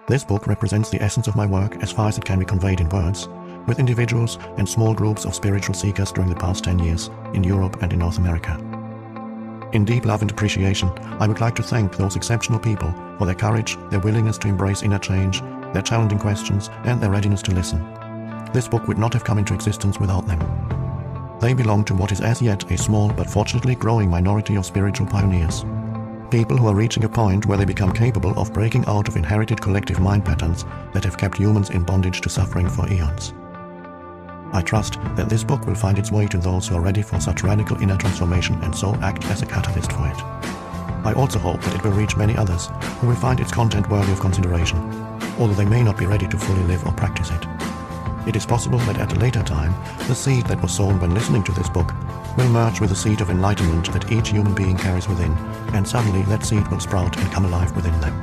This book represents the essence of my work as far as it can be conveyed in words, with individuals and small groups of spiritual seekers during the past 10 years in Europe and in North America. In deep love and appreciation, I would like to thank those exceptional people for their courage, their willingness to embrace inner change, their challenging questions, and their readiness to listen. This book would not have come into existence without them. They belong to what is as yet a small but fortunately growing minority of spiritual pioneers. People who are reaching a point where they become capable of breaking out of inherited collective mind patterns that have kept humans in bondage to suffering for eons. I trust that this book will find its way to those who are ready for such radical inner transformation and so act as a catalyst for it. I also hope that it will reach many others who will find its content worthy of consideration, although they may not be ready to fully live or practice it. It is possible that at a later time, the seed that was sown when listening to this book will merge with the seed of enlightenment that each human being carries within, and suddenly that seed will sprout and come alive within them.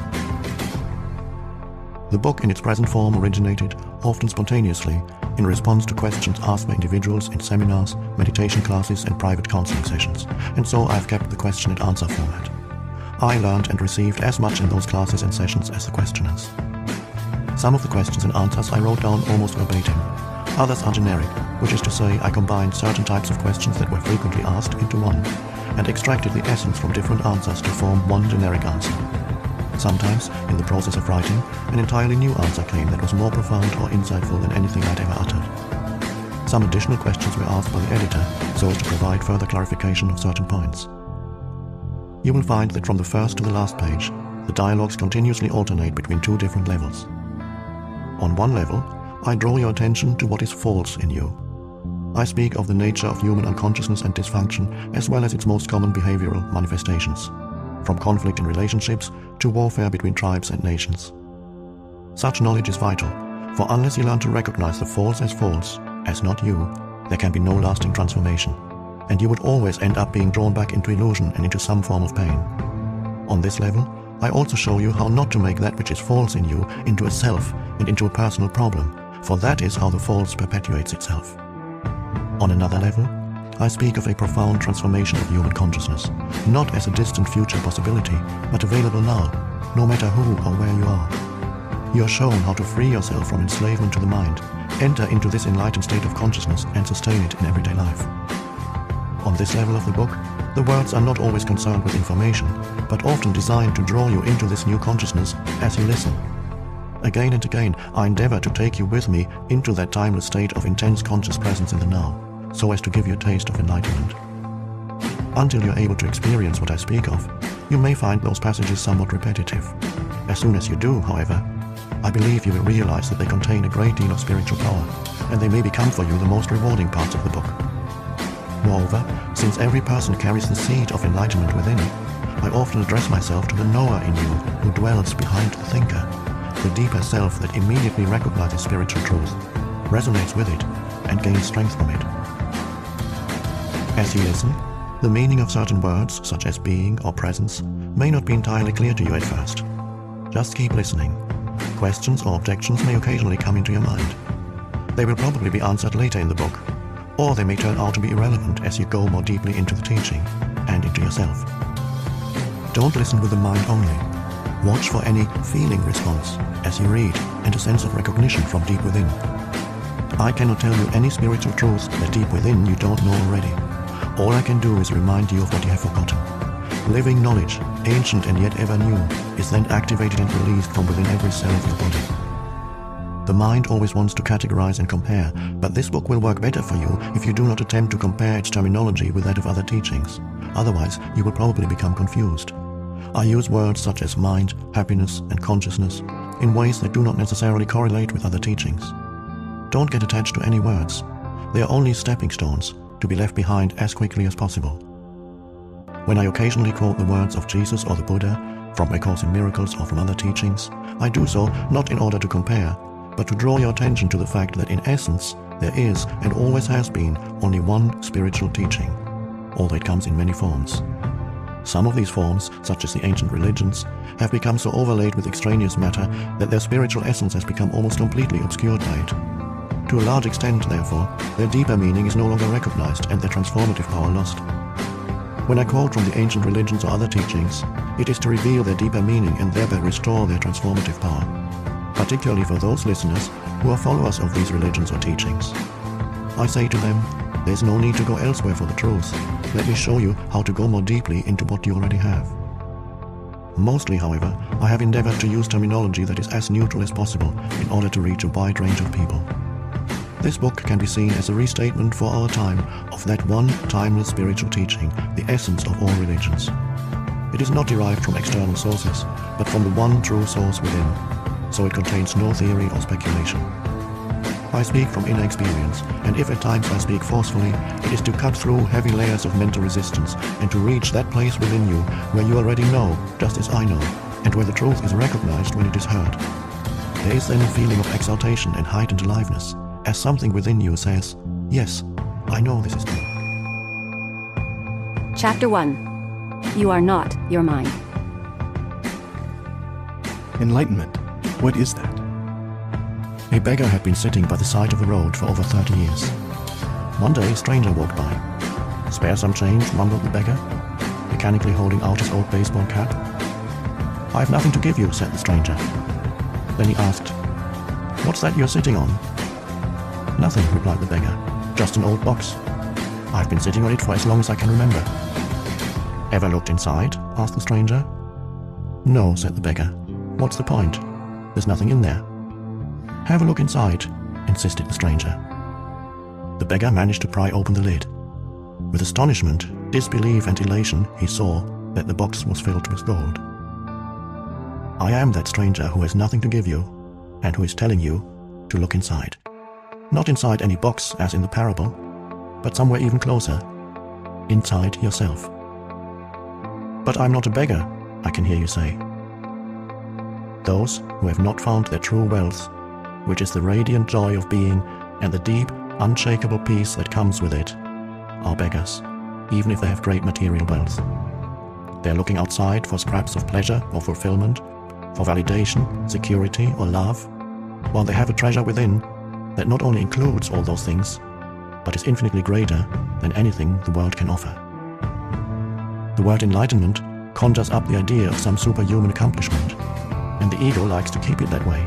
The book in its present form originated, often spontaneously, in response to questions asked by individuals in seminars, meditation classes, and private counseling sessions, and so I have kept the question and answer format. I learned and received as much in those classes and sessions as the questioners. Some of the questions and answers I wrote down almost verbatim. Others are generic, which is to say I combined certain types of questions that were frequently asked into one, and extracted the essence from different answers to form one generic answer. Sometimes, in the process of writing, an entirely new answer came that was more profound or insightful than anything I'd ever uttered. Some additional questions were asked by the editor so as to provide further clarification of certain points. You will find that from the first to the last page, the dialogues continuously alternate between two different levels. On one level, I draw your attention to what is false in you. I speak of the nature of human unconsciousness and dysfunction, as well as its most common behavioral manifestations, from conflict in relationships to warfare between tribes and nations. Such knowledge is vital, for unless you learn to recognize the false as not you, there can be no lasting transformation, and you would always end up being drawn back into illusion and into some form of pain. On this level, I also show you how not to make that which is false in you into a self and into a personal problem, for that is how the false perpetuates itself. On another level, I speak of a profound transformation of human consciousness, not as a distant future possibility, but available now, no matter who or where you are. You are shown how to free yourself from enslavement to the mind, enter into this enlightened state of consciousness and sustain it in everyday life. On this level of the book, the words are not always concerned with information, but often designed to draw you into this new consciousness as you listen. Again and again, I endeavor to take you with me into that timeless state of intense conscious presence in the now, so as to give you a taste of enlightenment. Until you're able to experience what I speak of, you may find those passages somewhat repetitive. As soon as you do, however, I believe you will realize that they contain a great deal of spiritual power, and they may become for you the most rewarding parts of the book. Moreover, since every person carries the seed of enlightenment within, I often address myself to the knower in you who dwells behind the thinker, the deeper self that immediately recognizes spiritual truth, resonates with it, and gains strength from it. As you listen, the meaning of certain words, such as being or presence, may not be entirely clear to you at first. Just keep listening. Questions or objections may occasionally come into your mind. They will probably be answered later in the book, or they may turn out to be irrelevant as you go more deeply into the teaching and into yourself. Don't listen with the mind only. Watch for any feeling response as you read and a sense of recognition from deep within. I cannot tell you any spiritual truth that deep within you don't know already. All I can do is remind you of what you have forgotten. Living knowledge, ancient and yet ever new, is then activated and released from within every cell of your body. The mind always wants to categorize and compare, but this book will work better for you if you do not attempt to compare its terminology with that of other teachings. Otherwise, you will probably become confused. I use words such as mind, happiness, and consciousness in ways that do not necessarily correlate with other teachings. Don't get attached to any words. They are only stepping stones to be left behind as quickly as possible. When I occasionally quote the words of Jesus or the Buddha, from A Course in Miracles or from other teachings, I do so not in order to compare, but to draw your attention to the fact that in essence, there is and always has been only one spiritual teaching, although it comes in many forms. Some of these forms, such as the ancient religions, have become so overlaid with extraneous matter that their spiritual essence has become almost completely obscured by it. To a large extent, therefore, their deeper meaning is no longer recognized and their transformative power lost. When I quote from the ancient religions or other teachings, it is to reveal their deeper meaning and thereby restore their transformative power, particularly for those listeners who are followers of these religions or teachings. I say to them, there's no need to go elsewhere for the truth. Let me show you how to go more deeply into what you already have. Mostly, however, I have endeavored to use terminology that is as neutral as possible in order to reach a wide range of people. This book can be seen as a restatement for our time of that one timeless spiritual teaching, the essence of all religions. It is not derived from external sources, but from the one true source within, so it contains no theory or speculation. I speak from inner experience, and if at times I speak forcefully, it is to cut through heavy layers of mental resistance and to reach that place within you where you already know, just as I know, and where the truth is recognized when it is heard. There is then a feeling of exaltation and heightened aliveness, as something within you says, yes, I know this is true. Chapter 1. You are not your mind. Enlightenment. What is that? A beggar had been sitting by the side of the road for over 30 years. One day a stranger walked by. "Spare some change," mumbled the beggar, mechanically holding out his old baseball cap. "I have nothing to give you," said the stranger. Then he asked, "What's that you're sitting on?" "Nothing," replied the beggar, "just an old box. I've been sitting on it for as long as I can remember." "Ever looked inside?" asked the stranger. "No," said the beggar. "What's the point? There's nothing in there." "Have a look inside," insisted the stranger. The beggar managed to pry open the lid. With astonishment, disbelief and elation, he saw that the box was filled with gold. "I am that stranger who has nothing to give you, and who is telling you to look inside. Not inside any box as in the parable, but somewhere even closer, inside yourself." "But I'm not a beggar," I can hear you say. Those who have not found their true wealth, which is the radiant joy of being and the deep, unshakable peace that comes with it, are beggars, even if they have great material wealth. They are looking outside for scraps of pleasure or fulfillment, for validation, security, or love, while they have a treasure within that not only includes all those things, but is infinitely greater than anything the world can offer. The word enlightenment conjures up the idea of some superhuman accomplishment, and the ego likes to keep it that way.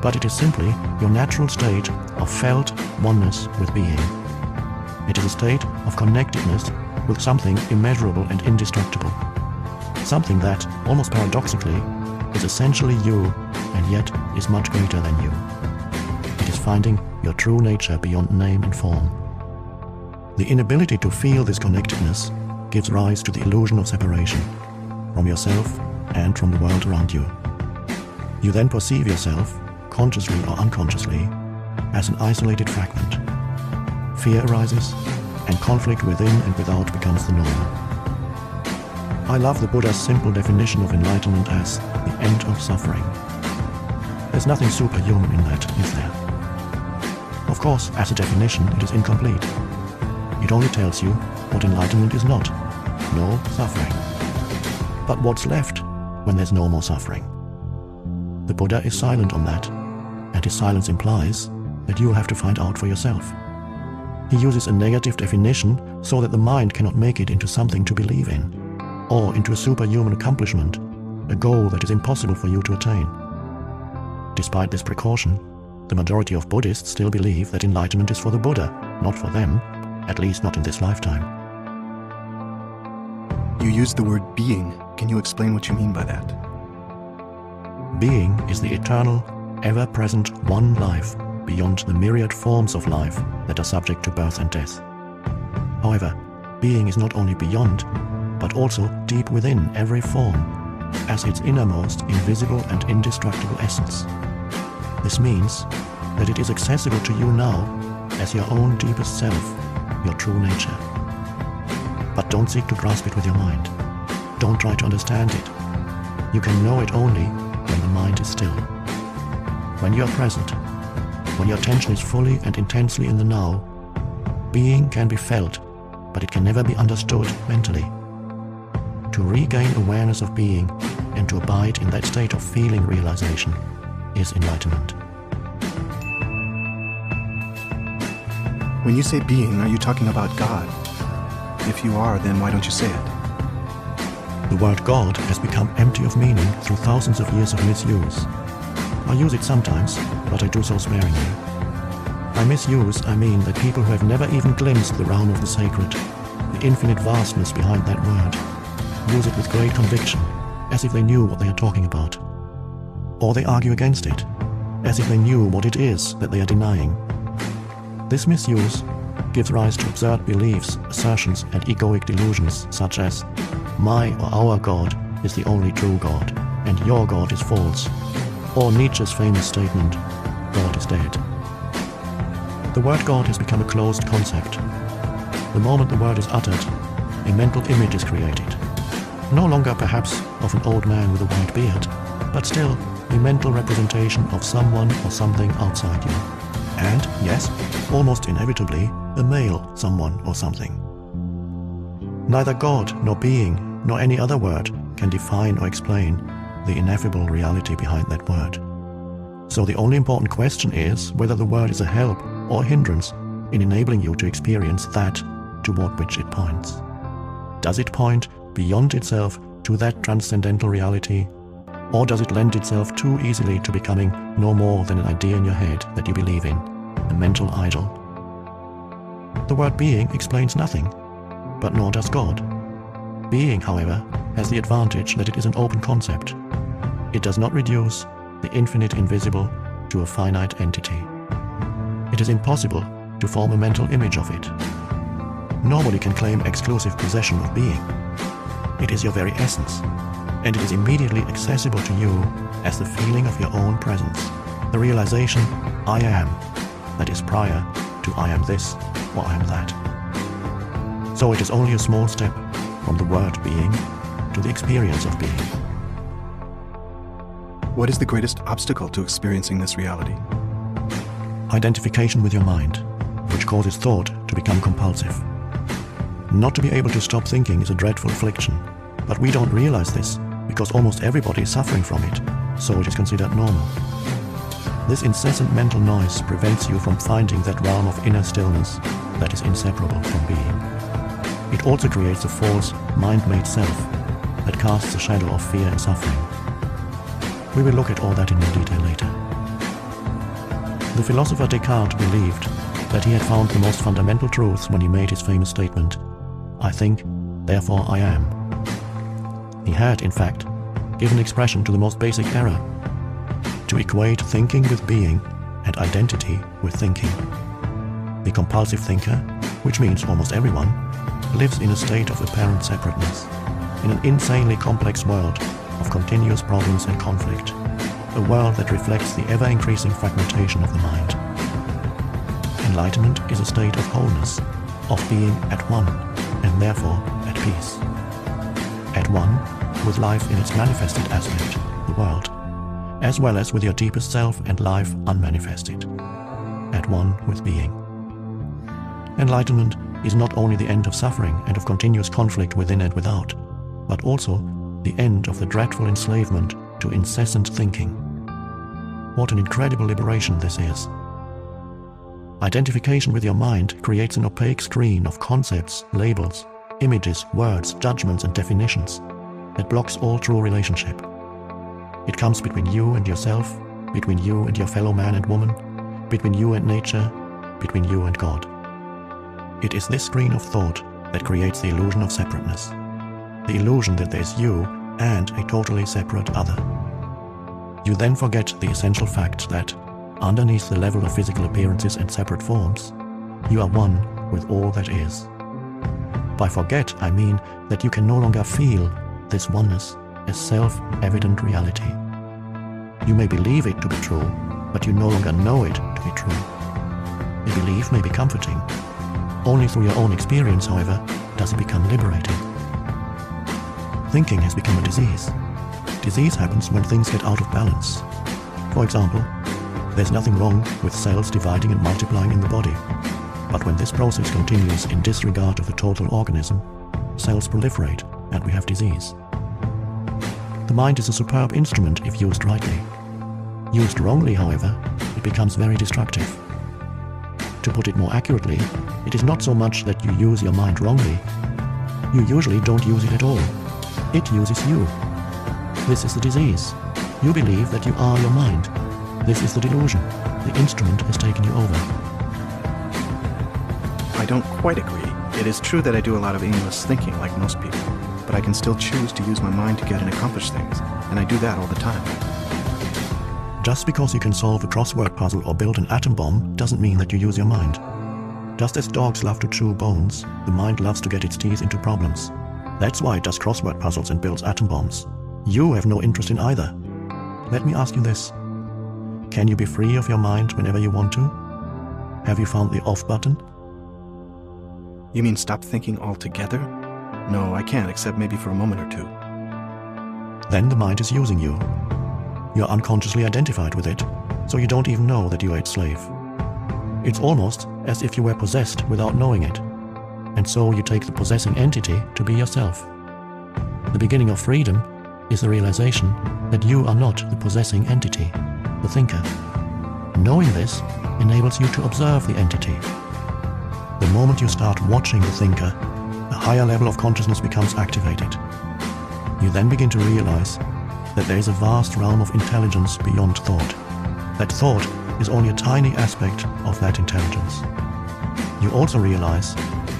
But it is simply your natural state of felt oneness with being. It is a state of connectedness with something immeasurable and indestructible. Something that, almost paradoxically, is essentially you and yet is much greater than you. It is finding your true nature beyond name and form. The inability to feel this connectedness gives rise to the illusion of separation from yourself and from the world around you. You then perceive yourself, consciously or unconsciously, as an isolated fragment. Fear arises, and conflict within and without becomes the norm. I love the Buddha's simple definition of enlightenment as the end of suffering. There's nothing superhuman in that, is there? Of course, as a definition, it is incomplete. It only tells you what enlightenment is not: no suffering. But what's left when there's no more suffering? The Buddha is silent on that, and his silence implies that you have to find out for yourself. He uses a negative definition so that the mind cannot make it into something to believe in, or into a superhuman accomplishment, a goal that is impossible for you to attain. Despite this precaution, the majority of Buddhists still believe that enlightenment is for the Buddha, not for them, at least not in this lifetime. You used the word being. Can you explain what you mean by that? Being is the eternal, ever-present one life beyond the myriad forms of life that are subject to birth and death. However, being is not only beyond, but also deep within every form, as its innermost, invisible and indestructible essence. This means that it is accessible to you now as your own deepest self, your true nature. But don't seek to grasp it with your mind. Don't try to understand it. You can know it only when the mind is still. When you are present, when your attention is fully and intensely in the now, being can be felt, but it can never be understood mentally. To regain awareness of being and to abide in that state of feeling realization is enlightenment. When you say being, are you talking about God? If you are, then why don't you say it? The word God has become empty of meaning through thousands of years of misuse. I use it sometimes, but I do so sparingly. By misuse, I mean that people who have never even glimpsed the realm of the sacred, the infinite vastness behind that word, use it with great conviction, as if they knew what they are talking about. Or they argue against it, as if they knew what it is that they are denying. This misuse gives rise to absurd beliefs, assertions, and egoic delusions such as, my or our God is the only true God, and your God is false, or Nietzsche's famous statement, God is dead. The word God has become a closed concept. The moment the word is uttered, a mental image is created. No longer perhaps of an old man with a white beard, but still a mental representation of someone or something outside you. And, yes, almost inevitably, a male someone or something. Neither God nor being nor any other word can define or explain the ineffable reality behind that word. So the only important question is whether the word is a help or a hindrance in enabling you to experience that toward which it points. Does it point beyond itself to that transcendental reality, or does it lend itself too easily to becoming no more than an idea in your head that you believe in, a mental idol? The word being explains nothing, but nor does God. Being, however, has the advantage that it is an open concept. It does not reduce the infinite invisible to a finite entity. It is impossible to form a mental image of it. Nobody can claim exclusive possession of being. It is your very essence, and it is immediately accessible to you as the feeling of your own presence, the realization, I am, that is prior to I am this or I am that. So it is only a small step from the word being to the experience of being. What is the greatest obstacle to experiencing this reality? Identification with your mind, which causes thought to become compulsive. Not to be able to stop thinking is a dreadful affliction, but we don't realize this because almost everybody is suffering from it, so it is considered normal. This incessant mental noise prevents you from finding that realm of inner stillness that is inseparable from being. It also creates a false, mind-made self that casts a shadow of fear and suffering. We will look at all that in more detail later. The philosopher Descartes believed that he had found the most fundamental truth when he made his famous statement, I think, therefore I am. He had, in fact, given expression to the most basic error, to equate thinking with being and identity with thinking. The compulsive thinker, which means almost everyone, lives in a state of apparent separateness, in an insanely complex world of continuous problems and conflict, a world that reflects the ever-increasing fragmentation of the mind. Enlightenment is a state of wholeness, of being at one, and therefore at peace. At one with life in its manifested aspect, the world, as well as with your deepest self and life unmanifested. At one with being. Enlightenment is not only the end of suffering and of continuous conflict within and without, but also the end of the dreadful enslavement to incessant thinking. What an incredible liberation this is. Identification with your mind creates an opaque screen of concepts, labels, images, words, judgments, and definitions that blocks all true relationship. It comes between you and yourself, between you and your fellow man and woman, between you and nature, between you and God. It is this screen of thought that creates the illusion of separateness, the illusion that there is you and a totally separate other. You then forget the essential fact that, underneath the level of physical appearances and separate forms, you are one with all that is. By forget, I mean that you can no longer feel this oneness as self-evident reality. You may believe it to be true, but you no longer know it to be true. The belief may be comforting. Only through your own experience, however, does it become liberating. Thinking has become a disease. Disease happens when things get out of balance. For example, there's nothing wrong with cells dividing and multiplying in the body, but when this process continues in disregard of the total organism, cells proliferate and we have disease. The mind is a superb instrument if used rightly. Used wrongly, however, it becomes very destructive. To put it more accurately, it is not so much that you use your mind wrongly. You usually don't use it at all. It uses you. This is the disease. You believe that you are your mind. This is the delusion. The instrument has taken you over. I don't quite agree. It is true that I do a lot of aimless thinking like most people, but I can still choose to use my mind to get and accomplish things, and I do that all the time. Just because you can solve a crossword puzzle or build an atom bomb doesn't mean that you use your mind. Just as dogs love to chew bones, the mind loves to get its teeth into problems. That's why it does crossword puzzles and builds atom bombs. You have no interest in either. Let me ask you this. Can you be free of your mind whenever you want to? Have you found the off button? You mean stop thinking altogether? No, I can't, except maybe for a moment or two. Then the mind is using you. You're unconsciously identified with it, so you don't even know that you are its slave. It's almost as if you were possessed without knowing it, and so you take the possessing entity to be yourself. The beginning of freedom is the realization that you are not the possessing entity, the thinker. Knowing this enables you to observe the entity. The moment you start watching the thinker, a higher level of consciousness becomes activated. You then begin to realize that there is a vast realm of intelligence beyond thought. That thought is only a tiny aspect of that intelligence. You also realize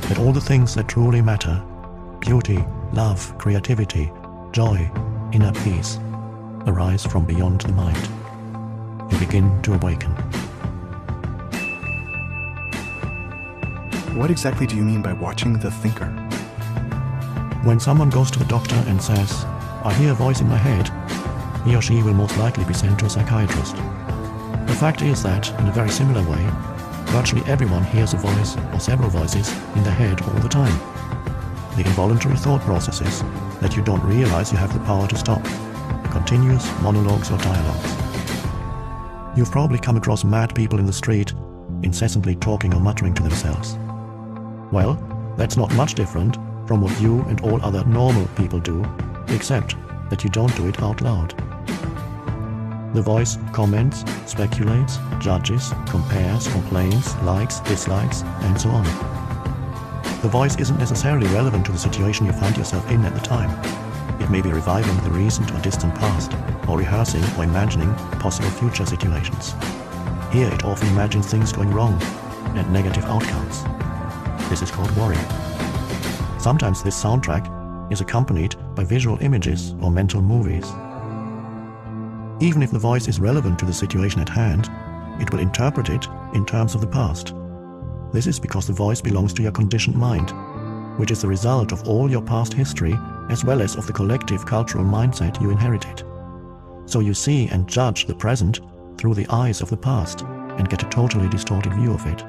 that all the things that truly matter, beauty, love, creativity, joy, inner peace, arise from beyond the mind. You begin to awaken. What exactly do you mean by watching the thinker? When someone goes to the doctor and says, "I hear a voice in my head," he or she will most likely be sent to a psychiatrist. The fact is that, in a very similar way, virtually everyone hears a voice or several voices in their head all the time. The involuntary thought processes that you don't realize you have the power to stop. Continuous monologues or dialogues. You've probably come across mad people in the street, incessantly talking or muttering to themselves. Well, that's not much different from what you and all other normal people do, except that you don't do it out loud. The voice comments, speculates, judges, compares, complains, likes, dislikes, and so on. The voice isn't necessarily relevant to the situation you find yourself in at the time. It may be reviving the recent or distant past, or rehearsing or imagining possible future situations. Here it often imagines things going wrong and negative outcomes. This is called worry. Sometimes this soundtrack is accompanied by visual images or mental movies. Even if the voice is relevant to the situation at hand, it will interpret it in terms of the past. This is because the voice belongs to your conditioned mind, which is the result of all your past history as well as of the collective cultural mindset you inherited. So you see and judge the present through the eyes of the past and get a totally distorted view of it.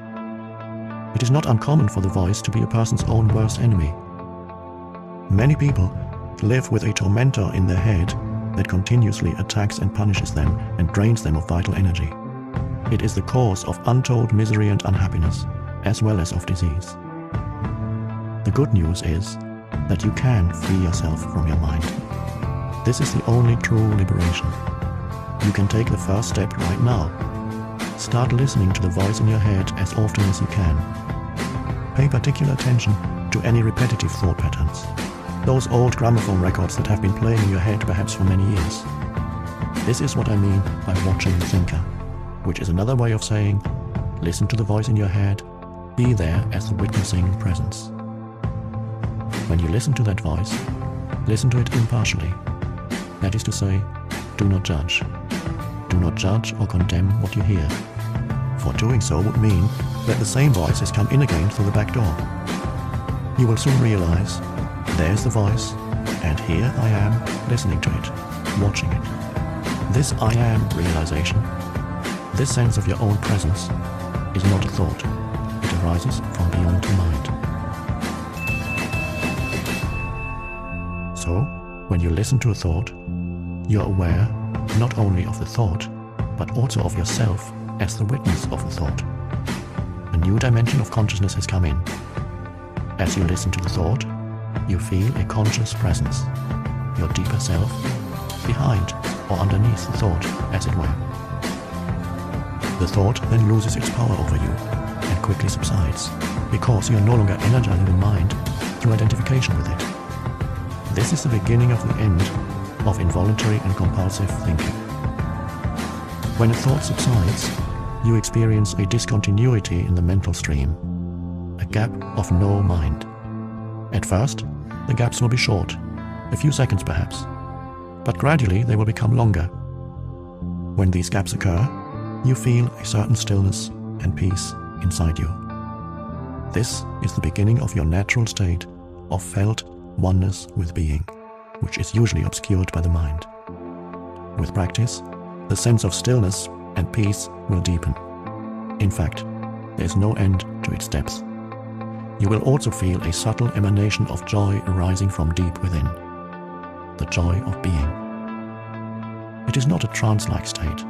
It is not uncommon for the voice to be a person's own worst enemy. Many people live with a tormentor in their head that continuously attacks and punishes them and drains them of vital energy. It is the cause of untold misery and unhappiness, as well as of disease. The good news is that you can free yourself from your mind. This is the only true liberation. You can take the first step right now. Start listening to the voice in your head as often as you can. Pay particular attention to any repetitive thought patterns. Those old gramophone records that have been playing in your head perhaps for many years. This is what I mean by watching the thinker, which is another way of saying, listen to the voice in your head, be there as the witnessing presence. When you listen to that voice, listen to it impartially. That is to say, do not judge. Do not judge or condemn what you hear. For doing so would mean that the same voice has come in again through the back door. You will soon realize, there's the voice, and here I am listening to it, watching it. This I am realization, this sense of your own presence, is not a thought. It arises from beyond the mind. So, when you listen to a thought, you're aware not only of the thought, but also of yourself as the witness of the thought. A new dimension of consciousness has come in. As you listen to the thought, you feel a conscious presence, your deeper self, behind or underneath the thought, as it were. The thought then loses its power over you and quickly subsides, because you are no longer energizing the mind through identification with it. This is the beginning of the end of involuntary and compulsive thinking. When a thought subsides, you experience a discontinuity in the mental stream, a gap of no mind. At first, the gaps will be short, a few seconds perhaps, but gradually they will become longer. When these gaps occur, you feel a certain stillness and peace inside you. This is the beginning of your natural state of felt oneness with being, which is usually obscured by the mind. With practice, the sense of stillness and peace will deepen. In fact, there is no end to its depth. You will also feel a subtle emanation of joy arising from deep within, the joy of being. It is not a trance-like state,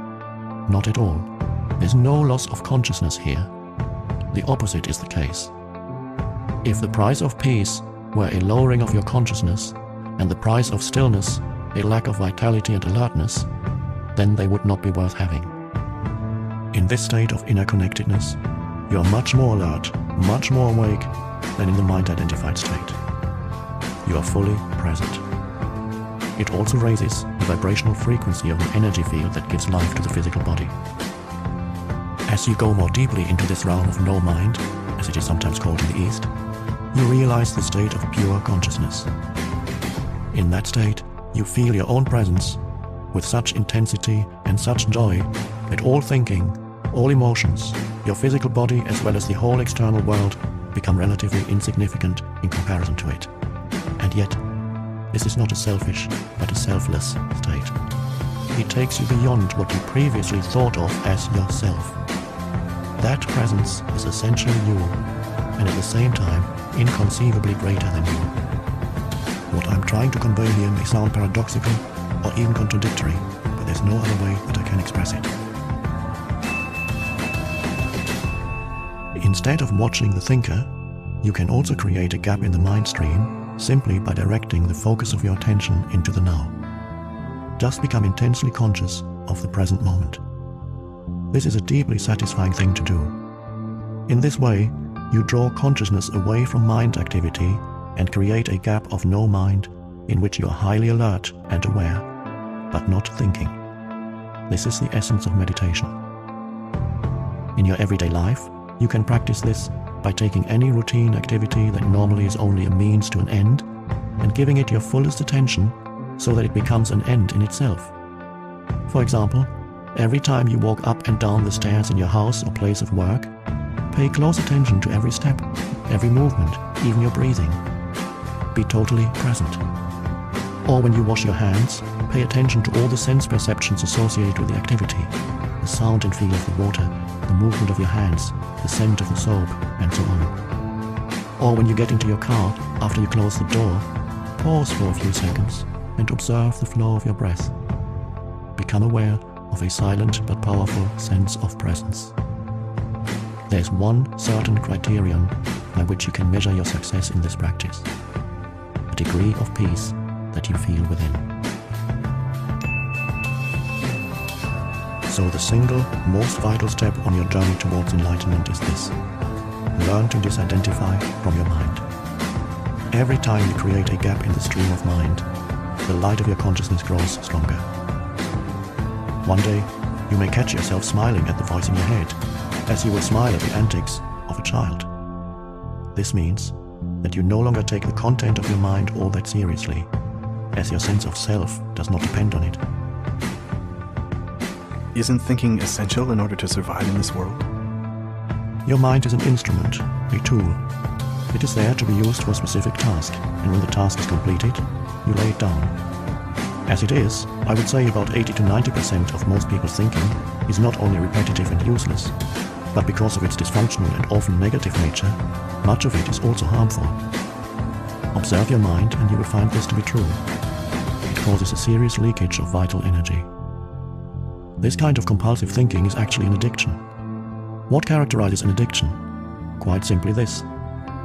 not at all. There's no loss of consciousness here. The opposite is the case. If the price of peace were a lowering of your consciousness, and the price of stillness a lack of vitality and alertness, then they would not be worth having. In this state of inner connectedness, you are much more alert, much more awake than in the mind-identified state. You are fully present. It also raises the vibrational frequency of the energy field that gives life to the physical body. As you go more deeply into this realm of no mind, as it is sometimes called in the East, you realize the state of pure consciousness. In that state, you feel your own presence with such intensity and such joy that all thinking, all emotions, your physical body as well as the whole external world become relatively insignificant in comparison to it. And yet, this is not a selfish, but a selfless state. It takes you beyond what you previously thought of as yourself. That presence is essentially you, and at the same time, inconceivably greater than you. What I'm trying to convey here may sound paradoxical or even contradictory, but there's no other way that I can express it. Instead of watching the thinker, you can also create a gap in the mind stream simply by directing the focus of your attention into the now. Just become intensely conscious of the present moment. This is a deeply satisfying thing to do. In this way, you draw consciousness away from mind activity and create a gap of no mind in which you are highly alert and aware, but not thinking. This is the essence of meditation. In your everyday life, you can practice this by taking any routine activity that normally is only a means to an end and giving it your fullest attention so that it becomes an end in itself. For example, every time you walk up and down the stairs in your house or place of work, pay close attention to every step, every movement, even your breathing. Be totally present. Or when you wash your hands, pay attention to all the sense perceptions associated with the activity, the sound and feel of the water, the movement of your hands, the scent of the soap, and so on. Or when you get into your car, after you close the door, pause for a few seconds and observe the flow of your breath. Become aware of a silent but powerful sense of presence. There is one certain criterion by which you can measure your success in this practice: the degree of peace that you feel within. So the single, most vital step on your journey towards enlightenment is this: learn to disidentify from your mind. Every time you create a gap in the stream of mind, the light of your consciousness grows stronger. One day, you may catch yourself smiling at the voice in your head, as you will smile at the antics of a child. This means that you no longer take the content of your mind all that seriously, as your sense of self does not depend on it. Isn't thinking essential in order to survive in this world? Your mind is an instrument, a tool. It is there to be used for a specific task, and when the task is completed, you lay it down. As it is, I would say about 80 to 90% of most people's thinking is not only repetitive and useless, but because of its dysfunctional and often negative nature, much of it is also harmful. Observe your mind and you will find this to be true. It causes a serious leakage of vital energy. This kind of compulsive thinking is actually an addiction. What characterizes an addiction? Quite simply this: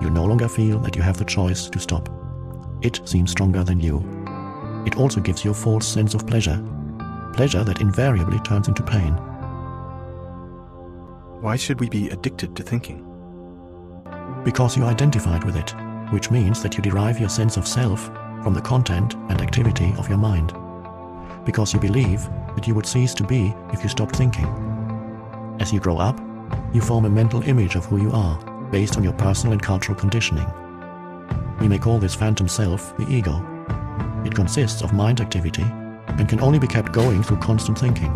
you no longer feel that you have the choice to stop. It seems stronger than you. It also gives you a false sense of pleasure that invariably turns into pain. Why should we be addicted to thinking? Because you identified with it, which means that you derive your sense of self from the content and activity of your mind. Because you believe that you would cease to be if you stopped thinking. As you grow up, you form a mental image of who you are, based on your personal and cultural conditioning. We may call this phantom self the ego. It consists of mind activity and can only be kept going through constant thinking.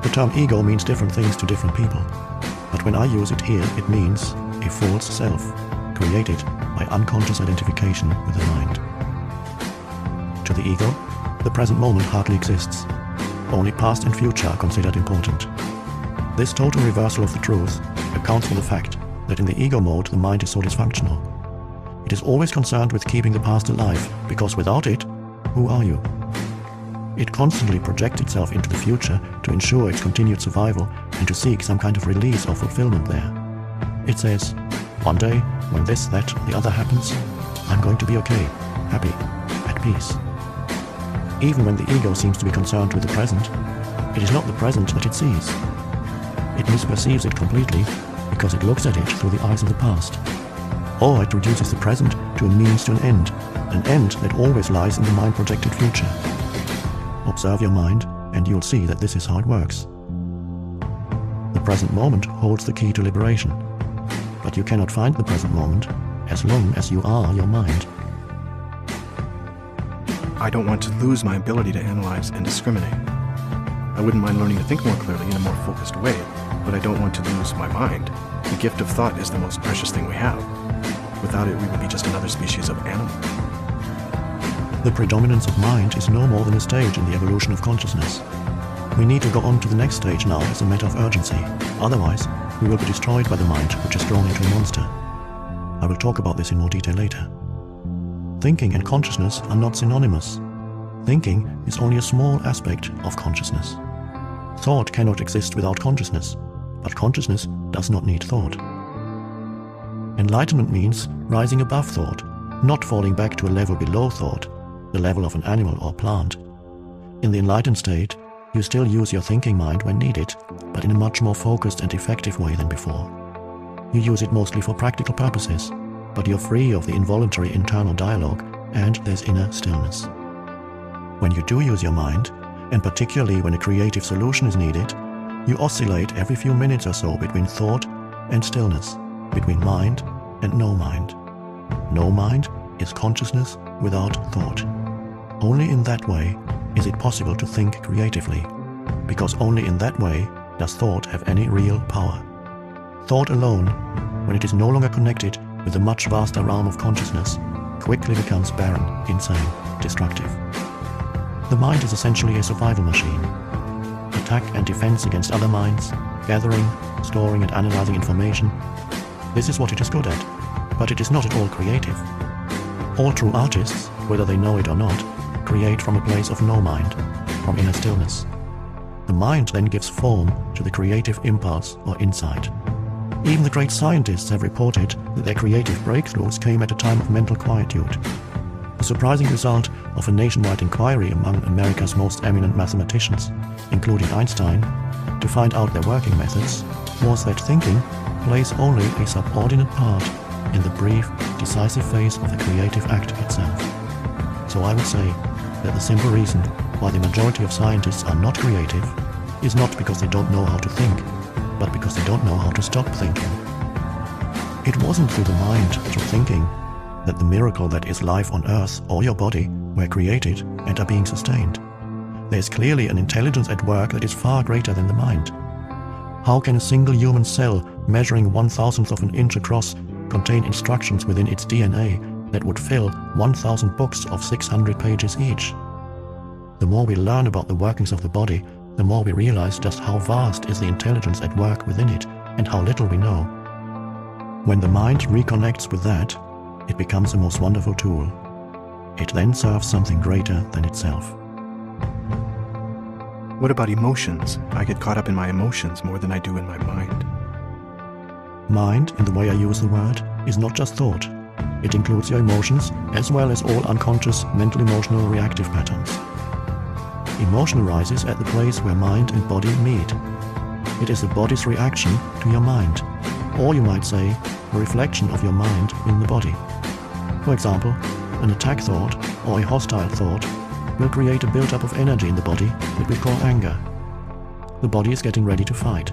The term ego means different things to different people, but when I use it here, it means a false self, created by unconscious identification with the mind. To the ego, the present moment hardly exists. Only past and future are considered important. This total reversal of the truth accounts for the fact that in the ego mode the mind is so dysfunctional. It is always concerned with keeping the past alive, because without it, who are you? It constantly projects itself into the future to ensure its continued survival and to seek some kind of release or fulfillment there. It says, one day, when this, that, the other happens, I'm going to be okay, happy, at peace. Even when the ego seems to be concerned with the present, it is not the present that it sees. It misperceives it completely because it looks at it through the eyes of the past. Or it reduces the present to a means to an end that always lies in the mind-projected future. Observe your mind, and you'll see that this is how it works. The present moment holds the key to liberation, but you cannot find the present moment as long as you are your mind. I don't want to lose my ability to analyze and discriminate. I wouldn't mind learning to think more clearly in a more focused way, but I don't want to lose my mind. The gift of thought is the most precious thing we have. Without it, we would be just another species of animal. The predominance of mind is no more than a stage in the evolution of consciousness. We need to go on to the next stage now as a matter of urgency. Otherwise, we will be destroyed by the mind, which is grown into a monster. I will talk about this in more detail later. Thinking and consciousness are not synonymous. Thinking is only a small aspect of consciousness. Thought cannot exist without consciousness, but consciousness does not need thought. Enlightenment means rising above thought, not falling back to a level below thought, the level of an animal or plant. In the enlightened state, you still use your thinking mind when needed, but in a much more focused and effective way than before. You use it mostly for practical purposes, but you're free of the involuntary internal dialogue, and there's inner stillness. When you do use your mind, and particularly when a creative solution is needed, you oscillate every few minutes or so between thought and stillness, between mind and no mind. No mind is consciousness without thought. Only in that way is it possible to think creatively, because only in that way does thought have any real power. Thought alone, when it is no longer connected with the much vaster realm of consciousness, quickly becomes barren, insane, destructive. The mind is essentially a survival machine. Attack and defense against other minds, gathering, storing and analyzing information. This is what it is good at, but it is not at all creative. All true artists, whether they know it or not, create from a place of no mind, from inner stillness. The mind then gives form to the creative impulse or insight. Even the great scientists have reported that their creative breakthroughs came at a time of mental quietude. The surprising result of a nationwide inquiry among America's most eminent mathematicians, including Einstein, to find out their working methods, was that thinking plays only a subordinate part in the brief, decisive phase of the creative act itself. So I would say that the simple reason why the majority of scientists are not creative is not because they don't know how to think, but because they don't know how to stop thinking. It wasn't through the mind, through thinking, that the miracle that is life on Earth or your body were created and are being sustained. There is clearly an intelligence at work that is far greater than the mind. How can a single human cell measuring 1/1000th of an inch across contain instructions within its DNA that would fill 1,000 books of 600 pages each? The more we learn about the workings of the body, the more we realize just how vast is the intelligence at work within it and how little we know. When the mind reconnects with that, it becomes a most wonderful tool. It then serves something greater than itself. What about emotions? I get caught up in my emotions more than I do in my mind. Mind, in the way I use the word, is not just thought. It includes your emotions as well as all unconscious mental emotional reactive patterns. Emotion arises at the place where mind and body meet. It is the body's reaction to your mind. Or you might say, a reflection of your mind in the body. For example, an attack thought or a hostile thought will create a build-up of energy in the body that we call anger. The body is getting ready to fight.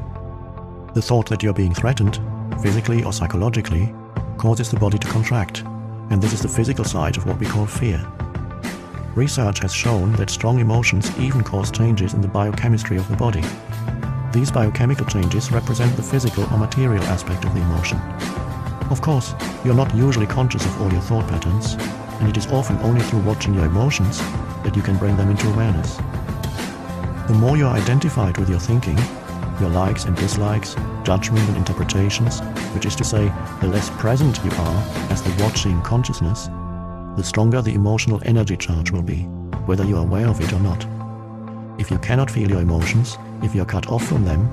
The thought that you're being threatened, physically or psychologically, causes the body to contract, and this is the physical side of what we call fear. Research has shown that strong emotions even cause changes in the biochemistry of the body. These biochemical changes represent the physical or material aspect of the emotion. Of course, you're not usually conscious of all your thought patterns, and it is often only through watching your emotions that you can bring them into awareness. The more you are identified with your thinking, your likes and dislikes, judgment and interpretations, which is to say, the less present you are as the watching consciousness, the stronger the emotional energy charge will be, whether you are aware of it or not. If you cannot feel your emotions, if you are cut off from them,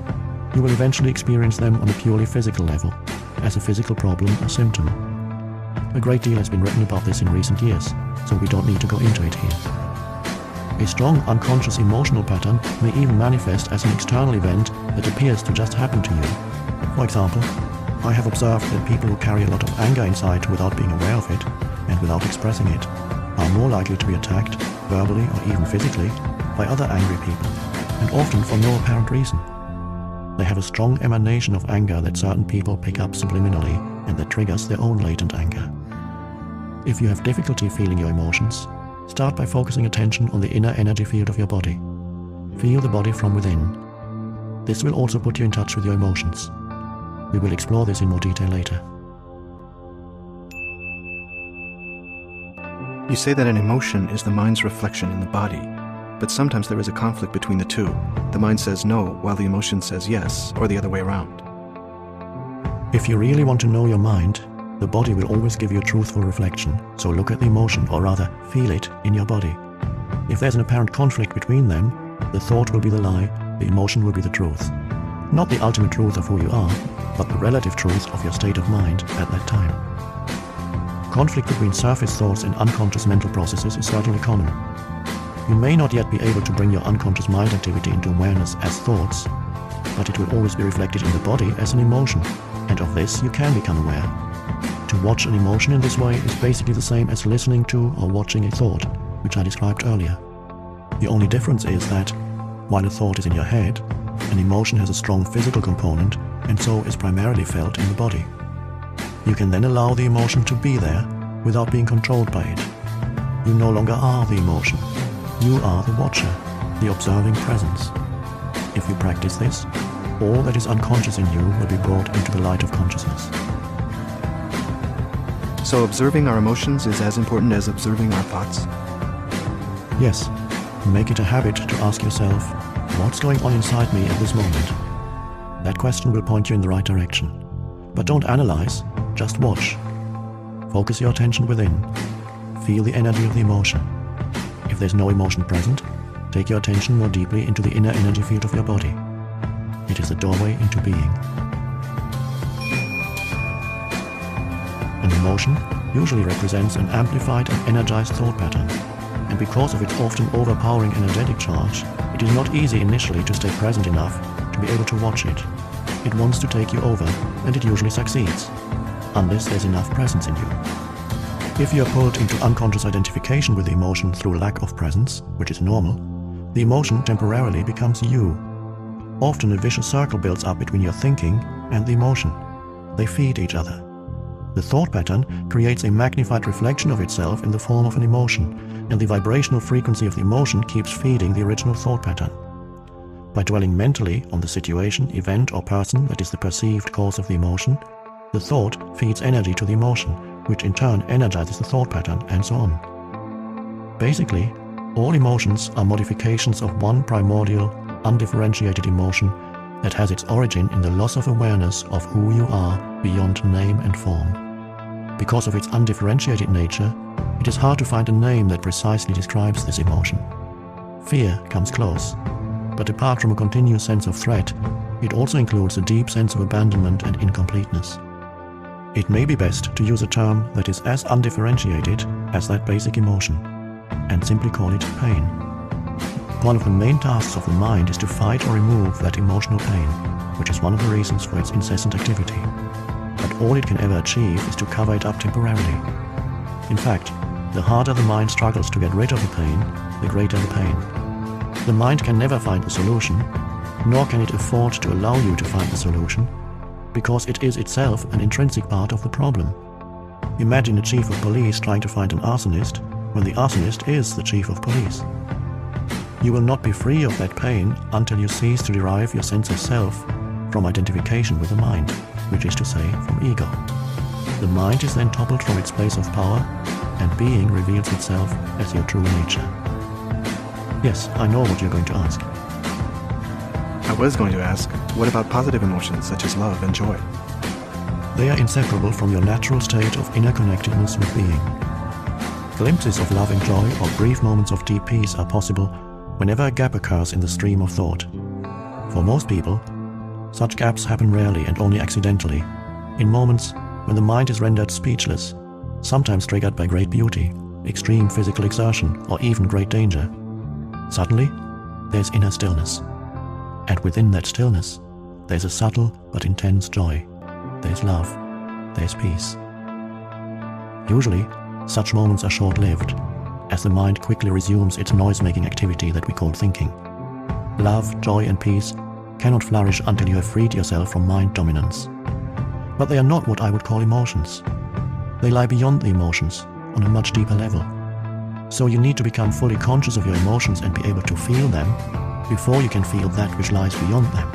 you will eventually experience them on a purely physical level, as a physical problem or symptom. A great deal has been written about this in recent years, so we don't need to go into it here. A strong unconscious emotional pattern may even manifest as an external event that appears to just happen to you. For example, I have observed that people who carry a lot of anger inside without being aware of it, and without expressing it, are more likely to be attacked, verbally or even physically, by other angry people, and often for no apparent reason. They have a strong emanation of anger that certain people pick up subliminally and that triggers their own latent anger. If you have difficulty feeling your emotions, start by focusing attention on the inner energy field of your body. Feel the body from within. This will also put you in touch with your emotions. We will explore this in more detail later. You say that an emotion is the mind's reflection in the body, but sometimes there is a conflict between the two. The mind says no, while the emotion says yes, or the other way around. If you really want to know your mind, the body will always give you a truthful reflection, so look at the emotion, or rather, feel it in your body. If there's an apparent conflict between them, the thought will be the lie, the emotion will be the truth. Not the ultimate truth of who you are, but the relative truth of your state of mind at that time. Conflict between surface thoughts and unconscious mental processes is certainly common. You may not yet be able to bring your unconscious mind activity into awareness as thoughts, but it will always be reflected in the body as an emotion, and of this you can become aware. To watch an emotion in this way is basically the same as listening to or watching a thought, which I described earlier. The only difference is that, while a thought is in your head, an emotion has a strong physical component and so is primarily felt in the body. You can then allow the emotion to be there without being controlled by it. You no longer are the emotion. You are the watcher, the observing presence. If you practice this, all that is unconscious in you will be brought into the light of consciousness. So observing our emotions is as important as observing our thoughts? Yes, make it a habit to ask yourself, what's going on inside me at this moment? That question will point you in the right direction. But don't analyze, just watch. Focus your attention within. Feel the energy of the emotion. If there's no emotion present, take your attention more deeply into the inner energy field of your body. It is the doorway into being. An emotion usually represents an amplified and energized thought pattern, and because of its often overpowering energetic charge, it is not easy initially to stay present enough to be able to watch it. It wants to take you over, and it usually succeeds, unless there's enough presence in you. If you are pulled into unconscious identification with the emotion through lack of presence, which is normal, the emotion temporarily becomes you. Often a vicious circle builds up between your thinking and the emotion. They feed each other. The thought pattern creates a magnified reflection of itself in the form of an emotion, and the vibrational frequency of the emotion keeps feeding the original thought pattern. By dwelling mentally on the situation, event, or person that is the perceived cause of the emotion, the thought feeds energy to the emotion, which in turn energizes the thought pattern, and so on. Basically, all emotions are modifications of one primordial, undifferentiated emotion that has its origin in the loss of awareness of who you are beyond name and form. Because of its undifferentiated nature, it is hard to find a name that precisely describes this emotion. Fear comes close, but apart from a continuous sense of threat, it also includes a deep sense of abandonment and incompleteness. It may be best to use a term that is as undifferentiated as that basic emotion, and simply call it pain. One of the main tasks of the mind is to fight or remove that emotional pain, which is one of the reasons for its incessant activity. But all it can ever achieve is to cover it up temporarily. In fact, the harder the mind struggles to get rid of the pain, the greater the pain. The mind can never find the solution, nor can it afford to allow you to find the solution, because it is itself an intrinsic part of the problem. Imagine a chief of police trying to find an arsonist when the arsonist is the chief of police. You will not be free of that pain until you cease to derive your sense of self from identification with the mind, which is to say, from ego. The mind is then toppled from its place of power, and being reveals itself as your true nature. Yes, I know what you're going to ask. I was going to ask, what about positive emotions such as love and joy? They are inseparable from your natural state of inner connectedness with being. Glimpses of love and joy or brief moments of deep peace are possible whenever a gap occurs in the stream of thought. For most people, such gaps happen rarely and only accidentally, in moments when the mind is rendered speechless, sometimes triggered by great beauty, extreme physical exertion, or even great danger. Suddenly, there's inner stillness. And within that stillness, there's a subtle but intense joy. There's love. There's peace. Usually, such moments are short-lived, as the mind quickly resumes its noise-making activity that we call thinking. Love, joy, and peace cannot flourish until you have freed yourself from mind dominance. But they are not what I would call emotions. They lie beyond the emotions, on a much deeper level. So you need to become fully conscious of your emotions and be able to feel them before you can feel that which lies beyond them.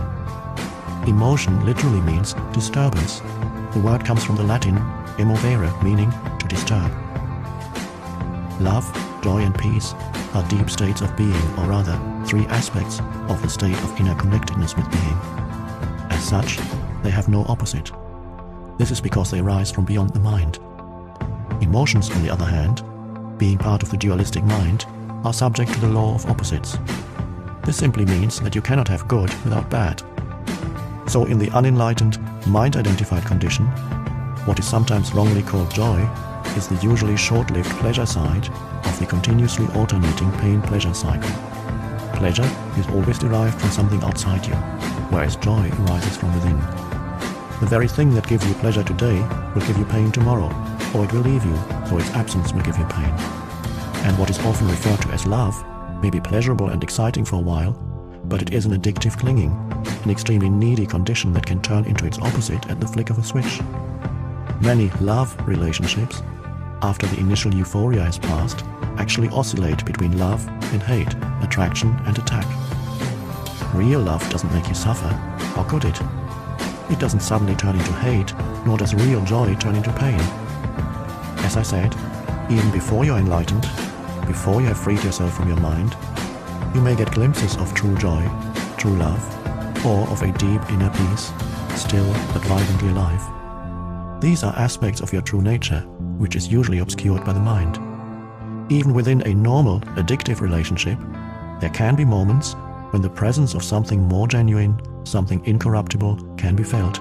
Emotion literally means disturbance. The word comes from the Latin emovere, meaning to disturb. Love, joy, and peace are deep states of being, or rather, three aspects of the state of inner connectedness with being. As such, they have no opposite. This is because they arise from beyond the mind. Emotions, on the other hand, being part of the dualistic mind, are subject to the law of opposites. This simply means that you cannot have good without bad. So in the unenlightened, mind-identified condition, what is sometimes wrongly called joy is the usually short-lived pleasure side of the continuously alternating pain-pleasure cycle. Pleasure is always derived from something outside you, whereas joy arises from within. The very thing that gives you pleasure today will give you pain tomorrow, or it will leave you, so its absence will give you pain. And what is often referred to as love may be pleasurable and exciting for a while, but it is an addictive clinging, an extremely needy condition that can turn into its opposite at the flick of a switch. Many love relationships, after the initial euphoria has passed, actually oscillate between love and hate, attraction and attack. Real love doesn't make you suffer. How could it? It doesn't suddenly turn into hate, nor does real joy turn into pain. As I said, even before you're enlightened, before you have freed yourself from your mind, you may get glimpses of true joy, true love, or of a deep inner peace, still but vibrantly alive. These are aspects of your true nature, which is usually obscured by the mind. Even within a normal, addictive relationship, there can be moments when the presence of something more genuine, something incorruptible, can be felt.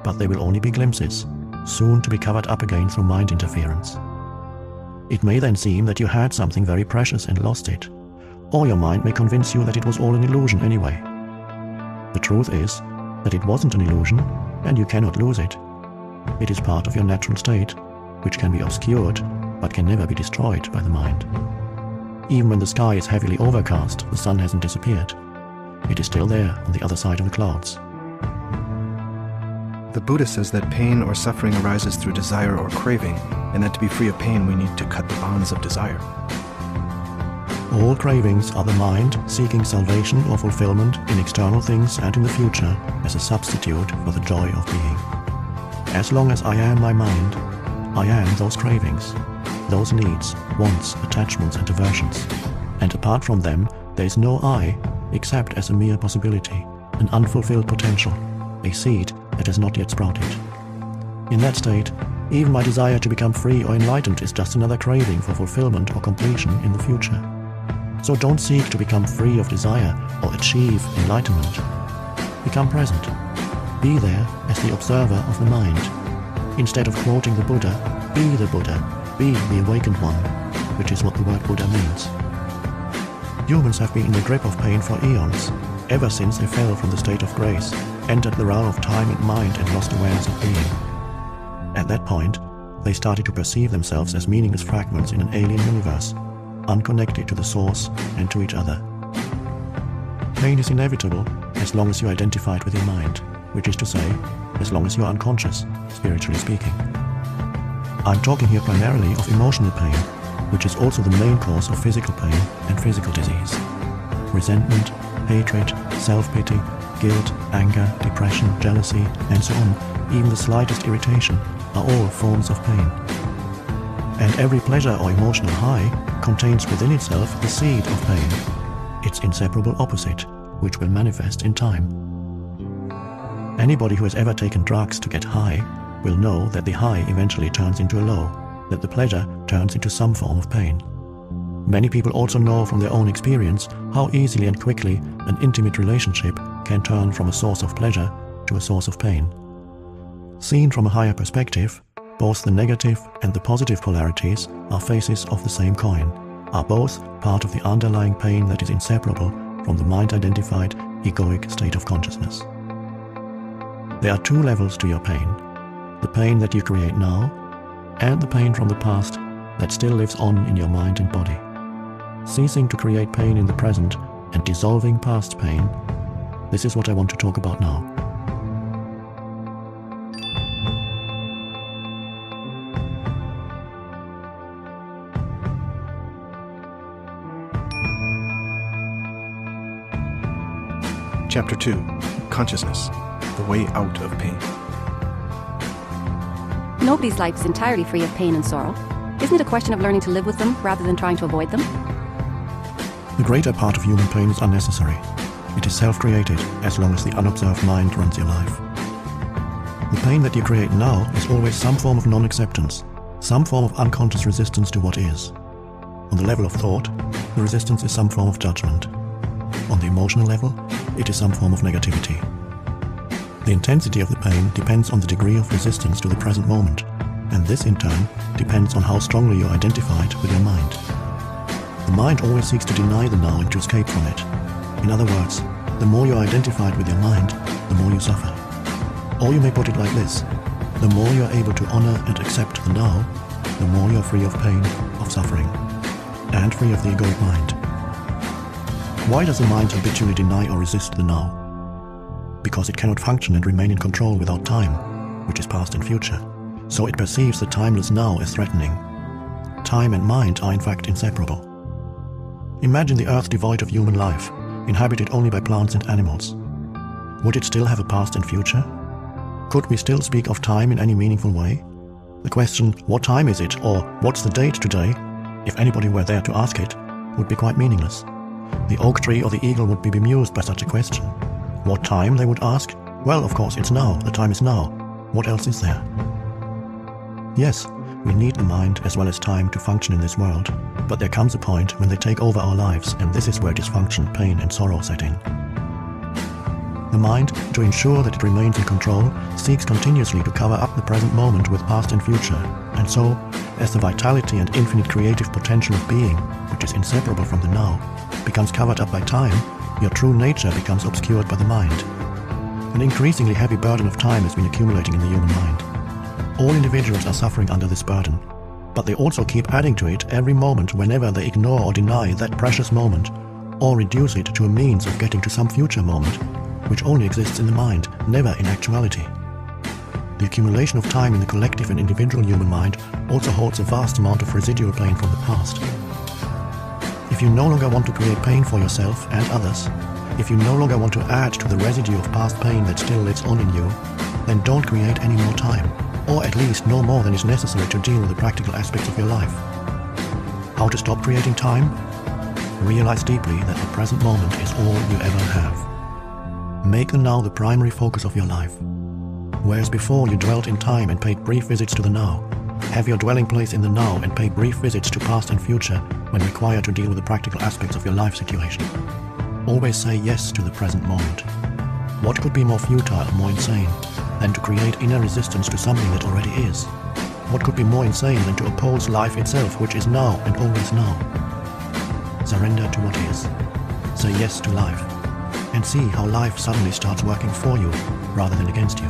But they will only be glimpses, soon to be covered up again through mind interference. It may then seem that you had something very precious and lost it, or your mind may convince you that it was all an illusion anyway. The truth is that it wasn't an illusion, and you cannot lose it. It is part of your natural state, which can be obscured, but can never be destroyed by the mind. Even when the sky is heavily overcast, the sun hasn't disappeared. It is still there on the other side of the clouds. The Buddha says that pain or suffering arises through desire or craving, and that to be free of pain we need to cut the bonds of desire. All cravings are the mind seeking salvation or fulfillment in external things and in the future as a substitute for the joy of being. As long as I am my mind, I am those cravings, those needs, wants, attachments and aversions. And apart from them, there is no I except as a mere possibility, an unfulfilled potential, a seed that has not yet sprouted. In that state, even my desire to become free or enlightened is just another craving for fulfillment or completion in the future. So don't seek to become free of desire or achieve enlightenment. Become present. Be there as the observer of the mind. Instead of quoting the Buddha, be the awakened one, which is what the word Buddha means. Humans have been in the grip of pain for eons, ever since they fell from the state of grace, entered the realm of time and mind and lost awareness of being. At that point, they started to perceive themselves as meaningless fragments in an alien universe, unconnected to the source and to each other. Pain is inevitable as long as you identify it with your mind, which is to say, as long as you are unconscious, spiritually speaking. I'm talking here primarily of emotional pain, which is also the main cause of physical pain and physical disease. Resentment, hatred, self-pity, guilt, anger, depression, jealousy, and so on, even the slightest irritation, are all forms of pain. And every pleasure or emotional high contains within itself the seed of pain, its inseparable opposite, which will manifest in time. Anybody who has ever taken drugs to get high will know that the high eventually turns into a low, that the pleasure turns into some form of pain. Many people also know from their own experience how easily and quickly an intimate relationship can turn from a source of pleasure to a source of pain. Seen from a higher perspective, both the negative and the positive polarities are faces of the same coin, are both part of the underlying pain that is inseparable from the mind-identified egoic state of consciousness. There are two levels to your pain: the pain that you create now, and the pain from the past that still lives on in your mind and body. Ceasing to create pain in the present and dissolving past pain, this is what I want to talk about now. Chapter 2. Consciousness. The way out of pain. Nobody's life is entirely free of pain and sorrow. Isn't it a question of learning to live with them rather than trying to avoid them? The greater part of human pain is unnecessary. It is self-created as long as the unobserved mind runs your life. The pain that you create now is always some form of non-acceptance, some form of unconscious resistance to what is. On the level of thought, the resistance is some form of judgment. On the emotional level, it is some form of negativity. The intensity of the pain depends on the degree of resistance to the present moment, and this in turn depends on how strongly you are identified with your mind. The mind always seeks to deny the now and to escape from it. In other words, the more you are identified with your mind, the more you suffer. Or you may put it like this: the more you are able to honor and accept the now, the more you are free of pain, of suffering, and free of the egoic mind. Why does the mind habitually deny or resist the now? Because it cannot function and remain in control without time, which is past and future. So it perceives the timeless now as threatening. Time and mind are in fact inseparable. Imagine the earth devoid of human life, inhabited only by plants and animals. Would it still have a past and future? Could we still speak of time in any meaningful way? The question, what time is it, or what's the date today, if anybody were there to ask it, would be quite meaningless. The oak tree or the eagle would be bemused by such a question. What time, they would ask? Well, of course, it's now. The time is now. What else is there? Yes, we need the mind as well as time to function in this world, but there comes a point when they take over our lives, and this is where dysfunction, pain, and sorrow set in. The mind, to ensure that it remains in control, seeks continuously to cover up the present moment with past and future, and so, as the vitality and infinite creative potential of being, which is inseparable from the now, becomes covered up by time, your true nature becomes obscured by the mind. An increasingly heavy burden of time has been accumulating in the human mind. All individuals are suffering under this burden, but they also keep adding to it every moment whenever they ignore or deny that precious moment, or reduce it to a means of getting to some future moment, which only exists in the mind, never in actuality. The accumulation of time in the collective and individual human mind also holds a vast amount of residual pain from the past. If you no longer want to create pain for yourself and others, if you no longer want to add to the residue of past pain that still lives on in you, then don't create any more time, or at least no more than is necessary to deal with the practical aspects of your life. How to stop creating time? Realize deeply that the present moment is all you ever have. Make the now the primary focus of your life. Whereas before you dwelt in time and paid brief visits to the now, have your dwelling place in the now and pay brief visits to past and future when required to deal with the practical aspects of your life situation. Always say yes to the present moment. What could be more futile or more insane than to create inner resistance to something that already is? What could be more insane than to oppose life itself, which is now and always now? Surrender to what is. Say yes to life, and see how life suddenly starts working for you rather than against you.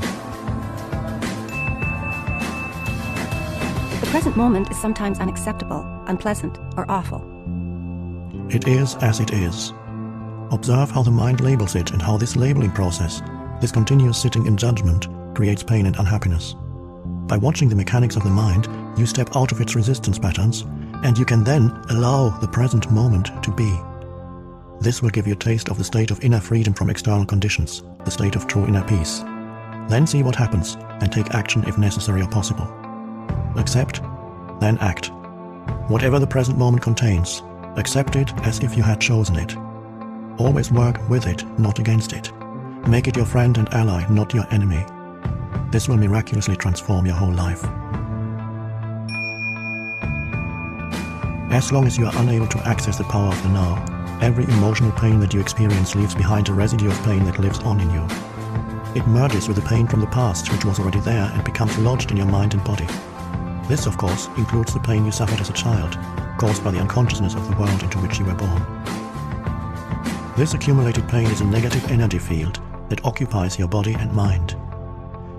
present moment is sometimes unacceptable, unpleasant, or awful. It is as it is. Observe how the mind labels it and how this labeling process, this continuous sitting in judgment, creates pain and unhappiness. By watching the mechanics of the mind, you step out of its resistance patterns, and you can then allow the present moment to be. This will give you a taste of the state of inner freedom from external conditions, the state of true inner peace. Then see what happens and take action if necessary or possible. Accept, then act. Whatever the present moment contains, accept it as if you had chosen it. Always work with it, not against it. Make it your friend and ally, not your enemy. This will miraculously transform your whole life. As long as you are unable to access the power of the now, every emotional pain that you experience leaves behind a residue of pain that lives on in you. It merges with the pain from the past, which was already there, and becomes lodged in your mind and body. This, of course, includes the pain you suffered as a child, caused by the unconsciousness of the world into which you were born. This accumulated pain is a negative energy field that occupies your body and mind.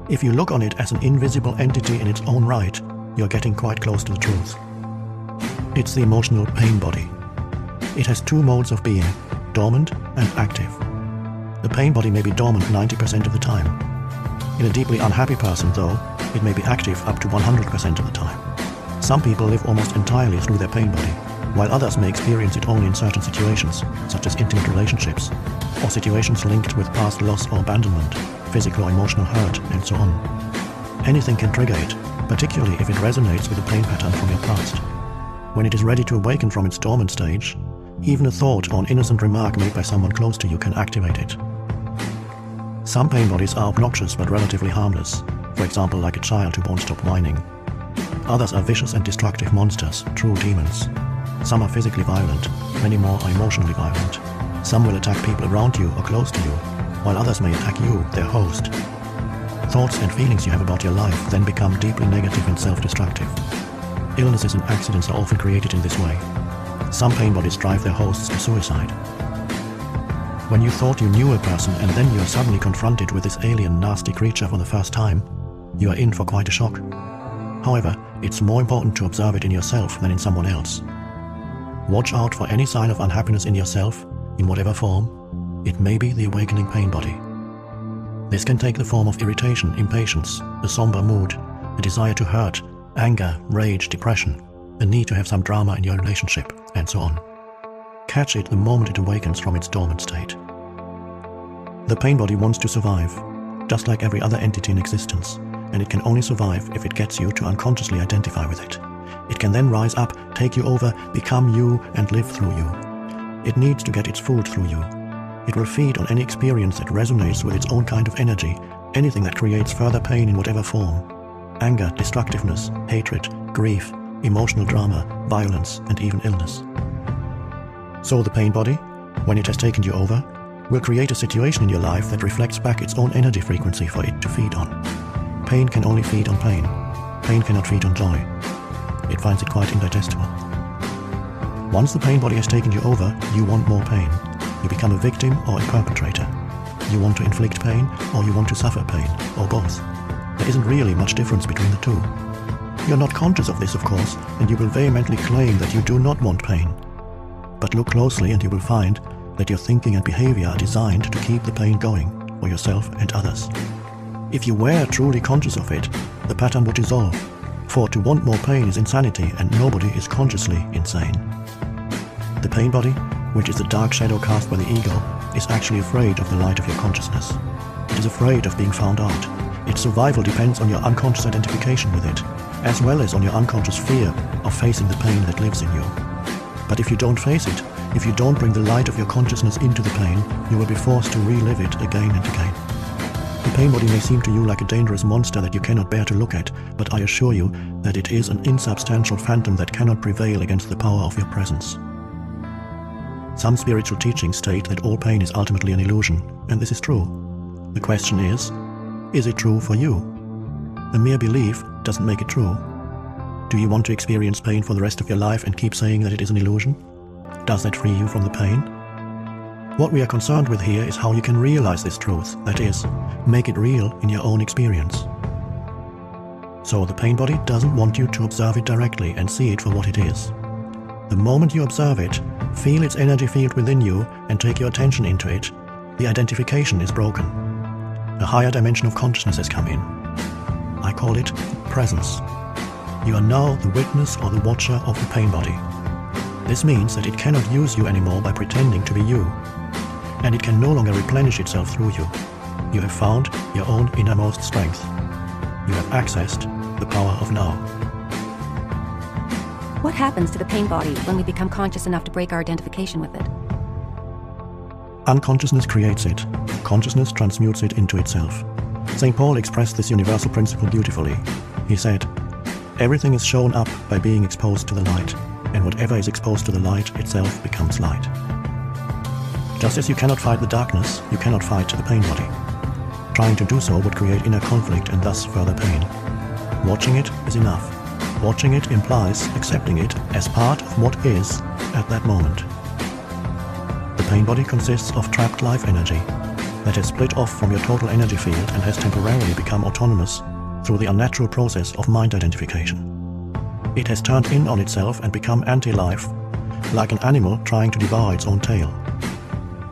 If you look on it as an invisible entity in its own right, you're getting quite close to the truth. It's the emotional pain body. It has two modes of being, dormant and active. The pain body may be dormant 90% of the time. In a deeply unhappy person, though, it may be active up to 100% of the time. Some people live almost entirely through their pain body, while others may experience it only in certain situations, such as intimate relationships, or situations linked with past loss or abandonment, physical or emotional hurt, and so on. Anything can trigger it, particularly if it resonates with a pain pattern from your past. When it is ready to awaken from its dormant stage, even a thought or an innocent remark made by someone close to you can activate it. Some pain bodies are obnoxious but relatively harmless, for example like a child who won't stop whining. Others are vicious and destructive monsters, true demons. Some are physically violent, many more are emotionally violent. Some will attack people around you or close to you, while others may attack you, their host. Thoughts and feelings you have about your life then become deeply negative and self-destructive. Illnesses and accidents are often created in this way. Some pain bodies drive their hosts to suicide. When you thought you knew a person and then you are suddenly confronted with this alien, nasty creature for the first time, you are in for quite a shock. However, it's more important to observe it in yourself than in someone else. Watch out for any sign of unhappiness in yourself, in whatever form. It may be the awakening pain body. This can take the form of irritation, impatience, a somber mood, a desire to hurt, anger, rage, depression, a need to have some drama in your relationship, and so on. Catch it the moment it awakens from its dormant state. The pain body wants to survive, just like every other entity in existence, and it can only survive if it gets you to unconsciously identify with it. It can then rise up, take you over, become you, and live through you. It needs to get its food through you. It will feed on any experience that resonates with its own kind of energy, anything that creates further pain in whatever form. Anger, destructiveness, hatred, grief, emotional drama, violence, and even illness. So the pain body, when it has taken you over, will create a situation in your life that reflects back its own energy frequency for it to feed on. Pain can only feed on pain. Pain cannot feed on joy. It finds it quite indigestible. Once the pain body has taken you over, you want more pain. You become a victim or a perpetrator. You want to inflict pain or you want to suffer pain, or both. There isn't really much difference between the two. You're not conscious of this, of course, and you will vehemently claim that you do not want pain. But look closely and you will find that your thinking and behavior are designed to keep the pain going for yourself and others. If you were truly conscious of it, the pattern would dissolve, for to want more pain is insanity and nobody is consciously insane. The pain body, which is the dark shadow cast by the ego, is actually afraid of the light of your consciousness. It is afraid of being found out. Its survival depends on your unconscious identification with it, as well as on your unconscious fear of facing the pain that lives in you. But if you don't face it, if you don't bring the light of your consciousness into the pain, you will be forced to relive it again and again. The pain body may seem to you like a dangerous monster that you cannot bear to look at, but I assure you that it is an insubstantial phantom that cannot prevail against the power of your presence. Some spiritual teachings state that all pain is ultimately an illusion, and this is true. The question is it true for you? A mere belief doesn't make it true. Do you want to experience pain for the rest of your life and keep saying that it is an illusion? Does that free you from the pain? What we are concerned with here is how you can realize this truth, that is, make it real in your own experience. So the pain body doesn't want you to observe it directly and see it for what it is. The moment you observe it, feel its energy field within you and take your attention into it, the identification is broken. A higher dimension of consciousness has come in. I call it presence. You are now the witness or the watcher of the pain body. This means that it cannot use you anymore by pretending to be you, and it can no longer replenish itself through you. You have found your own innermost strength. You have accessed the power of now. What happens to the pain body when we become conscious enough to break our identification with it? Unconsciousness creates it. Consciousness transmutes it into itself. St. Paul expressed this universal principle beautifully. He said, "Everything is shown up by being exposed to the light, and whatever is exposed to the light itself becomes light." Just as you cannot fight the darkness, you cannot fight the pain body. Trying to do so would create inner conflict and thus further pain. Watching it is enough. Watching it implies accepting it as part of what is at that moment. The pain body consists of trapped life energy that has split off from your total energy field and has temporarily become autonomous through the unnatural process of mind identification. It has turned in on itself and become anti-life, like an animal trying to devour its own tail.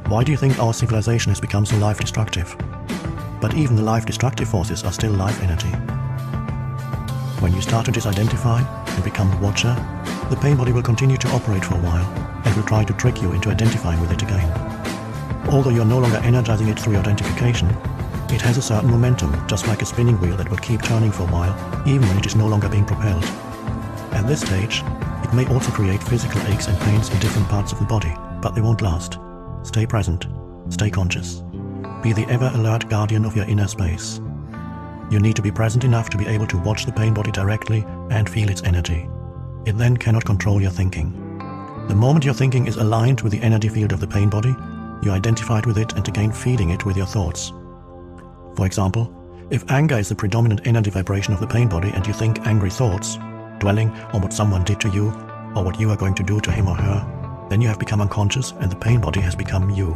Why do you think our civilization has become so life-destructive? But even the life-destructive forces are still life energy. When you start to disidentify and become the watcher, the pain body will continue to operate for a while and will try to trick you into identifying with it again. Although you're no longer energizing it through your identification, it has a certain momentum, just like a spinning wheel that will keep turning for a while, even when it is no longer being propelled. At this stage, it may also create physical aches and pains in different parts of the body, but they won't last. Stay present. Stay conscious. Be the ever-alert guardian of your inner space. You need to be present enough to be able to watch the pain body directly and feel its energy. It then cannot control your thinking. The moment your thinking is aligned with the energy field of the pain body, you identified with it and again feeding it with your thoughts. For example, if anger is the predominant energy vibration of the pain body and you think angry thoughts, dwelling on what someone did to you or what you are going to do to him or her, then you have become unconscious and the pain body has become you.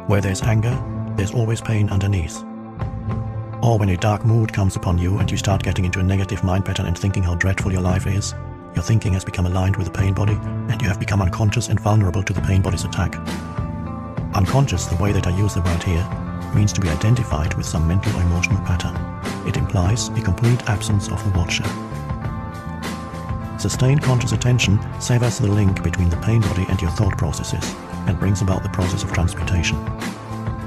Where there's anger, there's always pain underneath. Or when a dark mood comes upon you and you start getting into a negative mind pattern and thinking how dreadful your life is, your thinking has become aligned with the pain body and you have become unconscious and vulnerable to the pain body's attack. Unconscious, the way that I use the word here, means to be identified with some mental or emotional pattern. It implies a complete absence of the watcher. Sustained conscious attention severs the link between the pain body and your thought processes and brings about the process of transmutation.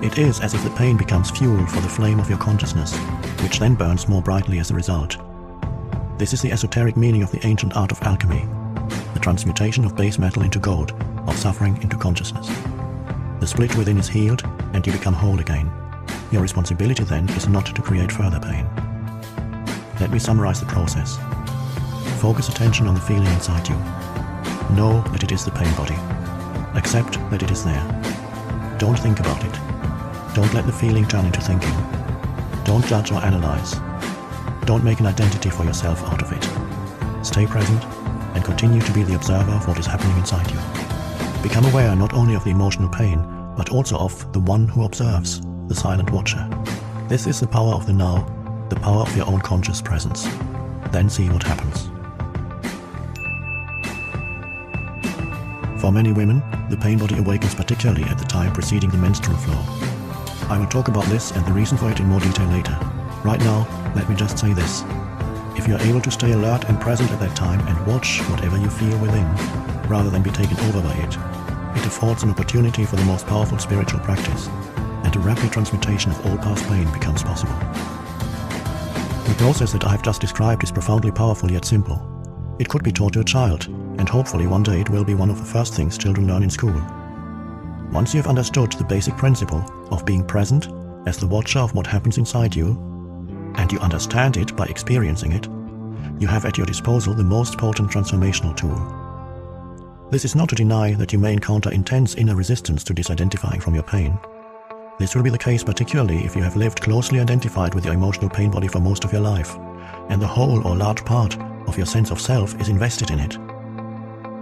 It is as if the pain becomes fuel for the flame of your consciousness, which then burns more brightly as a result. This is the esoteric meaning of the ancient art of alchemy, the transmutation of base metal into gold, of suffering into consciousness. The split within is healed and you become whole again. Your responsibility then is not to create further pain. Let me summarize the process. Focus attention on the feeling inside you. Know that it is the pain body. Accept that it is there. Don't think about it. Don't let the feeling turn into thinking. Don't judge or analyze. Don't make an identity for yourself out of it. Stay present and continue to be the observer of what is happening inside you. Become aware not only of the emotional pain, but also of the one who observes, the silent watcher. This is the power of the now, the power of your own conscious presence. Then see what happens. For many women, the pain body awakens particularly at the time preceding the menstrual flow. I will talk about this and the reason for it in more detail later. Right now, let me just say this. If you are able to stay alert and present at that time and watch whatever you feel within, rather than be taken over by it, it affords an opportunity for the most powerful spiritual practice, and a rapid transmutation of all past pain becomes possible. The process that I have just described is profoundly powerful yet simple. It could be taught to a child, and hopefully one day it will be one of the first things children learn in school. Once you have understood the basic principle of being present as the watcher of what happens inside you, and you understand it by experiencing it, you have at your disposal the most potent transformational tool. This is not to deny that you may encounter intense inner resistance to disidentifying from your pain. This will be the case particularly if you have lived closely identified with your emotional pain body for most of your life, and the whole or large part of your sense of self is invested in it.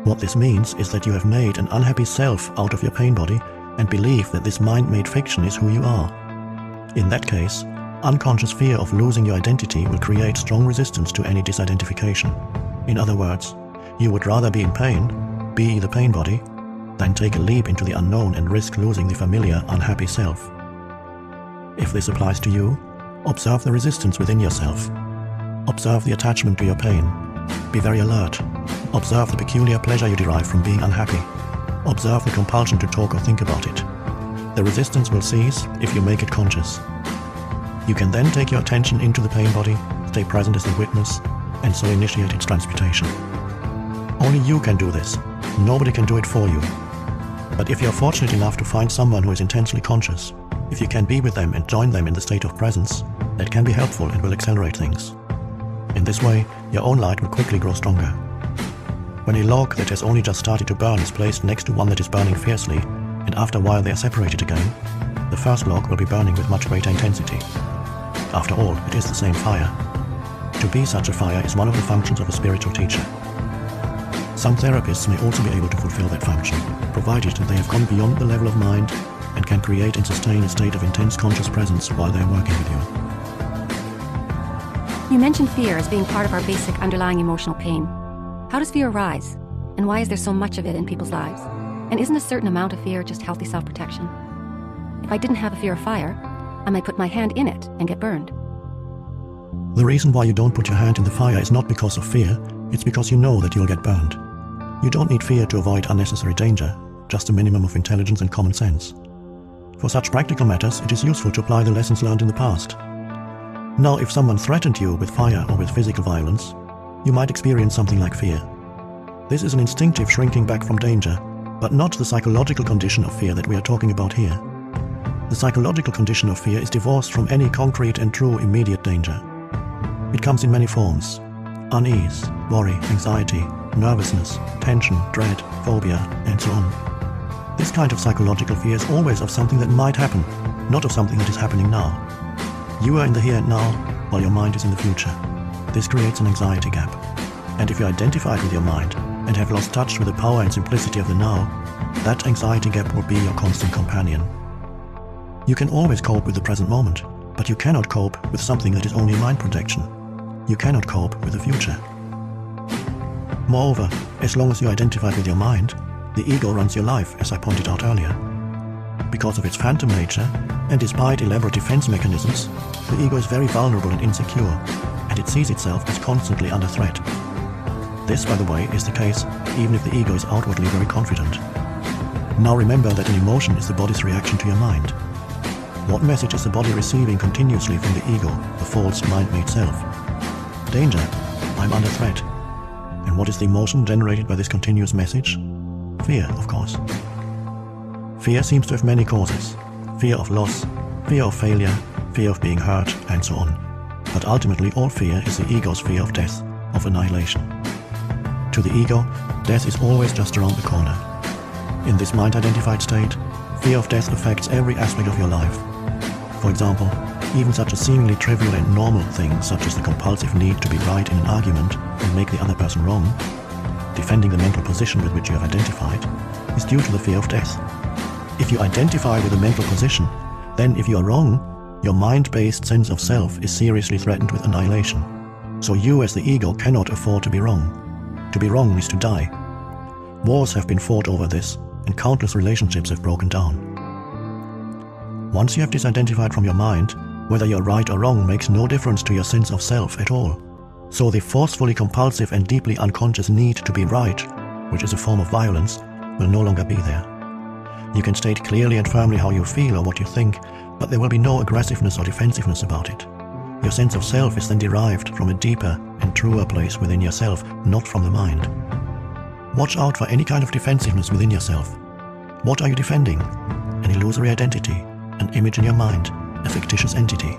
What this means is that you have made an unhappy self out of your pain body and believe that this mind-made fiction is who you are. In that case, Unconscious fear of losing your identity will create strong resistance to any disidentification. In other words, you would rather be in pain, be the pain body, than take a leap into the unknown and risk losing the familiar, unhappy self. If this applies to you, observe the resistance within yourself. Observe the attachment to your pain. Be very alert. Observe the peculiar pleasure you derive from being unhappy. Observe the compulsion to talk or think about it. The resistance will cease if you make it conscious. You can then take your attention into the pain body, stay present as a witness, and so initiate its transmutation. Only you can do this. Nobody can do it for you. But if you're fortunate enough to find someone who is intensely conscious, if you can be with them and join them in the state of presence, that can be helpful and will accelerate things. In this way, your own light will quickly grow stronger. When a log that has only just started to burn is placed next to one that is burning fiercely, and after a while they are separated again, the first log will be burning with much greater intensity. After all, it is the same fire. To be such a fire is one of the functions of a spiritual teacher. Some therapists may also be able to fulfill that function, provided that they have gone beyond the level of mind and can create and sustain a state of intense conscious presence while they are working with you. You mentioned fear as being part of our basic underlying emotional pain. How does fear arise? And why is there so much of it in people's lives? And isn't a certain amount of fear just healthy self-protection? If I didn't have a fear of fire, I might put my hand in it and get burned. The reason why you don't put your hand in the fire is not because of fear, it's because you know that you'll get burned. You don't need fear to avoid unnecessary danger, just a minimum of intelligence and common sense. For such practical matters, it is useful to apply the lessons learned in the past. Now, if someone threatened you with fire or with physical violence, you might experience something like fear. This is an instinctive shrinking back from danger, but not the psychological condition of fear that we are talking about here. The psychological condition of fear is divorced from any concrete and true immediate danger. It comes in many forms: unease, worry, anxiety, nervousness, tension, dread, phobia, and so on. This kind of psychological fear is always of something that might happen, not of something that is happening now. You are in the here and now, while your mind is in the future. This creates an anxiety gap. And if you're identified with your mind and have lost touch with the power and simplicity of the now, that anxiety gap will be your constant companion. You can always cope with the present moment, but you cannot cope with something that is only a mind projection. You cannot cope with the future. Moreover, as long as you're identified with your mind, the ego runs your life, as I pointed out earlier. Because of its phantom nature, and despite elaborate defense mechanisms, the ego is very vulnerable and insecure, and it sees itself as constantly under threat. This, by the way, is the case even if the ego is outwardly very confident. Now remember that an emotion is the body's reaction to your mind. What message is the body receiving continuously from the ego, the false mind-made self? Danger, I'm under threat. And what is the emotion generated by this continuous message? Fear, of course. Fear seems to have many causes. Fear of loss, fear of failure, fear of being hurt, and so on. But ultimately all fear is the ego's fear of death, of annihilation. To the ego, death is always just around the corner. In this mind-identified state, fear of death affects every aspect of your life. For example, even such a seemingly trivial and normal thing such as the compulsive need to be right in an argument and make the other person wrong, defending the mental position with which you have identified, is due to the fear of death. If you identify with a mental position, then if you are wrong, your mind-based sense of self is seriously threatened with annihilation. So you as the ego cannot afford to be wrong. To be wrong is to die. Wars have been fought over this, and countless relationships have broken down. Once you have disidentified from your mind, whether you're right or wrong makes no difference to your sense of self at all. So the forcefully compulsive and deeply unconscious need to be right, which is a form of violence, will no longer be there. You can state clearly and firmly how you feel or what you think, but there will be no aggressiveness or defensiveness about it. Your sense of self is then derived from a deeper and truer place within yourself, not from the mind. Watch out for any kind of defensiveness within yourself. What are you defending? An illusory identity, an image in your mind, a fictitious entity.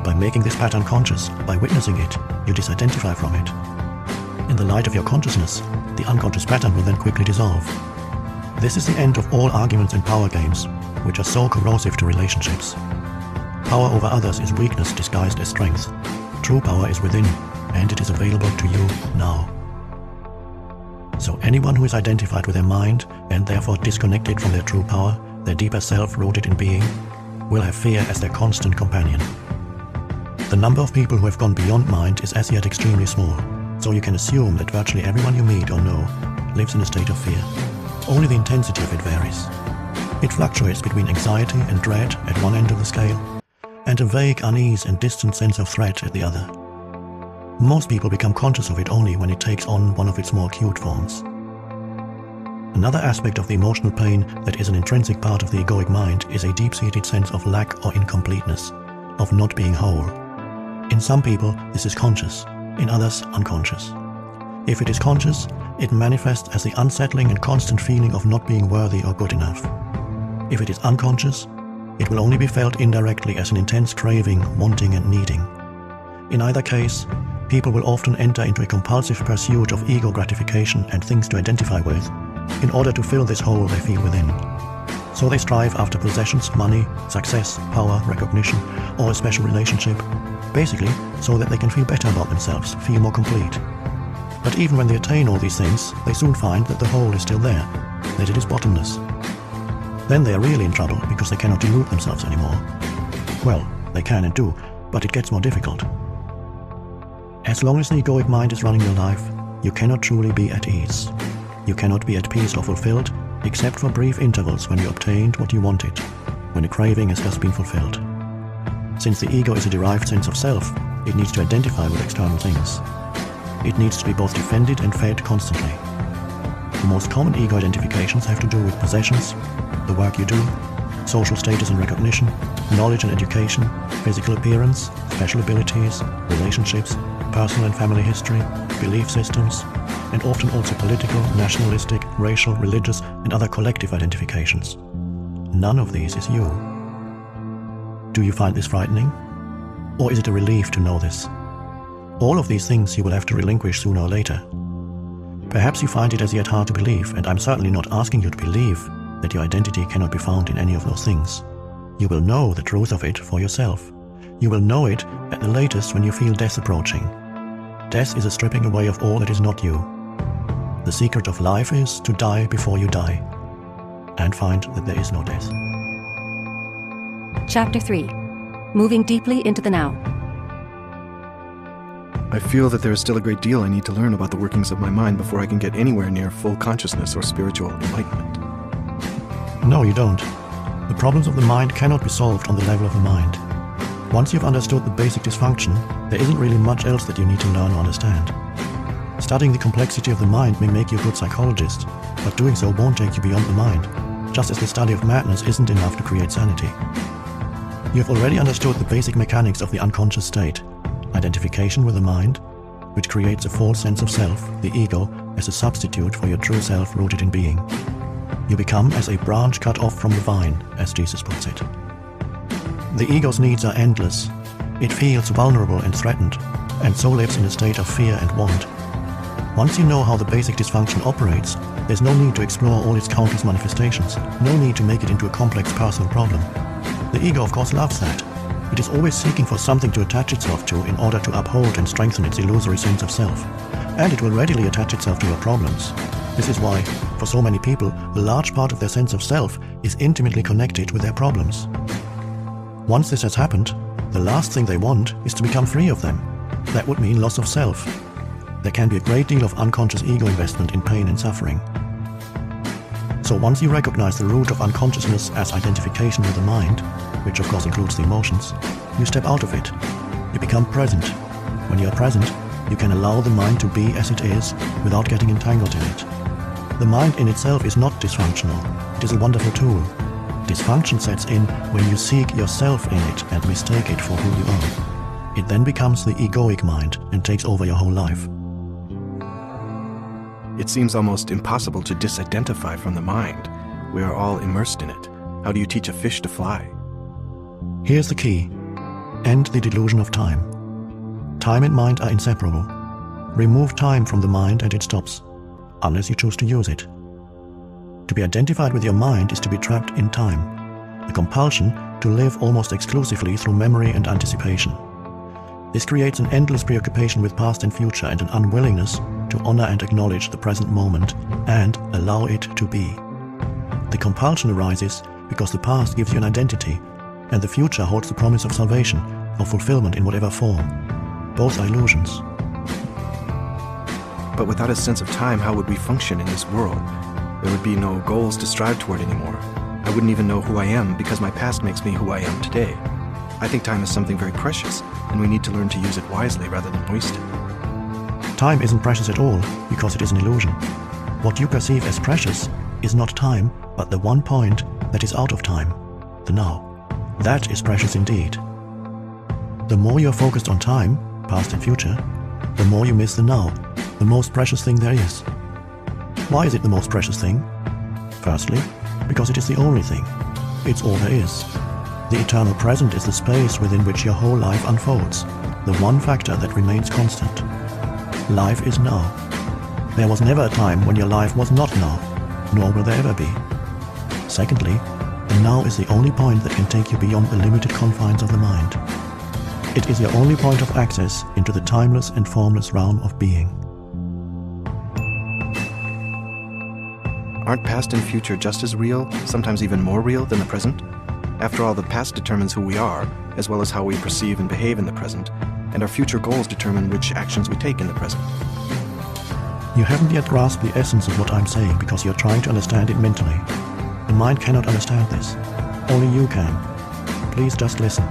By making this pattern conscious, by witnessing it, you disidentify from it. In the light of your consciousness, the unconscious pattern will then quickly dissolve. This is the end of all arguments and power games, which are so corrosive to relationships. Power over others is weakness disguised as strength. True power is within, and it is available to you now. So anyone who is identified with their mind, and therefore disconnected from their true power, their deeper self rooted in being, will have fear as their constant companion. The number of people who have gone beyond mind is as yet extremely small, so you can assume that virtually everyone you meet or know lives in a state of fear. Only the intensity of it varies. It fluctuates between anxiety and dread at one end of the scale, and a vague unease and distant sense of threat at the other. Most people become conscious of it only when it takes on one of its more acute forms. Another aspect of the emotional pain that is an intrinsic part of the egoic mind is a deep-seated sense of lack or incompleteness, of not being whole. In some people, this is conscious, in others, unconscious. If it is conscious, it manifests as the unsettling and constant feeling of not being worthy or good enough. If it is unconscious, it will only be felt indirectly as an intense craving, wanting and needing. In either case, people will often enter into a compulsive pursuit of ego gratification and things to identify with, in order to fill this hole they feel within. So they strive after possessions, money, success, power, recognition, or a special relationship, basically so that they can feel better about themselves, feel more complete. But even when they attain all these things, they soon find that the hole is still there, that it is bottomless. Then they are really in trouble because they cannot delude themselves anymore. Well, they can and do, but it gets more difficult. As long as the egoic mind is running your life, you cannot truly be at ease. You cannot be at peace or fulfilled, except for brief intervals when you obtained what you wanted, when a craving has just been fulfilled. Since the ego is a derived sense of self, it needs to identify with external things. It needs to be both defended and fed constantly. The most common ego identifications have to do with possessions, the work you do, social status and recognition, knowledge and education, physical appearance, special abilities, relationships, personal and family history, belief systems, and often also political, nationalistic, racial, religious, and other collective identifications. None of these is you. Do you find this frightening? Or is it a relief to know this? All of these things you will have to relinquish sooner or later. Perhaps you find it as yet hard to believe, and I'm certainly not asking you to believe that your identity cannot be found in any of those things. You will know the truth of it for yourself. You will know it at the latest when you feel death approaching. Death is a stripping away of all that is not you. The secret of life is to die before you die, and find that there is no death. Chapter 3. Moving deeply into the now. I feel that there is still a great deal I need to learn about the workings of my mind before I can get anywhere near full consciousness or spiritual enlightenment. No, you don't. The problems of the mind cannot be solved on the level of the mind. Once you've understood the basic dysfunction, there isn't really much else that you need to learn or understand. Studying the complexity of the mind may make you a good psychologist, but doing so won't take you beyond the mind, just as the study of madness isn't enough to create sanity. You've already understood the basic mechanics of the unconscious state, identification with the mind, which creates a false sense of self, the ego, as a substitute for your true self rooted in being. You become as a branch cut off from the vine, as Jesus puts it. The ego's needs are endless. It feels vulnerable and threatened, and so lives in a state of fear and want. Once you know how the basic dysfunction operates, there's no need to explore all its countless manifestations, no need to make it into a complex personal problem. The ego, of course, loves that. It is always seeking for something to attach itself to in order to uphold and strengthen its illusory sense of self. And it will readily attach itself to your problems. This is why, for so many people, a large part of their sense of self is intimately connected with their problems. Once this has happened, the last thing they want is to become free of them. That would mean loss of self. There can be a great deal of unconscious ego investment in pain and suffering. So once you recognize the root of unconsciousness as identification with the mind, which of course includes the emotions, you step out of it. You become present. When you are present, you can allow the mind to be as it is without getting entangled in it. The mind in itself is not dysfunctional. It is a wonderful tool. Dysfunction sets in when you seek yourself in it and mistake it for who you are. It then becomes the egoic mind and takes over your whole life. It seems almost impossible to disidentify from the mind. We are all immersed in it. How do you teach a fish to fly? Here's the key. End the delusion of time. Time and mind are inseparable. Remove time from the mind and it stops, unless you choose to use it. To be identified with your mind is to be trapped in time, a compulsion to live almost exclusively through memory and anticipation. This creates an endless preoccupation with past and future and an unwillingness to honor and acknowledge the present moment and allow it to be. The compulsion arises because the past gives you an identity, and the future holds the promise of salvation, or fulfillment in whatever form. Both are illusions. But without a sense of time, how would we function in this world? There would be no goals to strive toward anymore. I wouldn't even know who I am because my past makes me who I am today. I think time is something very precious, and we need to learn to use it wisely rather than waste it. Time isn't precious at all because it is an illusion. What you perceive as precious is not time, but the one point that is out of time, the now. That is precious indeed. The more you are focused on time, past and future, the more you miss the now, the most precious thing there is. Why is it the most precious thing? Firstly, because it is the only thing. It's all there is. The eternal present is the space within which your whole life unfolds, the one factor that remains constant. Life is now. There was never a time when your life was not now, nor will there ever be. Secondly, the now is the only point that can take you beyond the limited confines of the mind. It is your only point of access into the timeless and formless realm of being. Aren't past and future just as real, sometimes even more real than the present? After all, the past determines who we are, as well as how we perceive and behave in the present, and our future goals determine which actions we take in the present. You haven't yet grasped the essence of what I'm saying because you're trying to understand it mentally. The mind cannot understand this. Only you can. Please just listen.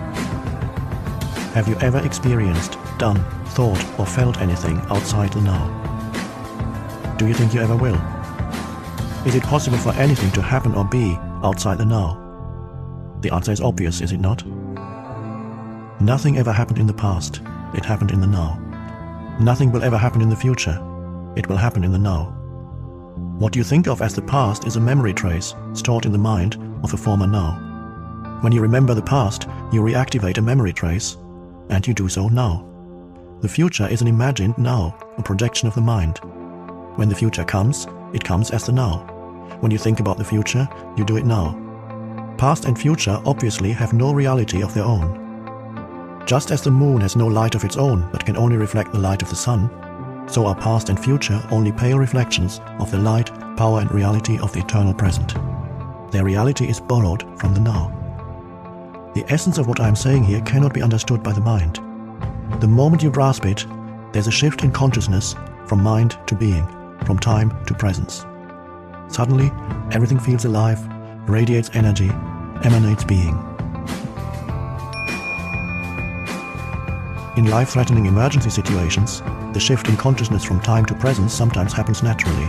Have you ever experienced, done, thought, or felt anything outside the now? Do you think you ever will? Is it possible for anything to happen or be outside the now? The answer is obvious, is it not? Nothing ever happened in the past. It happened in the now. Nothing will ever happen in the future. It will happen in the now. What you think of as the past is a memory trace stored in the mind of a former now. When you remember the past, you reactivate a memory trace, and you do so now. The future is an imagined now, a projection of the mind. When the future comes, it comes as the now. When you think about the future, you do it now. Past and future obviously have no reality of their own. Just as the moon has no light of its own but can only reflect the light of the sun, so are past and future only pale reflections of the light, power and reality of the eternal present. Their reality is borrowed from the now. The essence of what I am saying here cannot be understood by the mind. The moment you grasp it, there's a shift in consciousness from mind to being, from time to presence. Suddenly, everything feels alive, radiates energy, emanates being. In life-threatening emergency situations, the shift in consciousness from time to presence sometimes happens naturally.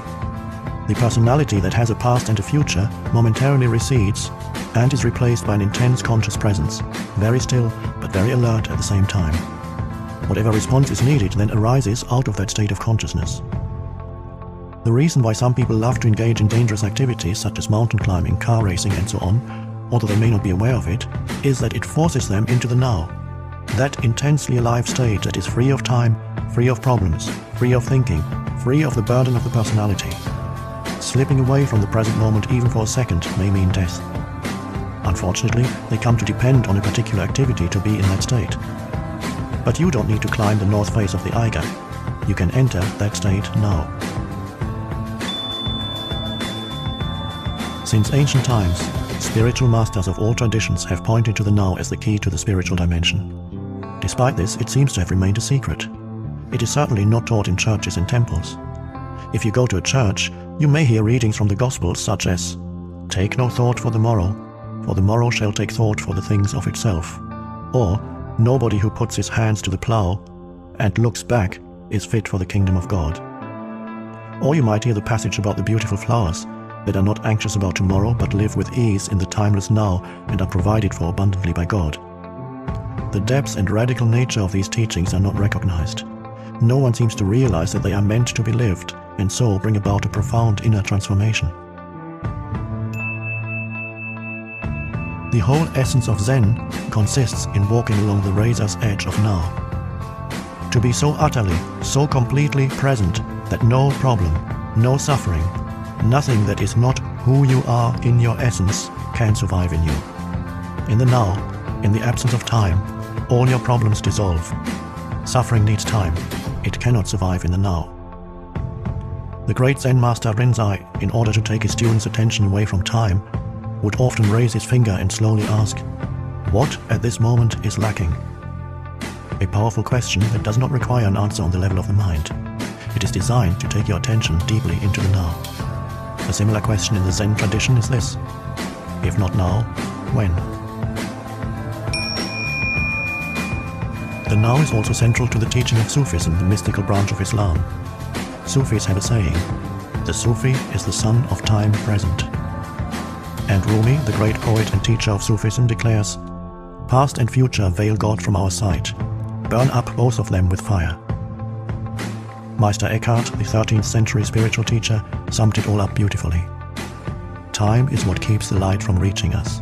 The personality that has a past and a future momentarily recedes and is replaced by an intense conscious presence, very still but very alert at the same time. Whatever response is needed then arises out of that state of consciousness. The reason why some people love to engage in dangerous activities such as mountain climbing, car racing and so on, although they may not be aware of it, is that it forces them into the now. That intensely alive state that is free of time, free of problems, free of thinking, free of the burden of the personality. Slipping away from the present moment even for a second may mean death. Unfortunately, they come to depend on a particular activity to be in that state. But you don't need to climb the north face of the Eiger. You can enter that state now. Since ancient times, spiritual masters of all traditions have pointed to the now as the key to the spiritual dimension. Despite this, it seems to have remained a secret. It is certainly not taught in churches and temples. If you go to a church, you may hear readings from the Gospels such as, "Take no thought for the morrow shall take thought for the things of itself," or, "Nobody who puts his hands to the plow and looks back is fit for the kingdom of God." Or you might hear the passage about the beautiful flowers that are not anxious about tomorrow but live with ease in the timeless now and are provided for abundantly by God. The depths and radical nature of these teachings are not recognized. No one seems to realize that they are meant to be lived and so bring about a profound inner transformation. The whole essence of Zen consists in walking along the razor's edge of now. To be so utterly, so completely present that no problem, no suffering, nothing that is not who you are in your essence can survive in you. In the now, in the absence of time, all your problems dissolve. Suffering needs time. It cannot survive in the now. The great Zen master Rinzai, in order to take his students' attention away from time, would often raise his finger and slowly ask, "What at this moment is lacking?" a powerful question that does not require an answer on the level of the mind. It is designed to take your attention deeply into the now. A similar question in the Zen tradition is this: if not now, when? The now is also central to the teaching of Sufism, the mystical branch of Islam. Sufis have a saying: the Sufi is the son of time present. And Rumi, the great poet and teacher of Sufism, declares, "Past and future veil God from our sight. Burn up both of them with fire." Meister Eckhart, the 13th century spiritual teacher, summed it all up beautifully. Time is what keeps the light from reaching us.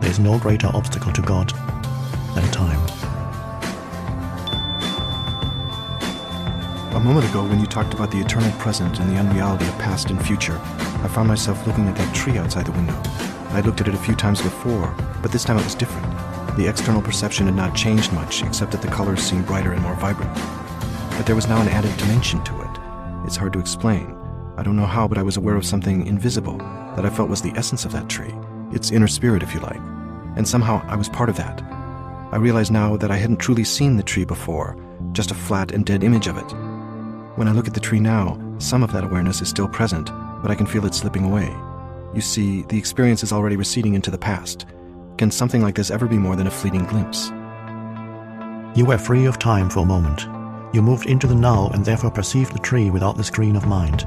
There is no greater obstacle to God than time. A moment ago, when you talked about the eternal present and the unreality of past and future, I found myself looking at that tree outside the window. I had looked at it a few times before, but this time it was different. The external perception had not changed much, except that the colors seemed brighter and more vibrant. But there was now an added dimension to it. It's hard to explain. I don't know how, but I was aware of something invisible that I felt was the essence of that tree, its inner spirit, if you like. And somehow I was part of that. I realize now that I hadn't truly seen the tree before, just a flat and dead image of it. When I look at the tree now, some of that awareness is still present, but I can feel it slipping away. You see, the experience is already receding into the past. Can something like this ever be more than a fleeting glimpse? You were free of time for a moment. You moved into the now and therefore perceived the tree without the screen of mind.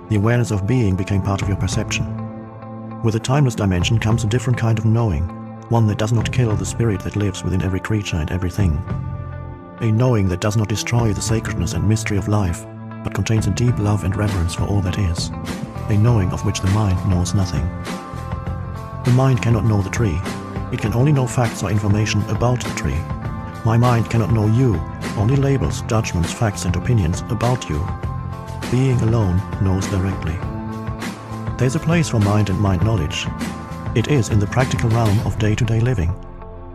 The awareness of being became part of your perception. With the timeless dimension comes a different kind of knowing, one that does not kill the spirit that lives within every creature and everything. A knowing that does not destroy the sacredness and mystery of life, but contains a deep love and reverence for all that is. A knowing of which the mind knows nothing. The mind cannot know the tree. It can only know facts or information about the tree. My mind cannot know you, only labels, judgments, facts and opinions about you. Being alone knows directly. There's a place for mind and mind knowledge. It is in the practical realm of day-to-day living.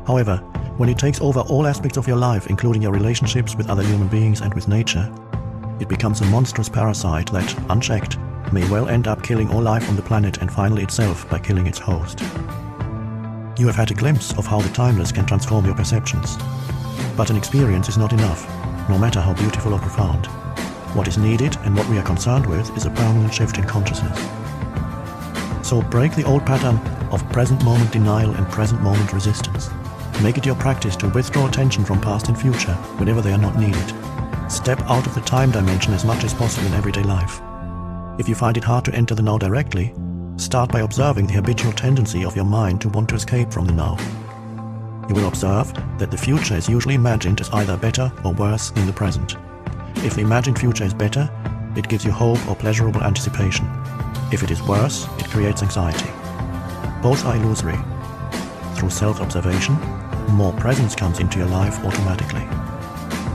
However, when it takes over all aspects of your life, including your relationships with other human beings and with nature, it becomes a monstrous parasite that, unchecked, may well end up killing all life on the planet and finally itself by killing its host. You have had a glimpse of how the timeless can transform your perceptions. But an experience is not enough, no matter how beautiful or profound. What is needed and what we are concerned with is a permanent shift in consciousness. So break the old pattern of present moment denial and present moment resistance. Make it your practice to withdraw attention from past and future whenever they are not needed. Step out of the time dimension as much as possible in everyday life. If you find it hard to enter the now directly, start by observing the habitual tendency of your mind to want to escape from the now. You will observe that the future is usually imagined as either better or worse than the present. If the imagined future is better, it gives you hope or pleasurable anticipation. If it is worse, it creates anxiety. Both are illusory. Through self-observation, more presence comes into your life automatically.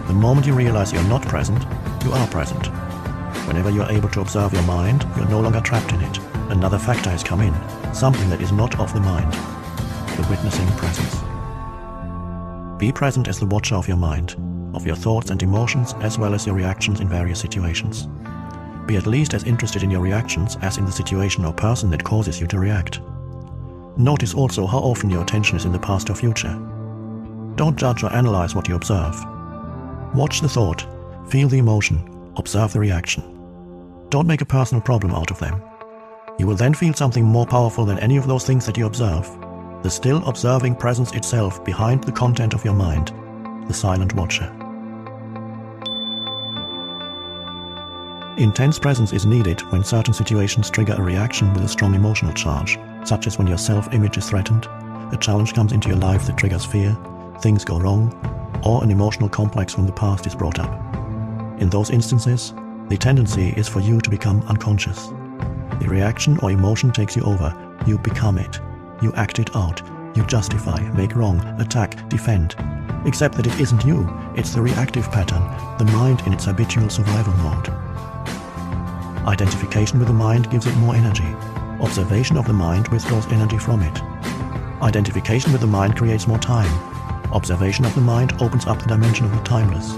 The moment you realize you're not present, you are present. Whenever you are able to observe your mind, you're no longer trapped in it. Another factor has come in, something that is not of the mind, the witnessing presence. Be present as the watcher of your mind, of your thoughts and emotions, as well as your reactions in various situations. Be at least as interested in your reactions as in the situation or person that causes you to react. Notice also how often your attention is in the past or future. Don't judge or analyze what you observe. Watch the thought, feel the emotion, observe the reaction. Don't make a personal problem out of them. You will then feel something more powerful than any of those things that you observe, the still observing presence itself behind the content of your mind, the silent watcher. Intense presence is needed when certain situations trigger a reaction with a strong emotional charge, such as when your self-image is threatened, a challenge comes into your life that triggers fear, things go wrong, or an emotional complex from the past is brought up. In those instances, the tendency is for you to become unconscious. The reaction or emotion takes you over, you become it. You act it out, you justify, make wrong, attack, defend. Except that it isn't you, it's the reactive pattern, the mind in its habitual survival mode. Identification with the mind gives it more energy. Observation of the mind withdraws energy from it. Identification with the mind creates more time. Observation of the mind opens up the dimension of the timeless.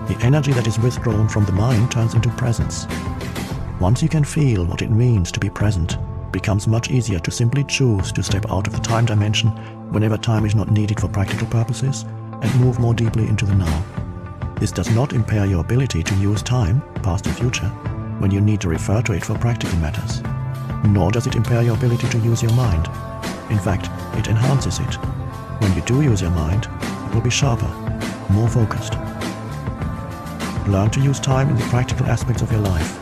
The energy that is withdrawn from the mind turns into presence. Once you can feel what it means to be present, it becomes much easier to simply choose to step out of the time dimension whenever time is not needed for practical purposes and move more deeply into the now. This does not impair your ability to use time, past and future, when you need to refer to it for practical matters. Nor does it impair your ability to use your mind. In fact, it enhances it. When you do use your mind, it will be sharper, more focused. Learn to use time in the practical aspects of your life.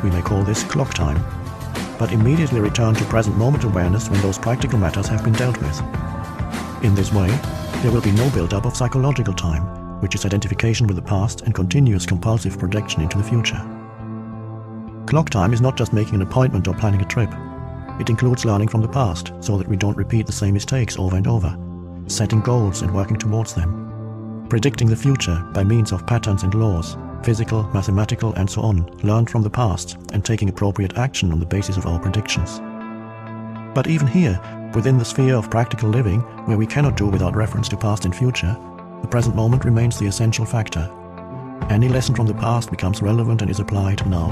We may call this clock time. But immediately return to present moment awareness when those practical matters have been dealt with. In this way, there will be no build-up of psychological time, which is identification with the past and continuous compulsive projection into the future. Clock time is not just making an appointment or planning a trip. It includes learning from the past so that we don't repeat the same mistakes over and over, setting goals and working towards them, predicting the future by means of patterns and laws, physical, mathematical, and so on, learned from the past and taking appropriate action on the basis of our predictions. But even here, within the sphere of practical living, where we cannot do without reference to past and future, the present moment remains the essential factor. Any lesson from the past becomes relevant and is applied now.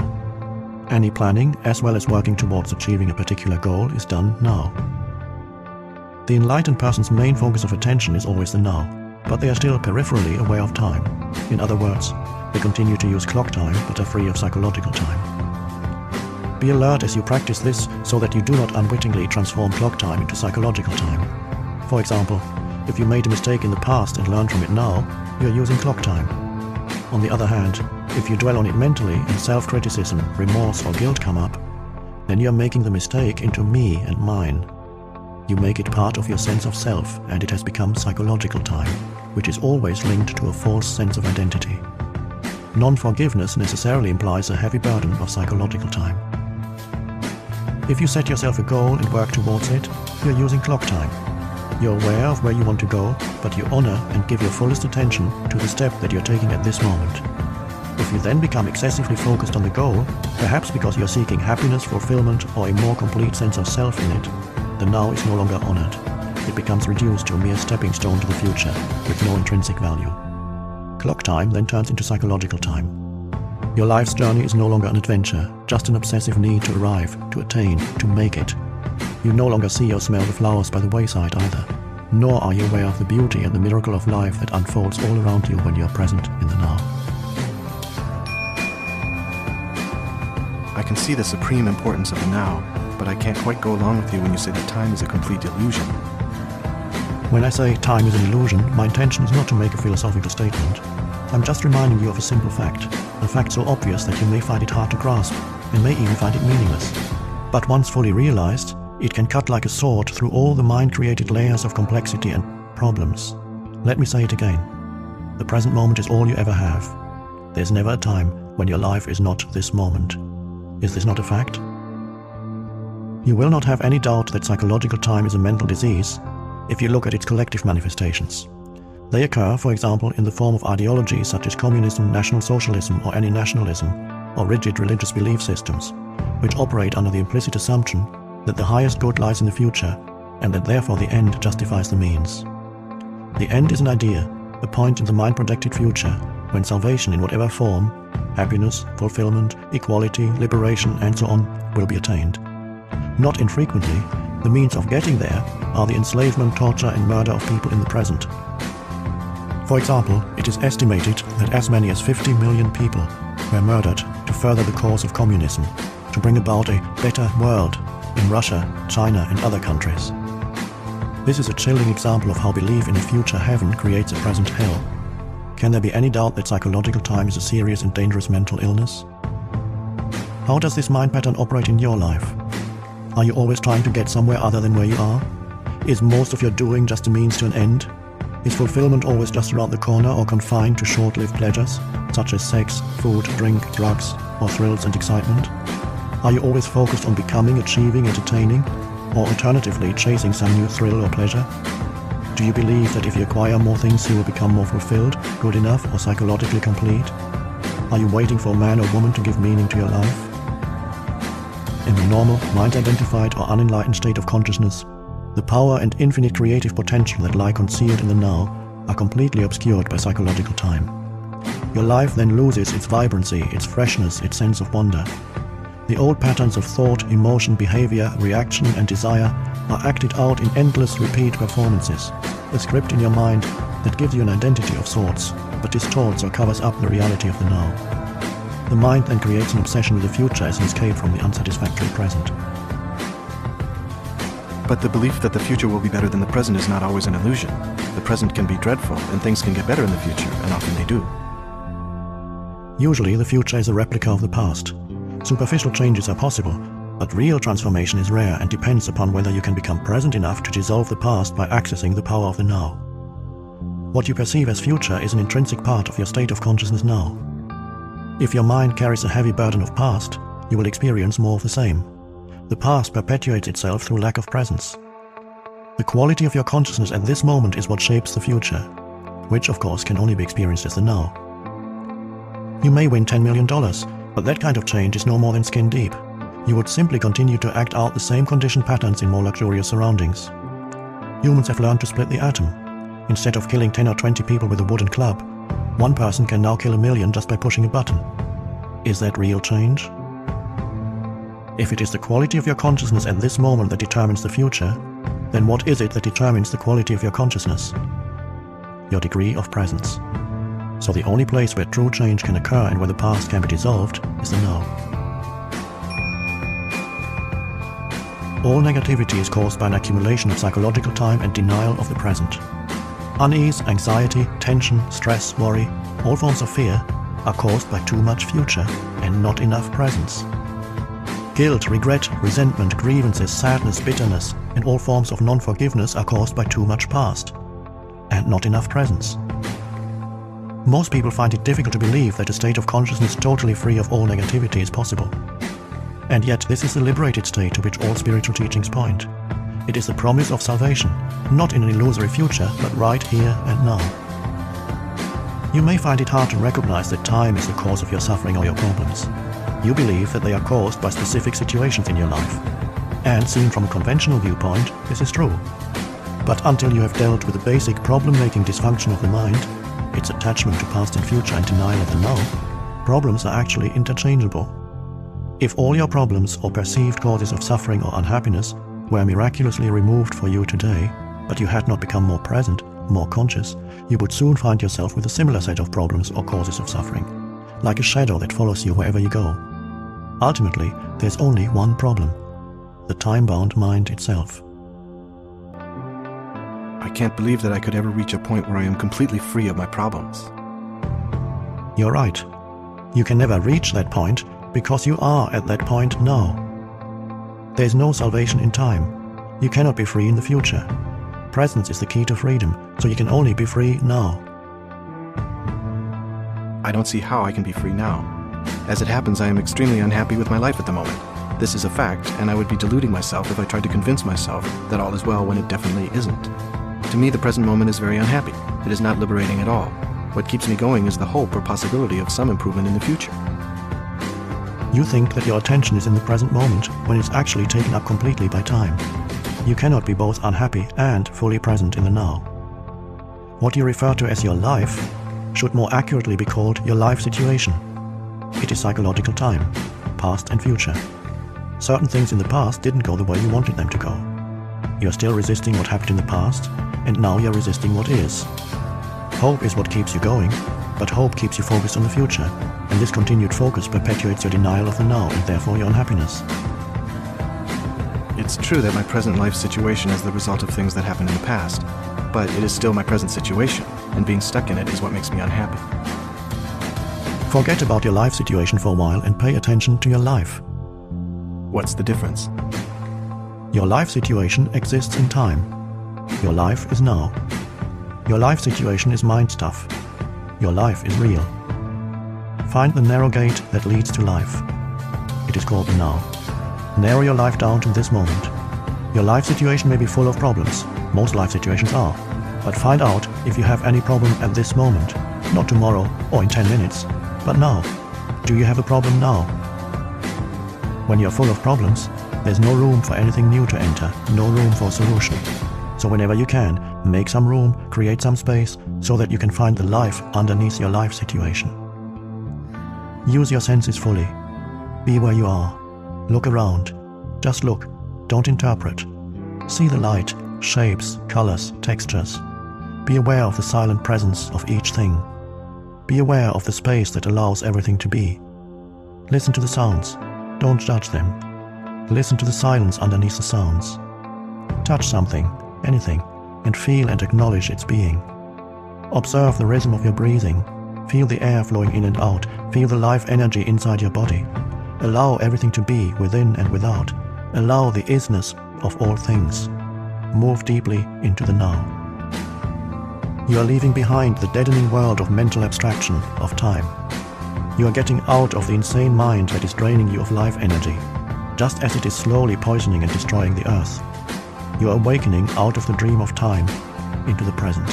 Any planning, as well as working towards achieving a particular goal, is done now. The enlightened person's main focus of attention is always the now, but they are still peripherally aware of time. In other words, they continue to use clock time, but are free of psychological time. Be alert as you practice this so that you do not unwittingly transform clock time into psychological time. For example, if you made a mistake in the past and learn from it now, you are using clock time. On the other hand, if you dwell on it mentally and self-criticism, remorse or guilt come up, then you are making the mistake into me and mine. You make it part of your sense of self, and it has become psychological time, which is always linked to a false sense of identity. Non-forgiveness necessarily implies a heavy burden of psychological time. If you set yourself a goal and work towards it, you're using clock time. You're aware of where you want to go, but you honor and give your fullest attention to the step that you're taking at this moment. If you then become excessively focused on the goal, perhaps because you're seeking happiness, fulfillment, or a more complete sense of self in it, the now is no longer honored. It becomes reduced to a mere stepping stone to the future, with no intrinsic value. Clock time then turns into psychological time. Your life's journey is no longer an adventure, just an obsessive need to arrive, to attain, to make it. You no longer see or smell the flowers by the wayside either, nor are you aware of the beauty and the miracle of life that unfolds all around you when you are present in the now. I can see the supreme importance of the now, but I can't quite go along with you when you say that time is a complete illusion. When I say time is an illusion, my intention is not to make a philosophical statement. I'm just reminding you of a simple fact, a fact so obvious that you may find it hard to grasp, and may even find it meaningless. But once fully realized, it can cut like a sword through all the mind-created layers of complexity and problems. Let me say it again. The present moment is all you ever have. There's never a time when your life is not this moment. Is this not a fact? You will not have any doubt that psychological time is a mental disease if you look at its collective manifestations. They occur, for example, in the form of ideologies such as communism, National Socialism, or any nationalism, or rigid religious belief systems, which operate under the implicit assumption that the highest good lies in the future, and that therefore the end justifies the means. The end is an idea, a point in the mind-projected future, when salvation in whatever form, happiness, fulfillment, equality, liberation, and so on, will be attained. Not infrequently, the means of getting there are the enslavement, torture, and murder of people in the present. For example, it is estimated that as many as 50 million people were murdered to further the cause of communism, to bring about a better world in Russia, China, and other countries. This is a chilling example of how belief in a future heaven creates a present hell. Can there be any doubt that psychological time is a serious and dangerous mental illness? How does this mind pattern operate in your life? Are you always trying to get somewhere other than where you are? Is most of your doing just a means to an end? Is fulfillment always just around the corner or confined to short-lived pleasures, such as sex, food, drink, drugs, or thrills and excitement? Are you always focused on becoming, achieving, entertaining, or alternatively chasing some new thrill or pleasure? Do you believe that if you acquire more things you will become more fulfilled, good enough, or psychologically complete? Are you waiting for a man or woman to give meaning to your life? In the normal, mind-identified or unenlightened state of consciousness, the power and infinite creative potential that lie concealed in the now are completely obscured by psychological time. Your life then loses its vibrancy, its freshness, its sense of wonder. The old patterns of thought, emotion, behavior, reaction, and desire are acted out in endless repeat performances, a script in your mind that gives you an identity of sorts, but distorts or covers up the reality of the now. The mind then creates an obsession with the future as an escape from the unsatisfactory present. But the belief that the future will be better than the present is not always an illusion. The present can be dreadful, and things can get better in the future, and often they do. Usually, the future is a replica of the past. Superficial changes are possible, but real transformation is rare and depends upon whether you can become present enough to dissolve the past by accessing the power of the now. What you perceive as future is an intrinsic part of your state of consciousness now. If your mind carries a heavy burden of past, you will experience more of the same. The past perpetuates itself through lack of presence. The quality of your consciousness at this moment is what shapes the future, which of course can only be experienced as the now. You may win $10 million, but that kind of change is no more than skin deep. You would simply continue to act out the same conditioned patterns in more luxurious surroundings. Humans have learned to split the atom. Instead of killing 10 or 20 people with a wooden club, one person can now kill 1 million just by pushing a button. Is that real change? If it is the quality of your consciousness at this moment that determines the future, then what is it that determines the quality of your consciousness? Your degree of presence. So the only place where true change can occur and where the past can be dissolved is the now. All negativity is caused by an accumulation of psychological time and denial of the present. Unease, anxiety, tension, stress, worry, all forms of fear are caused by too much future and not enough presence. Guilt, regret, resentment, grievances, sadness, bitterness, and all forms of non-forgiveness are caused by too much past and not enough presence. Most people find it difficult to believe that a state of consciousness totally free of all negativity is possible. And yet this is the liberated state to which all spiritual teachings point. It is the promise of salvation, not in an illusory future, but right here and now. You may find it hard to recognize that time is the cause of your suffering or your problems. You believe that they are caused by specific situations in your life. And seen from a conventional viewpoint, this is true. But until you have dealt with the basic problem-making dysfunction of the mind, its attachment to past and future and denial of the now, problems are actually interchangeable. If all your problems or perceived causes of suffering or unhappiness were miraculously removed for you today, but you had not become more present, more conscious, you would soon find yourself with a similar set of problems or causes of suffering, like a shadow that follows you wherever you go. Ultimately, there's only one problem: the time-bound mind itself. I can't believe that I could ever reach a point where I am completely free of my problems. You're right. You can never reach that point because you are at that point now. There's no salvation in time. You cannot be free in the future. Presence is the key to freedom, so you can only be free now. I don't see how I can be free now. As it happens, I am extremely unhappy with my life at the moment. This is a fact, and I would be deluding myself if I tried to convince myself that all is well when it definitely isn't. To me, the present moment is very unhappy. It is not liberating at all. What keeps me going is the hope or possibility of some improvement in the future. You think that your attention is in the present moment when it's actually taken up completely by time. You cannot be both unhappy and fully present in the now. What you refer to as your life should more accurately be called your life situation. It is psychological time, past and future. Certain things in the past didn't go the way you wanted them to go. You are still resisting what happened in the past, and now you're resisting what is. Hope is what keeps you going, but hope keeps you focused on the future, and this continued focus perpetuates your denial of the now and therefore your unhappiness. It's true that my present life situation is the result of things that happened in the past, but it is still my present situation, and being stuck in it is what makes me unhappy. Forget about your life situation for a while and pay attention to your life. What's the difference? Your life situation exists in time. Your life is now. Your life situation is mind stuff. Your life is real. Find the narrow gate that leads to life. It is called the now. Narrow your life down to this moment. Your life situation may be full of problems. Most life situations are. But find out if you have any problem at this moment. Not tomorrow or in 10 minutes, but now. Do you have a problem now? When you're full of problems, there's no room for anything new to enter, no room for a solution. So whenever you can, make some room, create some space, so that you can find the life underneath your life situation. Use your senses fully. Be where you are. Look around. Just look. Don't interpret. See the light, shapes, colors, textures. Be aware of the silent presence of each thing. Be aware of the space that allows everything to be. Listen to the sounds. Don't judge them. Listen to the silence underneath the sounds. Touch something, anything, and feel and acknowledge its being. Observe the rhythm of your breathing. Feel the air flowing in and out. Feel the life energy inside your body. Allow everything to be, within and without. Allow the isness of all things. Move deeply into the now. You are leaving behind the deadening world of mental abstraction, of time. You are getting out of the insane mind that is draining you of life energy, just as it is slowly poisoning and destroying the earth. You are awakening out of the dream of time into the present.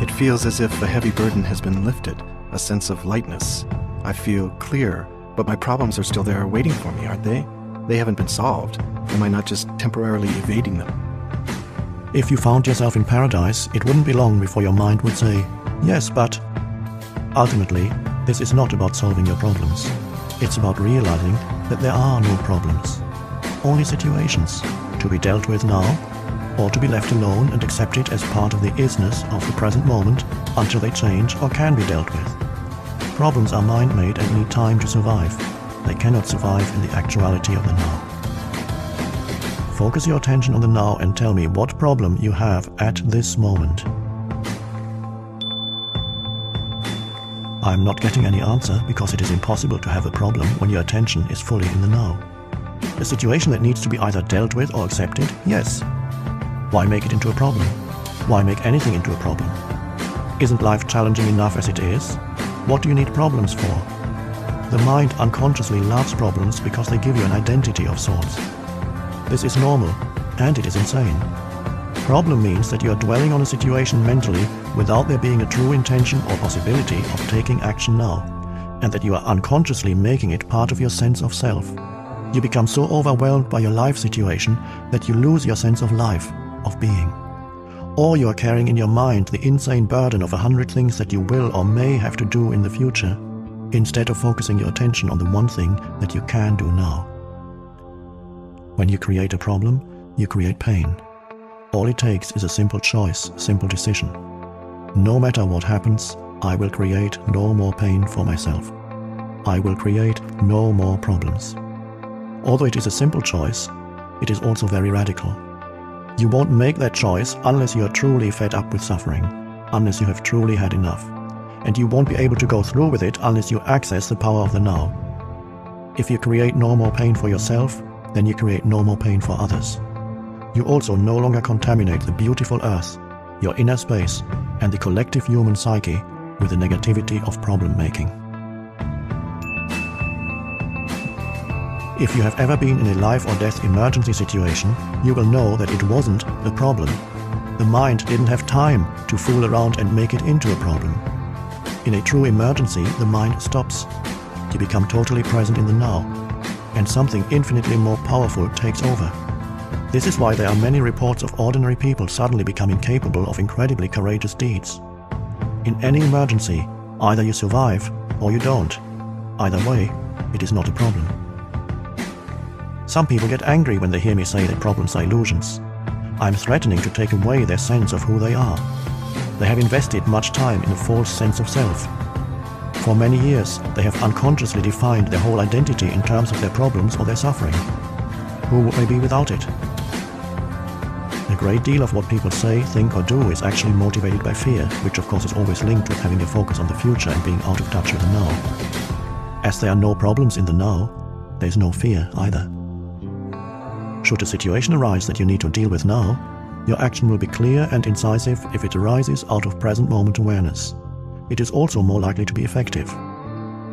It feels as if a heavy burden has been lifted, a sense of lightness. I feel clear, but my problems are still there waiting for me, aren't they? They haven't been solved. Am I not just temporarily evading them? If you found yourself in paradise, it wouldn't be long before your mind would say, yes, but... Ultimately, this is not about solving your problems. It's about realizing that there are no problems. Only situations, to be dealt with now, or to be left alone and accepted as part of the isness of the present moment until they change or can be dealt with. Problems are mind-made and need time to survive. They cannot survive in the actuality of the now. Focus your attention on the now and tell me what problem you have at this moment. I'm not getting any answer because it is impossible to have a problem when your attention is fully in the now. A situation that needs to be either dealt with or accepted? Yes. Why make it into a problem? Why make anything into a problem? Isn't life challenging enough as it is? What do you need problems for? The mind unconsciously loves problems because they give you an identity of sorts. This is normal, and it is insane. Problem means that you are dwelling on a situation mentally without there being a true intention or possibility of taking action now, and that you are unconsciously making it part of your sense of self. You become so overwhelmed by your life situation that you lose your sense of life, of being. Or you are carrying in your mind the insane burden of 100 things that you will or may have to do in the future, instead of focusing your attention on the one thing that you can do now. When you create a problem, you create pain. All it takes is a simple choice, simple decision. No matter what happens, I will create no more pain for myself. I will create no more problems. Although it is a simple choice, it is also very radical. You won't make that choice unless you are truly fed up with suffering, unless you have truly had enough. And you won't be able to go through with it unless you access the power of the now. If you create no more pain for yourself, then you create no more pain for others. You also no longer contaminate the beautiful earth, your inner space, and the collective human psyche with the negativity of problem-making. If you have ever been in a life or death emergency situation, you will know that it wasn't the problem. The mind didn't have time to fool around and make it into a problem. In a true emergency, the mind stops. You become totally present in the now, and something infinitely more powerful takes over. This is why there are many reports of ordinary people suddenly becoming capable of incredibly courageous deeds. In any emergency, either you survive or you don't. Either way, it is not a problem. Some people get angry when they hear me say that problems are illusions. I'm threatening to take away their sense of who they are. They have invested much time in a false sense of self. For many years, they have unconsciously defined their whole identity in terms of their problems or their suffering. Who would they be without it? A great deal of what people say, think or do is actually motivated by fear, which of course is always linked with having a focus on the future and being out of touch with the now. As there are no problems in the now, there's no fear either. Should a situation arise that you need to deal with now, your action will be clear and incisive if it arises out of present moment awareness. It is also more likely to be effective.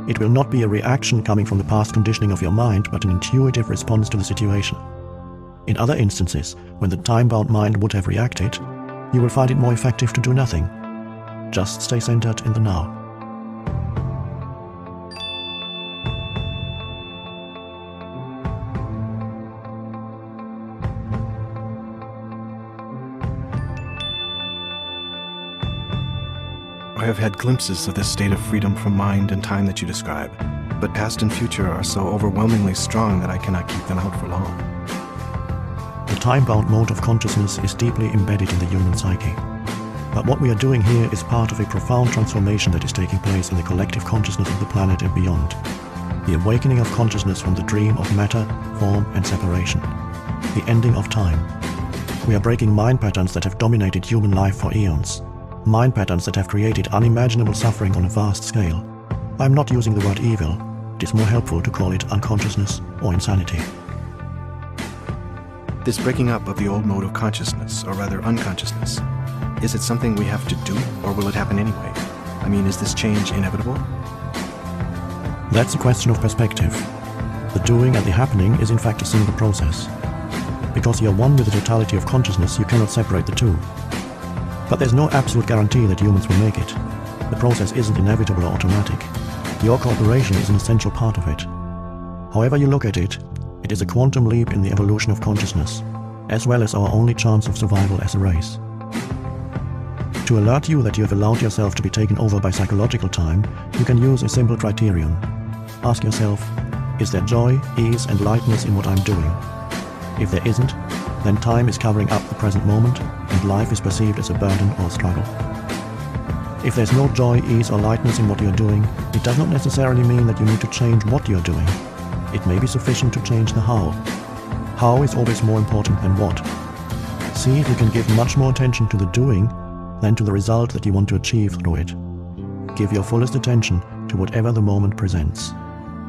It will not be a reaction coming from the past conditioning of your mind, but an intuitive response to the situation. In other instances, when the time-bound mind would have reacted, you will find it more effective to do nothing. Just stay centered in the now. I have had glimpses of this state of freedom from mind and time that you describe, but past and future are so overwhelmingly strong that I cannot keep them out for long. The time-bound mode of consciousness is deeply embedded in the human psyche. But what we are doing here is part of a profound transformation that is taking place in the collective consciousness of the planet and beyond. The awakening of consciousness from the dream of matter, form, and separation. The ending of time. We are breaking mind patterns that have dominated human life for eons. Mind patterns that have created unimaginable suffering on a vast scale. I'm not using the word evil. It is more helpful to call it unconsciousness or insanity. This breaking up of the old mode of consciousness, or rather unconsciousness, is it something we have to do, or will it happen anyway? I mean, is this change inevitable? That's a question of perspective. The doing and the happening is in fact a single process. Because you're one with the totality of consciousness, you cannot separate the two. But there's no absolute guarantee that humans will make it. The process isn't inevitable or automatic. Your cooperation is an essential part of it. However you look at it, it is a quantum leap in the evolution of consciousness, as well as our only chance of survival as a race. To alert you that you have allowed yourself to be taken over by psychological time, you can use a simple criterion. Ask yourself, is there joy, ease, and lightness in what I'm doing? If there isn't, then time is covering up the present moment, and life is perceived as a burden or a struggle. If there's no joy, ease, or lightness in what you're doing, it does not necessarily mean that you need to change what you're doing. It may be sufficient to change the how. How is always more important than what. See if you can give much more attention to the doing than to the result that you want to achieve through it. Give your fullest attention to whatever the moment presents.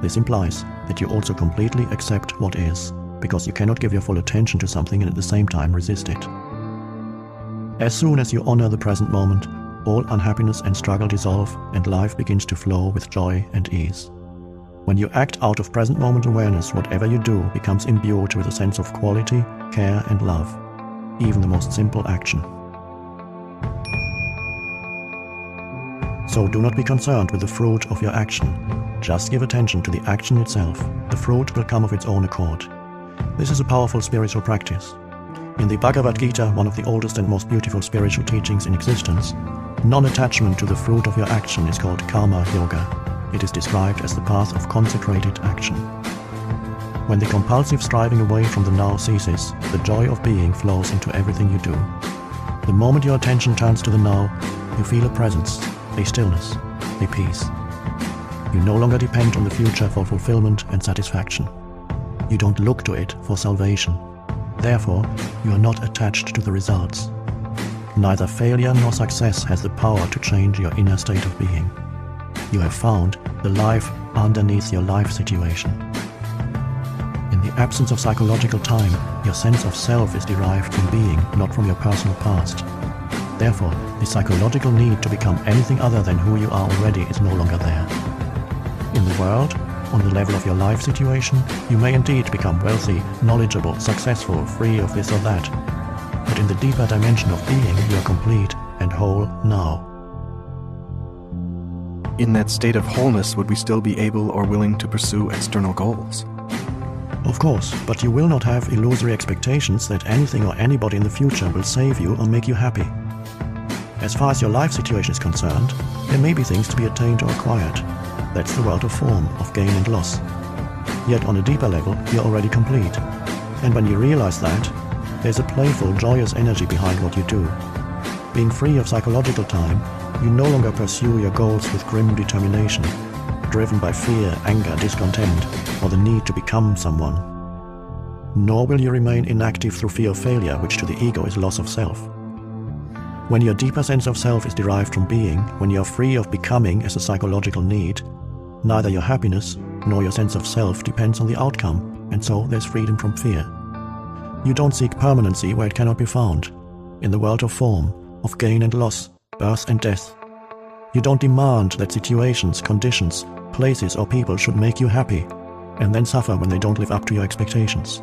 This implies that you also completely accept what is, because you cannot give your full attention to something and at the same time resist it. As soon as you honor the present moment, all unhappiness and struggle dissolve and life begins to flow with joy and ease. When you act out of present moment awareness, whatever you do becomes imbued with a sense of quality, care, and love, even the most simple action. So do not be concerned with the fruit of your action. Just give attention to the action itself. The fruit will come of its own accord. This is a powerful spiritual practice. In the Bhagavad Gita, one of the oldest and most beautiful spiritual teachings in existence, non-attachment to the fruit of your action is called karma yoga. It is described as the path of consecrated action. When the compulsive striving away from the now ceases, the joy of being flows into everything you do. The moment your attention turns to the now, you feel a presence, a stillness, a peace. You no longer depend on the future for fulfillment and satisfaction. You don't look to it for salvation. Therefore, you are not attached to the results. Neither failure nor success has the power to change your inner state of being. You have found the life underneath your life situation. In the absence of psychological time, your sense of self is derived from being, not from your personal past. Therefore, the psychological need to become anything other than who you are already is no longer there. In the world, on the level of your life situation, you may indeed become wealthy, knowledgeable, successful, free of this or that. But in the deeper dimension of being, you are complete and whole now. In that state of wholeness, would we still be able or willing to pursue external goals? Of course, but you will not have illusory expectations that anything or anybody in the future will save you or make you happy. As far as your life situation is concerned, there may be things to be attained or acquired. That's the world of form, of gain and loss. Yet on a deeper level, you're already complete. And when you realize that, there's a playful, joyous energy behind what you do. Being free of psychological time, you no longer pursue your goals with grim determination, driven by fear, anger, discontent, or the need to become someone. Nor will you remain inactive through fear of failure, which to the ego is loss of self. When your deeper sense of self is derived from being, when you are free of becoming as a psychological need, neither your happiness nor your sense of self depends on the outcome, and so there's freedom from fear. You don't seek permanency where it cannot be found, in the world of form, of gain and loss, birth and death. You don't demand that situations, conditions, places or people should make you happy, and then suffer when they don't live up to your expectations.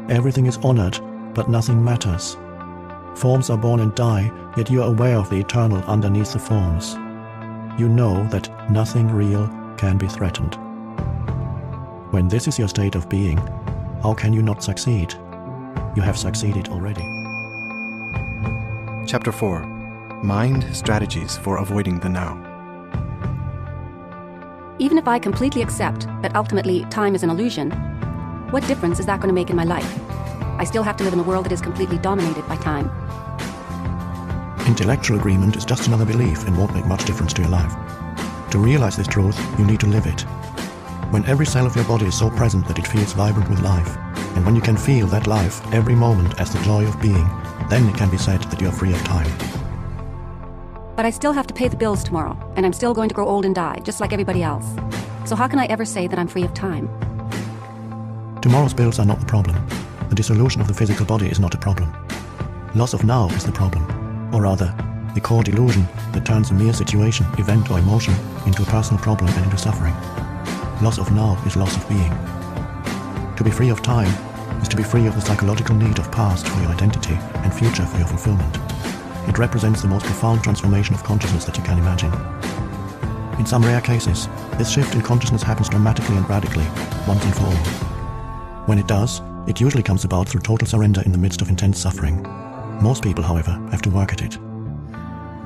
Everything is honored, but nothing matters. Forms are born and die, yet you are aware of the eternal underneath the forms. You know that nothing real can be threatened. When this is your state of being, how can you not succeed? You have succeeded already. Chapter 4. Mind Strategies for Avoiding the Now. Even if I completely accept that ultimately time is an illusion, what difference is that going to make in my life? I still have to live in a world that is completely dominated by time. Intellectual agreement is just another belief and won't make much difference to your life. To realize this truth, you need to live it. When every cell of your body is so present that it feels vibrant with life, and when you can feel that life every moment as the joy of being, then it can be said that you are free of time. But I still have to pay the bills tomorrow, and I'm still going to grow old and die, just like everybody else. So how can I ever say that I'm free of time? Tomorrow's bills are not the problem. The dissolution of the physical body is not a problem. Loss of now is the problem, or rather, the core delusion that turns a mere situation, event or emotion into a personal problem and into suffering. Loss of now is loss of being. To be free of time is to be free of the psychological need of past for your identity and future for your fulfillment. It represents the most profound transformation of consciousness that you can imagine. In some rare cases, this shift in consciousness happens dramatically and radically, once and for all. When it does, it usually comes about through total surrender in the midst of intense suffering. Most people, however, have to work at it.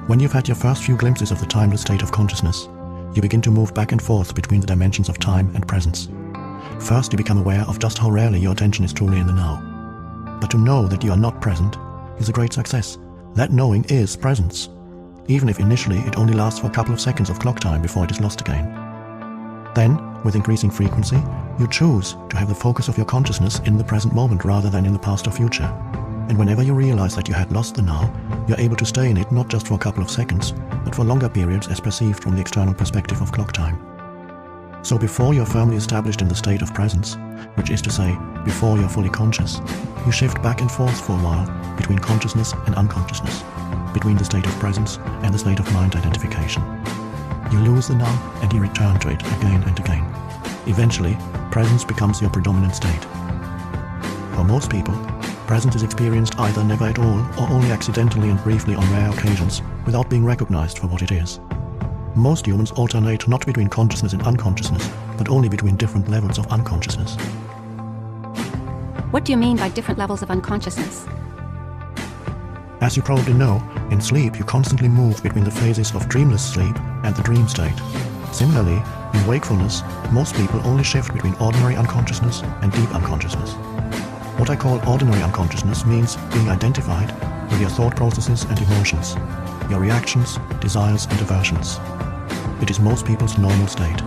When you've had your first few glimpses of the timeless state of consciousness, you begin to move back and forth between the dimensions of time and presence. First, you become aware of just how rarely your attention is truly in the now. But to know that you are not present is a great success. That knowing is presence, even if initially it only lasts for a couple of seconds of clock time before it is lost again. Then, with increasing frequency, you choose to have the focus of your consciousness in the present moment rather than in the past or future. And whenever you realize that you had lost the now, you're able to stay in it not just for a couple of seconds, but for longer periods as perceived from the external perspective of clock time. So before you're firmly established in the state of presence, which is to say, before you're fully conscious, you shift back and forth for a while between consciousness and unconsciousness, between the state of presence and the state of mind identification. You lose the now and you return to it again and again. Eventually, presence becomes your predominant state. For most people, presence is experienced either never at all or only accidentally and briefly on rare occasions without being recognized for what it is. Most humans alternate not between consciousness and unconsciousness, but only between different levels of unconsciousness. What do you mean by different levels of unconsciousness? As you probably know, in sleep you constantly move between the phases of dreamless sleep and the dream state. Similarly, in wakefulness, most people only shift between ordinary unconsciousness and deep unconsciousness. What I call ordinary unconsciousness means being identified with your thought processes and emotions, your reactions, desires and aversions. It is most people's normal state.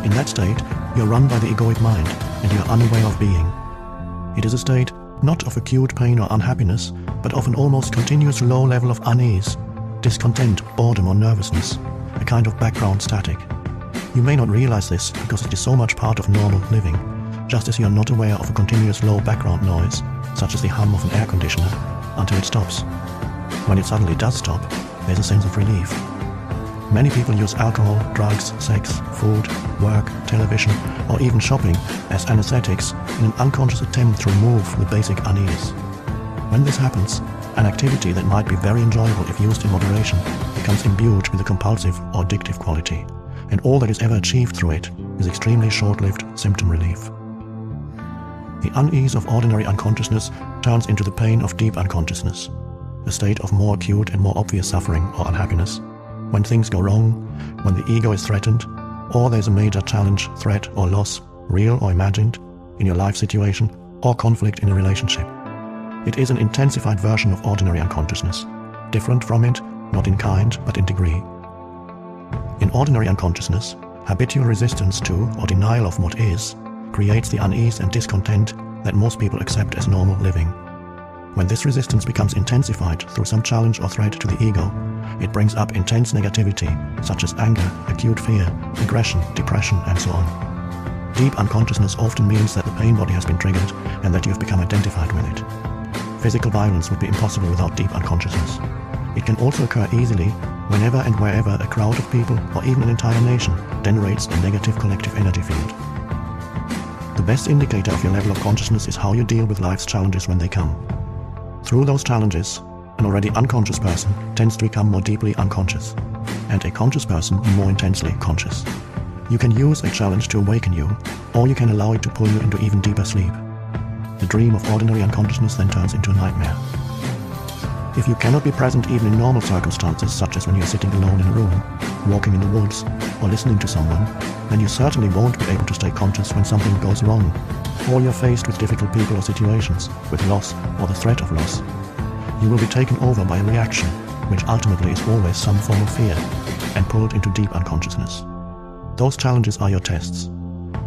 In that state, you're run by the egoic mind and you're unaware of being. It is a state not of acute pain or unhappiness, but of an almost continuous low level of unease, discontent, boredom or nervousness, a kind of background static. You may not realize this because it is so much part of normal living, just as you are not aware of a continuous low background noise, such as the hum of an air conditioner, until it stops. When it suddenly does stop, there's a sense of relief. Many people use alcohol, drugs, sex, food, work, television, or even shopping as anesthetics in an unconscious attempt to remove the basic unease. When this happens, an activity that might be very enjoyable if used in moderation becomes imbued with a compulsive or addictive quality, and all that is ever achieved through it is extremely short-lived symptom relief. The unease of ordinary unconsciousness turns into the pain of deep unconsciousness, a state of more acute and more obvious suffering or unhappiness. When things go wrong, when the ego is threatened, or there's a major challenge, threat or loss, real or imagined, in your life situation, or conflict in a relationship. It is an intensified version of ordinary unconsciousness, different from it, not in kind, but in degree. In ordinary unconsciousness, habitual resistance to or denial of what is creates the unease and discontent that most people accept as normal living. When this resistance becomes intensified through some challenge or threat to the ego, it brings up intense negativity, such as anger, acute fear, aggression, depression, and so on. Deep unconsciousness often means that the pain body has been triggered and that you have become identified with it. Physical violence would be impossible without deep unconsciousness. It can also occur easily whenever and wherever a crowd of people or even an entire nation generates a negative collective energy field. The best indicator of your level of consciousness is how you deal with life's challenges when they come. Through those challenges, an already unconscious person tends to become more deeply unconscious, and a conscious person more intensely conscious. You can use a challenge to awaken you, or you can allow it to pull you into even deeper sleep. The dream of ordinary unconsciousness then turns into a nightmare. If you cannot be present even in normal circumstances, such as when you are sitting alone in a room, walking in the woods, or listening to someone, then you certainly won't be able to stay conscious when something goes wrong, or you're faced with difficult people or situations, with loss or the threat of loss, you will be taken over by a reaction, which ultimately is always some form of fear, and pulled into deep unconsciousness. Those challenges are your tests.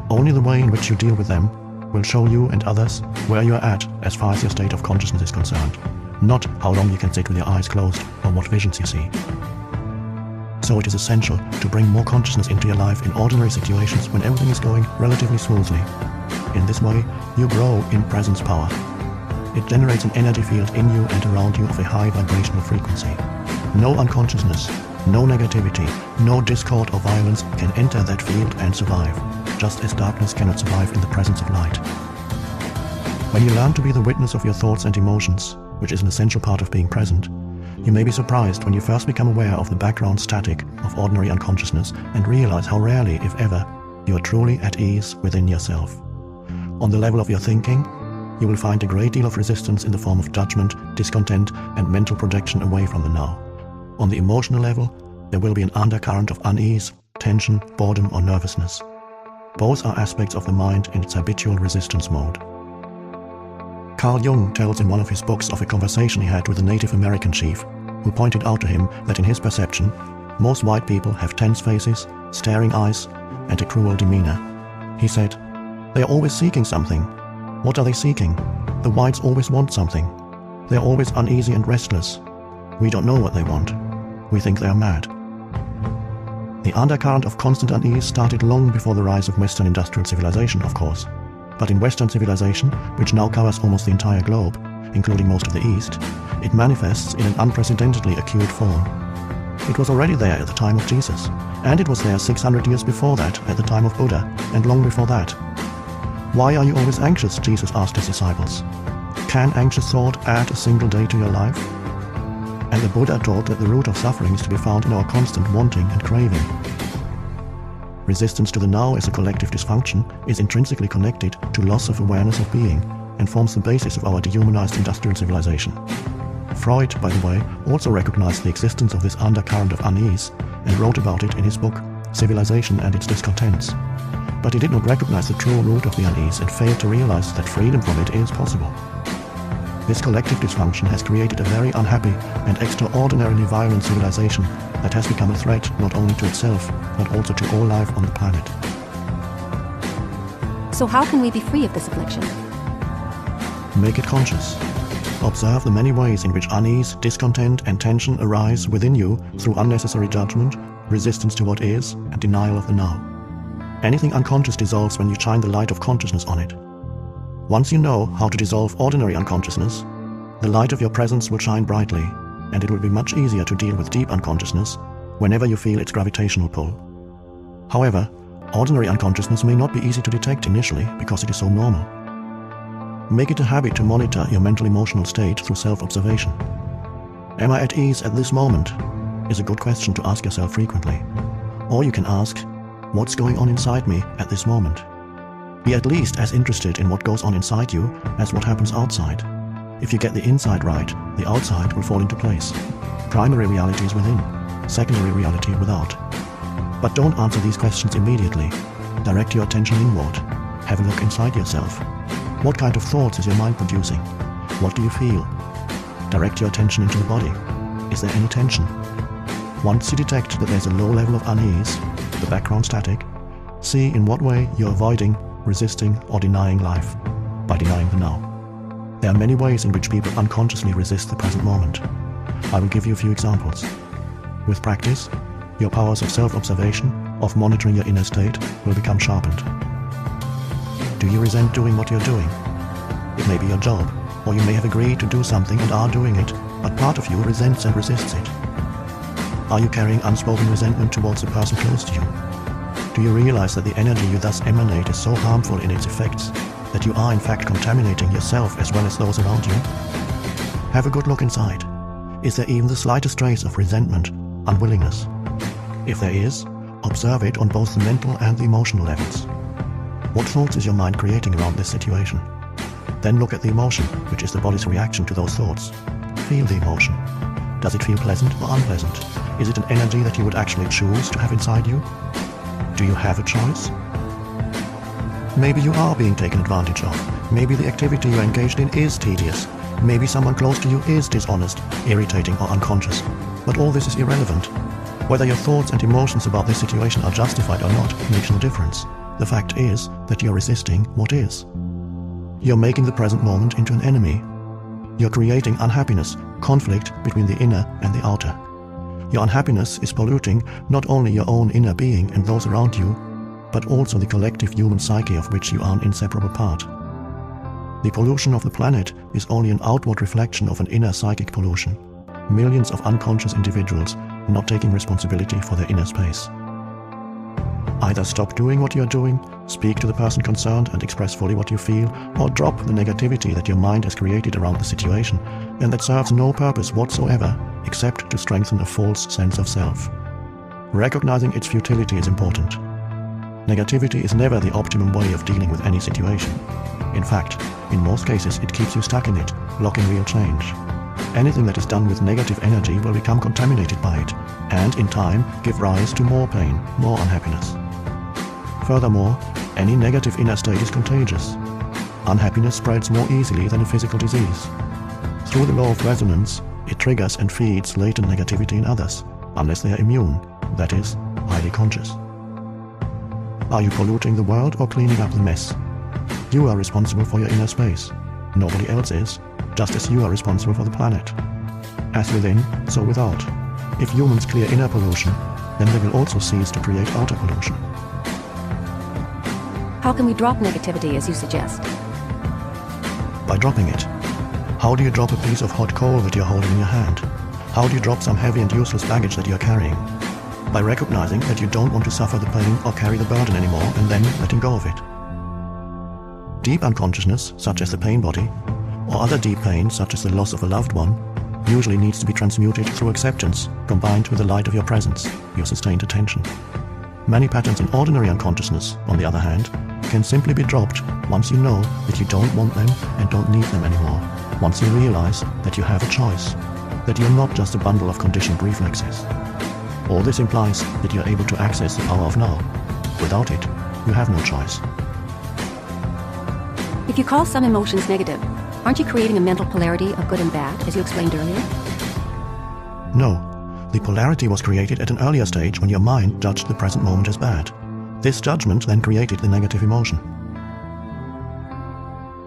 Only the way in which you deal with them will show you and others where you are at as far as your state of consciousness is concerned, not how long you can sit with your eyes closed or what visions you see. So it is essential to bring more consciousness into your life in ordinary situations when everything is going relatively smoothly. In this way, you grow in presence power. It generates an energy field in you and around you of a high vibrational frequency. No unconsciousness, no negativity, no discord or violence can enter that field and survive, just as darkness cannot survive in the presence of light. When you learn to be the witness of your thoughts and emotions, which is an essential part of being present, you may be surprised when you first become aware of the background static of ordinary unconsciousness and realize how rarely, if ever, you are truly at ease within yourself. On the level of your thinking, you will find a great deal of resistance in the form of judgment, discontent, and mental projection away from the now. On the emotional level, there will be an undercurrent of unease, tension, boredom, or nervousness. Both are aspects of the mind in its habitual resistance mode. Carl Jung tells in one of his books of a conversation he had with a Native American chief, who pointed out to him that in his perception, most white people have tense faces, staring eyes, and a cruel demeanor. He said, "They are always seeking something. What are they seeking? The whites always want something. They are always uneasy and restless. We don't know what they want. We think they are mad." The undercurrent of constant unease started long before the rise of Western industrial civilization, of course. But in Western civilization, which now covers almost the entire globe, including most of the East, it manifests in an unprecedentedly acute form. It was already there at the time of Jesus, and it was there 600 years before that, at the time of Buddha, and long before that. "Why are you always anxious?" Jesus asked his disciples. "Can anxious thought add a single day to your life?" And the Buddha taught that the root of suffering is to be found in our constant wanting and craving. Resistance to the now as a collective dysfunction is intrinsically connected to loss of awareness of being and forms the basis of our dehumanized industrial civilization. Freud, by the way, also recognized the existence of this undercurrent of unease and wrote about it in his book, Civilization and Its Discontents. But he did not recognize the true root of the unease and failed to realize that freedom from it is possible. This collective dysfunction has created a very unhappy and extraordinarily violent civilization that has become a threat not only to itself, but also to all life on the planet. So how can we be free of this affliction? Make it conscious. Observe the many ways in which unease, discontent, and tension arise within you through unnecessary judgment, resistance to what is, and denial of the now. Anything unconscious dissolves when you shine the light of consciousness on it. Once you know how to dissolve ordinary unconsciousness, the light of your presence will shine brightly, and it will be much easier to deal with deep unconsciousness whenever you feel its gravitational pull. However, ordinary unconsciousness may not be easy to detect initially because it is so normal. Make it a habit to monitor your mental-emotional state through self-observation. Am I at ease at this moment? Is a good question to ask yourself frequently. Or you can ask, what's going on inside me at this moment? Be at least as interested in what goes on inside you as what happens outside. If you get the inside right, the outside will fall into place. Primary reality is within, secondary reality without. But don't answer these questions immediately. Direct your attention inward. Have a look inside yourself. What kind of thoughts is your mind producing? What do you feel? Direct your attention into the body. Is there any tension? Once you detect that there's a low level of unease, the background static, see in what way you're avoiding, resisting, or denying life, by denying the now. There are many ways in which people unconsciously resist the present moment. I will give you a few examples. With practice, your powers of self-observation, of monitoring your inner state, will become sharpened. Do you resent doing what you're doing? It may be your job, or you may have agreed to do something and are doing it, but part of you resents and resists it. Are you carrying unspoken resentment towards the person close to you? Do you realize that the energy you thus emanate is so harmful in its effects that you are in fact contaminating yourself as well as those around you? Have a good look inside. Is there even the slightest trace of resentment, unwillingness? If there is, observe it on both the mental and the emotional levels. What thoughts is your mind creating around this situation? Then look at the emotion, which is the body's reaction to those thoughts. Feel the emotion. Does it feel pleasant or unpleasant? Is it an energy that you would actually choose to have inside you? Do you have a choice? Maybe you are being taken advantage of. Maybe the activity you're engaged in is tedious. Maybe someone close to you is dishonest, irritating, or unconscious. But all this is irrelevant. Whether your thoughts and emotions about this situation are justified or not makes no difference. The fact is that you're resisting what is. You're making the present moment into an enemy. You're creating unhappiness, conflict between the inner and the outer. Your unhappiness is polluting not only your own inner being and those around you, but also the collective human psyche of which you are an inseparable part. The pollution of the planet is only an outward reflection of an inner psychic pollution. Millions of unconscious individuals not taking responsibility for their inner space. Either stop doing what you're doing, speak to the person concerned and express fully what you feel, or drop the negativity that your mind has created around the situation and that serves no purpose whatsoever except to strengthen a false sense of self. Recognizing its futility is important. Negativity is never the optimum way of dealing with any situation. In fact, in most cases it keeps you stuck in it, blocking real change. Anything that is done with negative energy will become contaminated by it, and in time give rise to more pain, more unhappiness. Furthermore, any negative inner state is contagious. Unhappiness spreads more easily than a physical disease. Through the law of resonance, it triggers and feeds latent negativity in others, unless they are immune, that is, highly conscious. Are you polluting the world or cleaning up the mess? You are responsible for your inner space. Nobody else is, just as you are responsible for the planet. As within, so without. If humans clear inner pollution, then they will also cease to create outer pollution. How can we drop negativity as you suggest? By dropping it. How do you drop a piece of hot coal that you're holding in your hand? How do you drop some heavy and useless baggage that you're carrying? By recognizing that you don't want to suffer the pain or carry the burden anymore and then letting go of it. Deep unconsciousness, such as the pain body, or other deep pain, such as the loss of a loved one, usually needs to be transmuted through acceptance, combined with the light of your presence, your sustained attention. Many patterns in ordinary unconsciousness, on the other hand, can simply be dropped once you know that you don't want them and don't need them anymore. Once you realize that you have a choice, that you're not just a bundle of conditioned reflexes. All this implies that you're able to access the power of now. Without it, you have no choice. If you call some emotions negative, aren't you creating a mental polarity of good and bad, as you explained earlier? No. The polarity was created at an earlier stage when your mind judged the present moment as bad. This judgment then created the negative emotion.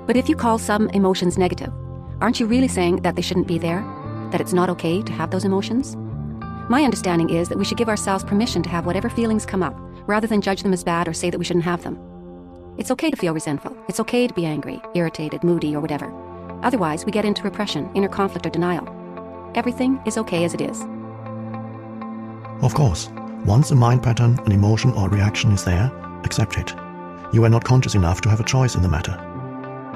But if you call some emotions negative, aren't you really saying that they shouldn't be there? That it's not okay to have those emotions? My understanding is that we should give ourselves permission to have whatever feelings come up, rather than judge them as bad or say that we shouldn't have them. It's okay to feel resentful. It's okay to be angry, irritated, moody, or whatever. Otherwise, we get into repression, inner conflict, or denial. Everything is okay as it is. Of course, once a mind pattern, an emotion, or reaction is there, accept it. You are not conscious enough to have a choice in the matter.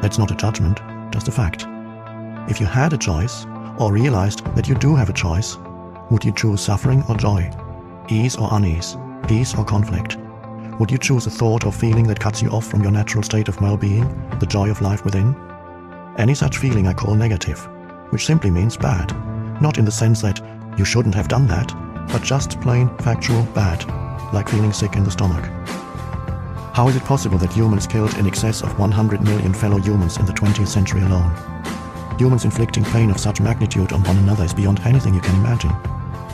That's not a judgment, just a fact. If you had a choice, or realized that you do have a choice, would you choose suffering or joy, ease or unease, peace or conflict? Would you choose a thought or feeling that cuts you off from your natural state of well-being, the joy of life within? Any such feeling I call negative, which simply means bad, not in the sense that you shouldn't have done that, but just plain factual bad, like feeling sick in the stomach. How is it possible that humans killed in excess of 100 million fellow humans in the 20th century alone? Humans inflicting pain of such magnitude on one another is beyond anything you can imagine.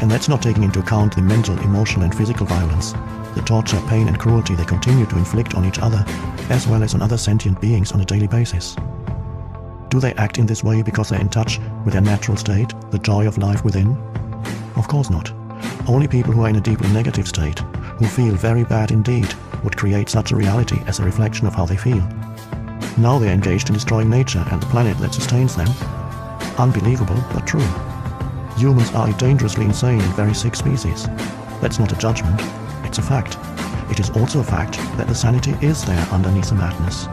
And that's not taking into account the mental, emotional and physical violence, the torture, pain and cruelty they continue to inflict on each other, as well as on other sentient beings on a daily basis. Do they act in this way because they're in touch with their natural state, the joy of life within? Of course not. Only people who are in a deeply negative state, who feel very bad indeed, would create such a reality as a reflection of how they feel. Now they're engaged in destroying nature and the planet that sustains them. Unbelievable, but true. Humans are a dangerously insane and very sick species. That's not a judgment, it's a fact. It is also a fact that the sanity is there underneath the madness.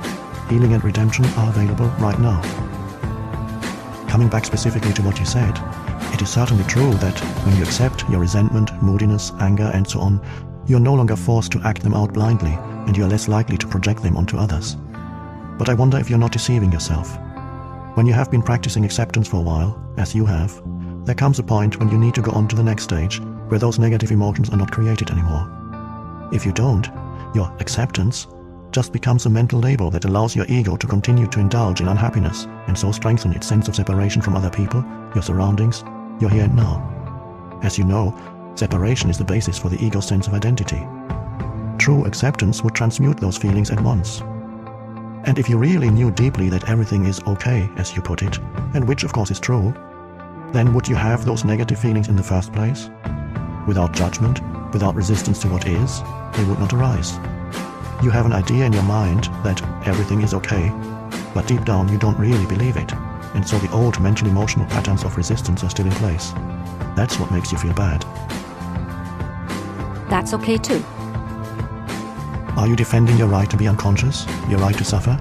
Healing and redemption are available right now. Coming back specifically to what you said, it is certainly true that when you accept your resentment, moodiness, anger and so on, you're no longer forced to act them out blindly and you're less likely to project them onto others. But I wonder if you're not deceiving yourself. When you have been practicing acceptance for a while, as you have, there comes a point when you need to go on to the next stage where those negative emotions are not created anymore. If you don't, your acceptance just becomes a mental label that allows your ego to continue to indulge in unhappiness and so strengthen its sense of separation from other people, your surroundings, your here and now. As you know, separation is the basis for the ego's sense of identity. True acceptance would transmute those feelings at once. And if you really knew deeply that everything is okay, as you put it, and which of course is true, then would you have those negative feelings in the first place? Without judgment, without resistance to what is, they would not arise. You have an idea in your mind that everything is okay, but deep down you don't really believe it, and so the old mental-emotional patterns of resistance are still in place. That's what makes you feel bad. That's okay too. Are you defending your right to be unconscious, your right to suffer?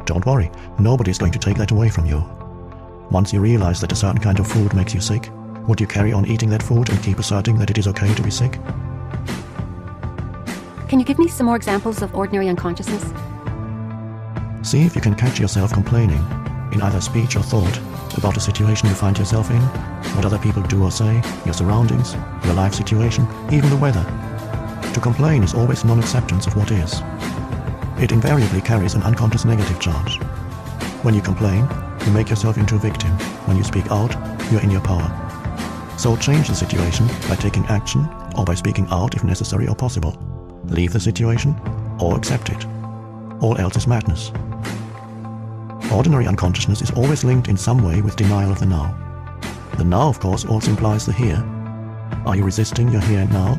Don't worry, nobody's going to take that away from you. Once you realize that a certain kind of food makes you sick, would you carry on eating that food and keep asserting that it is okay to be sick? Can you give me some more examples of ordinary unconsciousness? See if you can catch yourself complaining, in either speech or thought, about a situation you find yourself in, what other people do or say, your surroundings, your life situation, even the weather. To complain is always non-acceptance of what is. It invariably carries an unconscious negative charge. When you complain, you make yourself into a victim. When you speak out, you're in your power. So change the situation by taking action or by speaking out if necessary or possible. Leave the situation or accept it. All else is madness. Ordinary unconsciousness is always linked in some way with denial of the now. The now, of course, also implies the here. Are you resisting your here and now?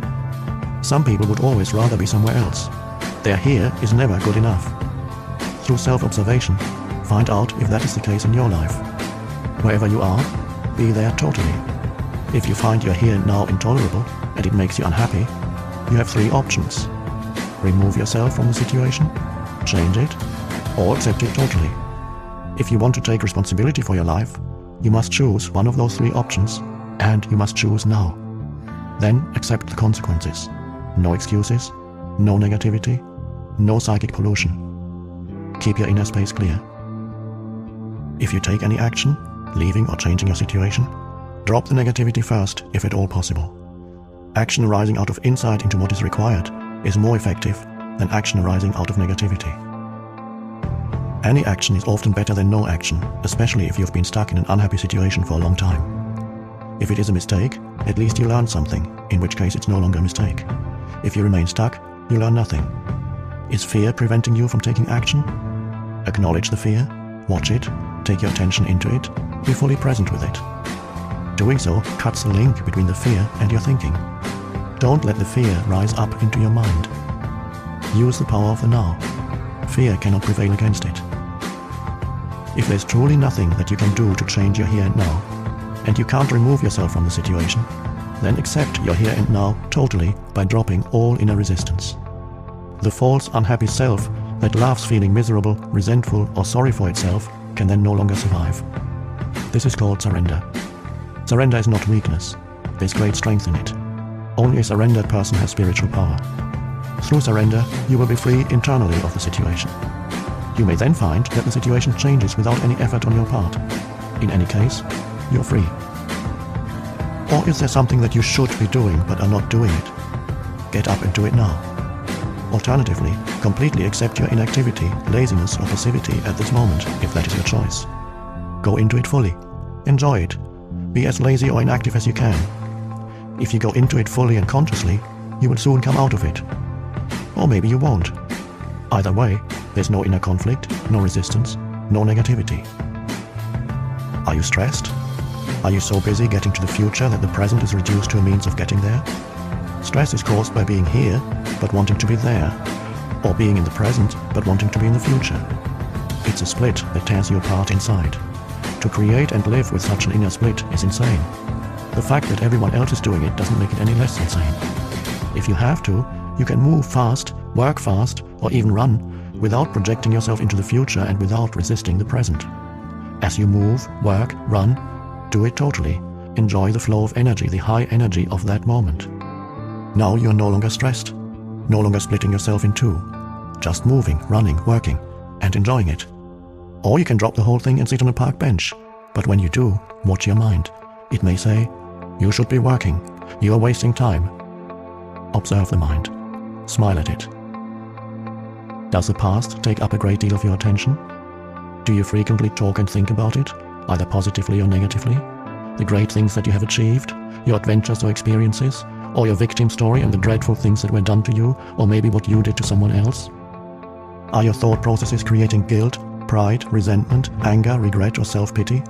Some people would always rather be somewhere else. Their here is never good enough. Through self-observation, find out if that is the case in your life. Wherever you are, be there totally. If you find your here and now intolerable and it makes you unhappy, you have three options. Remove yourself from the situation, change it, or accept it totally. If you want to take responsibility for your life, you must choose one of those three options, and you must choose now. Then accept the consequences. No excuses, no negativity, no psychic pollution. Keep your inner space clear. If you take any action, leaving or changing your situation, drop the negativity first, if at all possible. Action arising out of insight into what is required is more effective than action arising out of negativity. Any action is often better than no action, especially if you've been stuck in an unhappy situation for a long time. If it is a mistake, at least you learn something, in which case it's no longer a mistake. If you remain stuck, you learn nothing. Is fear preventing you from taking action? Acknowledge the fear, watch it, take your attention into it, be fully present with it. Doing so cuts the link between the fear and your thinking. Don't let the fear rise up into your mind. Use the power of the now. Fear cannot prevail against it. If there's truly nothing that you can do to change your here and now, and you can't remove yourself from the situation, then accept your here and now totally by dropping all inner resistance. The false, unhappy self that loves feeling miserable, resentful, or sorry for itself can then no longer survive. This is called surrender. Surrender is not weakness. There's great strength in it. Only a surrendered person has spiritual power. Through surrender, you will be free internally of the situation. You may then find that the situation changes without any effort on your part. In any case, you're free. Or is there something that you should be doing but are not doing it? Get up and do it now. Alternatively, completely accept your inactivity, laziness, or passivity at this moment, if that is your choice. Go into it fully. Enjoy it. Be as lazy or inactive as you can. If you go into it fully and consciously, you will soon come out of it. Or maybe you won't. Either way, there's no inner conflict, no resistance, no negativity. Are you stressed? Are you so busy getting to the future that the present is reduced to a means of getting there? Stress is caused by being here, but wanting to be there, or being in the present, but wanting to be in the future. It's a split that tears you apart inside. To create and live with such an inner split is insane. The fact that everyone else is doing it doesn't make it any less insane. If you have to, you can move fast, work fast, or even run, without projecting yourself into the future and without resisting the present. As you move, work, run, do it totally. Enjoy the flow of energy, the high energy of that moment. Now you're no longer stressed, no longer splitting yourself in two. Just moving, running, working, and enjoying it. Or you can drop the whole thing and sit on a park bench. But when you do, watch your mind. It may say, you should be working, you are wasting time. Observe the mind. Smile at it. Does the past take up a great deal of your attention? Do you frequently talk and think about it, either positively or negatively? The great things that you have achieved, your adventures or experiences, or your victim story and the dreadful things that were done to you, or maybe what you did to someone else? Are your thought processes creating guilt, pride, resentment, anger, regret, or self-pity?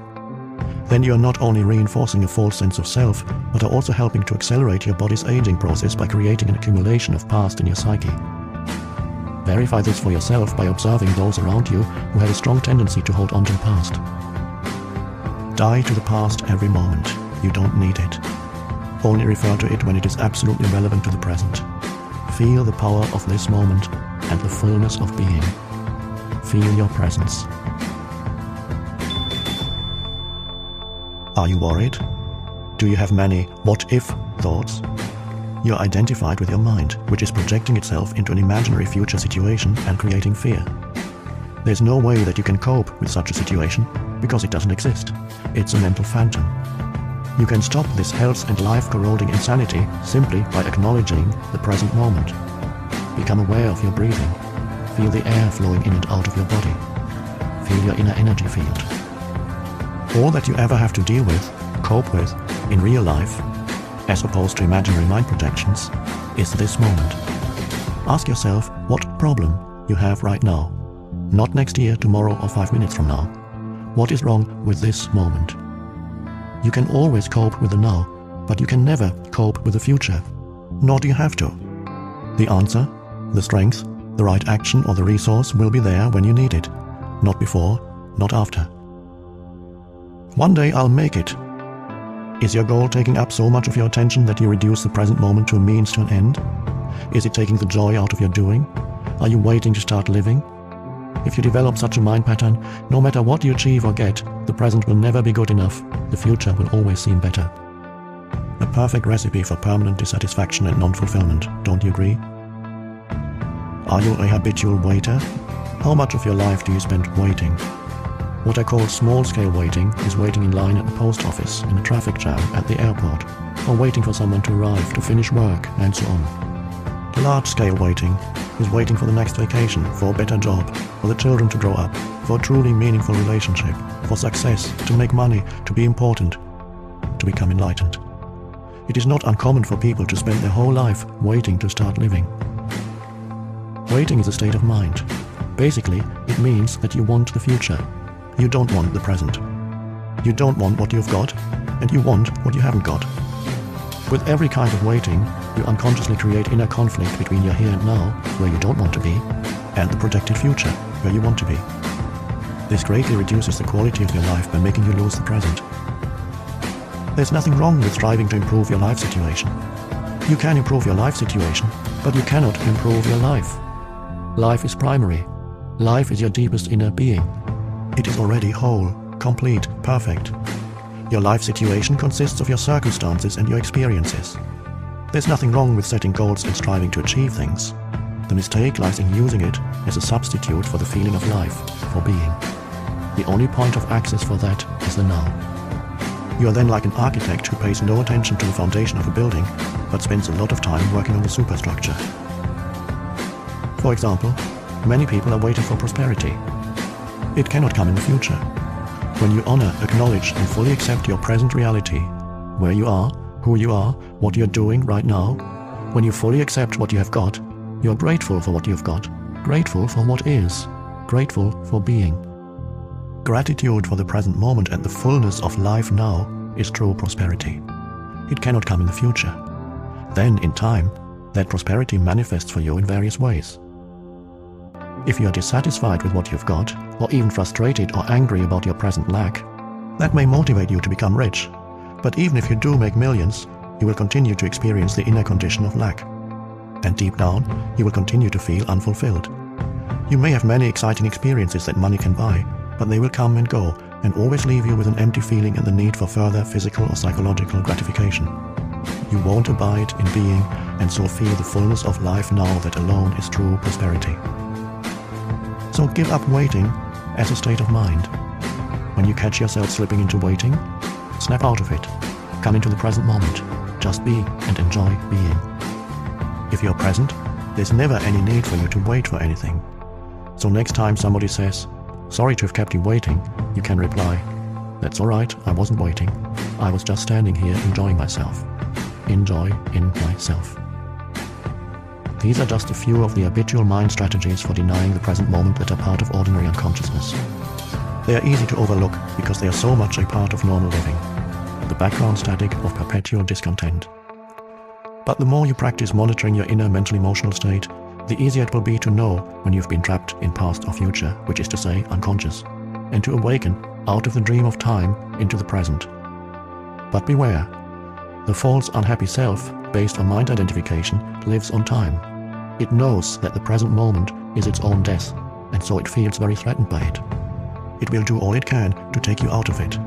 Then you are not only reinforcing a false sense of self, but are also helping to accelerate your body's aging process by creating an accumulation of past in your psyche. Verify this for yourself by observing those around you who have a strong tendency to hold on to the past. Die to the past every moment. You don't need it. Only refer to it when it is absolutely relevant to the present. Feel the power of this moment and the fullness of being. Feel your presence. Are you worried? Do you have many what-if thoughts? You are identified with your mind, which is projecting itself into an imaginary future situation and creating fear. There's no way that you can cope with such a situation because it doesn't exist. It's a mental phantom. You can stop this health and life-corroding insanity simply by acknowledging the present moment. Become aware of your breathing. Feel the air flowing in and out of your body. Feel your inner energy field. All that you ever have to deal with, cope with, in real life, as opposed to imaginary mind projections, is this moment. Ask yourself what problem you have right now. Not next year, tomorrow, or 5 minutes from now. What is wrong with this moment? You can always cope with the now, but you can never cope with the future. Nor do you have to. The answer, the strength, the right action or the resource will be there when you need it. Not before, not after. One day I'll make it. Is your goal taking up so much of your attention that you reduce the present moment to a means to an end? Is it taking the joy out of your doing? Are you waiting to start living? If you develop such a mind pattern, no matter what you achieve or get, the present will never be good enough. The future will always seem better. A perfect recipe for permanent dissatisfaction and non-fulfillment, don't you agree? Are you a habitual waiter? How much of your life do you spend waiting? What I call small-scale waiting is waiting in line at the post office, in a traffic jam, at the airport, or waiting for someone to arrive to finish work, and so on. Large-scale waiting is waiting for the next vacation, for a better job, for the children to grow up, for a truly meaningful relationship, for success, to make money, to be important, to become enlightened. It is not uncommon for people to spend their whole life waiting to start living. Waiting is a state of mind. Basically, it means that you want the future. You don't want the present. You don't want what you've got, and you want what you haven't got. With every kind of waiting, you unconsciously create inner conflict between your here and now, where you don't want to be, and the projected future, where you want to be. This greatly reduces the quality of your life by making you lose the present. There's nothing wrong with striving to improve your life situation. You can improve your life situation, but you cannot improve your life. Life is primary. Life is your deepest inner being. It is already whole, complete, perfect. Your life situation consists of your circumstances and your experiences. There's nothing wrong with setting goals and striving to achieve things. The mistake lies in using it as a substitute for the feeling of life, for being. The only point of access for that is the now. You are then like an architect who pays no attention to the foundation of a building, but spends a lot of time working on the superstructure. For example, many people are waiting for prosperity. It cannot come in the future. When you honor, acknowledge, and fully accept your present reality, where you are, who you are, what you're doing right now, when you fully accept what you have got, you're grateful for what you've got, grateful for what is, grateful for being. Gratitude for the present moment and the fullness of life now is true prosperity. It cannot come in the future. Then, in time, that prosperity manifests for you in various ways. If you are dissatisfied with what you've got, or even frustrated or angry about your present lack, that may motivate you to become rich. But even if you do make millions, you will continue to experience the inner condition of lack. And deep down, you will continue to feel unfulfilled. You may have many exciting experiences that money can buy, but they will come and go, and always leave you with an empty feeling and the need for further physical or psychological gratification. You won't abide in being, and so feel the fullness of life now that alone is true prosperity. So give up waiting as a state of mind. When you catch yourself slipping into waiting, snap out of it. Come into the present moment. Just be and enjoy being. If you're present, there's never any need for you to wait for anything. So next time somebody says, "Sorry to have kept you waiting," you can reply, "That's all right, I wasn't waiting. I was just standing here enjoying myself." Enjoy in myself. These are just a few of the habitual mind strategies for denying the present moment that are part of ordinary unconsciousness. They are easy to overlook because they are so much a part of normal living, the background static of perpetual discontent. But the more you practice monitoring your inner mental-emotional state, the easier it will be to know when you've been trapped in past or future, which is to say, unconscious, and to awaken out of the dream of time into the present. But beware, the false unhappy self, based on mind identification, lives on time. It knows that the present moment is its own death, and so it feels very threatened by it. It will do all it can to take you out of it.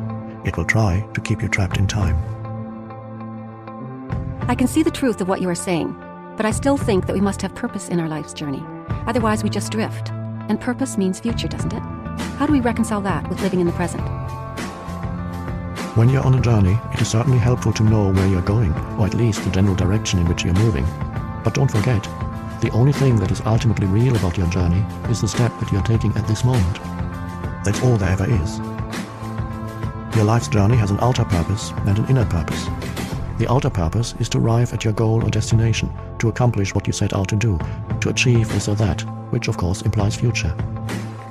It will try to keep you trapped in time. I can see the truth of what you are saying, but I still think that we must have purpose in our life's journey. Otherwise we just drift. And purpose means future, doesn't it? How do we reconcile that with living in the present? When you're on a journey, it is certainly helpful to know where you're going, or at least the general direction in which you're moving. But don't forget, the only thing that is ultimately real about your journey is the step that you're taking at this moment. That's all there ever is. Your life's journey has an outer purpose and an inner purpose. The outer purpose is to arrive at your goal or destination, to accomplish what you set out to do, to achieve this or that, which of course implies future.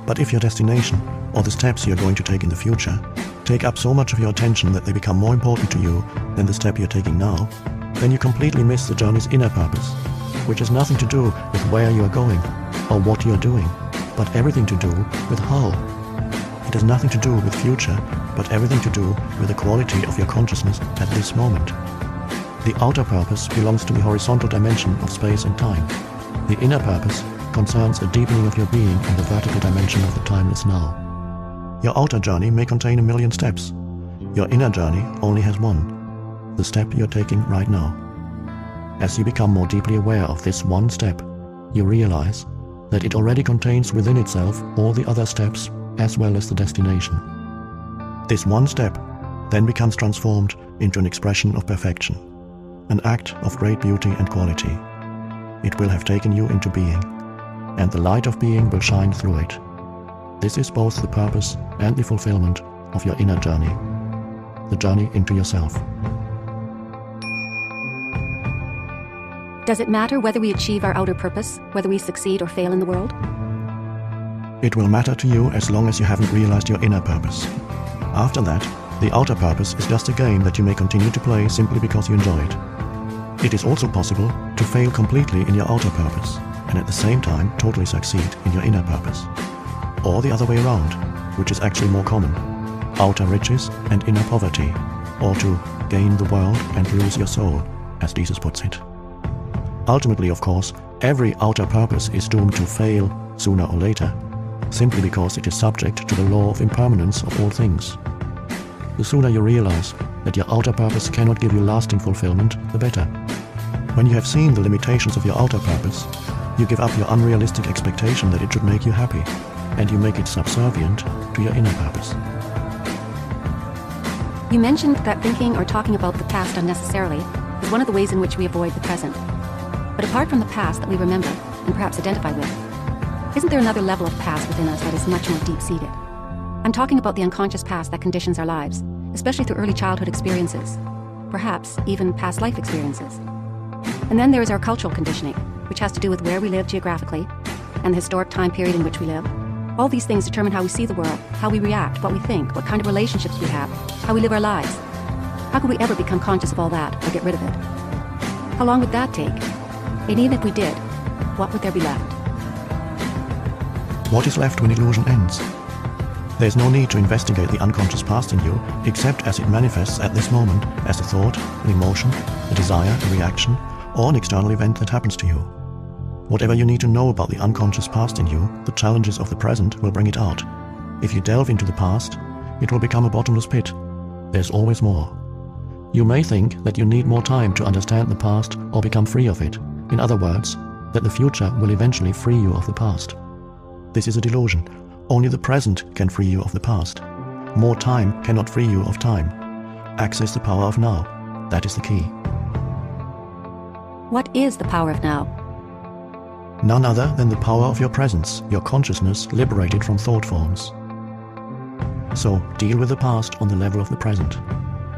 But if your destination, or the steps you're going to take in the future, take up so much of your attention that they become more important to you than the step you're taking now, then you completely miss the journey's inner purpose, which has nothing to do with where you are going or what you're doing, but everything to do with how. It has nothing to do with future, but everything to do with the quality of your consciousness at this moment. The outer purpose belongs to the horizontal dimension of space and time. The inner purpose concerns a deepening of your being in the vertical dimension of the timeless now. Your outer journey may contain 1,000,000 steps. Your inner journey only has one, the step you're taking right now. As you become more deeply aware of this one step, you realize that it already contains within itself all the other steps as well as the destination. This one step then becomes transformed into an expression of perfection, an act of great beauty and quality. It will have taken you into being, and the light of being will shine through it. This is both the purpose and the fulfillment of your inner journey, the journey into yourself. Does it matter whether we achieve our outer purpose, whether we succeed or fail in the world? It will matter to you as long as you haven't realized your inner purpose. After that, the outer purpose is just a game that you may continue to play simply because you enjoy it. It is also possible to fail completely in your outer purpose, and at the same time totally succeed in your inner purpose. Or the other way around, which is actually more common. Outer riches and inner poverty, or to gain the world and lose your soul, as Jesus puts it. Ultimately, of course, every outer purpose is doomed to fail sooner or later, simply because it is subject to the law of impermanence of all things. The sooner you realize that your outer purpose cannot give you lasting fulfillment, the better. When you have seen the limitations of your outer purpose, you give up your unrealistic expectation that it should make you happy, and you make it subservient to your inner purpose. You mentioned that thinking or talking about the past unnecessarily is one of the ways in which we avoid the present. But apart from the past that we remember and perhaps identify with, isn't there another level of past within us that is much more deep-seated? I'm talking about the unconscious past that conditions our lives, especially through early childhood experiences, perhaps even past life experiences. And then there is our cultural conditioning, which has to do with where we live geographically and the historic time period in which we live. All these things determine how we see the world, how we react, what we think, what kind of relationships we have, how we live our lives. How could we ever become conscious of all that or get rid of it? How long would that take? And even if we did, what would there be left? What is left when illusion ends? There's no need to investigate the unconscious past in you, except as it manifests at this moment as a thought, an emotion, a desire, a reaction, or an external event that happens to you. Whatever you need to know about the unconscious past in you, the challenges of the present will bring it out. If you delve into the past, it will become a bottomless pit. There's always more. You may think that you need more time to understand the past or become free of it. In other words, that the future will eventually free you of the past. This is a delusion. Only the present can free you of the past. More time cannot free you of time. Access the power of now. That is the key. What is the power of now? None other than the power of your presence, your consciousness liberated from thought forms. So, deal with the past on the level of the present.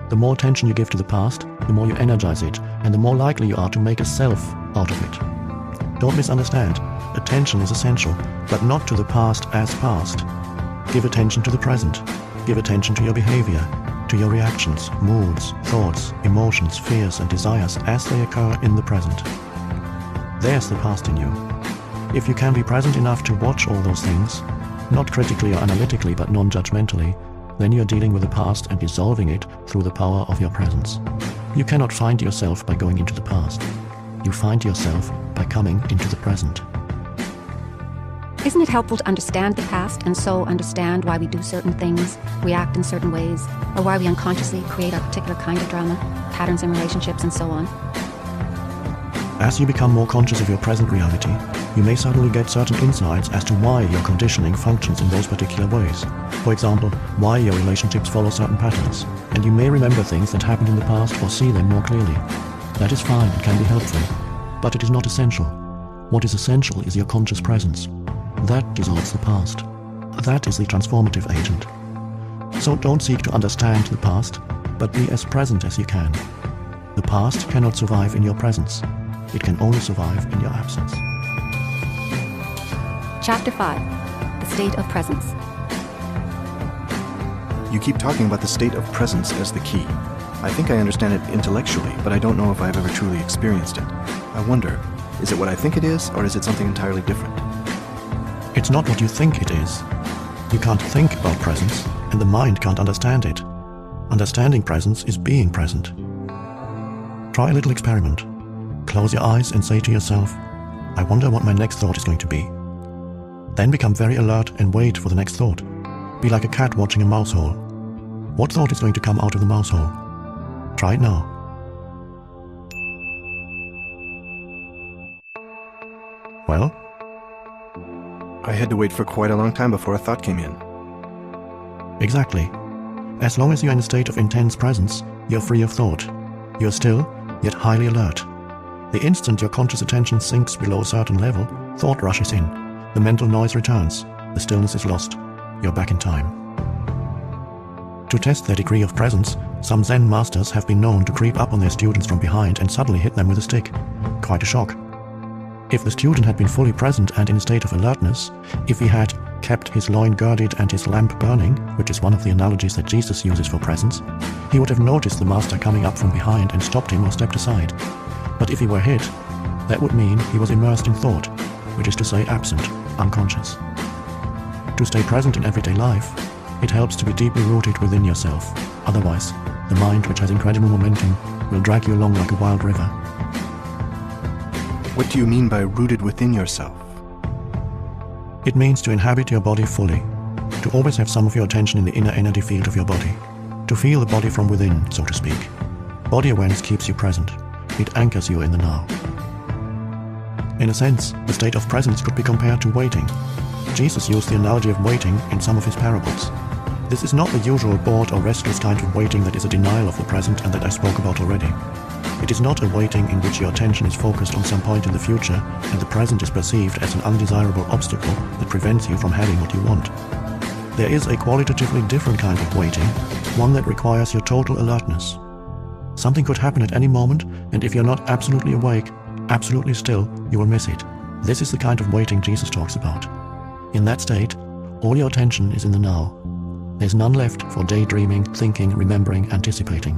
The more attention you give to the past, the more you energize it, and the more likely you are to make a self out of it. Don't misunderstand. Attention is essential, but not to the past as past. Give attention to the present. Give attention to your behavior, to your reactions, moods, thoughts, emotions, fears, and desires as they occur in the present. There's the past in you. If you can be present enough to watch all those things, not critically or analytically but non-judgmentally, then you're dealing with the past and dissolving it through the power of your presence. You cannot find yourself by going into the past. You find yourself by coming into the present. Isn't it helpful to understand the past and so understand why we do certain things, react in certain ways, or why we unconsciously create a particular kind of drama, patterns in relationships, and so on? As you become more conscious of your present reality, you may suddenly get certain insights as to why your conditioning functions in those particular ways. For example, why your relationships follow certain patterns, and you may remember things that happened in the past or see them more clearly. That is fine and can be helpful, but it is not essential. What is essential is your conscious presence. That dissolves the past. That is the transformative agent. So don't seek to understand the past, but be as present as you can. The past cannot survive in your presence. It can only survive in your absence. Chapter 5. The State of Presence. You keep talking about the state of presence as the key. I think I understand it intellectually, but I don't know if I've ever truly experienced it. I wonder, is it what I think it is, or is it something entirely different? It's not what you think it is. You can't think about presence, and the mind can't understand it. Understanding presence is being present. Try a little experiment. Close your eyes and say to yourself, I wonder what my next thought is going to be. Then become very alert and wait for the next thought. Be like a cat watching a mouse hole. What thought is going to come out of the mouse hole? Try it now. Well? I had to wait for quite a long time before a thought came in. Exactly. As long as you're in a state of intense presence, you're free of thought. You're still, yet highly alert. The instant your conscious attention sinks below a certain level, thought rushes in. The mental noise returns. The stillness is lost. You're back in time. To test their degree of presence, some Zen masters have been known to creep up on their students from behind and suddenly hit them with a stick. Quite a shock. If the student had been fully present and in a state of alertness, if he had kept his loin girded and his lamp burning, which is one of the analogies that Jesus uses for presence, he would have noticed the master coming up from behind and stopped him or stepped aside. But if he were hit, that would mean he was immersed in thought, which is to say absent, unconscious. To stay present in everyday life, it helps to be deeply rooted within yourself. Otherwise, the mind, which has incredible momentum, will drag you along like a wild river. What do you mean by rooted within yourself? It means to inhabit your body fully, to always have some of your attention in the inner energy field of your body, to feel the body from within, so to speak. Body awareness keeps you present. It anchors you in the now. In a sense, the state of presence could be compared to waiting. Jesus used the analogy of waiting in some of his parables. This is not the usual bored or restless kind of waiting that is a denial of the present and that I spoke about already. It is not a waiting in which your attention is focused on some point in the future and the present is perceived as an undesirable obstacle that prevents you from having what you want. There is a qualitatively different kind of waiting, one that requires your total alertness. Something could happen at any moment, and if you're not absolutely awake, absolutely still, you will miss it. This is the kind of waiting Jesus talks about. In that state, all your attention is in the now. There's none left for daydreaming, thinking, remembering, anticipating.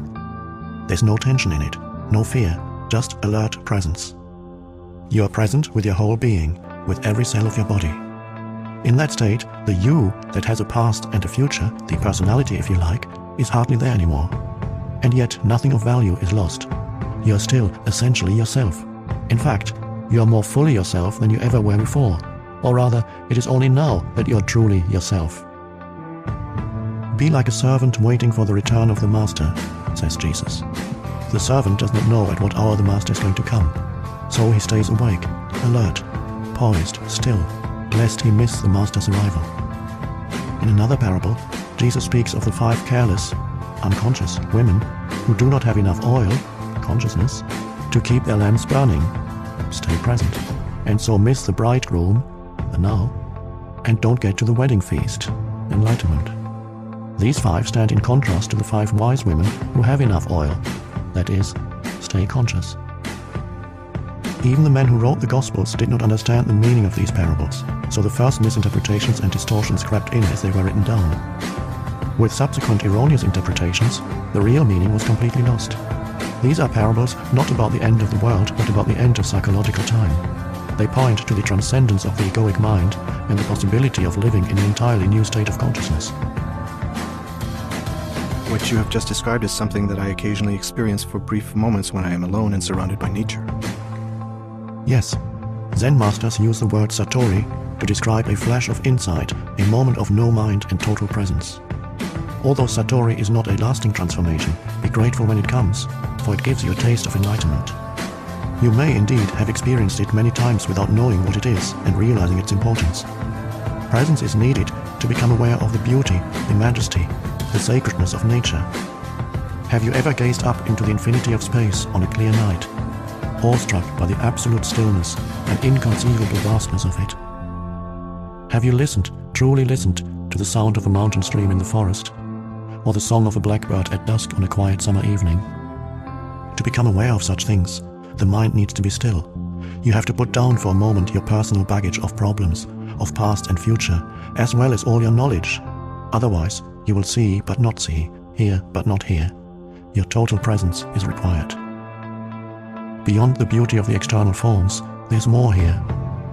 There's no tension in it, no fear, just alert presence. You are present with your whole being, with every cell of your body. In that state, the you that has a past and a future, the personality if you like, is hardly there anymore. And yet nothing of value is lost. You are still essentially yourself. In fact, you are more fully yourself than you ever were before. Or rather, it is only now that you are truly yourself. Be like a servant waiting for the return of the master, says Jesus. The servant does not know at what hour the master is going to come. So he stays awake, alert, poised, still, lest he miss the master's arrival. In another parable, Jesus speaks of the 5 careless, unconscious women who do not have enough oil, consciousness, to keep their lamps burning, stay present, and so miss the bridegroom, the now, and don't get to the wedding feast, enlightenment. These 5 stand in contrast to the 5 wise women who have enough oil, that is, stay conscious. Even the men who wrote the Gospels did not understand the meaning of these parables, so the first misinterpretations and distortions crept in as they were written down. With subsequent erroneous interpretations, the real meaning was completely lost. These are parables not about the end of the world, but about the end of psychological time. They point to the transcendence of the egoic mind and the possibility of living in an entirely new state of consciousness. What you have just described is something that I occasionally experience for brief moments when I am alone and surrounded by nature. Yes, Zen masters use the word satori to describe a flash of insight, a moment of no mind and total presence. Although satori is not a lasting transformation, be grateful when it comes, for it gives you a taste of enlightenment. You may indeed have experienced it many times without knowing what it is and realizing its importance. Presence is needed to become aware of the beauty, the majesty, the sacredness of nature. Have you ever gazed up into the infinity of space on a clear night, awestruck by the absolute stillness and inconceivable vastness of it? Have you listened, truly listened, to the sound of a mountain stream in the forest, or the song of a blackbird at dusk on a quiet summer evening? To become aware of such things, the mind needs to be still. You have to put down for a moment your personal baggage of problems, of past and future, as well as all your knowledge. Otherwise, you will see but not see, hear but not hear. Your total presence is required. Beyond the beauty of the external forms, there's more here,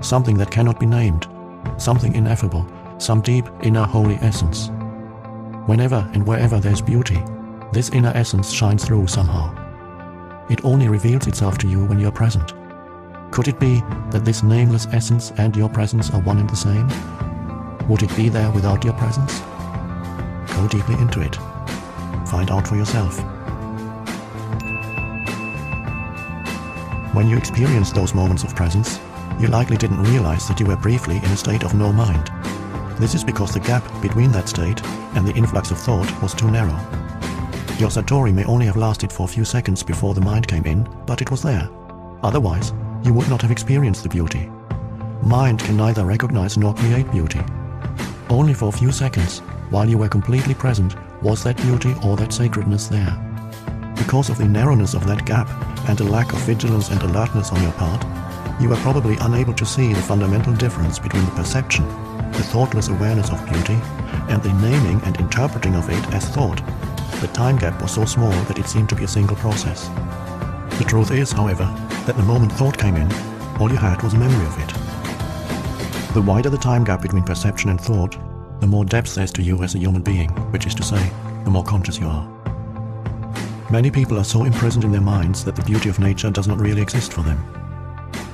something that cannot be named, something ineffable, some deep inner holy essence. Whenever and wherever there's beauty, this inner essence shines through somehow. It only reveals itself to you when you're present. Could it be that this nameless essence and your presence are one and the same? Would it be there without your presence? Go deeply into it. Find out for yourself. When you experience those moments of presence, you likely didn't realize that you were briefly in a state of no mind. This is because the gap between that state and the influx of thought was too narrow. Your satori may only have lasted for a few seconds before the mind came in, but it was there. Otherwise, you would not have experienced the beauty. Mind can neither recognize nor create beauty. Only for a few seconds, while you were completely present, was that beauty or that sacredness there. Because of the narrowness of that gap and the lack of vigilance and alertness on your part, you were probably unable to see the fundamental difference between the perception, the thoughtless awareness of beauty, and the naming and interpreting of it as thought. The time gap was so small that it seemed to be a single process. The truth is, however, that the moment thought came in, all you had was a memory of it. The wider the time gap between perception and thought, the more depth there is to you as a human being, which is to say, the more conscious you are. Many people are so imprisoned in their minds that the beauty of nature does not really exist for them.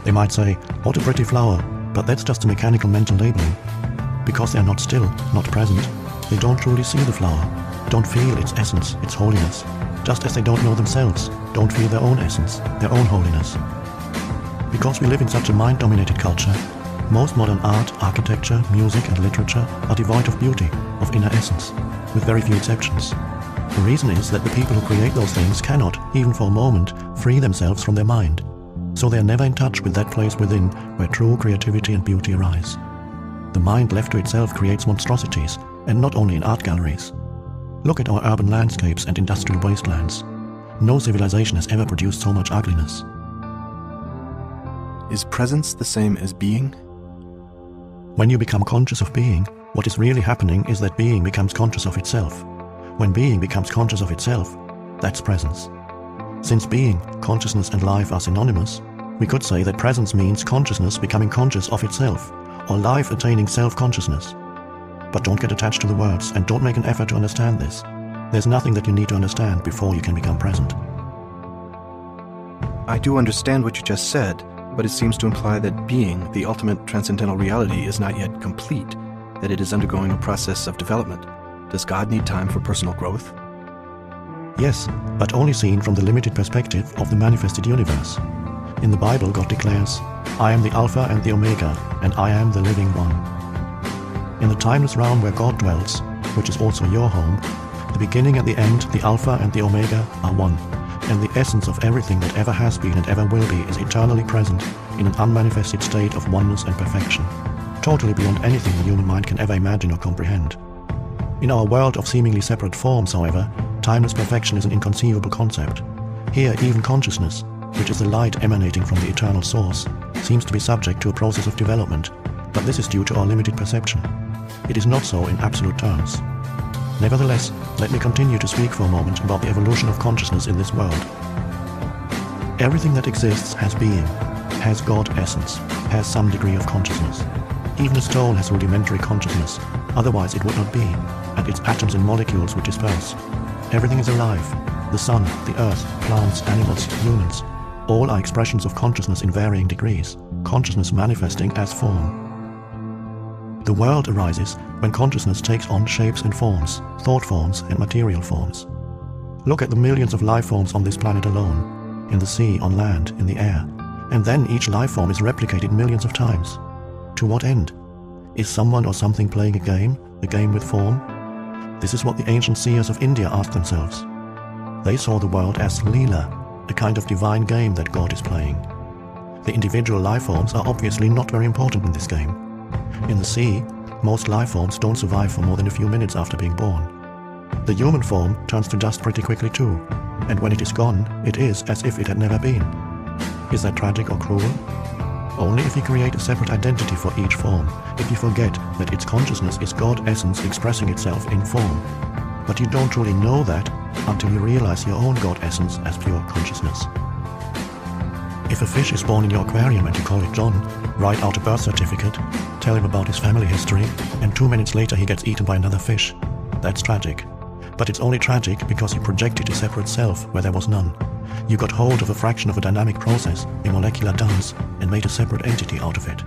They might say, "What a pretty flower," but that's just a mechanical mental labeling. Because they are not still, not present, they don't truly see the flower, don't feel its essence, its holiness, just as they don't know themselves, don't feel their own essence, their own holiness. Because we live in such a mind-dominated culture, most modern art, architecture, music and literature are devoid of beauty, of inner essence, with very few exceptions. The reason is that the people who create those things cannot, even for a moment, free themselves from their mind. So they are never in touch with that place within where true creativity and beauty arise. The mind left to itself creates monstrosities, and not only in art galleries. Look at our urban landscapes and industrial wastelands. No civilization has ever produced so much ugliness. Is presence the same as being? When you become conscious of being, what is really happening is that being becomes conscious of itself. When being becomes conscious of itself, that's presence. Since being, consciousness and life are synonymous, we could say that presence means consciousness becoming conscious of itself, or life attaining self-consciousness. But don't get attached to the words and don't make an effort to understand this. There's nothing that you need to understand before you can become present. I do understand what you just said, but it seems to imply that being, the ultimate transcendental reality, is not yet complete, that it is undergoing a process of development. Does God need time for personal growth? Yes, but only seen from the limited perspective of the manifested universe. In the Bible, God declares, "I am the Alpha and the Omega, and I am the living one." In the timeless realm where God dwells, which is also your home, the beginning and the end, the Alpha and the Omega, are one, and the essence of everything that ever has been and ever will be is eternally present in an unmanifested state of oneness and perfection, totally beyond anything the human mind can ever imagine or comprehend. In our world of seemingly separate forms, however, timeless perfection is an inconceivable concept. Here, even consciousness, which is the light emanating from the eternal source, seems to be subject to a process of development, but this is due to our limited perception. It is not so in absolute terms. Nevertheless, let me continue to speak for a moment about the evolution of consciousness in this world. Everything that exists has being, has God essence, has some degree of consciousness. Even a stone has rudimentary consciousness, otherwise it would not be, and its atoms and molecules would disperse. Everything is alive. The sun, the earth, plants, animals, humans, all are expressions of consciousness in varying degrees, consciousness manifesting as form. The world arises when consciousness takes on shapes and forms, thought forms and material forms. Look at the millions of life forms on this planet alone, in the sea, on land, in the air, and then each life form is replicated millions of times. To what end? Is someone or something playing a game with form? This is what the ancient seers of India asked themselves. They saw the world as Leela, a kind of divine game that God is playing. The individual life forms are obviously not very important in this game. In the sea, most life forms don't survive for more than a few minutes after being born. The human form turns to dust pretty quickly too, and when it is gone, it is as if it had never been. Is that tragic or cruel? Only if you create a separate identity for each form, if you forget that its consciousness is God essence expressing itself in form. But you don't truly know that until you realize your own God essence as pure consciousness. If a fish is born in your aquarium and you call it John, write out a birth certificate, tell him about his family history, and 2 minutes later he gets eaten by another fish. That's tragic. But it's only tragic because you projected a separate self where there was none. You got hold of a fraction of a dynamic process, a molecular dance, and made a separate entity out of it.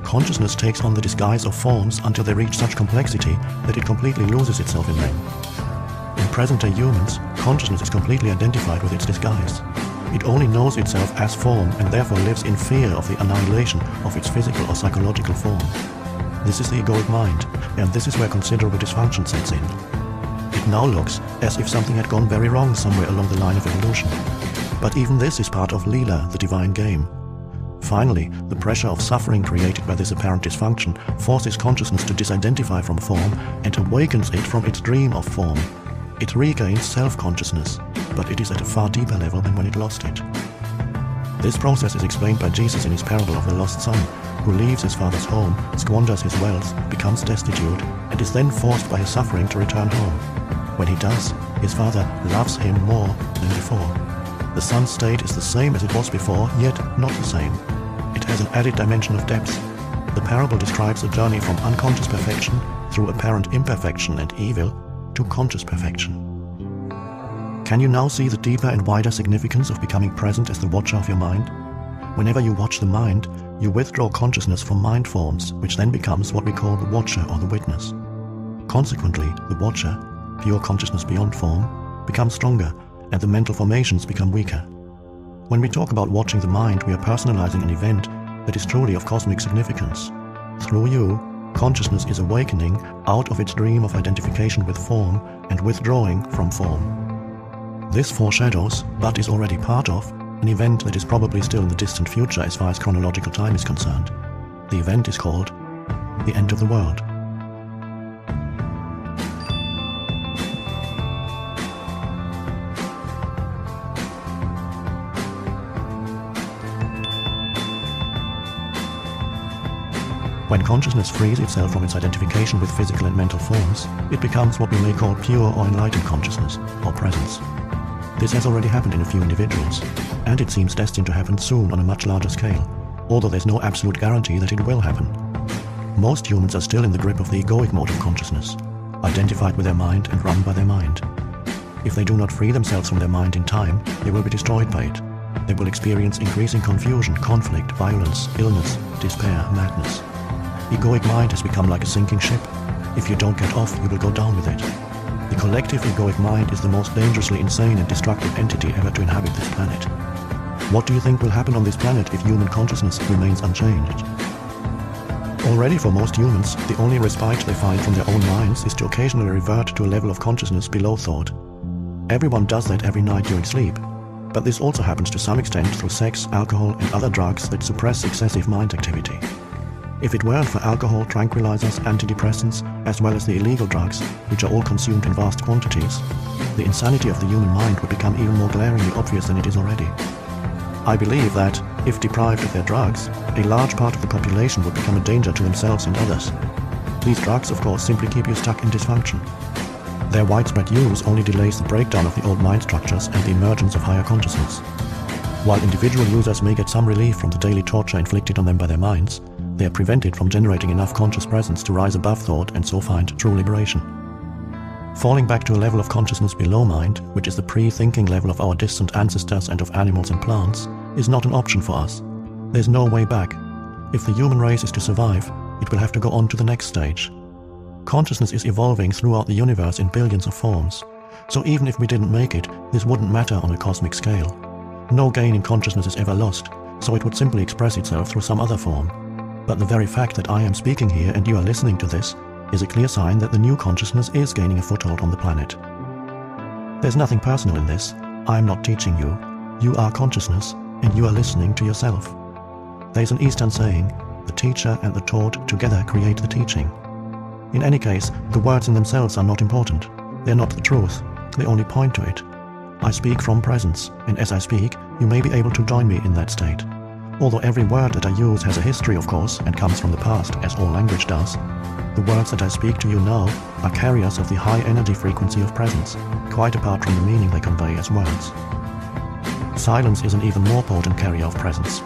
Consciousness takes on the disguise of forms until they reach such complexity that it completely loses itself in them. In present-day humans, consciousness is completely identified with its disguise. It only knows itself as form and therefore lives in fear of the annihilation of its physical or psychological form. This is the egoic mind, and this is where considerable dysfunction sets in. It now looks as if something had gone very wrong somewhere along the line of evolution. But even this is part of Leela, the divine game. Finally, the pressure of suffering created by this apparent dysfunction forces consciousness to disidentify from form and awakens it from its dream of form. It regains self-consciousness, but it is at a far deeper level than when it lost it. This process is explained by Jesus in his parable of the lost son, who leaves his father's home, squanders his wealth, becomes destitute, and is then forced by his suffering to return home. When he does, his father loves him more than before. The son's state is the same as it was before, yet not the same. It has an added dimension of depth. The parable describes a journey from unconscious perfection through apparent imperfection and evil to conscious perfection. Can you now see the deeper and wider significance of becoming present as the watcher of your mind? Whenever you watch the mind, you withdraw consciousness from mind forms, which then becomes what we call the watcher or the witness. Consequently, the watcher, pure consciousness beyond form, becomes stronger, and the mental formations become weaker. When we talk about watching the mind, we are personalizing an event that is truly of cosmic significance. Through you, consciousness is awakening out of its dream of identification with form and withdrawing from form. This foreshadows, but is already part of, an event that is probably still in the distant future as far as chronological time is concerned. The event is called the end of the world. When consciousness frees itself from its identification with physical and mental forms, it becomes what we may call pure or enlightened consciousness, or presence. This has already happened in a few individuals, and it seems destined to happen soon on a much larger scale, although there's no absolute guarantee that it will happen. Most humans are still in the grip of the egoic mode of consciousness, identified with their mind and run by their mind. If they do not free themselves from their mind in time, they will be destroyed by it. They will experience increasing confusion, conflict, violence, illness, despair, madness. Egoic mind has become like a sinking ship. If you don't get off, you will go down with it. The collective egoic mind is the most dangerously insane and destructive entity ever to inhabit this planet. What do you think will happen on this planet if human consciousness remains unchanged? Already for most humans, the only respite they find from their own minds is to occasionally revert to a level of consciousness below thought. Everyone does that every night during sleep, but this also happens to some extent through sex, alcohol, and other drugs that suppress excessive mind activity. If it weren't for alcohol, tranquilizers, antidepressants, as well as the illegal drugs, which are all consumed in vast quantities, the insanity of the human mind would become even more glaringly obvious than it is already. I believe that, if deprived of their drugs, a large part of the population would become a danger to themselves and others. These drugs, of course, simply keep you stuck in dysfunction. Their widespread use only delays the breakdown of the old mind structures and the emergence of higher consciousness. While individual users may get some relief from the daily torture inflicted on them by their minds, they are prevented from generating enough conscious presence to rise above thought and so find true liberation. Falling back to a level of consciousness below mind, which is the pre-thinking level of our distant ancestors and of animals and plants, is not an option for us. There's no way back. If the human race is to survive, it will have to go on to the next stage. Consciousness is evolving throughout the universe in billions of forms, so even if we didn't make it, this wouldn't matter on a cosmic scale. No gain in consciousness is ever lost, so it would simply express itself through some other form. But the very fact that I am speaking here and you are listening to this is a clear sign that the new consciousness is gaining a foothold on the planet. There's nothing personal in this. I am not teaching you. You are consciousness, and you are listening to yourself. There's an Eastern saying, the teacher and the taught together create the teaching. In any case, the words in themselves are not important. They're not the truth. They only point to it. I speak from presence, and as I speak, you may be able to join me in that state. Although every word that I use has a history, of course, and comes from the past, as all language does, the words that I speak to you now are carriers of the high energy frequency of presence, quite apart from the meaning they convey as words. Silence is an even more potent carrier of presence.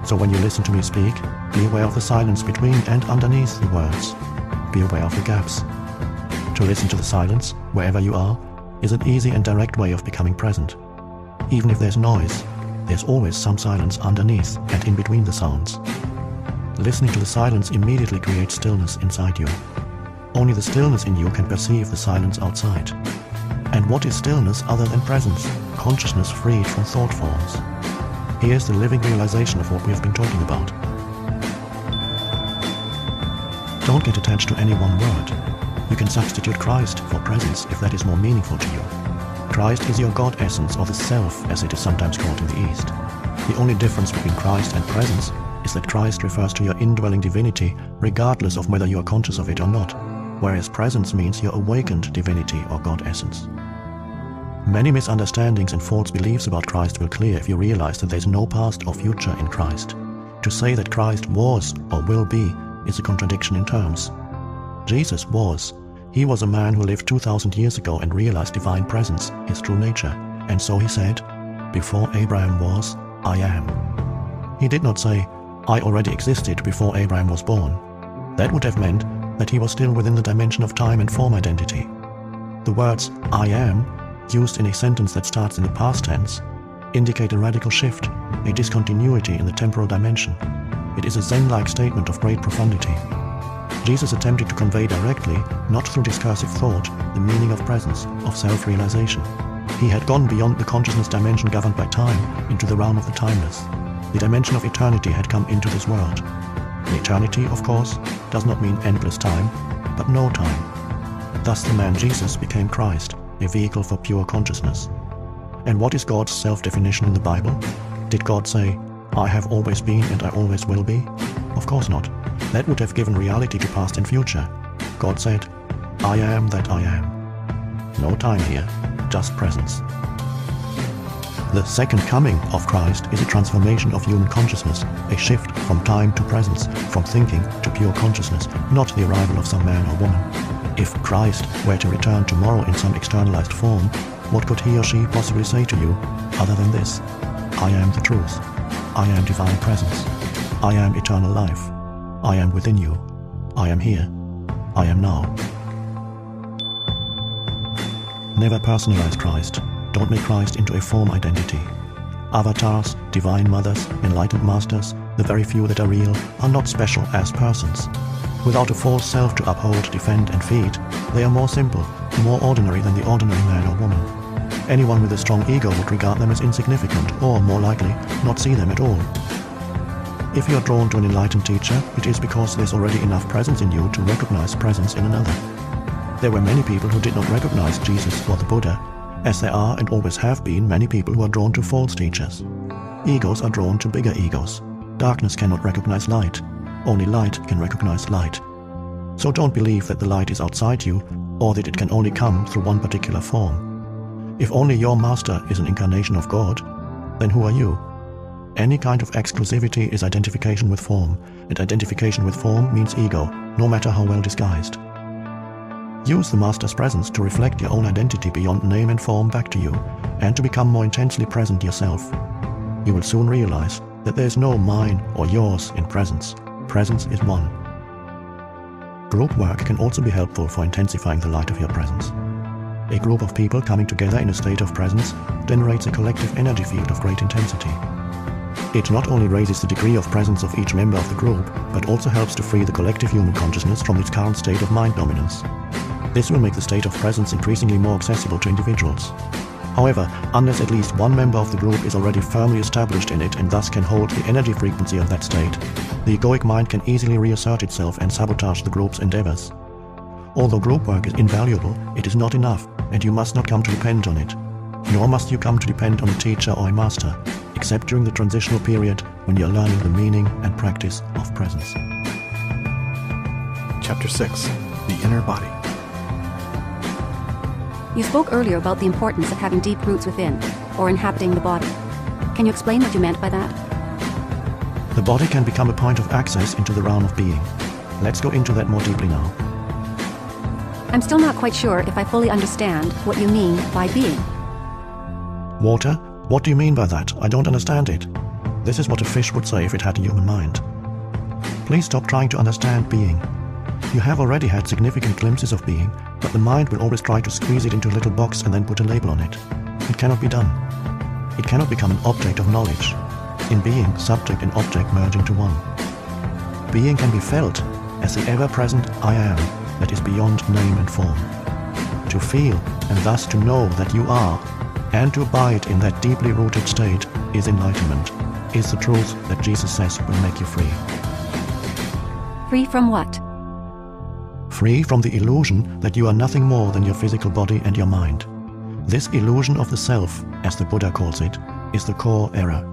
So when you listen to me speak, be aware of the silence between and underneath the words. Be aware of the gaps. To listen to the silence, wherever you are, is an easy and direct way of becoming present. Even if there's noise, there's always some silence underneath and in between the sounds. Listening to the silence immediately creates stillness inside you. Only the stillness in you can perceive the silence outside. And what is stillness other than presence, consciousness freed from thought forms? Here's the living realization of what we have been talking about. Don't get attached to any one word. You can substitute Christ for presence if that is more meaningful to you. Christ is your God essence, or the self as it is sometimes called in the East. The only difference between Christ and presence is that Christ refers to your indwelling divinity regardless of whether you are conscious of it or not, whereas presence means your awakened divinity or God essence. Many misunderstandings and false beliefs about Christ will clear if you realize that there is no past or future in Christ. To say that Christ was or will be is a contradiction in terms. Jesus was. He was a man who lived 2,000 years ago and realized divine presence, his true nature. And so he said, "Before Abraham was, I am." He did not say, "I already existed before Abraham was born." That would have meant that he was still within the dimension of time and form identity. The words "I am," used in a sentence that starts in the past tense, indicate a radical shift, a discontinuity in the temporal dimension. It is a Zen-like statement of great profundity. Jesus attempted to convey directly, not through discursive thought, the meaning of presence, of self-realization. He had gone beyond the consciousness dimension governed by time into the realm of the timeless. The dimension of eternity had come into this world. And eternity, of course, does not mean endless time, but no time. Thus the man Jesus became Christ, a vehicle for pure consciousness. And what is God's self-definition in the Bible? Did God say, "I have always been and I always will be"? Of course not. That would have given reality to past and future. God said, "I am that I am." No time here, just presence. The second coming of Christ is a transformation of human consciousness, a shift from time to presence, from thinking to pure consciousness, not the arrival of some man or woman. If Christ were to return tomorrow in some externalized form, what could he or she possibly say to you other than this? "I am the truth. I am divine presence. I am eternal life. I am within you. I am here. I am now." Never personalize Christ. Don't make Christ into a form identity. Avatars, divine mothers, enlightened masters, the very few that are real, are not special as persons. Without a false self to uphold, defend, and feed, they are more simple, more ordinary than the ordinary man or woman. Anyone with a strong ego would regard them as insignificant, or, more likely, not see them at all. If you are drawn to an enlightened teacher, it is because there's already enough presence in you to recognize presence in another. There were many people who did not recognize Jesus or the Buddha, as there are and always have been many people who are drawn to false teachers. Egos are drawn to bigger egos. Darkness cannot recognize light. Only light can recognize light. So don't believe that the light is outside you, or that it can only come through one particular form. If only your master is an incarnation of God, then who are you? Any kind of exclusivity is identification with form, and identification with form means ego, no matter how well disguised. Use the Master's presence to reflect your own identity beyond name and form back to you, and to become more intensely present yourself. You will soon realize that there is no mine or yours in presence. Presence is one. Group work can also be helpful for intensifying the light of your presence. A group of people coming together in a state of presence generates a collective energy field of great intensity. It not only raises the degree of presence of each member of the group, but also helps to free the collective human consciousness from its current state of mind dominance. This will make the state of presence increasingly more accessible to individuals. However, unless at least one member of the group is already firmly established in it and thus can hold the energy frequency of that state, the egoic mind can easily reassert itself and sabotage the group's endeavors. Although group work is invaluable, it is not enough, and you must not come to depend on it. Nor must you come to depend on a teacher or a master, except during the transitional period when you are learning the meaning and practice of presence. Chapter 6. The Inner Body. You spoke earlier about the importance of having deep roots within, or inhabiting the body. Can you explain what you meant by that? The body can become a point of access into the realm of being. Let's go into that more deeply now. I'm still not quite sure if I fully understand what you mean by being. Water? What do you mean by that? I don't understand it. This is what a fish would say if it had a human mind. Please stop trying to understand being. You have already had significant glimpses of being, but the mind will always try to squeeze it into a little box and then put a label on it. It cannot be done. It cannot become an object of knowledge. In being, subject and object merge into one. Being can be felt as the ever-present I am that is beyond name and form. To feel, and thus to know that you are, and to abide in that deeply rooted state is enlightenment, is the truth that Jesus says will make you free. Free from what? Free from the illusion that you are nothing more than your physical body and your mind. This illusion of the self, as the Buddha calls it, is the core error.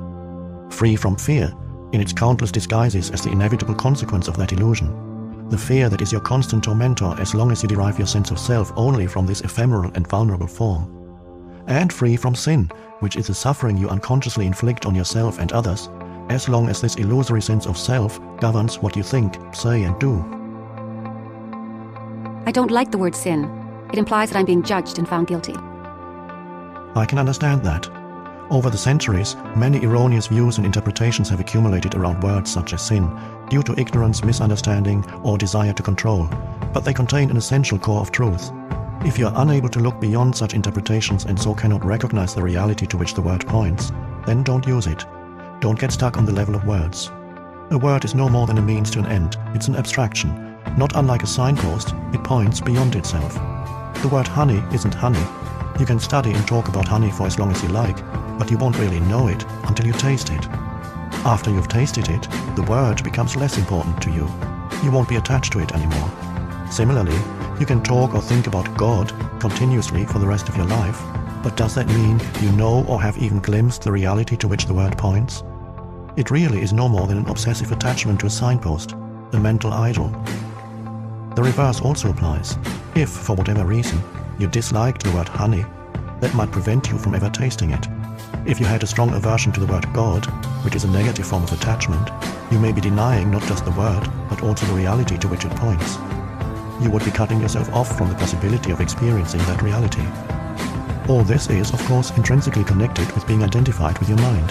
Free from fear, in its countless disguises as the inevitable consequence of that illusion. The fear that is your constant tormentor as long as you derive your sense of self only from this ephemeral and vulnerable form. And free from sin, which is the suffering you unconsciously inflict on yourself and others, as long as this illusory sense of self governs what you think, say and do. I don't like the word sin. It implies that I'm being judged and found guilty. I can understand that. Over the centuries, many erroneous views and interpretations have accumulated around words such as sin, due to ignorance, misunderstanding, or desire to control, but they contain an essential core of truth. If you are unable to look beyond such interpretations and so cannot recognize the reality to which the word points, then don't use it. Don't get stuck on the level of words. A word is no more than a means to an end. It's an abstraction. Not unlike a signpost, it points beyond itself. The word honey isn't honey. You can study and talk about honey for as long as you like, but you won't really know it until you taste it. After you've tasted it, the word becomes less important to you. You won't be attached to it anymore. Similarly, you can talk or think about God continuously for the rest of your life, but does that mean you know or have even glimpsed the reality to which the word points? It really is no more than an obsessive attachment to a signpost, a mental idol. The reverse also applies. If, for whatever reason, you disliked the word honey, that might prevent you from ever tasting it. If you had a strong aversion to the word God, which is a negative form of attachment, you may be denying not just the word, but also the reality to which it points. You would be cutting yourself off from the possibility of experiencing that reality. All this is, of course, intrinsically connected with being identified with your mind.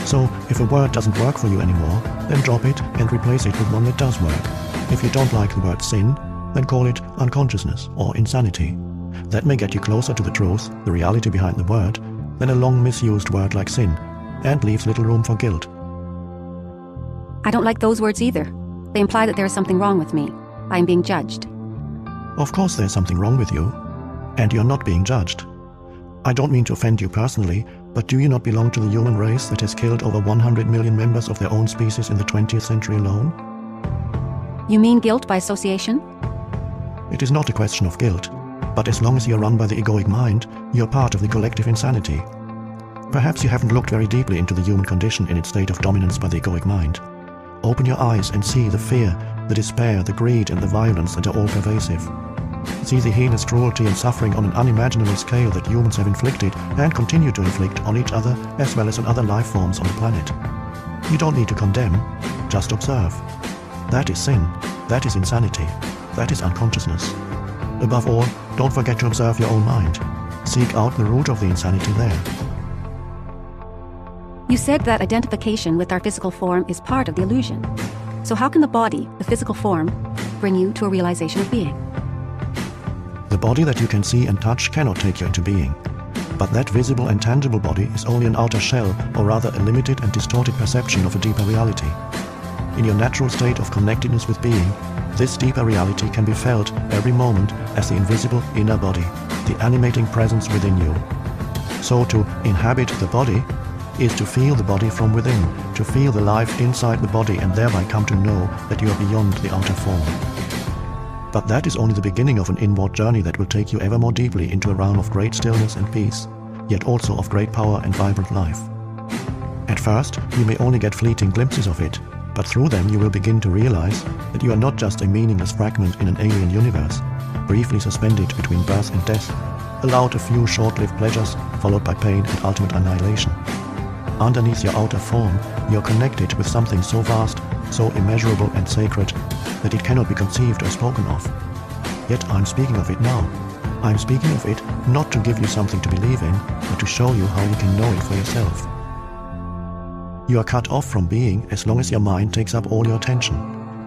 So, if a word doesn't work for you anymore, then drop it and replace it with one that does work. If you don't like the word sin, then call it unconsciousness or insanity. That may get you closer to the truth, the reality behind the word, than a long misused word like sin, and leaves little room for guilt. I don't like those words either. They imply that there is something wrong with me. I am being judged. Of course there's something wrong with you, and you're not being judged. I don't mean to offend you personally, but do you not belong to the human race that has killed over 100 million members of their own species in the 20th century alone? You mean guilt by association? It is not a question of guilt. But as long as you're run by the egoic mind, you're part of the collective insanity. Perhaps you haven't looked very deeply into the human condition in its state of dominance by the egoic mind. Open your eyes and see the fear, the despair, the greed and the violence that are all pervasive. See the heinous cruelty and suffering on an unimaginable scale that humans have inflicted and continue to inflict on each other as well as on other life forms on the planet. You don't need to condemn, just observe. That is sin, that is insanity, that is unconsciousness. Above all, don't forget to observe your own mind. Seek out the root of the insanity there. You said that identification with our physical form is part of the illusion. So how can the body, the physical form, bring you to a realization of being? The body that you can see and touch cannot take you into being. But that visible and tangible body is only an outer shell, or rather a limited and distorted perception of a deeper reality. In your natural state of connectedness with being, this deeper reality can be felt every moment as the invisible inner body, the animating presence within you. So to inhabit the body is to feel the body from within, to feel the life inside the body and thereby come to know that you are beyond the outer form. But that is only the beginning of an inward journey that will take you ever more deeply into a realm of great stillness and peace, yet also of great power and vibrant life. At first, you may only get fleeting glimpses of it, but through them you will begin to realize that you are not just a meaningless fragment in an alien universe, briefly suspended between birth and death, allowed a few short-lived pleasures followed by pain and ultimate annihilation. Underneath your outer form, you are connected with something so vast, so immeasurable and sacred that it cannot be conceived or spoken of. Yet I'm speaking of it now. I'm speaking of it not to give you something to believe in, but to show you how you can know it for yourself. You are cut off from being as long as your mind takes up all your attention.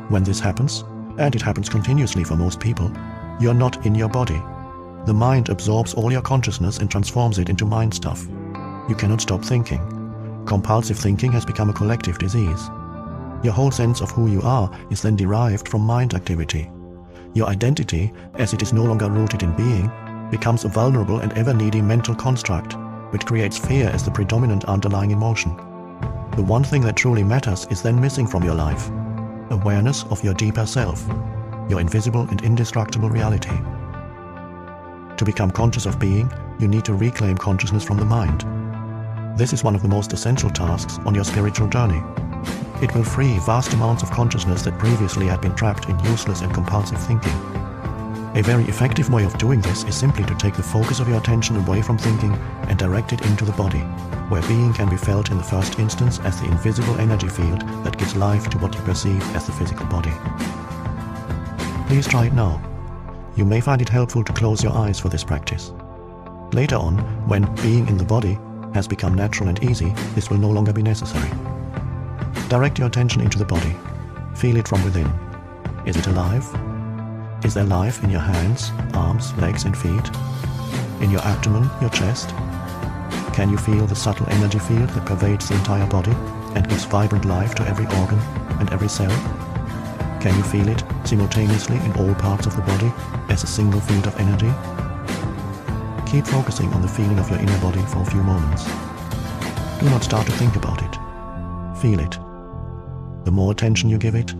When this happens, and it happens continuously for most people, you are not in your body. The mind absorbs all your consciousness and transforms it into mind stuff. You cannot stop thinking. Compulsive thinking has become a collective disease. Your whole sense of who you are is then derived from mind activity. Your identity, as it is no longer rooted in being, becomes a vulnerable and ever-needy mental construct, which creates fear as the predominant underlying emotion. The one thing that truly matters is then missing from your life: awareness of your deeper self, your invisible and indestructible reality. To become conscious of being, you need to reclaim consciousness from the mind. This is one of the most essential tasks on your spiritual journey. It will free vast amounts of consciousness that previously had been trapped in useless and compulsive thinking. A very effective way of doing this is simply to take the focus of your attention away from thinking and direct it into the body, where being can be felt in the first instance as the invisible energy field that gives life to what you perceive as the physical body. Please try it now. You may find it helpful to close your eyes for this practice. Later on, when being in the body has become natural and easy, this will no longer be necessary. Direct your attention into the body. Feel it from within. Is it alive? Is there life in your hands, arms, legs and feet? In your abdomen, your chest? Can you feel the subtle energy field that pervades the entire body and gives vibrant life to every organ and every cell? Can you feel it simultaneously in all parts of the body as a single field of energy? Keep focusing on the feeling of your inner body for a few moments. Do not start to think about it. Feel it. The more attention you give it,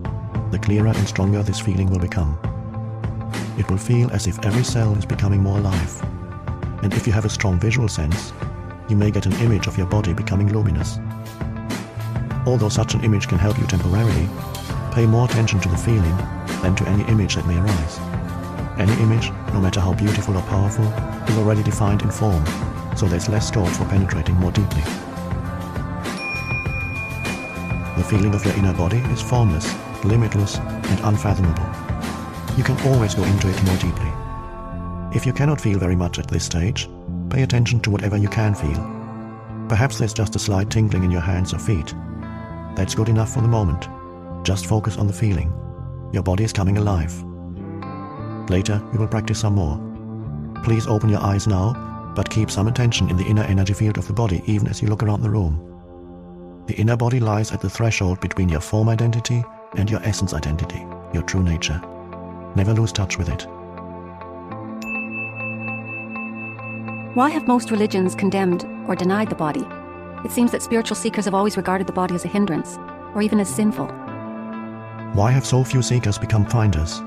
the clearer and stronger this feeling will become. It will feel as if every cell is becoming more alive. And if you have a strong visual sense, you may get an image of your body becoming luminous. Although such an image can help you temporarily, pay more attention to the feeling than to any image that may arise. Any image, no matter how beautiful or powerful, is already defined in form, so there's less scope for penetrating more deeply. The feeling of your inner body is formless, limitless, and unfathomable. You can always go into it more deeply. If you cannot feel very much at this stage, pay attention to whatever you can feel. Perhaps there's just a slight tingling in your hands or feet. That's good enough for the moment. Just focus on the feeling. Your body is coming alive. Later, we will practice some more. Please open your eyes now, but keep some attention in the inner energy field of the body even as you look around the room. The inner body lies at the threshold between your form identity and your essence identity, your true nature. Never lose touch with it. Why have most religions condemned or denied the body? It seems that spiritual seekers have always regarded the body as a hindrance, or even as sinful. Why have so few seekers become finders?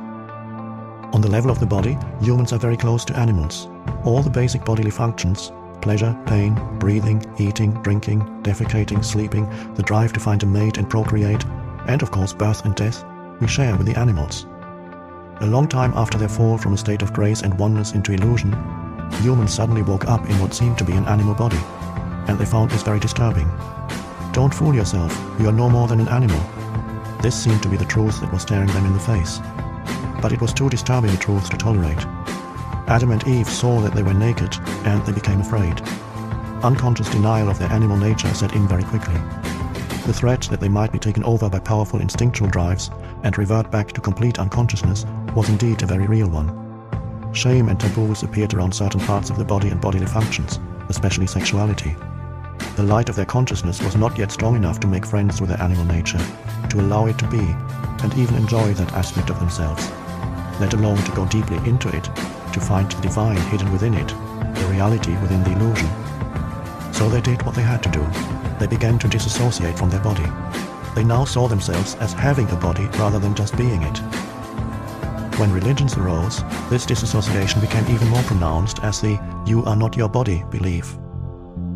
On the level of the body, humans are very close to animals. All the basic bodily functions, pleasure, pain, breathing, eating, drinking, defecating, sleeping, the drive to find a mate and procreate, and of course birth and death, we share with the animals. A long time after their fall from a state of grace and oneness into illusion, humans suddenly woke up in what seemed to be an animal body, and they found this very disturbing. Don't fool yourself, you are no more than an animal. This seemed to be the truth that was staring them in the face. But it was too disturbing a truth to tolerate. Adam and Eve saw that they were naked, and they became afraid. Unconscious denial of their animal nature set in very quickly. The threat that they might be taken over by powerful instinctual drives and revert back to complete unconsciousness was indeed a very real one. Shame and taboos appeared around certain parts of the body and bodily functions, especially sexuality. The light of their consciousness was not yet strong enough to make friends with their animal nature, to allow it to be, and even enjoy that aspect of themselves, let alone to go deeply into it, to find the divine hidden within it, the reality within the illusion. So they did what they had to do. They began to disassociate from their body. They now saw themselves as having a body rather than just being it. When religions arose, this disassociation became even more pronounced as the "you are not your body" belief.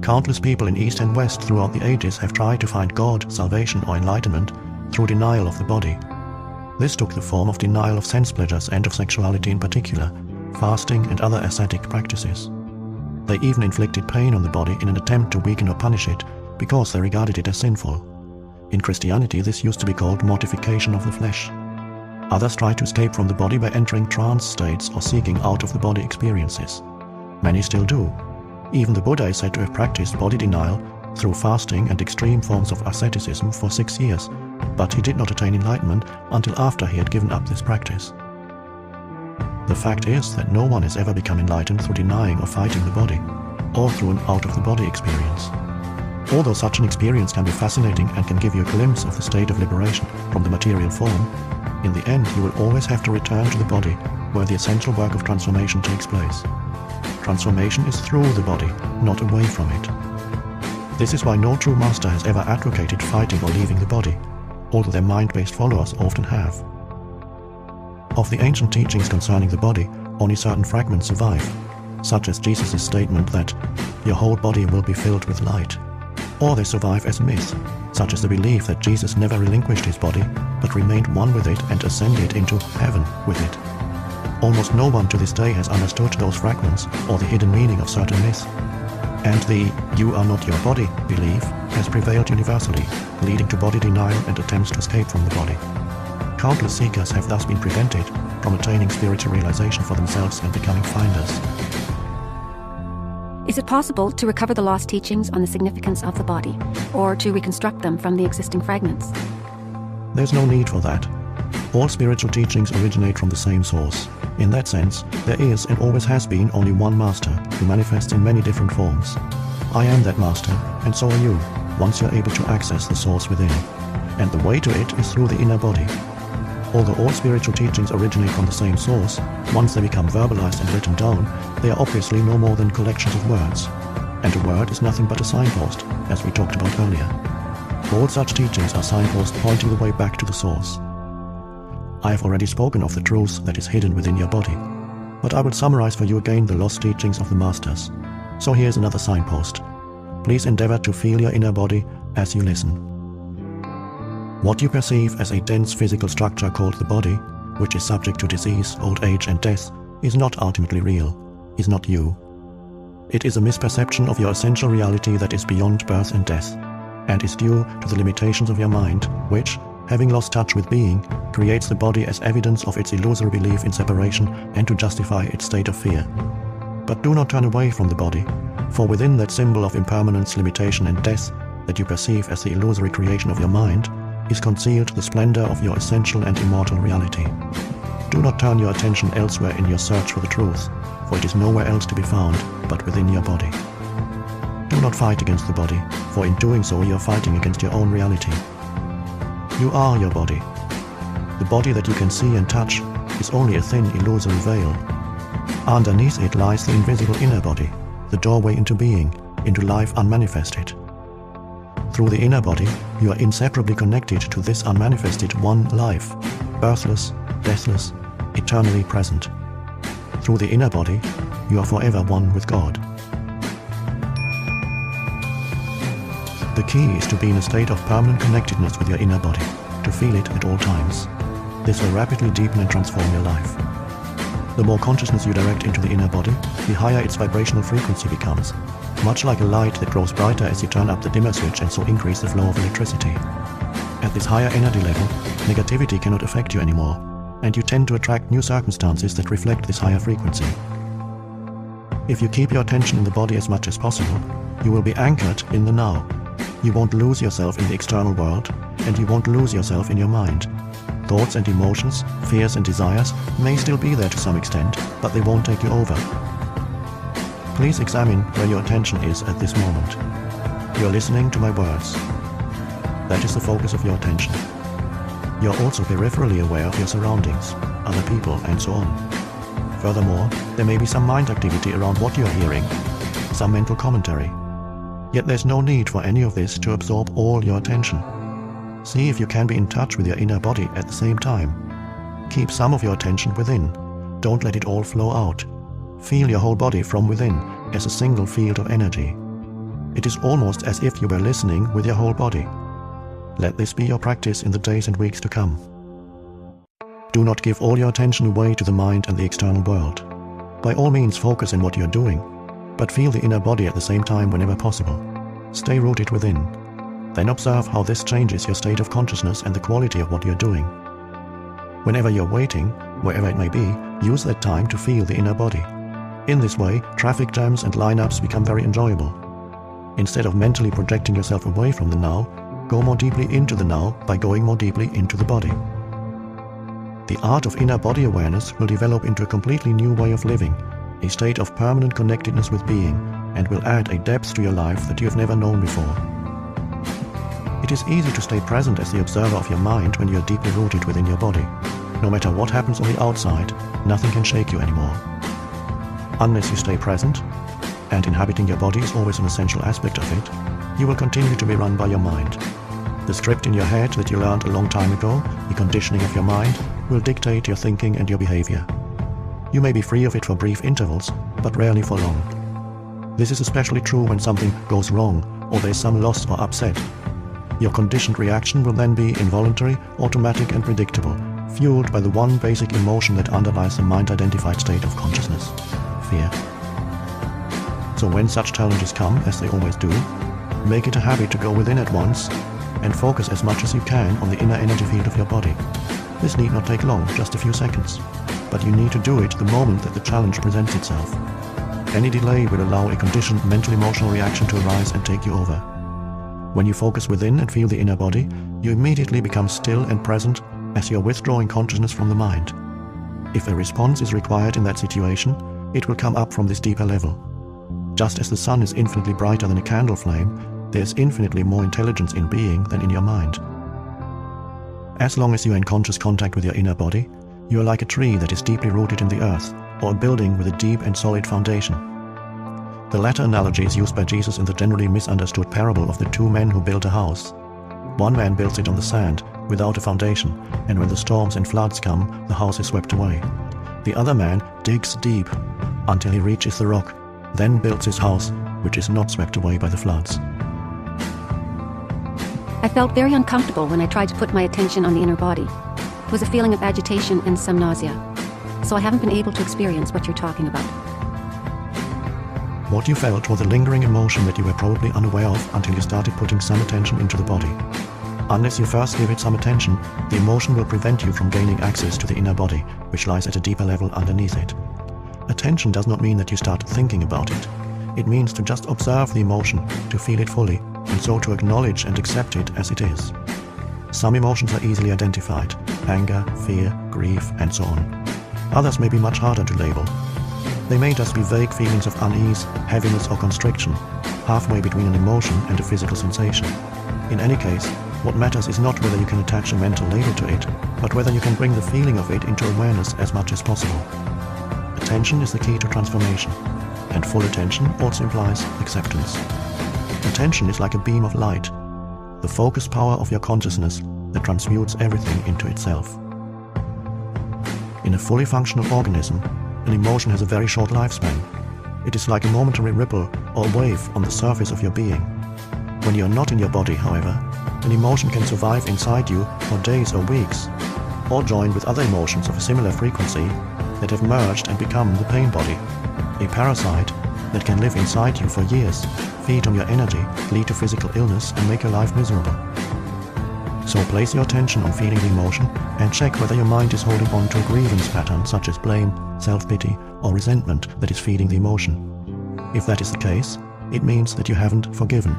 Countless people in East and West throughout the ages have tried to find God, salvation or enlightenment through denial of the body. This took the form of denial of sense pleasures and of sexuality in particular, fasting and other ascetic practices. They even inflicted pain on the body in an attempt to weaken or punish it because they regarded it as sinful. In Christianity, this used to be called mortification of the flesh. Others tried to escape from the body by entering trance states or seeking out-of-the-body experiences. Many still do. Even the Buddha is said to have practiced body denial through fasting and extreme forms of asceticism for 6 years, but he did not attain enlightenment until after he had given up this practice. The fact is that no one has ever become enlightened through denying or fighting the body, or through an out-of-the-body experience. Although such an experience can be fascinating and can give you a glimpse of the state of liberation from the material form, in the end you will always have to return to the body where the essential work of transformation takes place. Transformation is through the body, not away from it. This is why no true master has ever advocated fighting or leaving the body, although their mind-based followers often have. Of the ancient teachings concerning the body, only certain fragments survive, such as Jesus' statement that your whole body will be filled with light. Or they survive as myth, such as the belief that Jesus never relinquished his body, but remained one with it and ascended into heaven with it. Almost no one to this day has understood those fragments or the hidden meaning of certain myths. And the "you are not your body" belief has prevailed universally, leading to body denial and attempts to escape from the body. Countless seekers have thus been prevented from attaining spiritual realization for themselves and becoming finders. Is it possible to recover the lost teachings on the significance of the body, or to reconstruct them from the existing fragments? There's no need for that. All spiritual teachings originate from the same source. In that sense, there is and always has been only one master, who manifests in many different forms. I am that master, and so are you, once you're able to access the source within. And the way to it is through the inner body. Although all spiritual teachings originate from the same source, once they become verbalized and written down, they are obviously no more than collections of words. And a word is nothing but a signpost, as we talked about earlier. All such teachings are signposts pointing the way back to the source. I have already spoken of the truth that is hidden within your body, but I will summarize for you again the lost teachings of the masters. So here's another signpost. Please endeavor to feel your inner body as you listen. What you perceive as a dense physical structure called the body, which is subject to disease, old age and death, is not ultimately real, is not you. It is a misperception of your essential reality that is beyond birth and death, and is due to the limitations of your mind, which, having lost touch with being, creates the body as evidence of its illusory belief in separation and to justify its state of fear. But do not turn away from the body, for within that symbol of impermanence, limitation and death that you perceive as the illusory creation of your mind, is concealed the splendor of your essential and immortal reality. Do not turn your attention elsewhere in your search for the truth, for it is nowhere else to be found but within your body. Do not fight against the body, for in doing so you are fighting against your own reality. You are your body. The body that you can see and touch is only a thin, illusory veil. Underneath it lies the invisible inner body, the doorway into being, into life unmanifested. Through the inner body, you are inseparably connected to this unmanifested one life, birthless, deathless, eternally present. Through the inner body, you are forever one with God. The key is to be in a state of permanent connectedness with your inner body, to feel it at all times. This will rapidly deepen and transform your life. The more consciousness you direct into the inner body, the higher its vibrational frequency becomes, much like a light that grows brighter as you turn up the dimmer switch and so increase the flow of electricity. At this higher energy level, negativity cannot affect you anymore, and you tend to attract new circumstances that reflect this higher frequency. If you keep your attention in the body as much as possible, you will be anchored in the now. You won't lose yourself in the external world, and you won't lose yourself in your mind. Thoughts and emotions, fears and desires may still be there to some extent, but they won't take you over. Please examine where your attention is at this moment. You're listening to my words. That is the focus of your attention. You're also peripherally aware of your surroundings, other people, and so on. Furthermore, there may be some mind activity around what you're hearing, some mental commentary. Yet there's no need for any of this to absorb all your attention. See if you can be in touch with your inner body at the same time. Keep some of your attention within. Don't let it all flow out. Feel your whole body from within as a single field of energy. It is almost as if you were listening with your whole body. Let this be your practice in the days and weeks to come. Do not give all your attention away to the mind and the external world. By all means focus on what you are doing, but feel the inner body at the same time whenever possible. Stay rooted within. Then observe how this changes your state of consciousness and the quality of what you're doing. Whenever you're waiting, wherever it may be, use that time to feel the inner body. In this way, traffic jams and lineups become very enjoyable. Instead of mentally projecting yourself away from the now, go more deeply into the now by going more deeply into the body. The art of inner body awareness will develop into a completely new way of living, a state of permanent connectedness with being, and will add a depth to your life that you have never known before. It is easy to stay present as the observer of your mind when you are deeply rooted within your body. No matter what happens on the outside, nothing can shake you anymore. Unless you stay present, and inhabiting your body is always an essential aspect of it, you will continue to be run by your mind. The script in your head that you learned a long time ago, the conditioning of your mind, will dictate your thinking and your behavior. You may be free of it for brief intervals, but rarely for long. This is especially true when something goes wrong or there is some loss or upset. Your conditioned reaction will then be involuntary, automatic and predictable, fueled by the one basic emotion that underlies the mind-identified state of consciousness: fear. So when such challenges come, as they always do, make it a habit to go within at once and focus as much as you can on the inner energy field of your body. This need not take long, just a few seconds, but you need to do it the moment that the challenge presents itself. Any delay will allow a conditioned mental-emotional reaction to arise and take you over. When you focus within and feel the inner body, you immediately become still and present as you are withdrawing consciousness from the mind. If a response is required in that situation, it will come up from this deeper level. Just as the sun is infinitely brighter than a candle flame, there is infinitely more intelligence in being than in your mind. As long as you are in conscious contact with your inner body, you are like a tree that is deeply rooted in the earth, or a building with a deep and solid foundation. The latter analogy is used by Jesus in the generally misunderstood parable of the two men who built a house. One man builds it on the sand, without a foundation, and when the storms and floods come, the house is swept away. The other man digs deep until he reaches the rock, then builds his house, which is not swept away by the floods. I felt very uncomfortable when I tried to put my attention on the inner body. It was a feeling of agitation and some nausea. So I haven't been able to experience what you're talking about. What you felt was a lingering emotion that you were probably unaware of until you started putting some attention into the body. Unless you first give it some attention, the emotion will prevent you from gaining access to the inner body, which lies at a deeper level underneath it. Attention does not mean that you start thinking about it. It means to just observe the emotion, to feel it fully, and so to acknowledge and accept it as it is. Some emotions are easily identified: anger, fear, grief, and so on. Others may be much harder to label. They may just be vague feelings of unease, heaviness, or constriction, halfway between an emotion and a physical sensation. In any case, what matters is not whether you can attach a mental label to it, but whether you can bring the feeling of it into awareness as much as possible. Attention is the key to transformation, and full attention also implies acceptance. Attention is like a beam of light, the focus power of your consciousness that transmutes everything into itself. In a fully functional organism, an emotion has a very short lifespan. It is like a momentary ripple or wave on the surface of your being. When you are not in your body, however, an emotion can survive inside you for days or weeks, or join with other emotions of a similar frequency that have merged and become the pain body, a parasite that can live inside you for years, feed on your energy, lead to physical illness, and make your life miserable. So place your attention on feeling the emotion and check whether your mind is holding on to a grievance pattern such as blame, self-pity, or resentment that is feeding the emotion. If that is the case, it means that you haven't forgiven.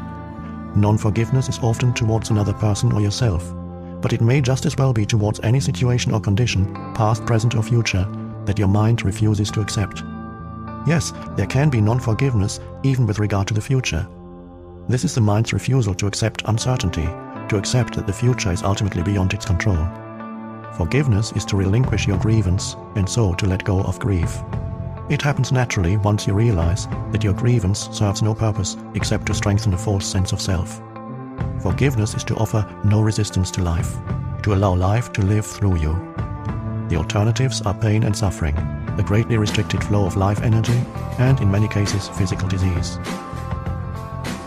Non-forgiveness is often towards another person or yourself, but it may just as well be towards any situation or condition, past, present, or future, that your mind refuses to accept. Yes, there can be non-forgiveness even with regard to the future. This is the mind's refusal to accept uncertainty, to accept that the future is ultimately beyond its control. Forgiveness is to relinquish your grievance and so to let go of grief. It happens naturally once you realize that your grievance serves no purpose except to strengthen a false sense of self. Forgiveness is to offer no resistance to life, to allow life to live through you. The alternatives are pain and suffering, a greatly restricted flow of life energy, and in many cases physical disease.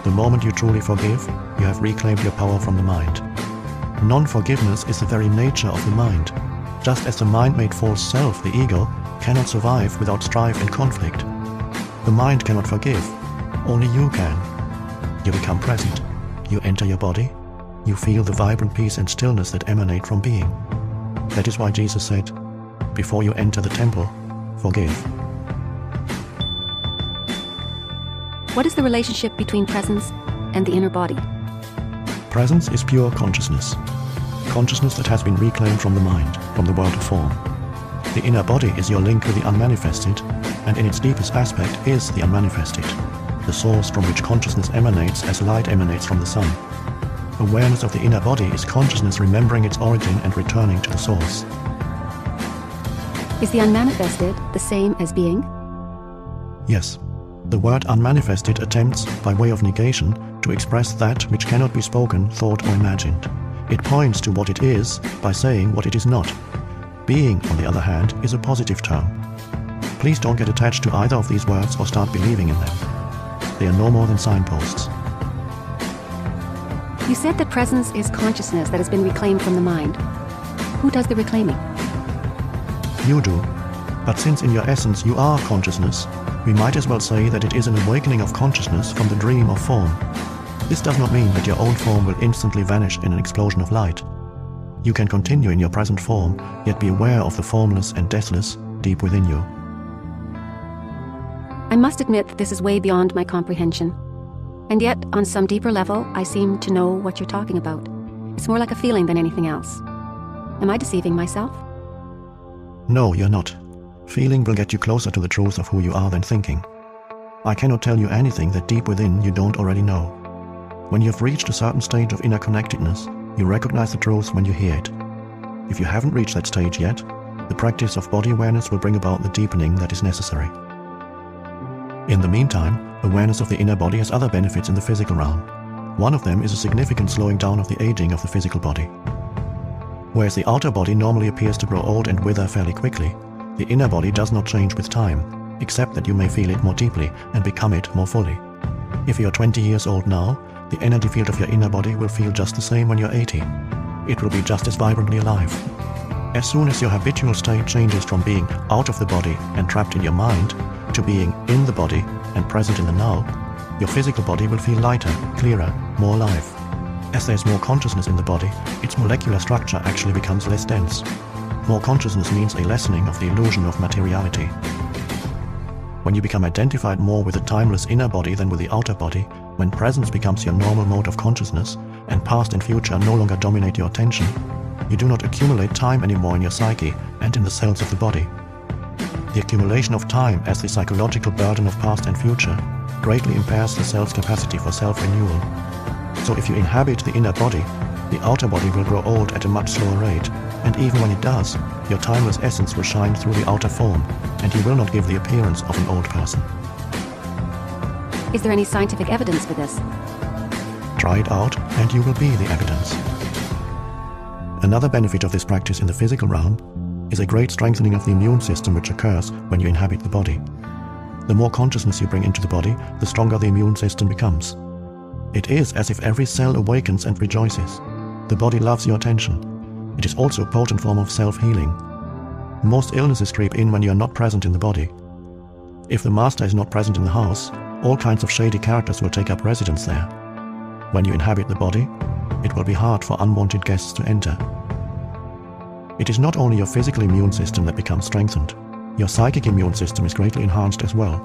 The moment you truly forgive, you have reclaimed your power from the mind. Non-forgiveness is the very nature of the mind. Just as the mind-made false self, the ego, cannot survive without strife and conflict. The mind cannot forgive. Only you can. You become present. You enter your body. You feel the vibrant peace and stillness that emanate from being. That is why Jesus said, "Before you enter the temple, forgive." What is the relationship between presence and the inner body? Presence is pure consciousness. Consciousness that has been reclaimed from the mind, from the world of form. The inner body is your link with the unmanifested, and in its deepest aspect is the unmanifested, the source from which consciousness emanates as light emanates from the sun. Awareness of the inner body is consciousness remembering its origin and returning to the source. Is the unmanifested the same as being? Yes. The word unmanifested attempts, by way of negation, to express that which cannot be spoken, thought, or imagined. It points to what it is by saying what it is not. Being, on the other hand, is a positive term. Please don't get attached to either of these words or start believing in them. They are no more than signposts. You said that presence is consciousness that has been reclaimed from the mind. Who does the reclaiming? You do. But since in your essence you are consciousness, we might as well say that it is an awakening of consciousness from the dream of form. This does not mean that your own form will instantly vanish in an explosion of light. You can continue in your present form, yet be aware of the formless and deathless deep within you. I must admit that this is way beyond my comprehension. And yet, on some deeper level, I seem to know what you're talking about. It's more like a feeling than anything else. Am I deceiving myself? No, you're not. Feeling will get you closer to the truth of who you are than thinking. I cannot tell you anything that deep within you don't already know. When you've reached a certain stage of inner connectedness, you recognize the truth when you hear it. If you haven't reached that stage yet, the practice of body awareness will bring about the deepening that is necessary. In the meantime, awareness of the inner body has other benefits in the physical realm. One of them is a significant slowing down of the aging of the physical body. Whereas the outer body normally appears to grow old and wither fairly quickly, the inner body does not change with time, except that you may feel it more deeply and become it more fully. If you're 20 years old now, the energy field of your inner body will feel just the same when you're 80. It will be just as vibrantly alive. As soon as your habitual state changes from being out of the body and trapped in your mind to being in the body and present in the now, your physical body will feel lighter, clearer, more alive. As there's more consciousness in the body, its molecular structure actually becomes less dense. More consciousness means a lessening of the illusion of materiality. When you become identified more with the timeless inner body than with the outer body, when presence becomes your normal mode of consciousness, and past and future no longer dominate your attention, you do not accumulate time anymore in your psyche and in the cells of the body. The accumulation of time as the psychological burden of past and future greatly impairs the cell's capacity for self-renewal. So if you inhabit the inner body, the outer body will grow old at a much slower rate, and even when it does, your timeless essence will shine through the outer form, and you will not give the appearance of an old person. Is there any scientific evidence for this? Try it out, and you will be the evidence. Another benefit of this practice in the physical realm is a great strengthening of the immune system which occurs when you inhabit the body. The more consciousness you bring into the body, the stronger the immune system becomes. It is as if every cell awakens and rejoices. The body loves your attention. It is also a potent form of self-healing. Most illnesses creep in when you are not present in the body. If the master is not present in the house, all kinds of shady characters will take up residence there. When you inhabit the body, it will be hard for unwanted guests to enter. It is not only your physical immune system that becomes strengthened. Your psychic immune system is greatly enhanced as well.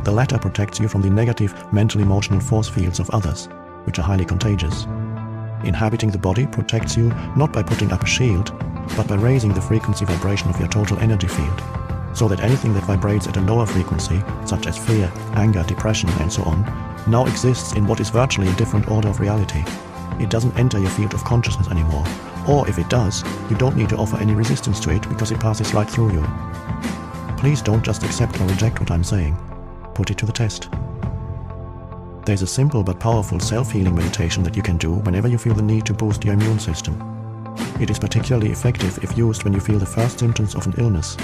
The latter protects you from the negative mental-emotional force fields of others, which are highly contagious. Inhabiting the body protects you not by putting up a shield, but by raising the frequency vibration of your total energy field, so that anything that vibrates at a lower frequency, such as fear, anger, depression, and so on, now exists in what is virtually a different order of reality. It doesn't enter your field of consciousness anymore, or if it does, you don't need to offer any resistance to it because it passes right through you. Please don't just accept or reject what I'm saying. Put it to the test. There's a simple but powerful self-healing meditation that you can do whenever you feel the need to boost your immune system. It is particularly effective if used when you feel the first symptoms of an illness,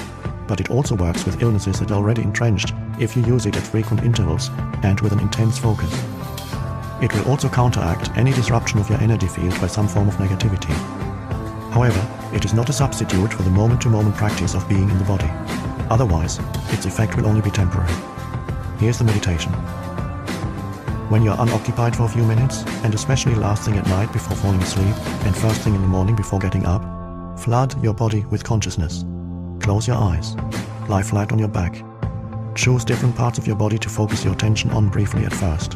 but it also works with illnesses that are already entrenched if you use it at frequent intervals and with an intense focus. It will also counteract any disruption of your energy field by some form of negativity. However, it is not a substitute for the moment-to-moment practice of being in the body. Otherwise, its effect will only be temporary. Here's the meditation. When you are unoccupied for a few minutes, and especially last thing at night before falling asleep and first thing in the morning before getting up, flood your body with consciousness. Close your eyes. Lie flat on your back. Choose different parts of your body to focus your attention on briefly at first.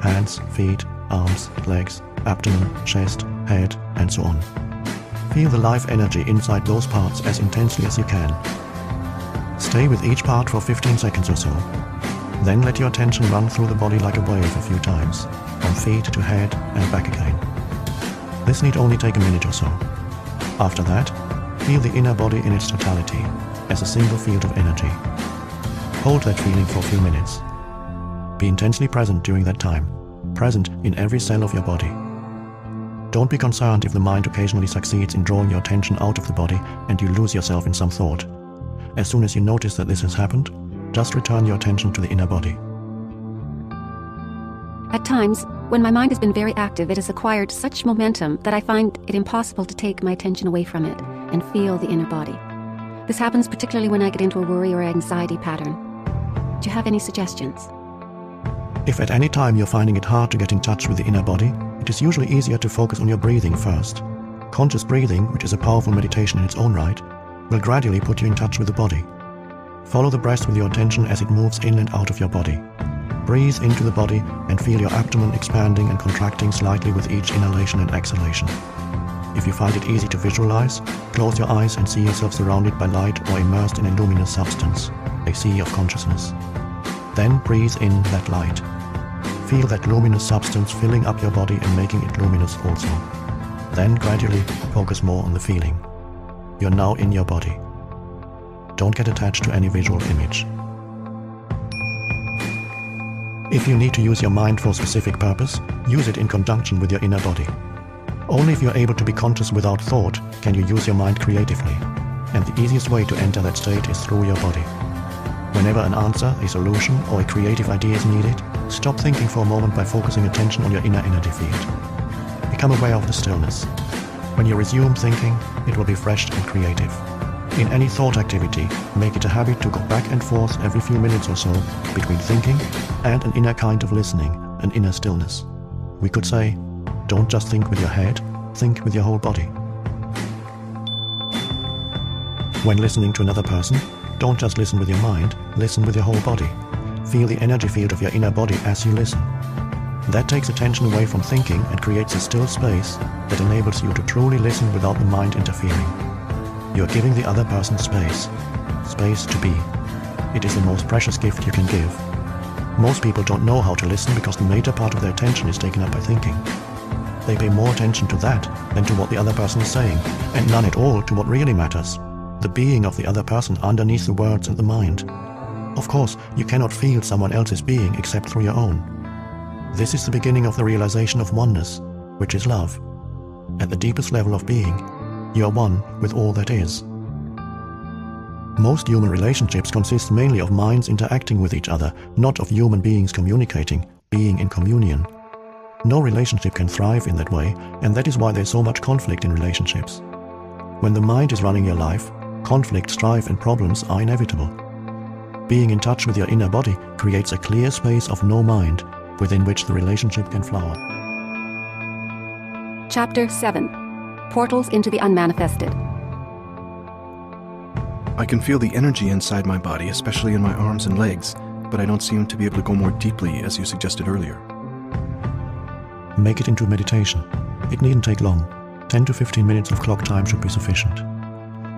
Hands, feet, arms, legs, abdomen, chest, head, and so on. Feel the life energy inside those parts as intensely as you can. Stay with each part for 15 seconds or so. Then let your attention run through the body like a wave a few times, from feet to head and back again. This need only take a minute or so. After that, feel the inner body in its totality, as a single field of energy. Hold that feeling for a few minutes. Be intensely present during that time, present in every cell of your body. Don't be concerned if the mind occasionally succeeds in drawing your attention out of the body and you lose yourself in some thought. As soon as you notice that this has happened, just return your attention to the inner body. At times, when my mind has been very active, it has acquired such momentum that I find it impossible to take my attention away from it and feel the inner body. This happens particularly when I get into a worry or anxiety pattern. Do you have any suggestions? If at any time you're finding it hard to get in touch with the inner body, it is usually easier to focus on your breathing first. Conscious breathing, which is a powerful meditation in its own right, will gradually put you in touch with the body. Follow the breath with your attention as it moves in and out of your body. Breathe into the body and feel your abdomen expanding and contracting slightly with each inhalation and exhalation. If you find it easy to visualize, close your eyes and see yourself surrounded by light or immersed in a luminous substance, a sea of consciousness. Then breathe in that light. Feel that luminous substance filling up your body and making it luminous also. Then gradually focus more on the feeling. You're now in your body. Don't get attached to any visual image. If you need to use your mind for a specific purpose, use it in conjunction with your inner body. Only if you're able to be conscious without thought can you use your mind creatively, and the easiest way to enter that state is through your body. Whenever an answer, a solution, or a creative idea is needed, stop thinking for a moment by focusing attention on your inner energy field. Become aware of the stillness. When you resume thinking, it will be fresh and creative. In any thought activity, make it a habit to go back and forth every few minutes or so between thinking and an inner kind of listening, an inner stillness. We could say, don't just think with your head, think with your whole body. When listening to another person, don't just listen with your mind, listen with your whole body. Feel the energy field of your inner body as you listen. That takes attention away from thinking and creates a still space that enables you to truly listen without the mind interfering. You are giving the other person space to be. It is the most precious gift you can give. Most people don't know how to listen because the major part of their attention is taken up by thinking. They pay more attention to that than to what the other person is saying, and none at all to what really matters, the being of the other person underneath the words and the mind. Of course, you cannot feel someone else's being except through your own. This is the beginning of the realization of oneness, which is love. At the deepest level of being, you are one with all that is. Most human relationships consist mainly of minds interacting with each other, not of human beings communicating, being in communion. No relationship can thrive in that way, and that is why there's so much conflict in relationships. When the mind is running your life, conflict, strife, and problems are inevitable. Being in touch with your inner body creates a clear space of no mind within which the relationship can flower. Chapter 7. Portals into the Unmanifested. I can feel the energy inside my body, especially in my arms and legs, but I don't seem to be able to go more deeply as you suggested earlier. Make it into meditation. It needn't take long. 10 to 15 minutes of clock time should be sufficient.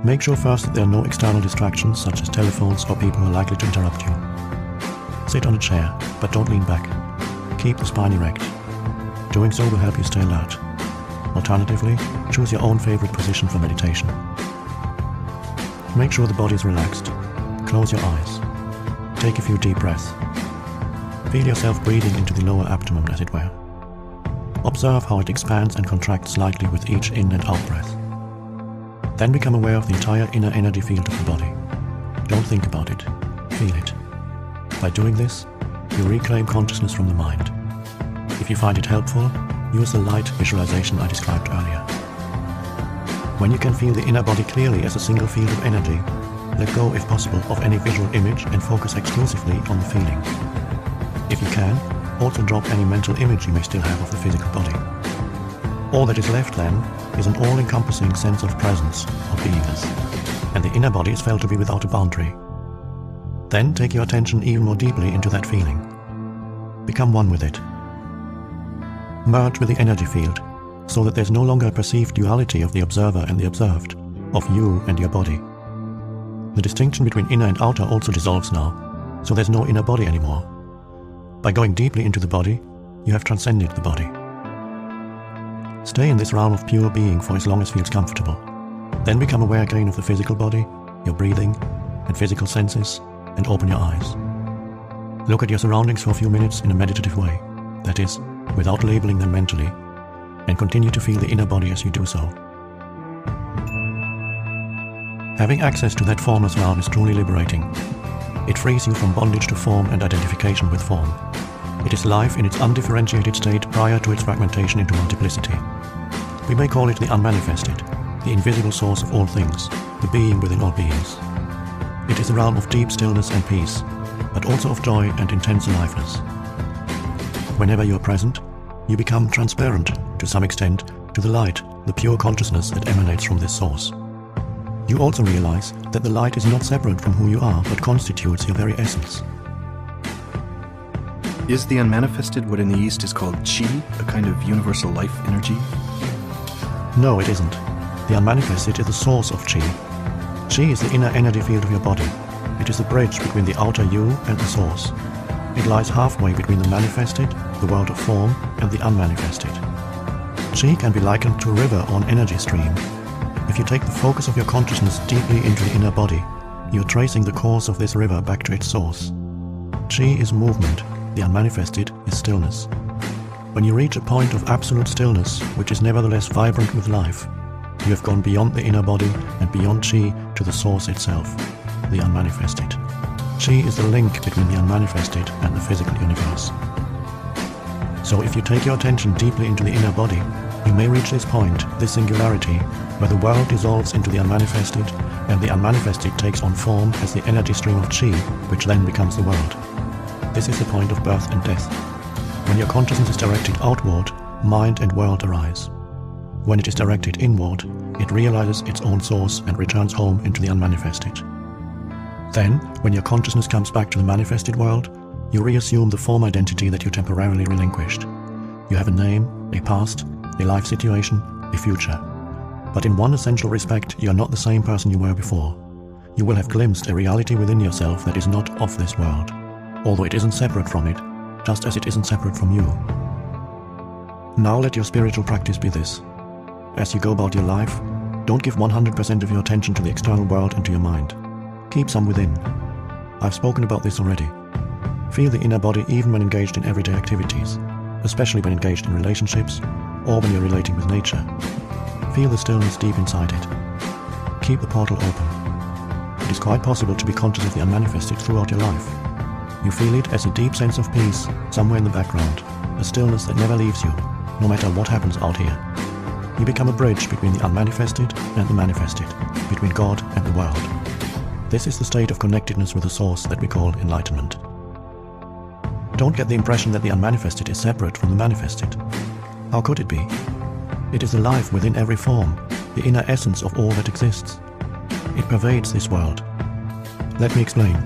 Make sure first that there are no external distractions such as telephones or people who are likely to interrupt you. Sit on a chair, but don't lean back. Keep the spine erect. Doing so will help you stay alert. Alternatively, choose your own favorite position for meditation. Make sure the body is relaxed. Close your eyes. Take a few deep breaths. Feel yourself breathing into the lower abdomen, as it were. Observe how it expands and contracts slightly with each in and out breath. Then become aware of the entire inner energy field of the body. Don't think about it. Feel it. By doing this, you reclaim consciousness from the mind. If you find it helpful, use the light visualization I described earlier. When you can feel the inner body clearly as a single field of energy, let go, if possible, of any visual image and focus exclusively on the feeling. If you can, also drop any mental image you may still have of the physical body. All that is left then is an all-encompassing sense of presence, of beingness, and the inner body is felt to be without a boundary. Then take your attention even more deeply into that feeling. Become one with it. Merge with the energy field, so that there's no longer a perceived duality of the observer and the observed, of you and your body. The distinction between inner and outer also dissolves now, so there's no inner body anymore. By going deeply into the body, you have transcended the body. Stay in this realm of pure being for as long as feels comfortable. Then become aware again of the physical body, your breathing, and physical senses, and open your eyes. Look at your surroundings for a few minutes in a meditative way, that is, without labeling them mentally, and continue to feel the inner body as you do so. Having access to that formless realm is truly liberating. It frees you from bondage to form and identification with form. It is life in its undifferentiated state prior to its fragmentation into multiplicity. We may call it the unmanifested, the invisible source of all things, the being within all beings. It is a realm of deep stillness and peace, but also of joy and intense aliveness. Whenever you are present, you become transparent, to some extent, to the light, the pure consciousness that emanates from this source. You also realize that the light is not separate from who you are, but constitutes your very essence. Is the unmanifested what in the East is called chi, a kind of universal life energy? No, it isn't. The unmanifested is the source of chi. Chi is the inner energy field of your body. It is the bridge between the outer you and the source. It lies halfway between the manifested, the world of form, and the unmanifested. Chi can be likened to a river or an energy stream. If you take the focus of your consciousness deeply into the inner body, you are tracing the course of this river back to its source. Chi is movement, the unmanifested is stillness. When you reach a point of absolute stillness, which is nevertheless vibrant with life, you have gone beyond the inner body and beyond Chi to the source itself, the unmanifested. Chi is the link between the unmanifested and the physical universe. So if you take your attention deeply into the inner body, you may reach this point, this singularity, where the world dissolves into the unmanifested, and the unmanifested takes on form as the energy stream of Chi, which then becomes the world. This is the point of birth and death. When your consciousness is directed outward, mind and world arise. When it is directed inward, it realizes its own source and returns home into the unmanifested. Then, when your consciousness comes back to the manifested world, you reassume the form identity that you temporarily relinquished. You have a name, a past, a life situation, a future. But in one essential respect, you are not the same person you were before. You will have glimpsed a reality within yourself that is not of this world, although it isn't separate from it, just as it isn't separate from you. Now let your spiritual practice be this. As you go about your life, don't give 100% of your attention to the external world and to your mind. Keep some within. I've spoken about this already. Feel the inner body even when engaged in everyday activities, especially when engaged in relationships or when you're relating with nature. Feel the stillness deep inside it. Keep the portal open. is quite possible to be conscious of the unmanifested throughout your life. You feel it as a deep sense of peace somewhere in the background, a stillness that never leaves you, no matter what happens out here. You become a bridge between the unmanifested and the manifested, between God and the world. This is the state of connectedness with the source that we call enlightenment. Don't get the impression that the unmanifested is separate from the manifested. How could it be? It is the life within every form, the inner essence of all that exists. It pervades this world. Let me explain.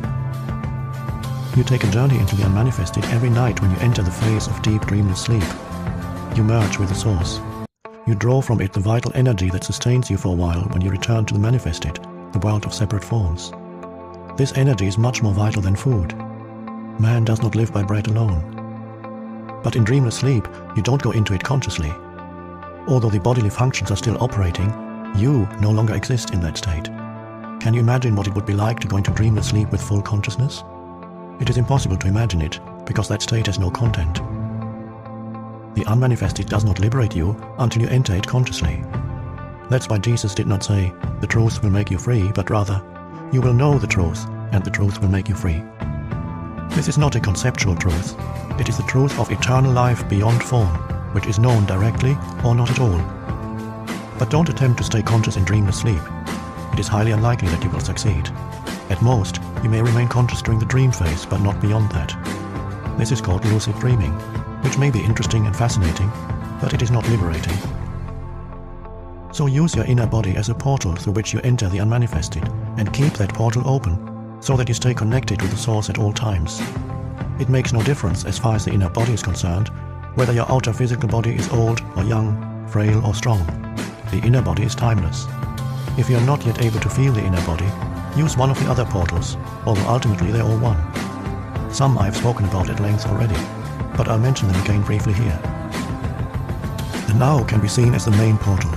You take a journey into the unmanifested every night when you enter the phase of deep dreamless sleep. You merge with the source. You draw from it the vital energy that sustains you for a while when you return to the manifested, the world of separate forms. This energy is much more vital than food. Man does not live by bread alone. But in dreamless sleep, you don't go into it consciously. Although the bodily functions are still operating, you no longer exist in that state. Can you imagine what it would be like to go into dreamless sleep with full consciousness? It is impossible to imagine it, because that state has no content. The unmanifested does not liberate you until you enter it consciously. That's why Jesus did not say, "The truth will make you free," but rather, "You will know the truth, and the truth will make you free." This is not a conceptual truth. It is the truth of eternal life beyond form, which is known directly or not at all. But don't attempt to stay conscious in dreamless sleep. It is highly unlikely that you will succeed. At most, you may remain conscious during the dream phase, but not beyond that. This is called lucid dreaming, which may be interesting and fascinating, but it is not liberating. So use your inner body as a portal through which you enter the unmanifested, and keep that portal open, so that you stay connected with the source at all times. It makes no difference as far as the inner body is concerned, whether your outer physical body is old or young, frail or strong. The inner body is timeless. If you are not yet able to feel the inner body, use one of the other portals, although ultimately they are all one. Some I have spoken about at length already, but I'll mention them again briefly here. The now can be seen as the main portal.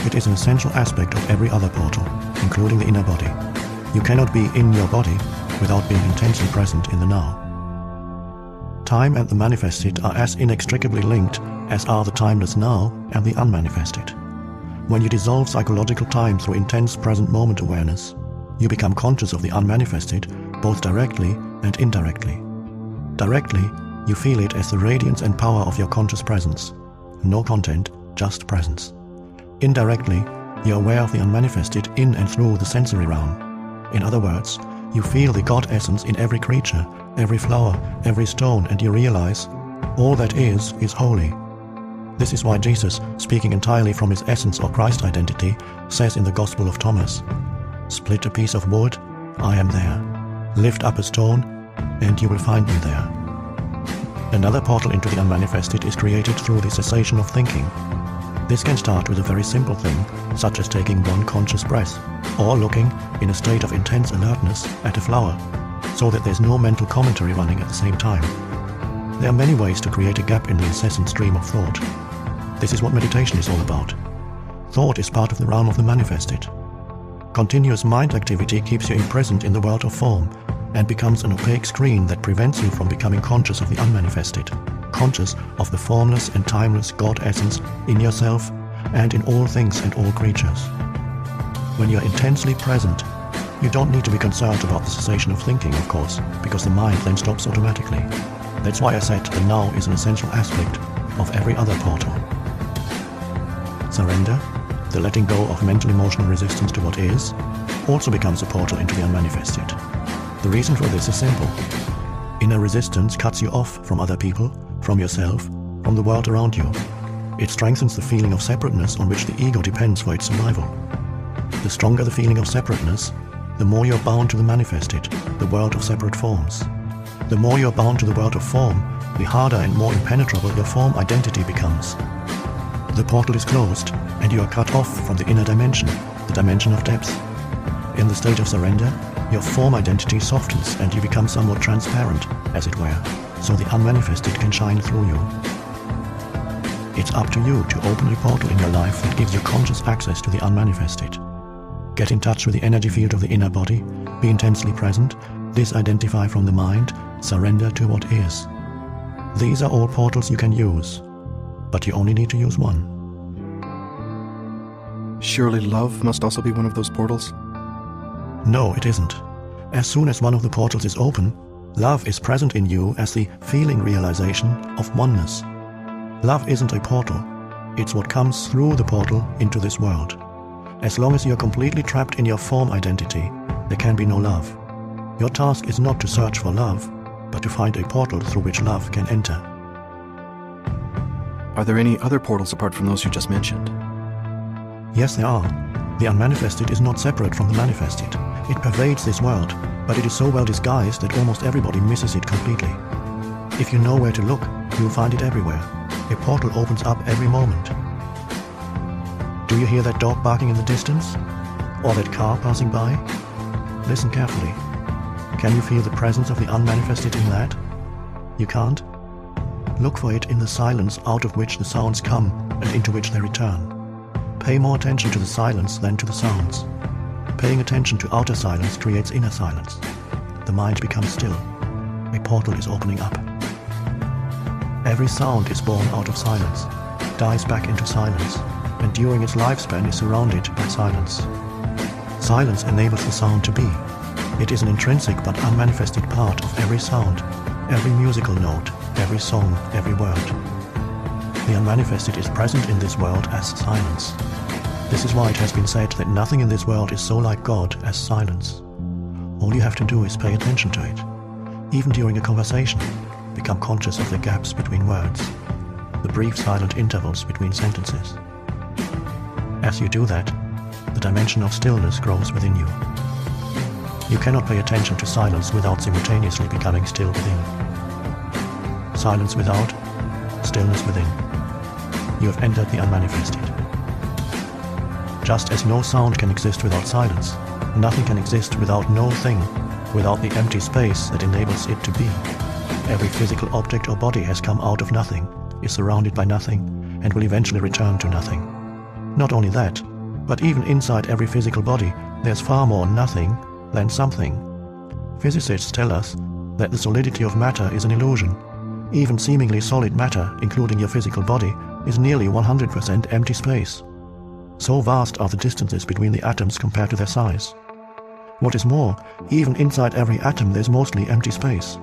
It is an essential aspect of every other portal, including the inner body. You cannot be in your body without being intensely present in the now. Time and the manifested are as inextricably linked as are the timeless now and the unmanifested. When you dissolve psychological time through intense present moment awareness, you become conscious of the unmanifested both directly and indirectly. Directly, you feel it as the radiance and power of your conscious presence. No content, just presence. Indirectly, you are aware of the unmanifested in and through the sensory realm. In other words, you feel the God essence in every creature, every flower, every stone, and you realize all that is holy. This is why Jesus, speaking entirely from his essence or Christ identity, says in the Gospel of Thomas, "Split a piece of wood, I am there. Lift up a stone, and you will find me there." Another portal into the unmanifested is created through the cessation of thinking. This can start with a very simple thing, such as taking one conscious breath, or looking, in a state of intense alertness, at a flower, so that there's no mental commentary running at the same time. There are many ways to create a gap in the incessant stream of thought. This is what meditation is all about. Thought is part of the realm of the manifested. Continuous mind activity keeps you imprisoned in the world of form, and becomes an opaque screen that prevents you from becoming conscious of the unmanifested, conscious of the formless and timeless God essence in yourself and in all things and all creatures. When you are intensely present, you don't need to be concerned about the cessation of thinking, of course, because the mind then stops automatically. That's why I said the now is an essential aspect of every other portal. Surrender, the letting go of mental emotional resistance to what is, also becomes a portal into the unmanifested. The reason for this is simple. Inner resistance cuts you off from other people, from yourself, from the world around you. It strengthens the feeling of separateness on which the ego depends for its survival. The stronger the feeling of separateness, the more you're bound to the manifested, the world of separate forms. The more you're bound to the world of form, the harder and more impenetrable your form identity becomes. The portal is closed, and you are cut off from the inner dimension, the dimension of depth. In the state of surrender, your form identity softens and you become somewhat transparent, as it were, so the unmanifested can shine through you. It's up to you to open a portal in your life that gives you conscious access to the unmanifested. Get in touch with the energy field of the inner body, be intensely present, disidentify from the mind, surrender to what is. These are all portals you can use, but you only need to use one. Surely love must also be one of those portals? No, it isn't. As soon as one of the portals is open, love is present in you as the feeling realization of oneness. Love isn't a portal. It's what comes through the portal into this world. As long as you're completely trapped in your form identity, there can be no love. Your task is not to search for love, but to find a portal through which love can enter. Are there any other portals apart from those you just mentioned? Yes, there are. The unmanifested is not separate from the manifested. It pervades this world, but it is so well disguised that almost everybody misses it completely. If you know where to look, you'll find it everywhere. A portal opens up every moment. Do you hear that dog barking in the distance? Or that car passing by? Listen carefully. Can you feel the presence of the unmanifested in that? You can't? Look for it in the silence out of which the sounds come and into which they return. Pay more attention to the silence than to the sounds. Paying attention to outer silence creates inner silence. The mind becomes still. A portal is opening up. Every sound is born out of silence, dies back into silence, and during its lifespan is surrounded by silence. Silence enables the sound to be. It is an intrinsic but unmanifested part of every sound, every musical note, every song, every word. The unmanifested is present in this world as silence. This is why it has been said that nothing in this world is so like God as silence. All you have to do is pay attention to it. Even during a conversation, become conscious of the gaps between words, the brief silent intervals between sentences. As you do that, the dimension of stillness grows within you. You cannot pay attention to silence without simultaneously becoming still within. Silence without, stillness within. You have entered the unmanifested. Just as no sound can exist without silence, nothing can exist without no thing, without the empty space that enables it to be. Every physical object or body has come out of nothing, is surrounded by nothing, and will eventually return to nothing. Not only that, but even inside every physical body, there's far more nothing than something. Physicists tell us that the solidity of matter is an illusion. Even seemingly solid matter, including your physical body, is nearly 100% empty space. So vast are the distances between the atoms compared to their size. What is more, even inside every atom there's mostly empty space.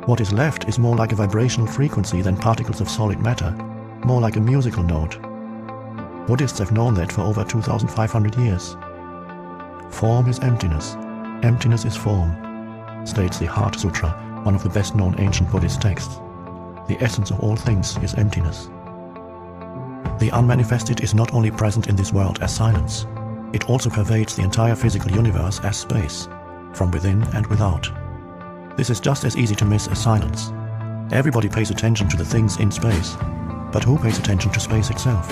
What is left is more like a vibrational frequency than particles of solid matter, more like a musical note. Buddhists have known that for over 2,500 years. Form is emptiness. Emptiness is form, states the Heart Sutra, one of the best-known ancient Buddhist texts. The essence of all things is emptiness. The unmanifested is not only present in this world as silence, it also pervades the entire physical universe as space, from within and without. This is just as easy to miss as silence. Everybody pays attention to the things in space, but who pays attention to space itself?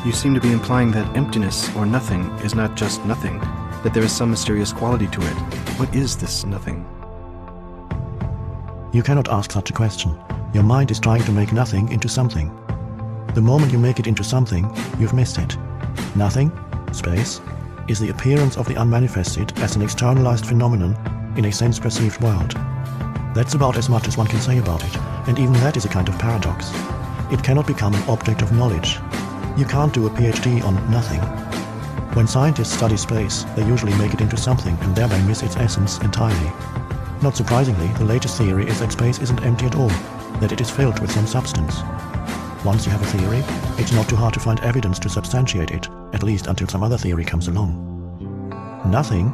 You seem to be implying that emptiness or nothing is not just nothing, that there is some mysterious quality to it. What is this nothing? You cannot ask such a question. Your mind is trying to make nothing into something. The moment you make it into something, you've missed it. Nothing, space, is the appearance of the unmanifested as an externalized phenomenon in a sense-perceived world. That's about as much as one can say about it, and even that is a kind of paradox. It cannot become an object of knowledge. You can't do a PhD on nothing. When scientists study space, they usually make it into something and thereby miss its essence entirely. Not surprisingly, the latest theory is that space isn't empty at all, that it is filled with some substance. Once you have a theory, it's not too hard to find evidence to substantiate it, at least until some other theory comes along. Nothing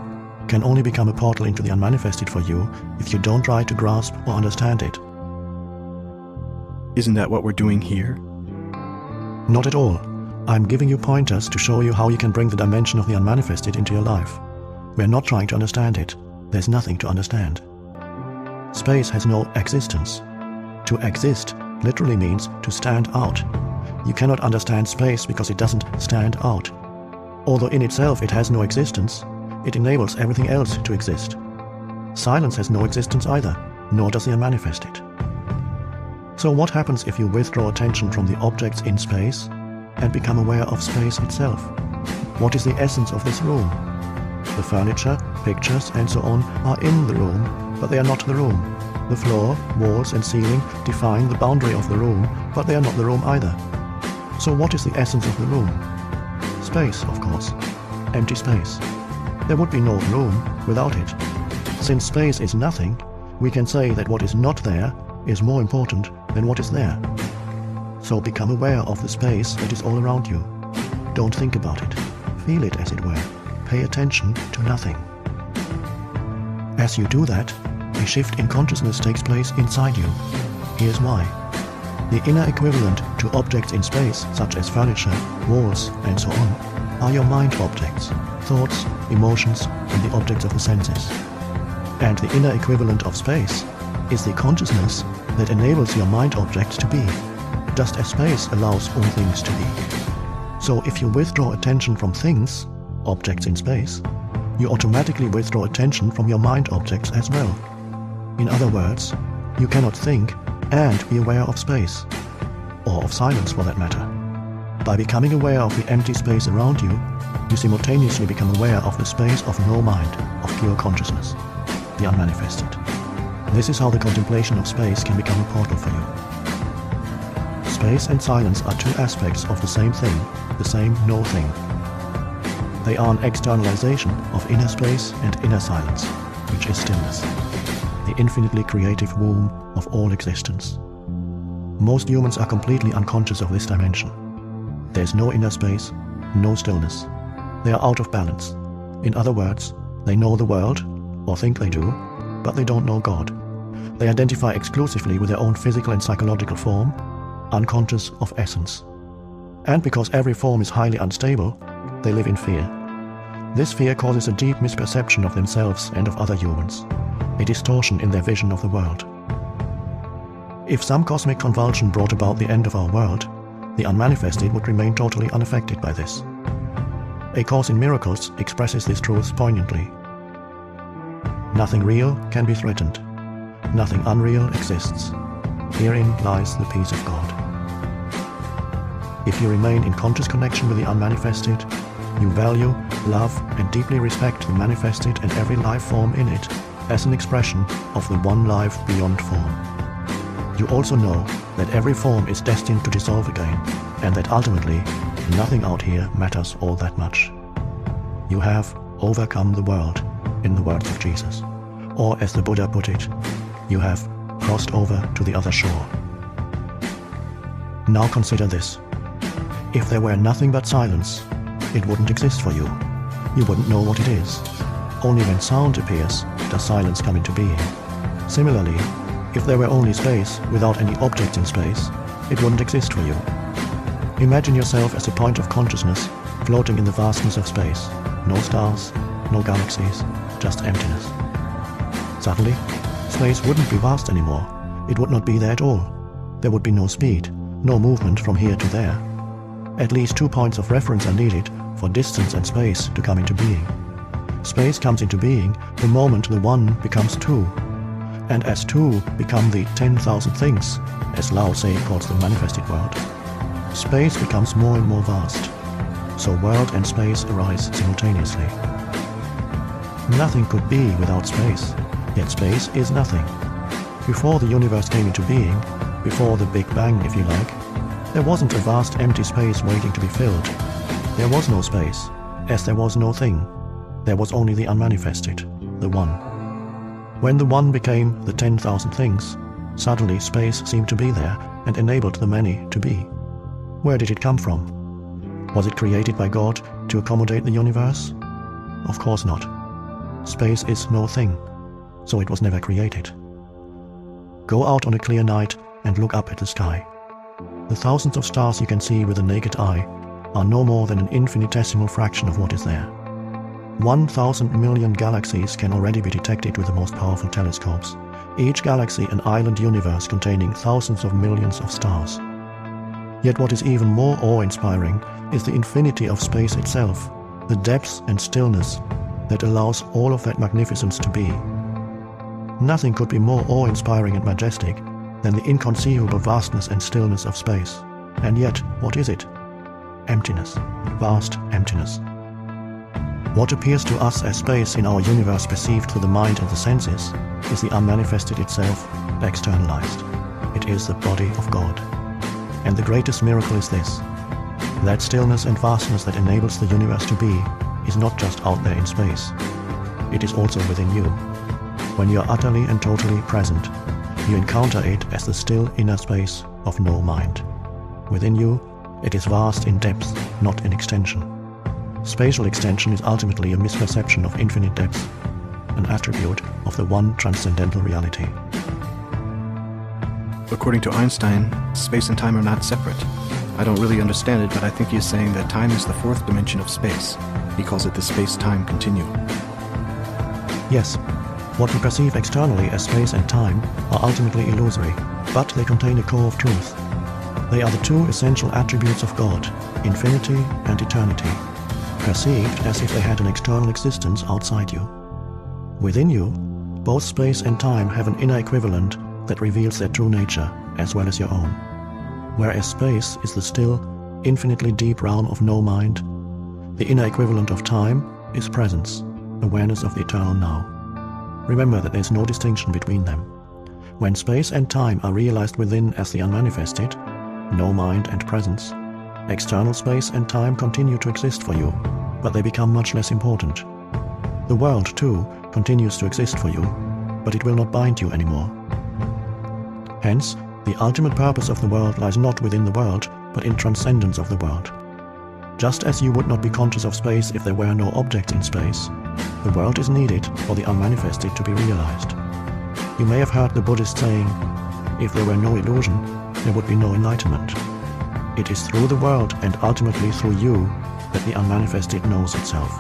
can only become a portal into the unmanifested for you if you don't try to grasp or understand it. Isn't that what we're doing here? Not at all. I'm giving you pointers to show you how you can bring the dimension of the unmanifested into your life. We're not trying to understand it. There's nothing to understand. Space has no existence. To exist literally means to stand out. You cannot understand space because it doesn't stand out. Although in itself it has no existence, it enables everything else to exist. Silence has no existence either, nor does the unmanifested. So what happens if you withdraw attention from the objects in space and become aware of space itself? What is the essence of this room? The furniture, pictures, and so on are in the room, but they are not the room. The floor, walls and ceiling define the boundary of the room, but they are not the room either. So what is the essence of the room? Space, of course. Empty space. There would be no room without it. Since space is nothing, we can say that what is not there is more important than what is there. So become aware of the space that is all around you. Don't think about it. Feel it, as it were. Pay attention to nothing. As you do that, a shift in consciousness takes place inside you. Here's why. The inner equivalent to objects in space, such as furniture, walls, and so on, are your mind objects, thoughts, emotions, and the objects of the senses. And the inner equivalent of space is the consciousness that enables your mind object to be, just as space allows all things to be. So if you withdraw attention from things, objects in space, you automatically withdraw attention from your mind objects as well. In other words, you cannot think and be aware of space, or of silence for that matter. By becoming aware of the empty space around you, you simultaneously become aware of the space of no mind, of pure consciousness, the unmanifested. This is how the contemplation of space can become a portal for you. Space and silence are two aspects of the same thing, the same no thing. They are an externalization of inner space and inner silence, which is stillness, the infinitely creative womb of all existence. Most humans are completely unconscious of this dimension. There is no inner space, no stillness. They are out of balance. In other words, they know the world, or think they do, but they don't know God. They identify exclusively with their own physical and psychological form, unconscious of essence. And because every form is highly unstable, they live in fear. This fear causes a deep misperception of themselves and of other humans, a distortion in their vision of the world. If some cosmic convulsion brought about the end of our world, the unmanifested would remain totally unaffected by this. A Course in Miracles expresses this truth poignantly. Nothing real can be threatened. Nothing unreal exists. Herein lies the peace of God. If you remain in conscious connection with the unmanifested, you value, love, and deeply respect the manifested and every life form in it as an expression of the one life beyond form. You also know that every form is destined to dissolve again, and that ultimately, nothing out here matters all that much. You have overcome the world, in the words of Jesus. Or as the Buddha put it, you have crossed over to the other shore. Now consider this. If there were nothing but silence, it wouldn't exist for you. You wouldn't know what it is. Only when sound appears does silence come into being. Similarly, if there were only space without any objects in space, it wouldn't exist for you. Imagine yourself as a point of consciousness floating in the vastness of space. No stars, no galaxies, just emptiness. Suddenly, space wouldn't be vast anymore. It would not be there at all. There would be no speed, no movement from here to there. At least 2 points of reference are needed for distance and space to come into being. Space comes into being the moment the one becomes two. And as two become the 10,000 things, as Lao Tse calls the manifested world, space becomes more and more vast. So world and space arise simultaneously. Nothing could be without space, yet space is nothing. Before the universe came into being, before the Big Bang if you like, there wasn't a vast empty space waiting to be filled. There was no space, as there was no thing. There was only the unmanifested, the one. When the one became the 10,000 things, suddenly space seemed to be there and enabled the many to be. Where did it come from? Was it created by God to accommodate the universe? Of course not. Space is no thing, so it was never created. Go out on a clear night and look up at the sky. The thousands of stars you can see with the naked eye are no more than an infinitesimal fraction of what is there. 1,000 million galaxies can already be detected with the most powerful telescopes, each galaxy an island universe containing thousands of millions of stars. Yet what is even more awe-inspiring is the infinity of space itself, the depth and stillness that allows all of that magnificence to be. Nothing could be more awe-inspiring and majestic than the inconceivable vastness and stillness of space. And yet, what is it? Emptiness. Vast emptiness. What appears to us as space in our universe perceived through the mind and the senses is the unmanifested itself, externalized. It is the body of God. And the greatest miracle is this: that stillness and vastness that enables the universe to be is not just out there in space. It is also within you. When you are utterly and totally present, you encounter it as the still inner space of no mind. Within you, it is vast in depth, not in extension. Spatial extension is ultimately a misperception of infinite depth, an attribute of the one transcendental reality. According to Einstein, space and time are not separate. I don't really understand it, but I think he is saying that time is the fourth dimension of space. He calls it the space-time continuum. Yes, what we perceive externally as space and time are ultimately illusory, but they contain a core of truth. They are the two essential attributes of God, infinity and eternity, perceived as if they had an external existence outside you. Within you, both space and time have an inner equivalent that reveals their true nature as well as your own. Whereas space is the still, infinitely deep realm of no mind, the inner equivalent of time is presence, awareness of the eternal now. Remember that there is no distinction between them. When space and time are realized within as the unmanifested, no mind and presence, external space and time continue to exist for you, but they become much less important. The world, too, continues to exist for you, but it will not bind you anymore. Hence, the ultimate purpose of the world lies not within the world, but in transcendence of the world. Just as you would not be conscious of space if there were no objects in space, the world is needed for the unmanifested to be realized. You may have heard the Buddhist saying, if there were no illusion, there would be no enlightenment. It is through the world and ultimately through you that the unmanifested knows itself.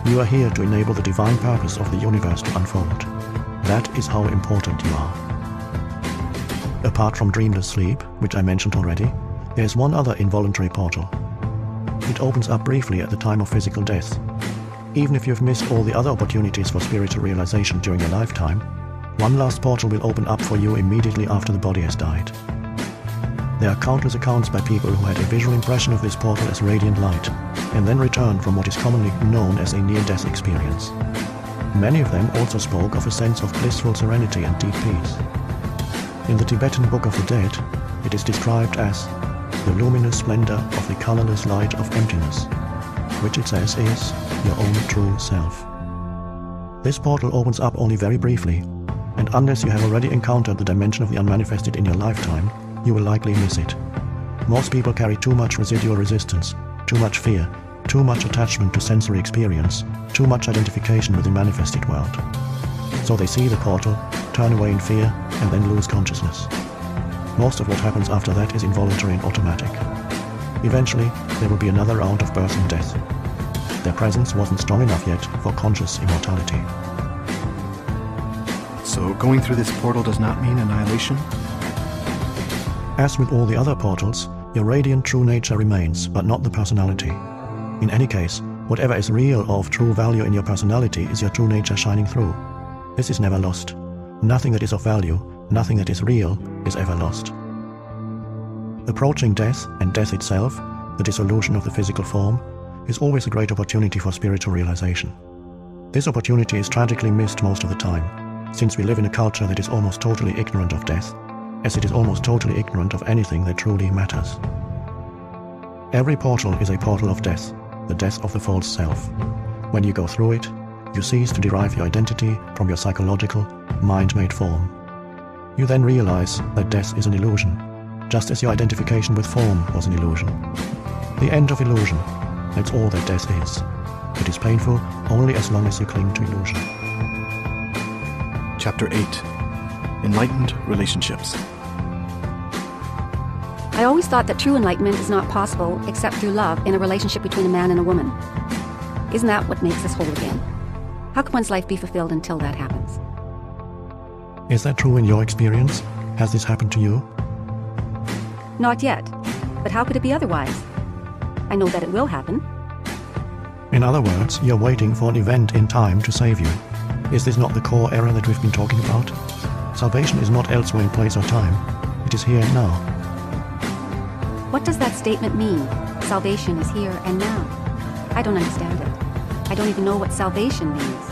You are here to enable the divine purpose of the universe to unfold. That is how important you are. Apart from dreamless sleep, which I mentioned already, there is one other involuntary portal. It opens up briefly at the time of physical death. Even if you've missed all the other opportunities for spiritual realization during your lifetime, one last portal will open up for you immediately after the body has died. There are countless accounts by people who had a visual impression of this portal as radiant light, and then returned from what is commonly known as a near-death experience. Many of them also spoke of a sense of blissful serenity and deep peace. In the Tibetan Book of the Dead, it is described as the luminous splendor of the colorless light of emptiness, which it says is your own true self. This portal opens up only very briefly, and unless you have already encountered the dimension of the unmanifested in your lifetime, you will likely miss it. Most people carry too much residual resistance, too much fear, too much attachment to sensory experience, too much identification with the manifested world. So they see the portal, turn away in fear, and then lose consciousness. Most of what happens after that is involuntary and automatic. Eventually, there will be another round of birth and death. Their presence wasn't strong enough yet for conscious immortality. So going through this portal does not mean annihilation? As with all the other portals, your radiant true nature remains, but not the personality. In any case, whatever is real or of true value in your personality is your true nature shining through. This is never lost. Nothing that is of value, nothing that is real, is ever lost. Approaching death, and death itself, the dissolution of the physical form, is always a great opportunity for spiritual realization. This opportunity is tragically missed most of the time, since we live in a culture that is almost totally ignorant of death, as it is almost totally ignorant of anything that truly matters. Every portal is a portal of death, the death of the false self. When you go through it, you cease to derive your identity from your psychological, mind-made form. You then realize that death is an illusion, just as your identification with form was an illusion. The end of illusion, that's all that death is. It is painful only as long as you cling to illusion. Chapter 8. Enlightened Relationships. I always thought that true enlightenment is not possible except through love in a relationship between a man and a woman. Isn't that what makes us whole again? How can one's life be fulfilled until that happens? Is that true in your experience? Has this happened to you? Not yet. But how could it be otherwise? I know that it will happen. In other words, you're waiting for an event in time to save you. Is this not the core error that we've been talking about? Salvation is not elsewhere in place or time. It is here and now. What does that statement mean? Salvation is here and now. I don't understand it. I don't even know what salvation means.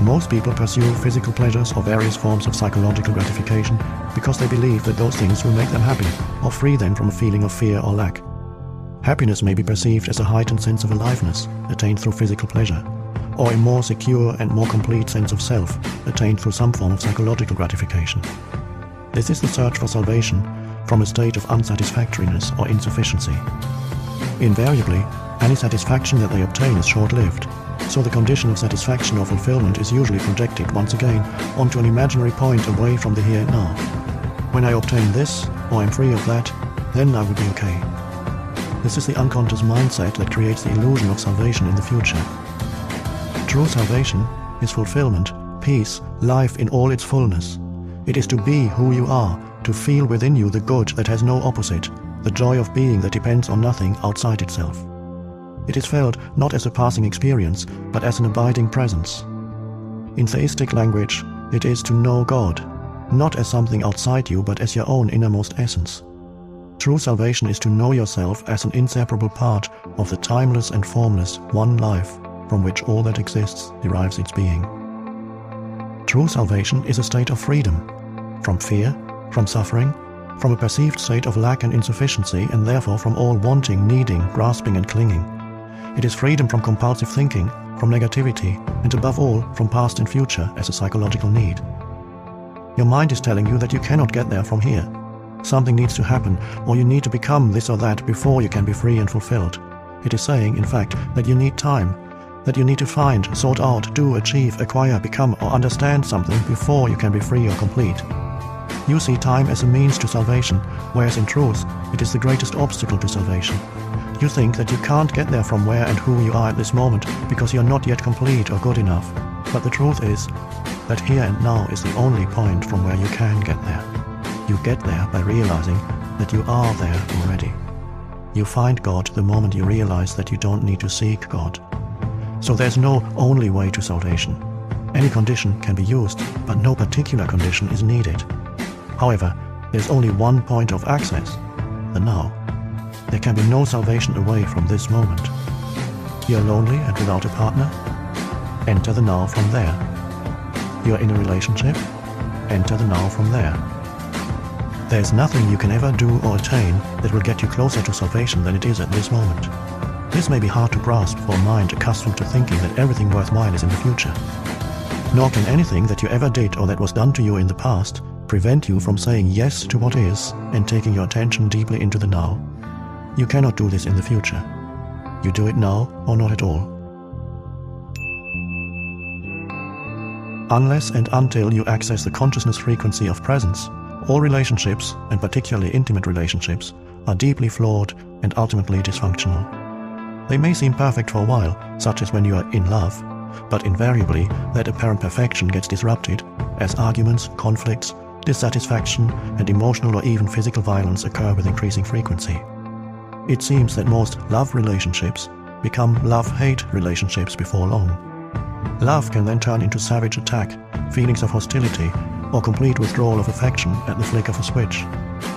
Most people pursue physical pleasures or various forms of psychological gratification because they believe that those things will make them happy or free them from a feeling of fear or lack. Happiness may be perceived as a heightened sense of aliveness attained through physical pleasure, or a more secure and more complete sense of self attained through some form of psychological gratification. This is the search for salvation from a state of unsatisfactoriness or insufficiency. Invariably, any satisfaction that they obtain is short-lived, so the condition of satisfaction or fulfillment is usually projected once again onto an imaginary point away from the here and now. When I obtain this, or am free of that, then I will be okay. This is the unconscious mindset that creates the illusion of salvation in the future. True salvation is fulfillment, peace, life in all its fullness. It is to be who you are, to feel within you the good that has no opposite, the joy of being that depends on nothing outside itself. It is felt not as a passing experience, but as an abiding presence. In theistic language, it is to know God, not as something outside you, but as your own innermost essence. True salvation is to know yourself as an inseparable part of the timeless and formless one life from which all that exists derives its being. True salvation is a state of freedom, from fear, from suffering, from a perceived state of lack and insufficiency, and therefore from all wanting, needing, grasping and clinging. It is freedom from compulsive thinking, from negativity, and above all, from past and future as a psychological need. Your mind is telling you that you cannot get there from here. Something needs to happen, or you need to become this or that before you can be free and fulfilled. It is saying, in fact, that you need time, that you need to find, sort out, do, achieve, acquire, become, or understand something before you can be free or complete. You see time as a means to salvation, whereas in truth, it is the greatest obstacle to salvation. You think that you can't get there from where and who you are at this moment because you are not yet complete or good enough. But the truth is that here and now is the only point from where you can get there. You get there by realizing that you are there already. You find God the moment you realize that you don't need to seek God. So there's no only way to salvation. Any condition can be used, but no particular condition is needed. However, there's only one point of access, the now. There can be no salvation away from this moment. You're lonely and without a partner? Enter the now from there. You're in a relationship? Enter the now from there. There's nothing you can ever do or attain that will get you closer to salvation than it is at this moment. This may be hard to grasp for a mind accustomed to thinking that everything worthwhile is in the future. Nor can anything that you ever did or that was done to you in the past prevent you from saying yes to what is and taking your attention deeply into the now. You cannot do this in the future. You do it now or not at all. Unless and until you access the consciousness frequency of presence, all relationships, and particularly intimate relationships, are deeply flawed and ultimately dysfunctional. They may seem perfect for a while, such as when you are in love, but invariably that apparent perfection gets disrupted as arguments, conflicts, dissatisfaction, and emotional or even physical violence occur with increasing frequency. It seems that most love relationships become love-hate relationships before long. Love can then turn into savage attack, feelings of hostility, or complete withdrawal of affection at the flick of a switch.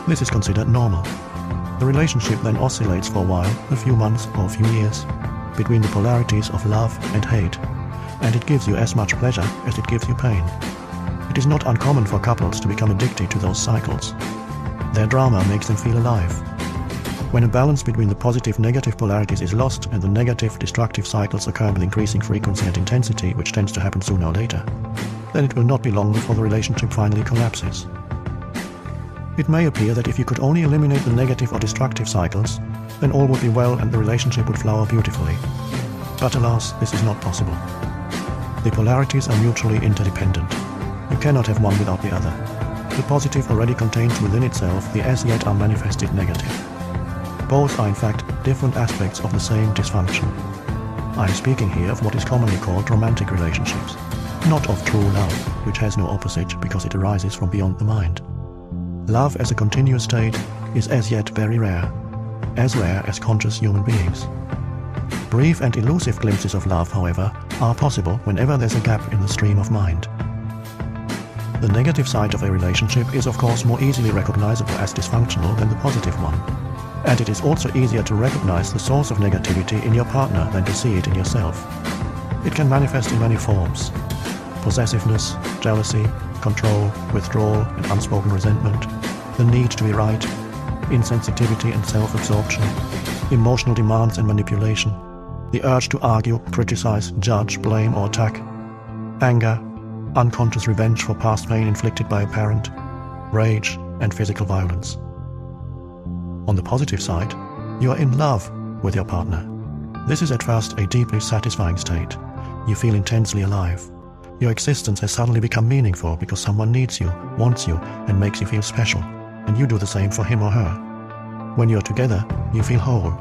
This is considered normal. The relationship then oscillates for a while, a few months or a few years, between the polarities of love and hate, and it gives you as much pleasure as it gives you pain. It is not uncommon for couples to become addicted to those cycles. Their drama makes them feel alive. When a balance between the positive-negative polarities is lost and the negative-destructive cycles occur with increasing frequency and intensity, which tends to happen sooner or later, then it will not be long before the relationship finally collapses. It may appear that if you could only eliminate the negative or destructive cycles, then all would be well and the relationship would flower beautifully. But alas, this is not possible. The polarities are mutually interdependent. You cannot have one without the other. The positive already contains within itself the as yet unmanifested negative. Both are in fact different aspects of the same dysfunction. I am speaking here of what is commonly called romantic relationships, not of true love, which has no opposite because it arises from beyond the mind. Love as a continuous state is as yet very rare as conscious human beings. Brief and elusive glimpses of love, however, are possible whenever there's a gap in the stream of mind. The negative side of a relationship is of course more easily recognizable as dysfunctional than the positive one. And it is also easier to recognize the source of negativity in your partner than to see it in yourself. It can manifest in many forms: possessiveness, jealousy, control, withdrawal and unspoken resentment, the need to be right, insensitivity and self-absorption, emotional demands and manipulation, the urge to argue, criticize, judge, blame or attack, anger, unconscious revenge for past pain inflicted by a parent, rage and physical violence. On the positive side, you are in love with your partner. This is at first a deeply satisfying state. You feel intensely alive. Your existence has suddenly become meaningful because someone needs you, wants you, and makes you feel special, and you do the same for him or her. When you are together, you feel whole.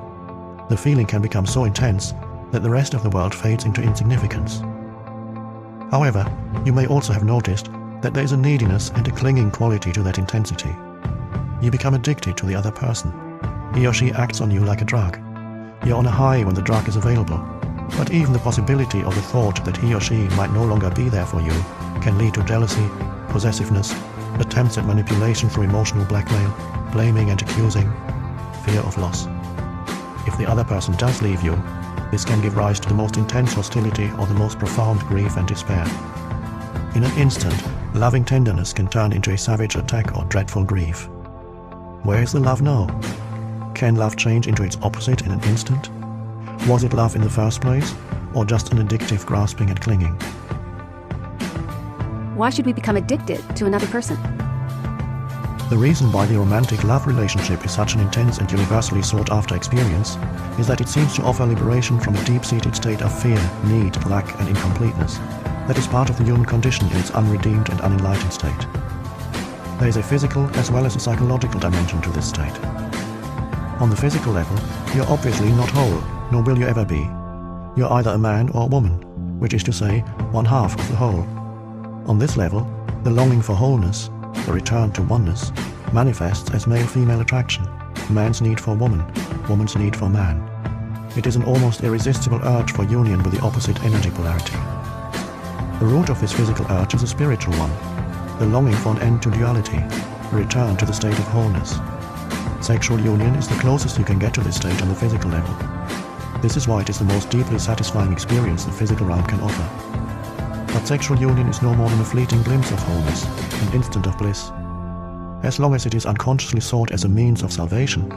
The feeling can become so intense that the rest of the world fades into insignificance. However, you may also have noticed that there is a neediness and a clinging quality to that intensity. You become addicted to the other person. He or she acts on you like a drug. You're on a high when the drug is available, but even the possibility or the thought that he or she might no longer be there for you can lead to jealousy, possessiveness, attempts at manipulation through emotional blackmail, blaming and accusing, fear of loss. If the other person does leave you, this can give rise to the most intense hostility or the most profound grief and despair. In an instant, loving tenderness can turn into a savage attack or dreadful grief. Where is the love now? Can love change into its opposite in an instant? Was it love in the first place, or just an addictive grasping and clinging? Why should we become addicted to another person? The reason why the romantic love relationship is such an intense and universally sought-after experience is that it seems to offer liberation from a deep-seated state of fear, need, lack and incompleteness that is part of the human condition in its unredeemed and unenlightened state. There is a physical as well as a psychological dimension to this state. On the physical level, you are obviously not whole, nor will you ever be. You are either a man or a woman, which is to say, one half of the whole. On this level, the longing for wholeness, the return to oneness, manifests as male-female attraction, man's need for woman, woman's need for man. It is an almost irresistible urge for union with the opposite energy polarity. The root of this physical urge is a spiritual one, the longing for an end to duality, a return to the state of wholeness. Sexual union is the closest you can get to this state on the physical level. This is why it is the most deeply satisfying experience the physical realm can offer. But sexual union is no more than a fleeting glimpse of wholeness, an instant of bliss. As long as it is unconsciously sought as a means of salvation,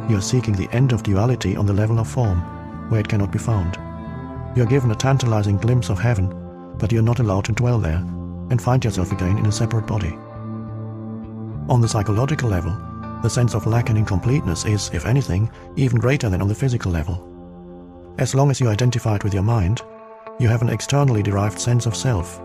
you are seeking the end of duality on the level of form, where it cannot be found. You are given a tantalizing glimpse of heaven, but you are not allowed to dwell there, and find yourself again in a separate body. On the psychological level, the sense of lack and incompleteness is, if anything, even greater than on the physical level. As long as you identify it with your mind, you have an externally derived sense of self.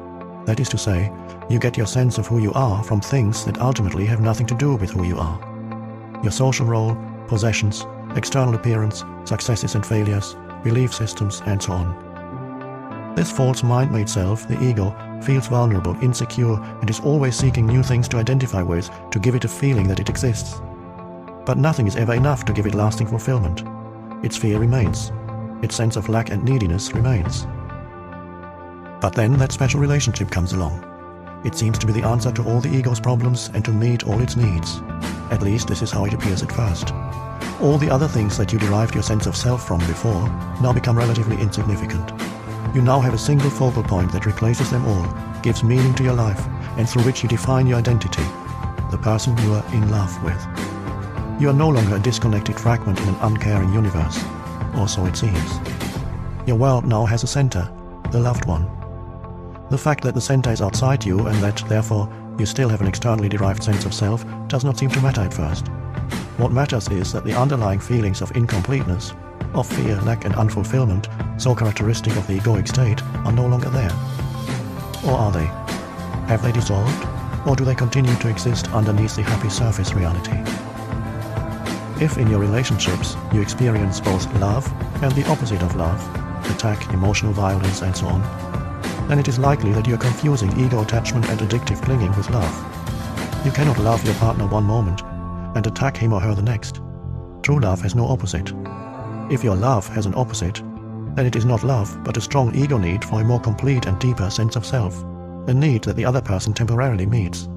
That is to say, you get your sense of who you are from things that ultimately have nothing to do with who you are. Your social role, possessions, external appearance, successes and failures, belief systems, and so on. This false mind-made self, the ego, feels vulnerable, insecure, and is always seeking new things to identify with to give it a feeling that it exists. But nothing is ever enough to give it lasting fulfillment. Its fear remains. Its sense of lack and neediness remains. But then that special relationship comes along. It seems to be the answer to all the ego's problems and to meet all its needs. At least this is how it appears at first. All the other things that you derived your sense of self from before now become relatively insignificant. You now have a single focal point that replaces them all, gives meaning to your life, and through which you define your identity, the person you are in love with. You are no longer a disconnected fragment in an uncaring universe, or so it seems. Your world now has a center, the loved one. The fact that the center is outside you and that, therefore, you still have an externally derived sense of self does not seem to matter at first. What matters is that the underlying feelings of incompleteness, of fear, lack and unfulfillment, so characteristic of the egoic state, are no longer there. Or are they? Have they dissolved? Or do they continue to exist underneath the happy surface reality? If in your relationships you experience both love and the opposite of love, attack, emotional violence and so on, then it is likely that you are confusing ego attachment and addictive clinging with love. You cannot love your partner one moment and attack him or her the next. True love has no opposite. If your love has an opposite, then it is not love, but a strong ego need for a more complete and deeper sense of self, a need that the other person temporarily meets.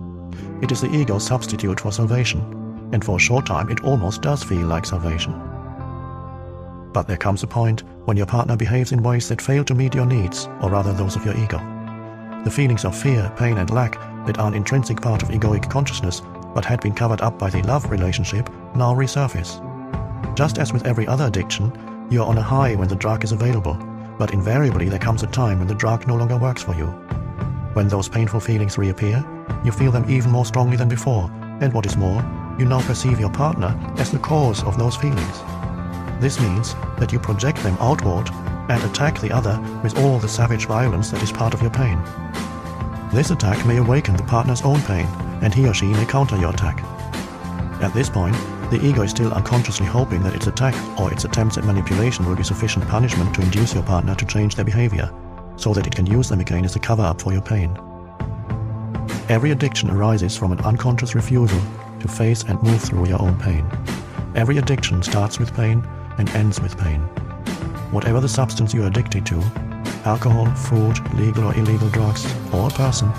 It is the ego's substitute for salvation, and for a short time it almost does feel like salvation. But there comes a point when your partner behaves in ways that fail to meet your needs, or rather those of your ego. The feelings of fear, pain and lack that are an intrinsic part of egoic consciousness but had been covered up by the love relationship now resurface. Just as with every other addiction, you are on a high when the drug is available, but invariably there comes a time when the drug no longer works for you. When those painful feelings reappear, you feel them even more strongly than before, and what is more, you now perceive your partner as the cause of those feelings. This means that you project them outward and attack the other with all the savage violence that is part of your pain. This attack may awaken the partner's own pain, and he or she may counter your attack. At this point, the ego is still unconsciously hoping that its attack or its attempts at manipulation will be sufficient punishment to induce your partner to change their behavior, so that it can use them again as a cover-up for your pain. Every addiction arises from an unconscious refusal to face and move through your own pain. Every addiction starts with pain and ends with pain. Whatever the substance you are addicted to, alcohol, food, legal or illegal drugs, or a person,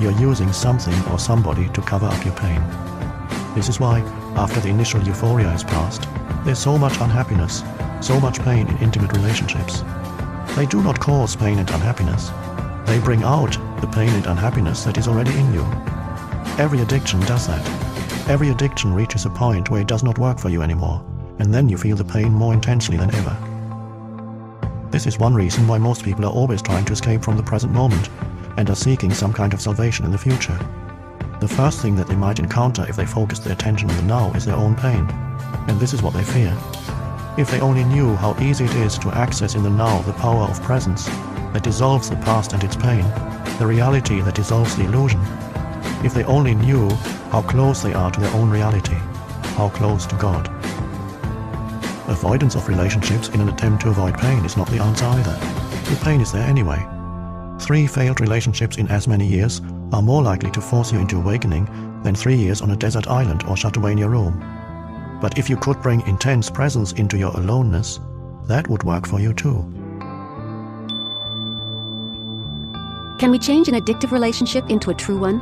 you are using something or somebody to cover up your pain. This is why, after the initial euphoria has passed, there's so much unhappiness, so much pain in intimate relationships. They do not cause pain and unhappiness. They bring out the pain and unhappiness that is already in you. Every addiction does that. Every addiction reaches a point where it does not work for you anymore, and then you feel the pain more intensely than ever. This is one reason why most people are always trying to escape from the present moment and are seeking some kind of salvation in the future. The first thing that they might encounter if they focus their attention on the now is their own pain, and this is what they fear. If they only knew how easy it is to access in the now the power of presence that dissolves the past and its pain, the reality that dissolves the illusion. If they only knew how close they are to their own reality, how close to God. Avoidance of relationships in an attempt to avoid pain is not the answer either. The pain is there anyway. 3 failed relationships in as many years are more likely to force you into awakening than 3 years on a desert island or shut away in your room. But if you could bring intense presence into your aloneness, that would work for you too. Can we change an addictive relationship into a true one?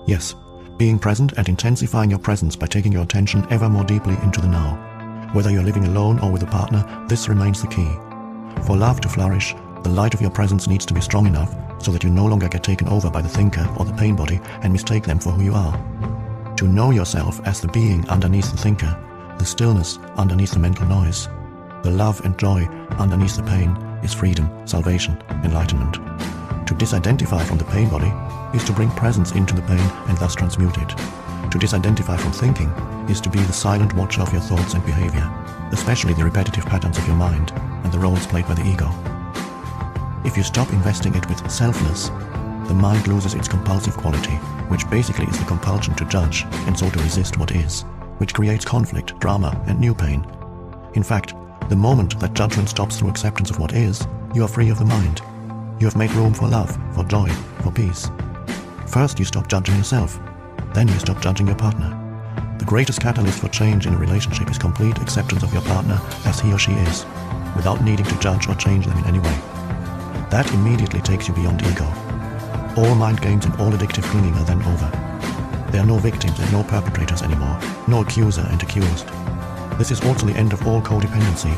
Yes, being present and intensifying your presence by taking your attention ever more deeply into the now. Whether you're living alone or with a partner, this remains the key. For love to flourish, the light of your presence needs to be strong enough so that you no longer get taken over by the thinker or the pain body and mistake them for who you are. To know yourself as the being underneath the thinker, the stillness underneath the mental noise, the love and joy underneath the pain is freedom, salvation, enlightenment. To disidentify from the pain body is to bring presence into the pain and thus transmute it. To disidentify from thinking is to be the silent watcher of your thoughts and behavior, especially the repetitive patterns of your mind and the roles played by the ego. If you stop investing it with selfness, the mind loses its compulsive quality, which basically is the compulsion to judge and so to resist what is, which creates conflict, drama, and new pain. In fact, the moment that judgment stops through acceptance of what is, you are free of the mind. You have made room for love, for joy, for peace. First you stop judging yourself, then you stop judging your partner. The greatest catalyst for change in a relationship is complete acceptance of your partner as he or she is, without needing to judge or change them in any way. That immediately takes you beyond ego. All mind games and all addictive clinging are then over. There are no victims and no perpetrators anymore, no accuser and accused. This is also the end of all codependency,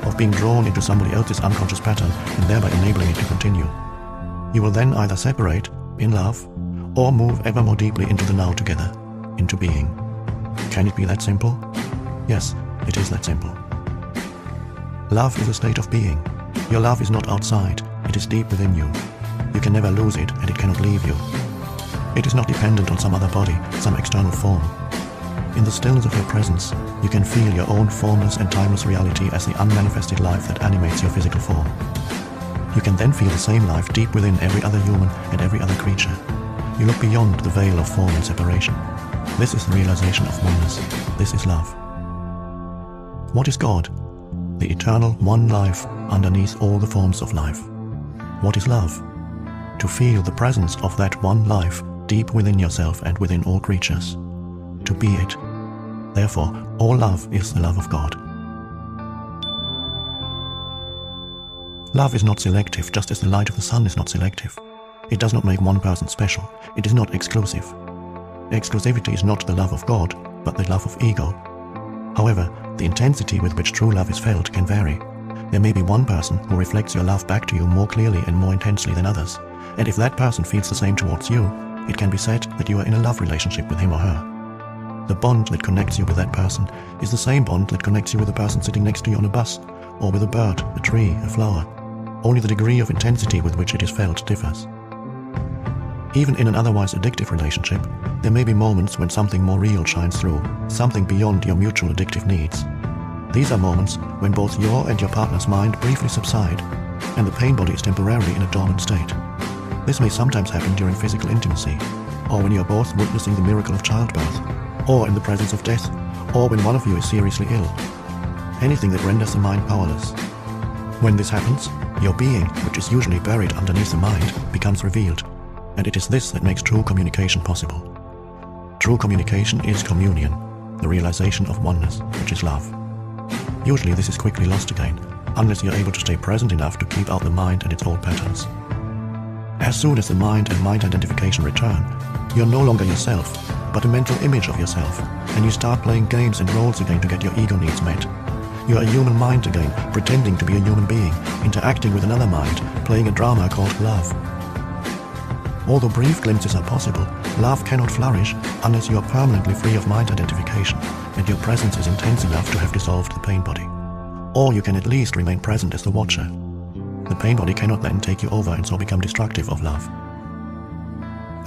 of being drawn into somebody else's unconscious pattern and thereby enabling it to continue. You will then either separate, in love, or move ever more deeply into the now together, into being. Can it be that simple? Yes, it is that simple. Love is a state of being. Your love is not outside, it is deep within you. You can never lose it and it cannot leave you. It is not dependent on some other body, some external form. In the stillness of your presence, you can feel your own formless and timeless reality as the unmanifested life that animates your physical form. You can then feel the same life deep within every other human and every other creature. You look beyond the veil of form and separation. This is the realization of oneness. This is love. What is God? The eternal one life underneath all the forms of life. What is love? To feel the presence of that one life deep within yourself and within all creatures. To be it. Therefore, all love is the love of God. Love is not selective, just as the light of the sun is not selective. It does not make one person special. It is not exclusive. Exclusivity is not the love of God. but the love of ego. However, the intensity with which true love is felt can vary. There may be one person who reflects your love back to you more clearly and more intensely than others, and if that person feels the same towards you, it can be said that you are in a love relationship with him or her. The bond that connects you with that person is the same bond that connects you with the person sitting next to you on a bus, or with a bird, a tree, a flower. Only the degree of intensity with which it is felt differs. Even in an otherwise addictive relationship, there may be moments when something more real shines through, something beyond your mutual addictive needs. These are moments when both your and your partner's mind briefly subside, and the pain body is temporarily in a dormant state. This may sometimes happen during physical intimacy, or when you are both witnessing the miracle of childbirth, or in the presence of death, or when one of you is seriously ill. Anything that renders the mind powerless. When this happens, your being, which is usually buried underneath the mind, becomes revealed, and it is this that makes true communication possible. True communication is communion, the realization of oneness, which is love. Usually this is quickly lost again, unless you're able to stay present enough to keep out the mind and its old patterns. As soon as the mind and mind identification return, you're no longer yourself, but a mental image of yourself, and you start playing games and roles again to get your ego needs met. You're a human mind again, pretending to be a human being, interacting with another mind, playing a drama called love. Although brief glimpses are possible, love cannot flourish unless you are permanently free of mind identification and your presence is intense enough to have dissolved the pain body. Or you can at least remain present as the watcher. The pain body cannot then take you over and so become destructive of love.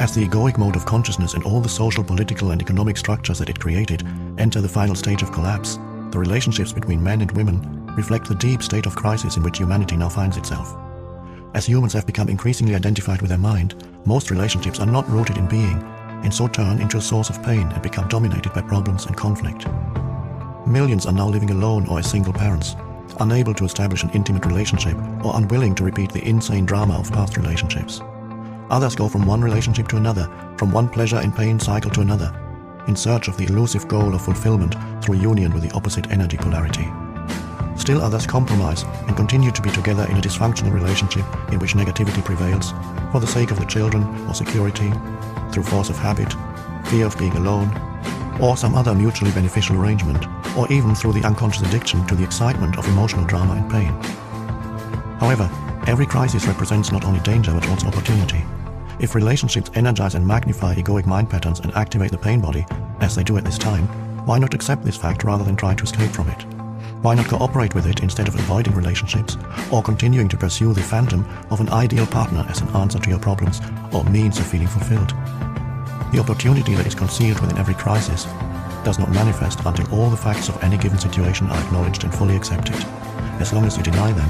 As the egoic mode of consciousness and all the social, political and economic structures that it created enter the final stage of collapse, the relationships between men and women reflect the deep state of crisis in which humanity now finds itself. As humans have become increasingly identified with their mind, most relationships are not rooted in being, and so turn into a source of pain and become dominated by problems and conflict. Millions are now living alone or as single parents, unable to establish an intimate relationship or unwilling to repeat the insane drama of past relationships. Others go from one relationship to another, from one pleasure and pain cycle to another, in search of the elusive goal of fulfillment through union with the opposite energy polarity. Still others compromise and continue to be together in a dysfunctional relationship in which negativity prevails, for the sake of the children or security, through force of habit, fear of being alone, or some other mutually beneficial arrangement, or even through the unconscious addiction to the excitement of emotional drama and pain. However, every crisis represents not only danger but also opportunity. If relationships energize and magnify egoic mind patterns and activate the pain body, as they do at this time, why not accept this fact rather than try to escape from it? Why not cooperate with it instead of avoiding relationships, or continuing to pursue the phantom of an ideal partner as an answer to your problems or means of feeling fulfilled? The opportunity that is concealed within every crisis does not manifest until all the facts of any given situation are acknowledged and fully accepted. As long as you deny them,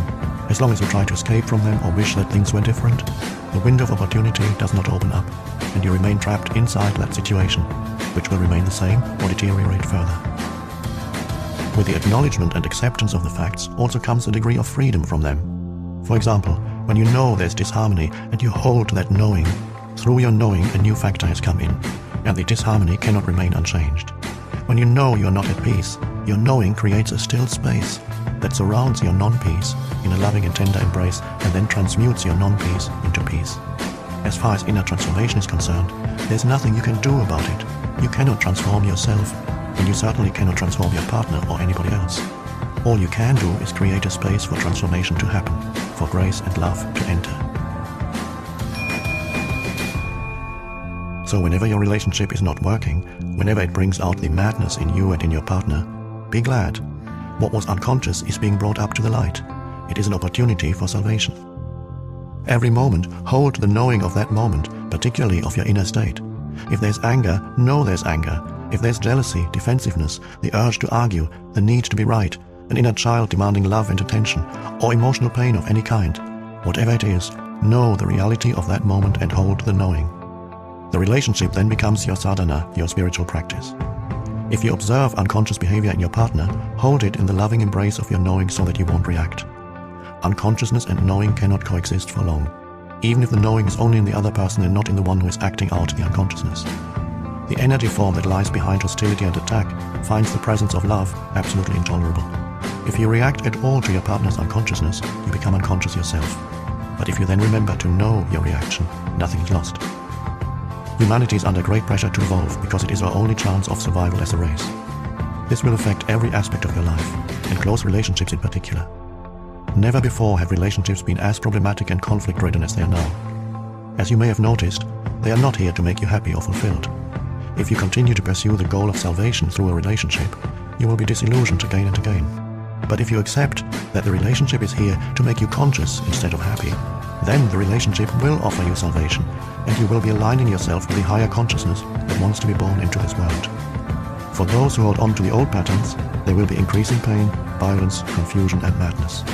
as long as you try to escape from them or wish that things were different, the window of opportunity does not open up, and you remain trapped inside that situation, which will remain the same or deteriorate further. With the acknowledgement and acceptance of the facts also comes a degree of freedom from them. For example, when you know there's disharmony and you hold that knowing, through your knowing a new factor has come in, and the disharmony cannot remain unchanged. When you know you're not at peace, your knowing creates a still space that surrounds your non-peace in a loving and tender embrace and then transmutes your non-peace into peace. As far as inner transformation is concerned, there's nothing you can do about it. You cannot transform yourself, and you certainly cannot transform your partner or anybody else. All you can do is create a space for transformation to happen, for grace and love to enter. So whenever your relationship is not working, whenever it brings out the madness in you and in your partner, be glad. What was unconscious is being brought up to the light. It is an opportunity for salvation. Every moment, hold the knowing of that moment, particularly of your inner state. If there's anger, know there's anger. If there's jealousy, defensiveness, the urge to argue, the need to be right, an inner child demanding love and attention, or emotional pain of any kind, whatever it is, know the reality of that moment and hold the knowing. The relationship then becomes your sadhana, your spiritual practice. If you observe unconscious behavior in your partner, hold it in the loving embrace of your knowing so that you won't react. Unconsciousness and knowing cannot coexist for long, even if the knowing is only in the other person and not in the one who is acting out the unconsciousness. The energy form that lies behind hostility and attack finds the presence of love absolutely intolerable. If you react at all to your partner's unconsciousness, you become unconscious yourself. But if you then remember to know your reaction, nothing is lost. Humanity is under great pressure to evolve because it is our only chance of survival as a race. This will affect every aspect of your life, and close relationships in particular. Never before have relationships been as problematic and conflict-ridden as they are now. As you may have noticed, they are not here to make you happy or fulfilled. If you continue to pursue the goal of salvation through a relationship, you will be disillusioned again and again. But if you accept that the relationship is here to make you conscious instead of happy, then the relationship will offer you salvation, and you will be aligning yourself with the higher consciousness that wants to be born into this world. For those who hold on to the old patterns, there will be increasing pain, violence, confusion, and madness.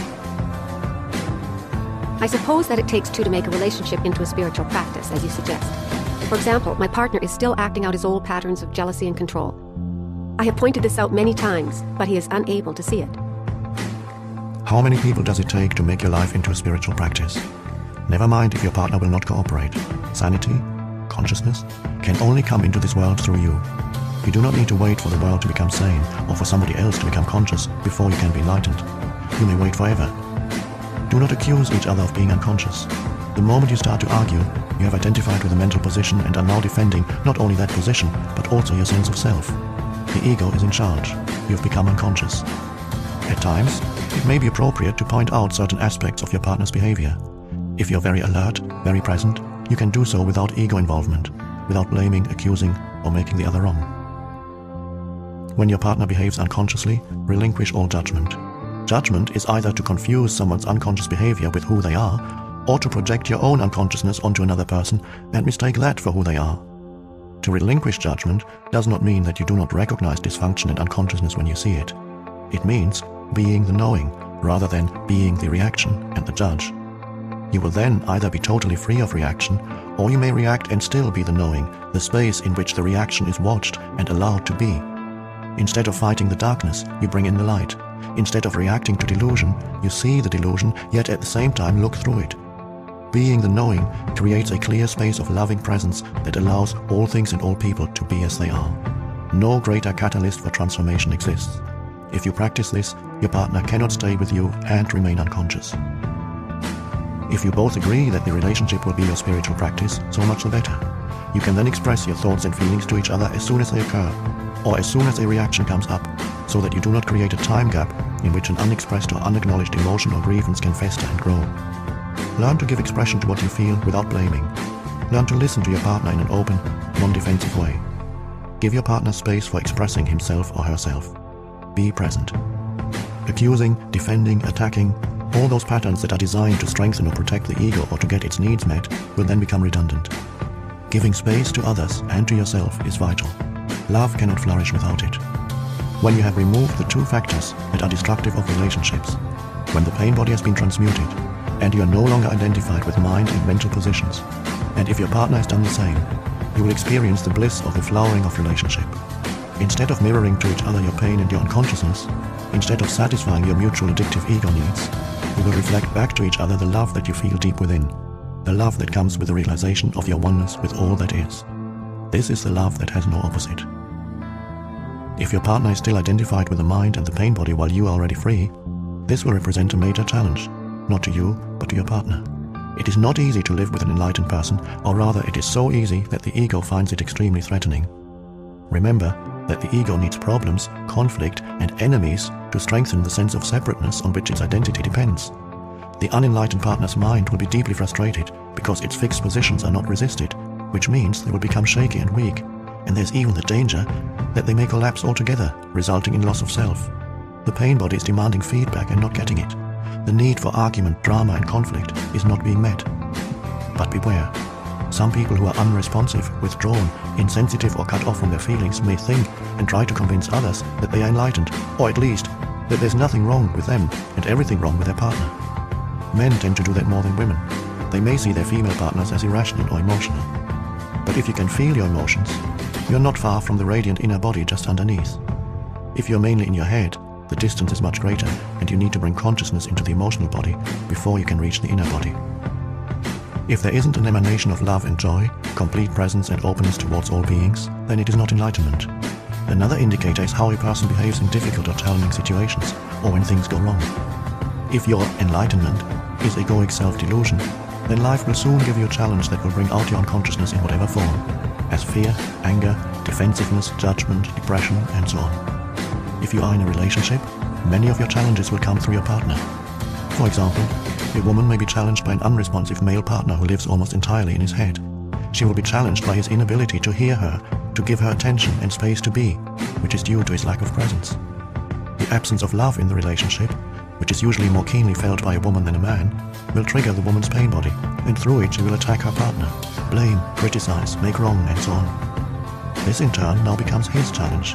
I suppose that it takes two to make a relationship into a spiritual practice, as you suggest. For example, my partner is still acting out his old patterns of jealousy and control. I have pointed this out many times, but he is unable to see it. How many people does it take to make your life into a spiritual practice? Never mind if your partner will not cooperate. Sanity, consciousness, can only come into this world through you. You do not need to wait for the world to become sane or for somebody else to become conscious before you can be enlightened. You may wait forever. Do not accuse each other of being unconscious. The moment you start to argue, you have identified with a mental position and are now defending not only that position, but also your sense of self. The ego is in charge. You have become unconscious. At times, it may be appropriate to point out certain aspects of your partner's behavior. If you're very alert, very present, you can do so without ego involvement, without blaming, accusing, or making the other wrong. When your partner behaves unconsciously, relinquish all judgment. Judgment is either to confuse someone's unconscious behavior with who they are, or to project your own unconsciousness onto another person and mistake that for who they are. To relinquish judgment does not mean that you do not recognize dysfunction and unconsciousness when you see it. It means being the knowing, rather than being the reaction and the judge. You will then either be totally free of reaction, or you may react and still be the knowing, the space in which the reaction is watched and allowed to be. Instead of fighting the darkness, you bring in the light. Instead of reacting to delusion, you see the delusion, yet at the same time look through it. Being the knowing creates a clear space of loving presence that allows all things and all people to be as they are. No greater catalyst for transformation exists. If you practice this, your partner cannot stay with you and remain unconscious. If you both agree that the relationship will be your spiritual practice, so much the better. You can then express your thoughts and feelings to each other as soon as they occur, or as soon as a reaction comes up, so that you do not create a time gap in which an unexpressed or unacknowledged emotion or grievance can fester and grow. Learn to give expression to what you feel without blaming. Learn to listen to your partner in an open, non-defensive way. Give your partner space for expressing himself or herself. Be present. Accusing, defending, attacking, all those patterns that are designed to strengthen or protect the ego or to get its needs met will then become redundant. Giving space to others and to yourself is vital. Love cannot flourish without it. When you have removed the two factors that are destructive of relationships, when the pain body has been transmuted, and you are no longer identified with mind and mental positions, and if your partner has done the same, you will experience the bliss of the flowering of relationship. Instead of mirroring to each other your pain and your unconsciousness, instead of satisfying your mutual addictive ego needs, you will reflect back to each other the love that you feel deep within, the love that comes with the realization of your oneness with all that is. This is the love that has no opposite. If your partner is still identified with the mind and the pain body while you are already free, this will represent a major challenge, not to you, but to your partner. It is not easy to live with an enlightened person, or rather it is so easy that the ego finds it extremely threatening. Remember that the ego needs problems, conflict, and enemies to strengthen the sense of separateness on which its identity depends. The unenlightened partner's mind will be deeply frustrated because its fixed positions are not resisted, which means they will become shaky and weak, and there's even the danger that they may collapse altogether, resulting in loss of self. The pain body is demanding feedback and not getting it. The need for argument, drama, and conflict is not being met. But beware. Some people who are unresponsive, withdrawn, insensitive, or cut off from their feelings may think and try to convince others that they are enlightened, or at least that there's nothing wrong with them and everything wrong with their partner. Men tend to do that more than women. They may see their female partners as irrational or emotional. But if you can feel your emotions, you're not far from the radiant inner body just underneath. If you're mainly in your head, the distance is much greater, and you need to bring consciousness into the emotional body before you can reach the inner body. If there isn't an emanation of love and joy, complete presence and openness towards all beings, then it is not enlightenment. Another indicator is how a person behaves in difficult or challenging situations, or when things go wrong. If your enlightenment is egoic self-delusion, then life will soon give you a challenge that will bring out your unconsciousness in whatever form, as fear, anger, defensiveness, judgment, depression, and so on. If you are in a relationship, many of your challenges will come through your partner. For example, a woman may be challenged by an unresponsive male partner who lives almost entirely in his head. She will be challenged by his inability to hear her, to give her attention and space to be, which is due to his lack of presence. The absence of love in the relationship, which is usually more keenly felt by a woman than a man, will trigger the woman's pain body, and through it she will attack her partner, blame, criticize, make wrong, and so on. This in turn now becomes his challenge.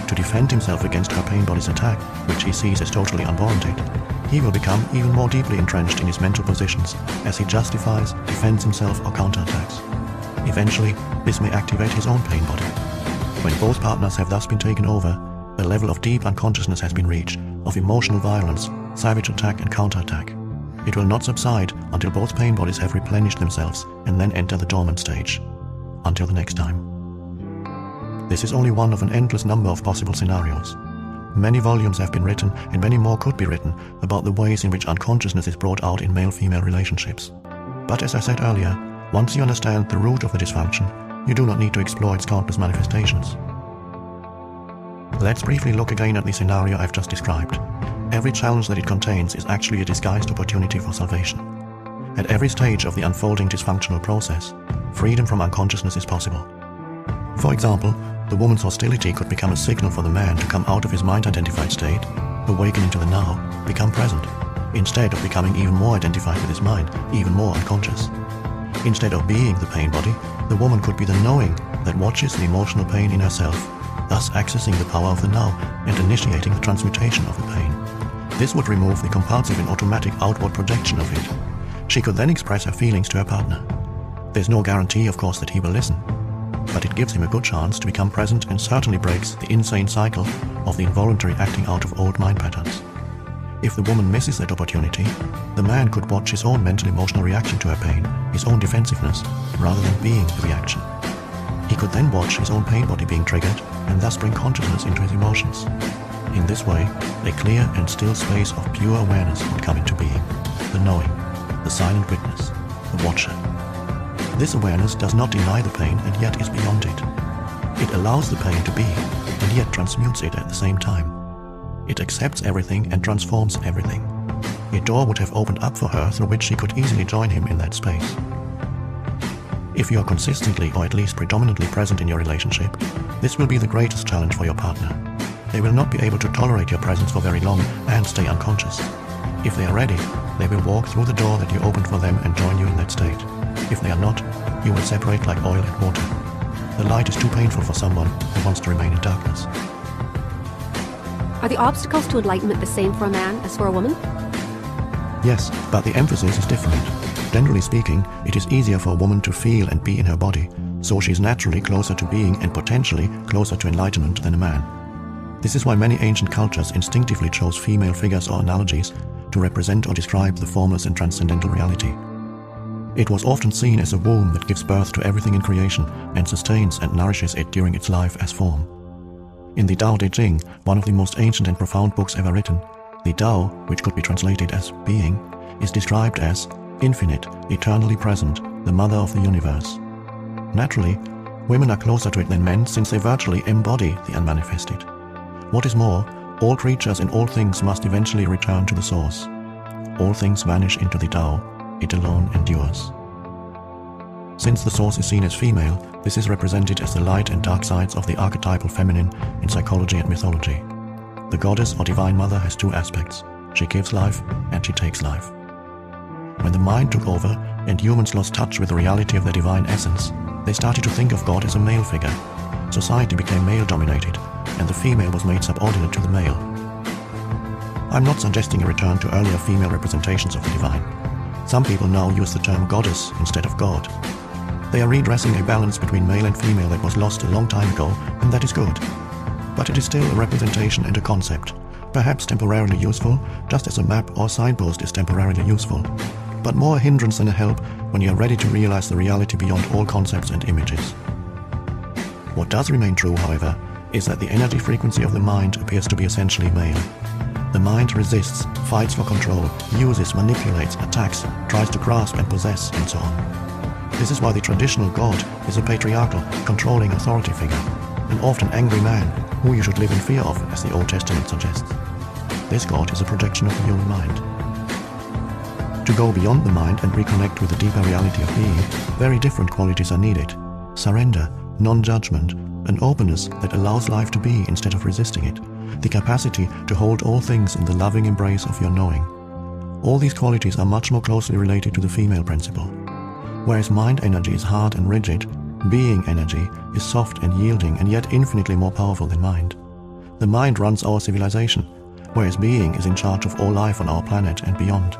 To defend himself against her pain body's attack, which he sees as totally unwarranted, he will become even more deeply entrenched in his mental positions as he justifies, defends himself, or counterattacks. Eventually, this may activate his own pain body. When both partners have thus been taken over, a level of deep unconsciousness has been reached, of emotional violence, savage attack and counterattack. It will not subside until both pain bodies have replenished themselves and then enter the dormant stage. Until the next time. This is only one of an endless number of possible scenarios. Many volumes have been written, and many more could be written, about the ways in which unconsciousness is brought out in male-female relationships. But as I said earlier, once you understand the root of the dysfunction, you do not need to explore its countless manifestations. Let's briefly look again at the scenario I've just described. Every challenge that it contains is actually a disguised opportunity for salvation. At every stage of the unfolding dysfunctional process, freedom from unconsciousness is possible. For example, the woman's hostility could become a signal for the man to come out of his mind-identified state, awaken into the now, become present, instead of becoming even more identified with his mind, even more unconscious. Instead of being the pain body, the woman could be the knowing that watches the emotional pain in herself, thus accessing the power of the now and initiating the transmutation of the pain. This would remove the compulsive and automatic outward projection of it. She could then express her feelings to her partner. There's no guarantee, of course, that he will listen, but it gives him a good chance to become present and certainly breaks the insane cycle of the involuntary acting out of old mind patterns. If the woman misses that opportunity, the man could watch his own mental-emotional reaction to her pain, his own defensiveness, rather than being the reaction. He could then watch his own pain body being triggered and thus bring consciousness into his emotions. In this way, a clear and still space of pure awareness would come into being, the knowing, the silent witness, the watcher. This awareness does not deny the pain and yet is beyond it. It allows the pain to be and yet transmutes it at the same time. It accepts everything and transforms everything. A door would have opened up for her through which she could easily join him in that space. If you are consistently or at least predominantly present in your relationship, this will be the greatest challenge for your partner. They will not be able to tolerate your presence for very long and stay unconscious. If they are ready, they will walk through the door that you opened for them and join you in that state. If they are not, you will separate like oil and water. The light is too painful for someone who wants to remain in darkness. Are the obstacles to enlightenment the same for a man as for a woman? Yes, but the emphasis is different. Generally speaking, it is easier for a woman to feel and be in her body, so she is naturally closer to being and potentially closer to enlightenment than a man. This is why many ancient cultures instinctively chose female figures or analogies to represent or describe the formless and transcendental reality. It was often seen as a womb that gives birth to everything in creation and sustains and nourishes it during its life as form. In the Tao Te Ching, one of the most ancient and profound books ever written, the Tao, which could be translated as being, is described as infinite, eternally present, the mother of the universe. Naturally, women are closer to it than men since they virtually embody the unmanifested. What is more, all creatures and all things must eventually return to the source. All things vanish into the Tao, it alone endures. Since the source is seen as female, this is represented as the light and dark sides of the archetypal feminine in psychology and mythology. The goddess or divine mother has two aspects. She gives life and she takes life. When the mind took over and humans lost touch with the reality of their divine essence, they started to think of God as a male figure. Society became male-dominated, and the female was made subordinate to the male. I'm not suggesting a return to earlier female representations of the divine. Some people now use the term goddess instead of God. They are redressing a balance between male and female that was lost a long time ago, and that is good. But it is still a representation and a concept, perhaps temporarily useful, just as a map or signpost is temporarily useful, but more a hindrance than a help when you are ready to realize the reality beyond all concepts and images. What does remain true, however, is that the energy frequency of the mind appears to be essentially male. The mind resists, fights for control, uses, manipulates, attacks, tries to grasp and possess, and so on. This is why the traditional god is a patriarchal, controlling authority figure, an often angry man who you should live in fear of, as the Old Testament suggests. This god is a projection of the human mind. To go beyond the mind and reconnect with the deeper reality of being, very different qualities are needed. Surrender, non-judgment, an openness that allows life to be instead of resisting it, the capacity to hold all things in the loving embrace of your knowing. All these qualities are much more closely related to the female principle. Whereas mind energy is hard and rigid, being energy is soft and yielding and yet infinitely more powerful than mind. The mind runs our civilization, whereas being is in charge of all life on our planet and beyond.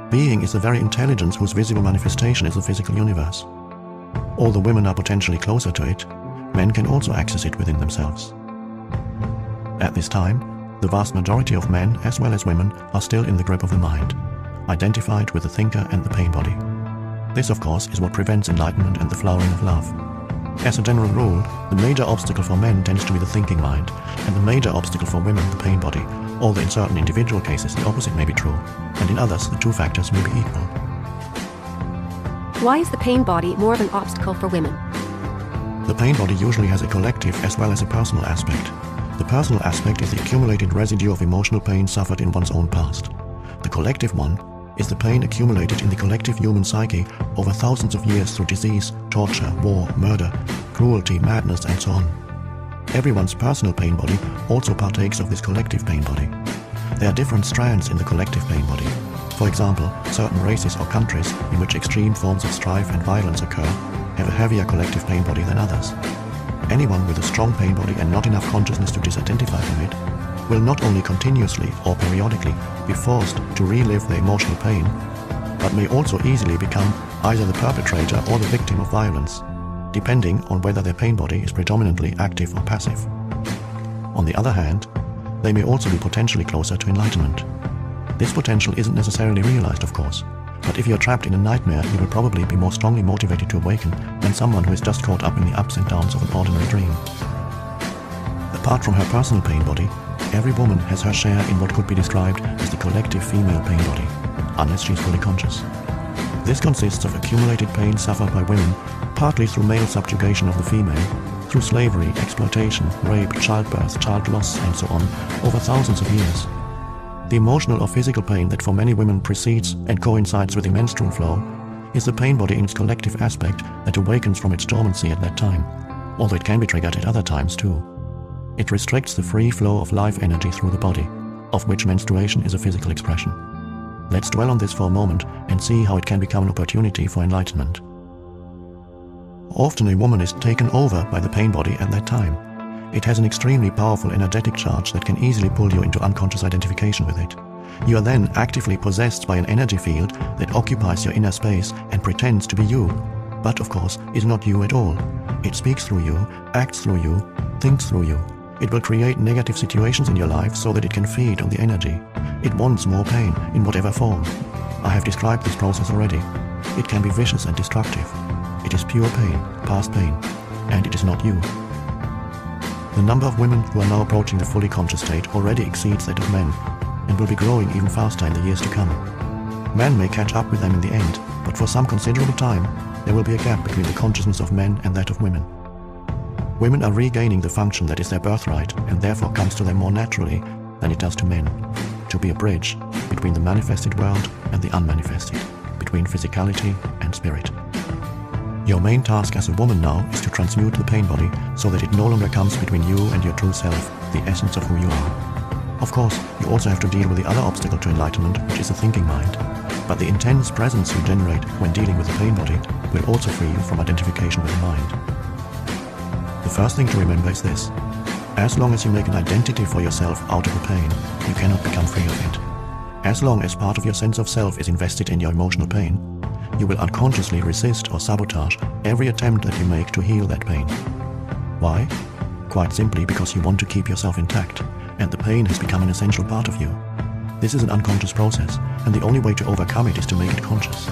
Being is the very intelligence whose visible manifestation is the physical universe. Although women are potentially closer to it, men can also access it within themselves. At this time, the vast majority of men, as well as women, are still in the grip of the mind, identified with the thinker and the pain body. This, of course, is what prevents enlightenment and the flowering of love. As a general rule, the major obstacle for men tends to be the thinking mind, and the major obstacle for women the pain body, although in certain individual cases the opposite may be true, and in others the two factors may be equal. Why is the pain body more of an obstacle for women? The pain body usually has a collective as well as a personal aspect. The personal aspect is the accumulated residue of emotional pain suffered in one's own past. The collective one is the pain accumulated in the collective human psyche over thousands of years through disease, torture, war, murder, cruelty, madness, and so on. Everyone's personal pain body also partakes of this collective pain body. There are different strands in the collective pain body. For example, certain races or countries in which extreme forms of strife and violence occur have a heavier collective pain body than others. Anyone with a strong pain body and not enough consciousness to disidentify from it will not only continuously or periodically be forced to relive the emotional pain, but may also easily become either the perpetrator or the victim of violence, depending on whether their pain body is predominantly active or passive. On the other hand, they may also be potentially closer to enlightenment. This potential isn't necessarily realized, of course, but if you're trapped in a nightmare, you will probably be more strongly motivated to awaken than someone who is just caught up in the ups and downs of an ordinary dream. Apart from her personal pain body, every woman has her share in what could be described as the collective female pain body, unless she's fully conscious. This consists of accumulated pain suffered by women, partly through male subjugation of the female, through slavery, exploitation, rape, childbirth, child loss, and so on, over thousands of years. The emotional or physical pain that for many women precedes and coincides with the menstrual flow is the pain body in its collective aspect that awakens from its dormancy at that time, although it can be triggered at other times too. It restricts the free flow of life energy through the body, of which menstruation is a physical expression. Let's dwell on this for a moment and see how it can become an opportunity for enlightenment. Often a woman is taken over by the pain body at that time. It has an extremely powerful energetic charge that can easily pull you into unconscious identification with it. You are then actively possessed by an energy field that occupies your inner space and pretends to be you, but of course is not you at all. It speaks through you, acts through you, thinks through you. It will create negative situations in your life so that it can feed on the energy. It wants more pain in whatever form. I have described this process already. It can be vicious and destructive. It is pure pain, past pain, and it is not you. The number of women who are now approaching the fully conscious state already exceeds that of men, and will be growing even faster in the years to come. Men may catch up with them in the end, but for some considerable time, there will be a gap between the consciousness of men and that of women. Women are regaining the function that is their birthright and therefore comes to them more naturally than it does to men, to be a bridge between the manifested world and the unmanifested, between physicality and spirit. Your main task as a woman now is to transmute the pain body so that it no longer comes between you and your true self, the essence of who you are. Of course, you also have to deal with the other obstacle to enlightenment, which is the thinking mind. But the intense presence you generate when dealing with the pain body will also free you from identification with the mind. The first thing to remember is this: as long as you make an identity for yourself out of the pain, you cannot become free of it. As long as part of your sense of self is invested in your emotional pain, you will unconsciously resist or sabotage every attempt that you make to heal that pain. Why? Quite simply because you want to keep yourself intact, and the pain has become an essential part of you. This is an unconscious process, and the only way to overcome it is to make it conscious.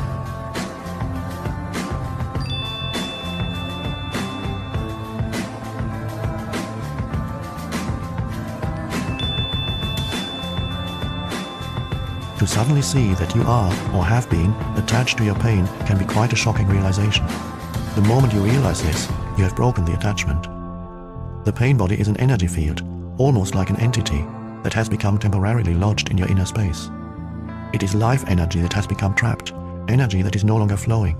suddenly see that you are, or have been, attached to your pain can be quite a shocking realization. The moment you realize this, you have broken the attachment. The pain body is an energy field, almost like an entity, that has become temporarily lodged in your inner space. It is life energy that has become trapped, energy that is no longer flowing.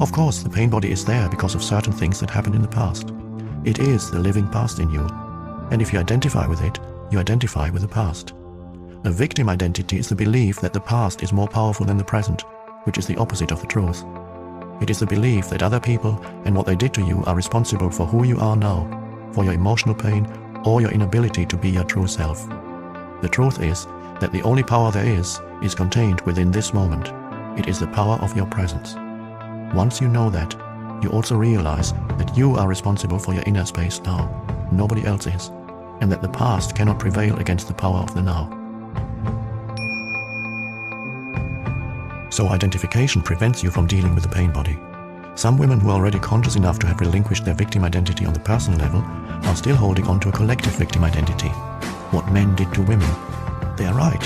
Of course, the pain body is there because of certain things that happened in the past. It is the living past in you, and if you identify with it, you identify with the past. A victim identity is the belief that the past is more powerful than the present, which is the opposite of the truth. It is the belief that other people and what they did to you are responsible for who you are now, for your emotional pain or your inability to be your true self. The truth is that the only power there is contained within this moment. It is the power of your presence. Once you know that, you also realize that you are responsible for your inner space now, nobody else is, and that the past cannot prevail against the power of the now. So identification prevents you from dealing with the pain body. Some women who are already conscious enough to have relinquished their victim identity on the personal level are still holding on to a collective victim identity. What men did to women. They are right,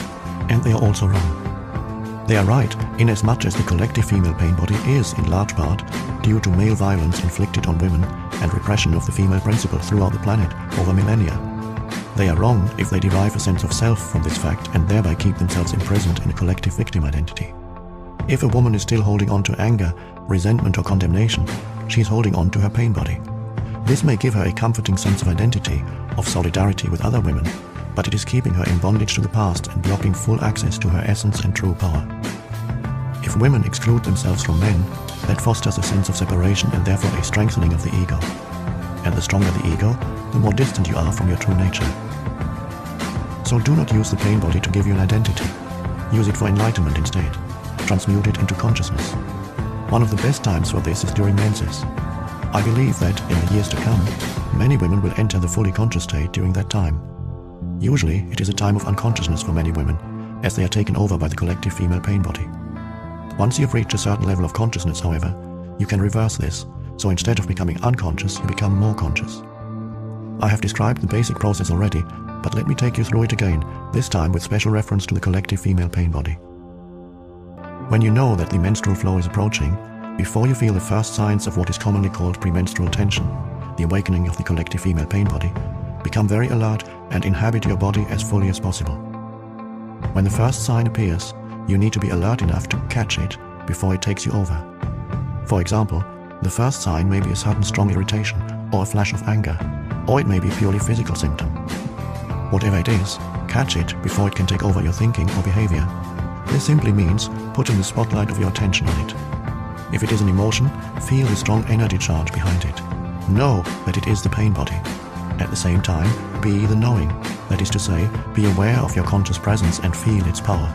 and they are also wrong. They are right in as much as the collective female pain body is, in large part, due to male violence inflicted on women and repression of the female principle throughout the planet over millennia. They are wrong if they derive a sense of self from this fact and thereby keep themselves imprisoned in a collective victim identity. If a woman is still holding on to anger, resentment or condemnation, she is holding on to her pain body. This may give her a comforting sense of identity, of solidarity with other women, but it is keeping her in bondage to the past and blocking full access to her essence and true power. If women exclude themselves from men, that fosters a sense of separation and therefore a strengthening of the ego. And the stronger the ego, the more distant you are from your true nature. So do not use the pain body to give you an identity. Use it for enlightenment instead. Transmute it into consciousness. One of the best times for this is during menses. I believe that, in the years to come, many women will enter the fully conscious state during that time. Usually, it is a time of unconsciousness for many women, as they are taken over by the collective female pain body. Once you've reached a certain level of consciousness, however, you can reverse this, so instead of becoming unconscious, you become more conscious. I have described the basic process already, but let me take you through it again, this time with special reference to the collective female pain body. When you know that the menstrual flow is approaching, before you feel the first signs of what is commonly called premenstrual tension, the awakening of the collective female pain body, become very alert and inhabit your body as fully as possible. When the first sign appears, you need to be alert enough to catch it before it takes you over. For example, the first sign may be a sudden strong irritation or a flash of anger, or it may be a purely physical symptom. Whatever it is, catch it before it can take over your thinking or behavior. This simply means putting the spotlight of your attention on it. If it is an emotion, feel the strong energy charge behind it. Know that it is the pain body. At the same time, be the knowing, that is to say, be aware of your conscious presence and feel its power.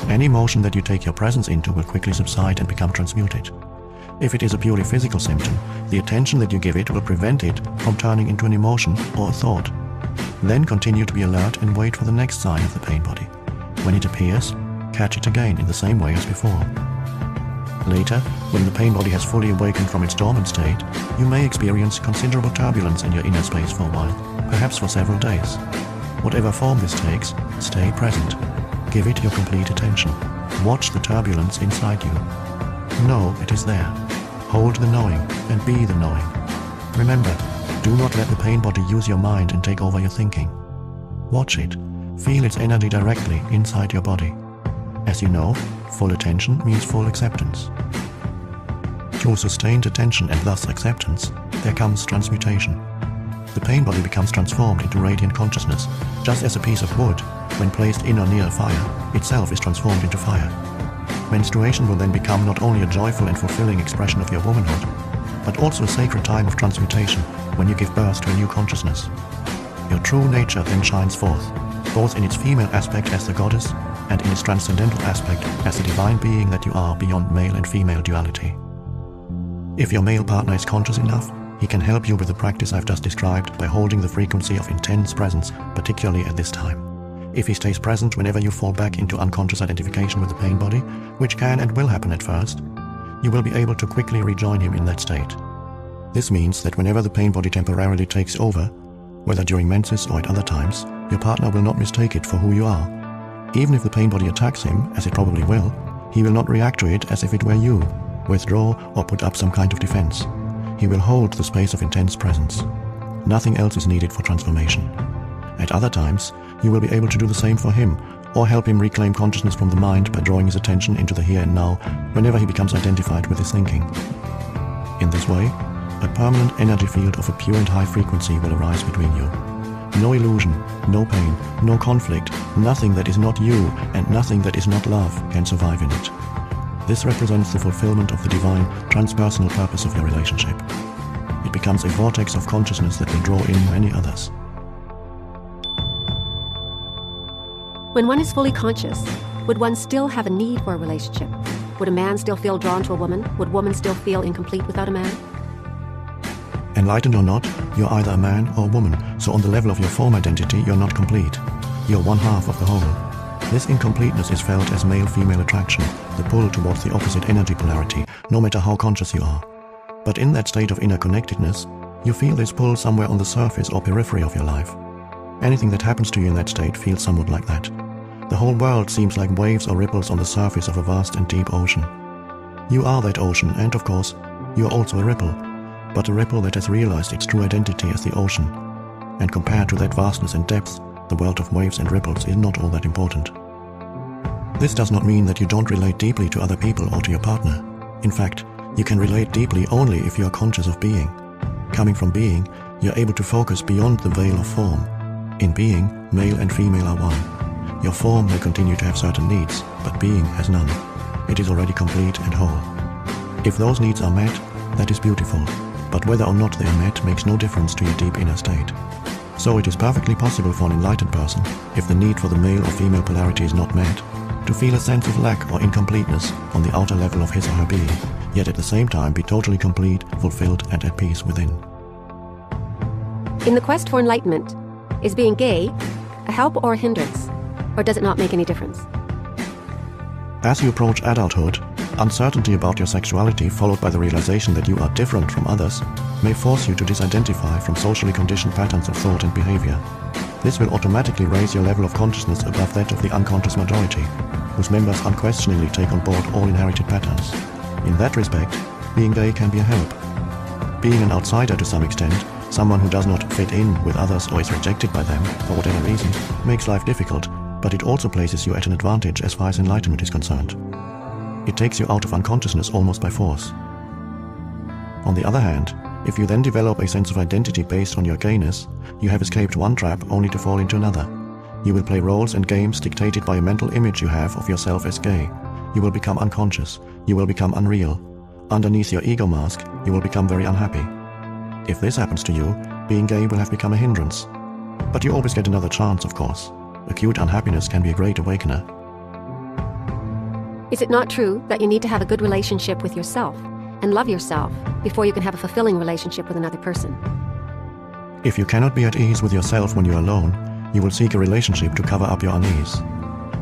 Any emotion that you take your presence into will quickly subside and become transmuted. If it is a purely physical symptom, the attention that you give it will prevent it from turning into an emotion or a thought. Then continue to be alert and wait for the next sign of the pain body. When it appears, catch it again in the same way as before. Later, when the pain body has fully awakened from its dormant state, you may experience considerable turbulence in your inner space for a while, perhaps for several days. Whatever form this takes, stay present. Give it your complete attention. Watch the turbulence inside you. Know it is there. Hold the knowing and be the knowing. Remember, do not let the pain body use your mind and take over your thinking. Watch it. Feel its energy directly inside your body. As you know, full attention means full acceptance. Through sustained attention and thus acceptance, there comes transmutation. The pain body becomes transformed into radiant consciousness, just as a piece of wood, when placed in or near a fire, itself is transformed into fire. Menstruation will then become not only a joyful and fulfilling expression of your womanhood, but also a sacred time of transmutation when you give birth to a new consciousness. Your true nature then shines forth, both in its female aspect as the goddess and in its transcendental aspect as the divine being that you are beyond male and female duality. If your male partner is conscious enough, he can help you with the practice I've just described by holding the frequency of intense presence, particularly at this time. If he stays present whenever you fall back into unconscious identification with the pain body, which can and will happen at first, you will be able to quickly rejoin him in that state. This means that whenever the pain body temporarily takes over, whether during menses or at other times, your partner will not mistake it for who you are. Even if the pain body attacks him, as it probably will, he will not react to it as if it were you, withdraw or put up some kind of defense. He will hold the space of intense presence. Nothing else is needed for transformation. At other times, you will be able to do the same for him, or help him reclaim consciousness from the mind by drawing his attention into the here and now whenever he becomes identified with his thinking. In this way, a permanent energy field of a pure and high frequency will arise between you. No illusion, no pain, no conflict, nothing that is not you and nothing that is not love can survive in it. This represents the fulfillment of the divine, transpersonal purpose of your relationship. It becomes a vortex of consciousness that will draw in many others. When one is fully conscious, would one still have a need for a relationship? Would a man still feel drawn to a woman? Would woman still feel incomplete without a man? Enlightened or not, you're either a man or a woman, so on the level of your form identity, you're not complete. You're one half of the whole. This incompleteness is felt as male-female attraction, the pull towards the opposite energy polarity, no matter how conscious you are. But in that state of inner connectedness, you feel this pull somewhere on the surface or periphery of your life. Anything that happens to you in that state feels somewhat like that. The whole world seems like waves or ripples on the surface of a vast and deep ocean. You are that ocean, and of course, you are also a ripple, but a ripple that has realized its true identity as the ocean. And compared to that vastness and depth, the world of waves and ripples is not all that important. This does not mean that you don't relate deeply to other people or to your partner. In fact, you can relate deeply only if you are conscious of being. Coming from being, you are able to focus beyond the veil of form. In being, male and female are one. Your form may continue to have certain needs, but being has none. It is already complete and whole. If those needs are met, that is beautiful, but whether or not they are met makes no difference to your deep inner state. So it is perfectly possible for an enlightened person, if the need for the male or female polarity is not met, to feel a sense of lack or incompleteness on the outer level of his or her being, yet at the same time be totally complete, fulfilled, and at peace within. In the quest for enlightenment, is being gay a help or a hindrance? Or does it not make any difference? As you approach adulthood, uncertainty about your sexuality followed by the realization that you are different from others may force you to disidentify from socially conditioned patterns of thought and behavior. This will automatically raise your level of consciousness above that of the unconscious majority, whose members unquestioningly take on board all inherited patterns. In that respect, being gay can be a help. Being an outsider to some extent, someone who does not fit in with others or is rejected by them for whatever reason, makes life difficult, but it also places you at an advantage as far as enlightenment is concerned. It takes you out of unconsciousness almost by force. On the other hand, if you then develop a sense of identity based on your gayness, you have escaped one trap only to fall into another. You will play roles and games dictated by a mental image you have of yourself as gay. You will become unconscious. You will become unreal. Underneath your ego mask, you will become very unhappy. If this happens to you, being gay will have become a hindrance. But you always get another chance, of course. Acute unhappiness can be a great awakener. Is it not true that you need to have a good relationship with yourself and love yourself before you can have a fulfilling relationship with another person? If you cannot be at ease with yourself when you're alone, you will seek a relationship to cover up your unease.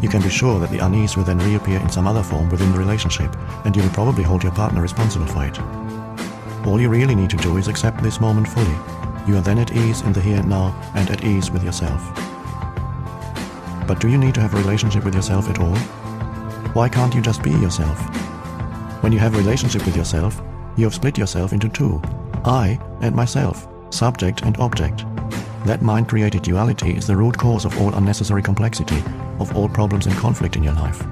You can be sure that the unease will then reappear in some other form within the relationship, and you will probably hold your partner responsible for it. All you really need to do is accept this moment fully. You are then at ease in the here and now and at ease with yourself. But do you need to have a relationship with yourself at all? Why can't you just be yourself? When you have a relationship with yourself, you have split yourself into two, I and myself, subject and object. That mind-created duality is the root cause of all unnecessary complexity, of all problems and conflict in your life.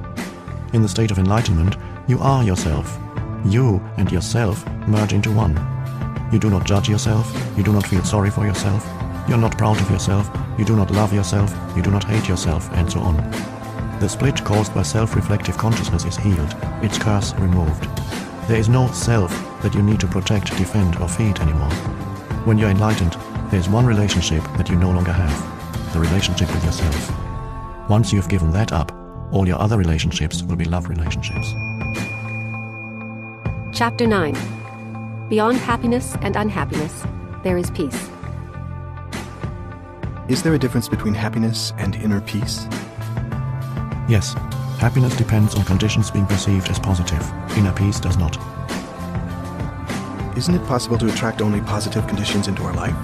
In the state of enlightenment, you are yourself. You and yourself merge into one. You do not judge yourself, you do not feel sorry for yourself, you are not proud of yourself, you do not love yourself, you do not hate yourself, and so on. The split caused by self-reflective consciousness is healed, its curse removed. There is no self that you need to protect, defend, or feed anymore. When you're enlightened, there is one relationship that you no longer have, the relationship with yourself. Once you have given that up, all your other relationships will be love relationships. Chapter 9. Beyond happiness and unhappiness, there is peace. Is there a difference between happiness and inner peace? Yes, happiness depends on conditions being perceived as positive. Inner peace does not. Isn't it possible to attract only positive conditions into our life?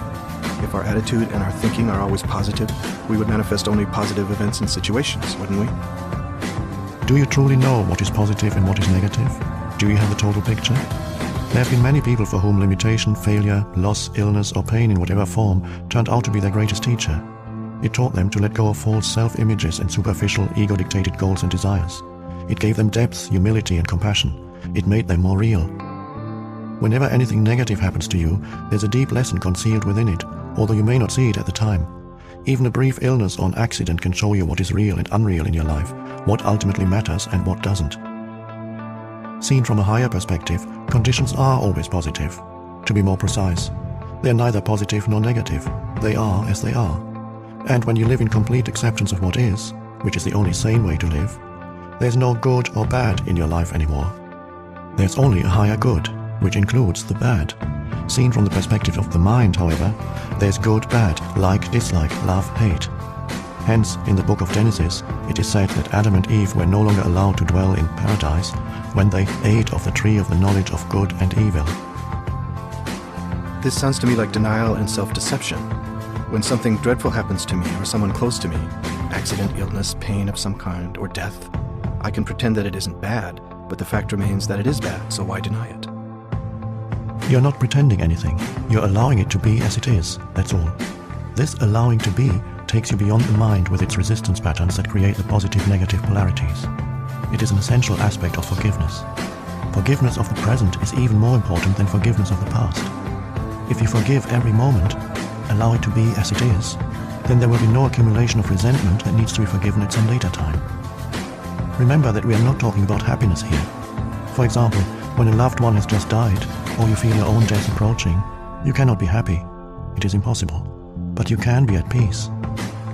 If our attitude and our thinking are always positive, we would manifest only positive events and situations, wouldn't we? Do you truly know what is positive and what is negative? Do you have the total picture? There have been many people for whom limitation, failure, loss, illness, or pain in whatever form turned out to be their greatest teacher. It taught them to let go of false self-images and superficial, ego-dictated goals and desires. It gave them depth, humility, and compassion. It made them more real. Whenever anything negative happens to you, there's a deep lesson concealed within it, although you may not see it at the time. Even a brief illness or an accident can show you what is real and unreal in your life, what ultimately matters and what doesn't. Seen from a higher perspective, conditions are always positive. To be more precise, they are neither positive nor negative. They are as they are. And when you live in complete acceptance of what is, which is the only sane way to live, there's no good or bad in your life anymore. There's only a higher good, which includes the bad. Seen from the perspective of the mind, however, there's good, bad, like, dislike, love, hate. Hence, in the book of Genesis, it is said that Adam and Eve were no longer allowed to dwell in paradise when they ate of the tree of the knowledge of good and evil. This sounds to me like denial and self-deception. When something dreadful happens to me or someone close to me, accident, illness, pain of some kind, or death, I can pretend that it isn't bad, but the fact remains that it is bad, so why deny it? You're not pretending anything. You're allowing it to be as it is, that's all. This allowing to be takes you beyond the mind with its resistance patterns that create the positive-negative polarities. It is an essential aspect of forgiveness. Forgiveness of the present is even more important than forgiveness of the past. If you forgive every moment, allow it to be as it is, then there will be no accumulation of resentment that needs to be forgiven at some later time. Remember that we are not talking about happiness here. For example, when a loved one has just died, or you feel your own death approaching, you cannot be happy. It is impossible. But you can be at peace.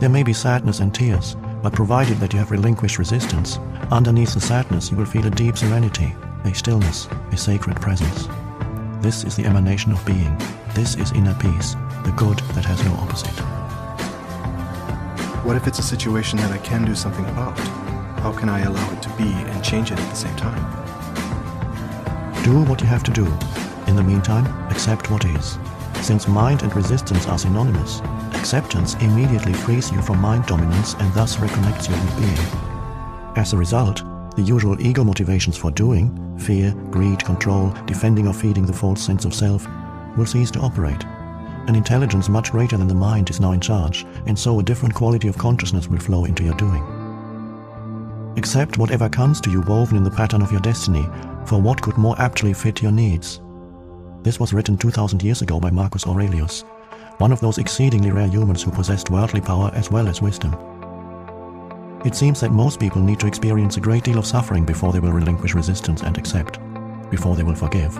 There may be sadness and tears, but provided that you have relinquished resistance, underneath the sadness you will feel a deep serenity, a stillness, a sacred presence. This is the emanation of being. This is inner peace, the good that has no opposite. What if it's a situation that I can do something about? How can I allow it to be and change it at the same time? Do what you have to do. In the meantime, accept what is. Since mind and resistance are synonymous, acceptance immediately frees you from mind dominance and thus reconnects you with being. As a result, the usual ego motivations for doing, fear, greed, control, defending or feeding the false sense of self, will cease to operate. An intelligence much greater than the mind is now in charge, and so a different quality of consciousness will flow into your doing. Accept whatever comes to you woven in the pattern of your destiny, for what could more aptly fit your needs. This was written 2,000 years ago by Marcus Aurelius, one of those exceedingly rare humans who possessed worldly power as well as wisdom. It seems that most people need to experience a great deal of suffering before they will relinquish resistance and accept, before they will forgive.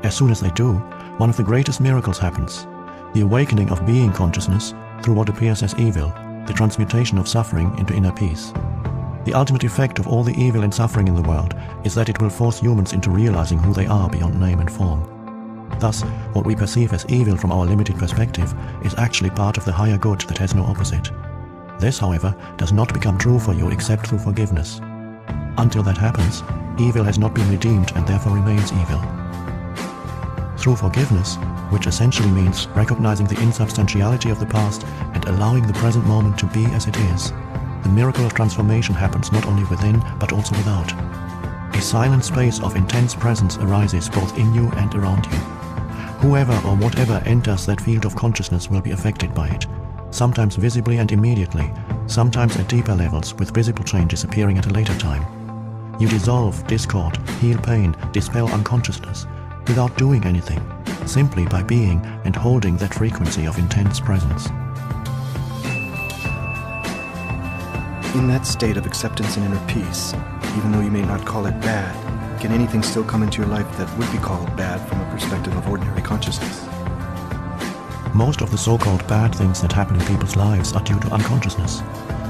As soon as they do, one of the greatest miracles happens, the awakening of being consciousness through what appears as evil, the transmutation of suffering into inner peace. The ultimate effect of all the evil and suffering in the world is that it will force humans into realizing who they are beyond name and form. Thus, what we perceive as evil from our limited perspective is actually part of the higher good that has no opposite. This, however, does not become true for you except through forgiveness. Until that happens, evil has not been redeemed and therefore remains evil. Through forgiveness, which essentially means recognizing the insubstantiality of the past and allowing the present moment to be as it is, the miracle of transformation happens not only within, but also without. A silent space of intense presence arises both in you and around you. Whoever or whatever enters that field of consciousness will be affected by it, sometimes visibly and immediately, sometimes at deeper levels with visible changes appearing at a later time. You dissolve discord, heal pain, dispel unconsciousness, without doing anything, simply by being and holding that frequency of intense presence. In that state of acceptance and inner peace, even though you may not call it bad, can anything still come into your life that would be called bad from a perspective of ordinary consciousness? Most of the so-called bad things that happen in people's lives are due to unconsciousness.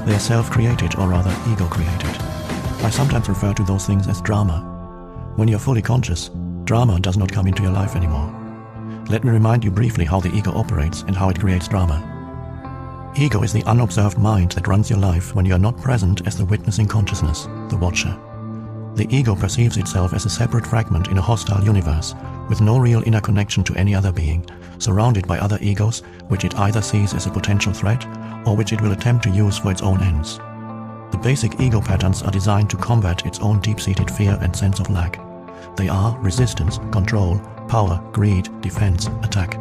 They are self-created, or rather ego-created. I sometimes refer to those things as drama. When you're fully conscious, drama does not come into your life anymore. Let me remind you briefly how the ego operates and how it creates drama. Ego is the unobserved mind that runs your life when you are not present as the witnessing consciousness, the watcher. The ego perceives itself as a separate fragment in a hostile universe, with no real inner connection to any other being, surrounded by other egos which it either sees as a potential threat or which it will attempt to use for its own ends. The basic ego patterns are designed to combat its own deep-seated fear and sense of lack. They are resistance, control, power, greed, defense, attack.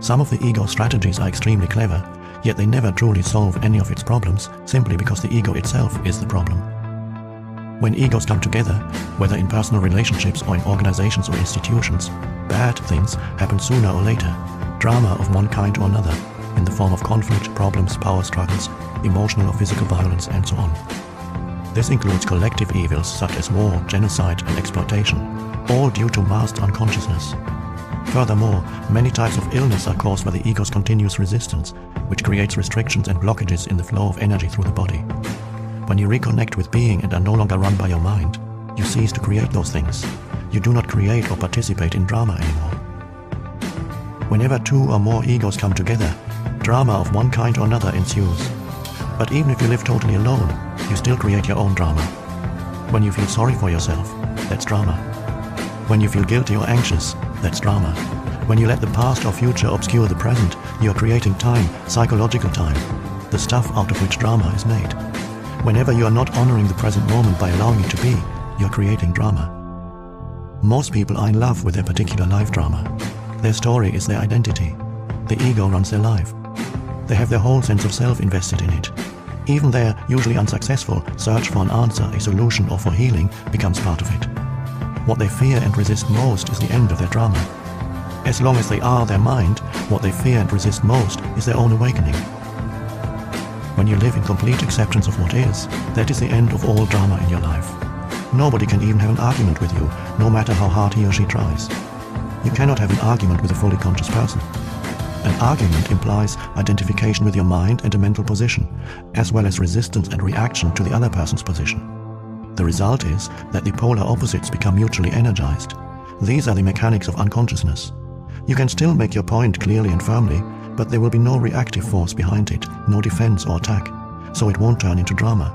Some of the ego strategies are extremely clever, yet they never truly solve any of its problems simply because the ego itself is the problem. When egos come together, whether in personal relationships or in organizations or institutions, bad things happen sooner or later, drama of one kind or another, in the form of conflict, problems, power struggles, emotional or physical violence, and so on. This includes collective evils such as war, genocide, and exploitation, all due to masked unconsciousness. Furthermore, many types of illness are caused by the ego's continuous resistance, which creates restrictions and blockages in the flow of energy through the body. When you reconnect with being and are no longer run by your mind, you cease to create those things. You do not create or participate in drama anymore. Whenever two or more egos come together, drama of one kind or another ensues. But even if you live totally alone, you still create your own drama. When you feel sorry for yourself, that's drama. When you feel guilty or anxious, that's drama. When you let the past or future obscure the present, you are creating time, psychological time, the stuff out of which drama is made. Whenever you are not honoring the present moment by allowing it to be, you are creating drama. Most people are in love with their particular life drama. Their story is their identity. The ego runs their life. They have their whole sense of self invested in it. Even their, usually unsuccessful, search for an answer, a solution, or for healing becomes part of it. What they fear and resist most is the end of their drama. As long as they are their mind, what they fear and resist most is their own awakening. When you live in complete acceptance of what is, that is the end of all drama in your life. Nobody can even have an argument with you, no matter how hard he or she tries. You cannot have an argument with a fully conscious person. An argument implies identification with your mind and a mental position, as well as resistance and reaction to the other person's position. The result is that the polar opposites become mutually energized. These are the mechanics of unconsciousness. You can still make your point clearly and firmly, but there will be no reactive force behind it, no defense or attack, so it won't turn into drama.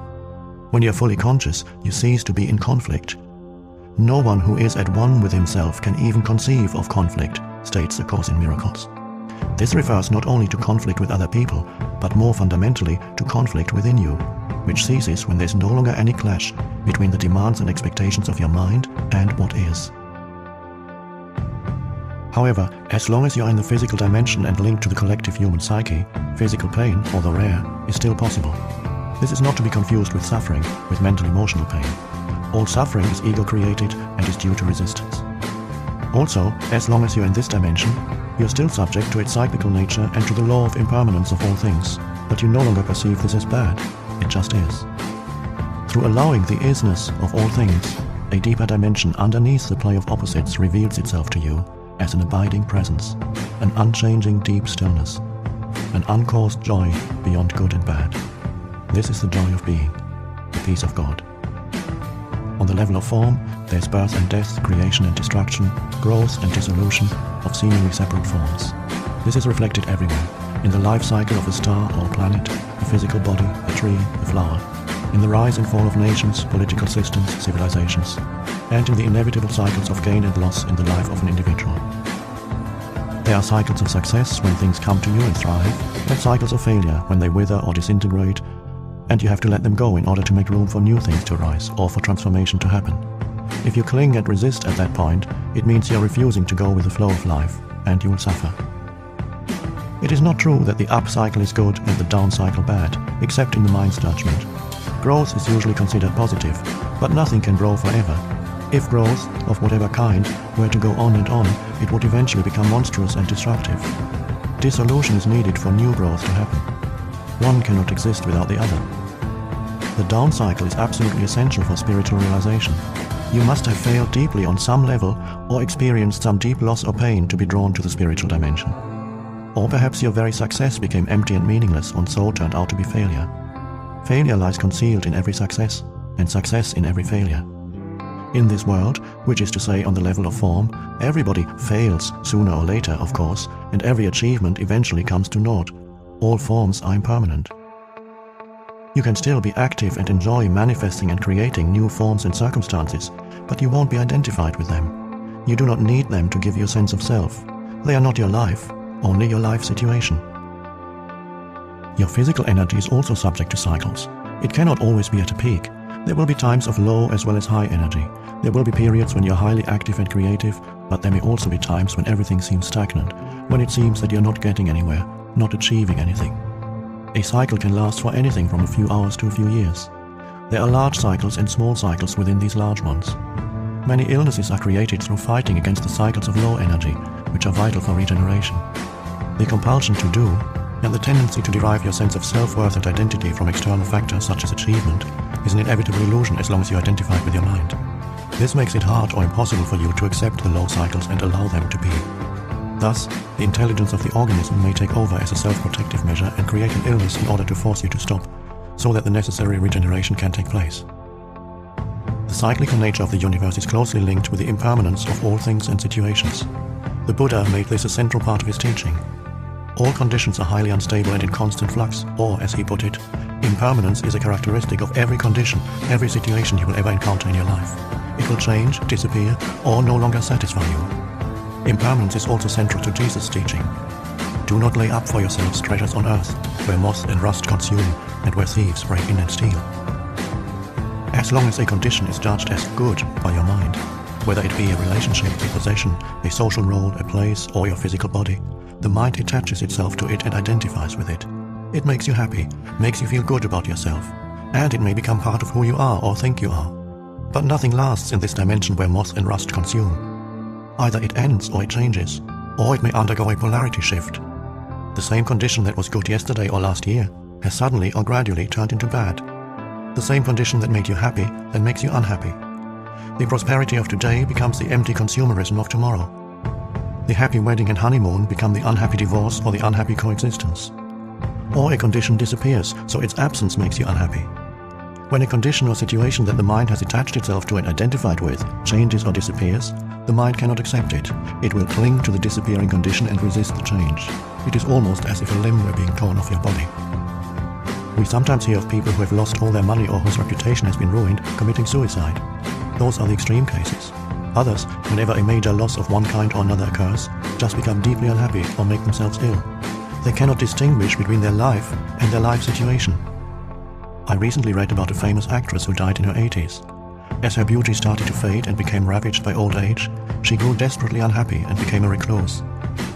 When you're fully conscious, you cease to be in conflict. No one who is at one with himself can even conceive of conflict, states A Course in Miracles. This refers not only to conflict with other people, but more fundamentally to conflict within you, which ceases when there's no longer any clash between the demands and expectations of your mind and what is. However, as long as you are in the physical dimension and linked to the collective human psyche, physical pain, although rare, is still possible. This is not to be confused with suffering, with mental-emotional pain. All suffering is ego-created and is due to resistance. Also, as long as you're in this dimension, you're still subject to its cyclical nature and to the law of impermanence of all things, but you no longer perceive this as bad, it just is. Through allowing the isness of all things, a deeper dimension underneath the play of opposites reveals itself to you as an abiding presence, an unchanging deep stillness, an uncaused joy beyond good and bad. This is the joy of being, the peace of God. On the level of form, there's birth and death, creation and destruction, growth and dissolution of seemingly separate forms. This is reflected everywhere, in the life cycle of a star or planet, a physical body, a tree, a flower, in the rise and fall of nations, political systems, civilizations, and in the inevitable cycles of gain and loss in the life of an individual. There are cycles of success when things come to you and thrive, and cycles of failure when they wither or disintegrate, and you have to let them go in order to make room for new things to arise or for transformation to happen. If you cling and resist at that point, it means you're refusing to go with the flow of life, and you will suffer. It is not true that the up cycle is good and the down cycle bad, except in the mind's judgment. Growth is usually considered positive, but nothing can grow forever. If growth, of whatever kind, were to go on and on, it would eventually become monstrous and destructive. Dissolution is needed for new growth to happen. One cannot exist without the other. The down cycle is absolutely essential for spiritual realization. You must have failed deeply on some level or experienced some deep loss or pain to be drawn to the spiritual dimension. Or perhaps your very success became empty and meaningless and so turned out to be failure. Failure lies concealed in every success, and success in every failure. In this world, which is to say on the level of form, everybody fails sooner or later, of course, and every achievement eventually comes to naught. All forms are impermanent. You can still be active and enjoy manifesting and creating new forms and circumstances, but you won't be identified with them. You do not need them to give you a sense of self. They are not your life, only your life situation. Your physical energy is also subject to cycles. It cannot always be at a peak. There will be times of low as well as high energy. There will be periods when you're highly active and creative, but there may also be times when everything seems stagnant, when it seems that you're not getting anywhere, not achieving anything. A cycle can last for anything from a few hours to a few years. There are large cycles and small cycles within these large ones. Many illnesses are created through fighting against the cycles of low energy, which are vital for regeneration. The compulsion to do, and the tendency to derive your sense of self-worth and identity from external factors such as achievement, is an inevitable illusion as long as you identify it with your mind. This makes it hard or impossible for you to accept the low cycles and allow them to be. Thus, the intelligence of the organism may take over as a self-protective measure and create an illness in order to force you to stop, so that the necessary regeneration can take place. The cyclical nature of the universe is closely linked with the impermanence of all things and situations. The Buddha made this a central part of his teaching. All conditions are highly unstable and in constant flux, or, as he put it, impermanence is a characteristic of every condition, every situation you will ever encounter in your life. It will change, disappear, or no longer satisfy you. Impermanence is also central to Jesus' teaching. Do not lay up for yourselves treasures on earth, where moth and rust consume, and where thieves break in and steal. As long as a condition is judged as good by your mind, whether it be a relationship, a possession, a social role, a place, or your physical body, the mind attaches itself to it and identifies with it. It makes you happy, makes you feel good about yourself, and it may become part of who you are or think you are. But nothing lasts in this dimension where moth and rust consume. Either it ends or it changes, or it may undergo a polarity shift. The same condition that was good yesterday or last year has suddenly or gradually turned into bad. The same condition that made you happy then makes you unhappy. The prosperity of today becomes the empty consumerism of tomorrow. The happy wedding and honeymoon become the unhappy divorce or the unhappy coexistence. Or a condition disappears, so its absence makes you unhappy. When a condition or situation that the mind has attached itself to and identified with changes or disappears, the mind cannot accept it. It will cling to the disappearing condition and resist the change. It is almost as if a limb were being torn off your body. We sometimes hear of people who have lost all their money or whose reputation has been ruined committing suicide. Those are the extreme cases. Others, whenever a major loss of one kind or another occurs, just become deeply unhappy or make themselves ill. They cannot distinguish between their life and their life situation. I recently read about a famous actress who died in her 80s. As her beauty started to fade and became ravaged by old age, she grew desperately unhappy and became a recluse.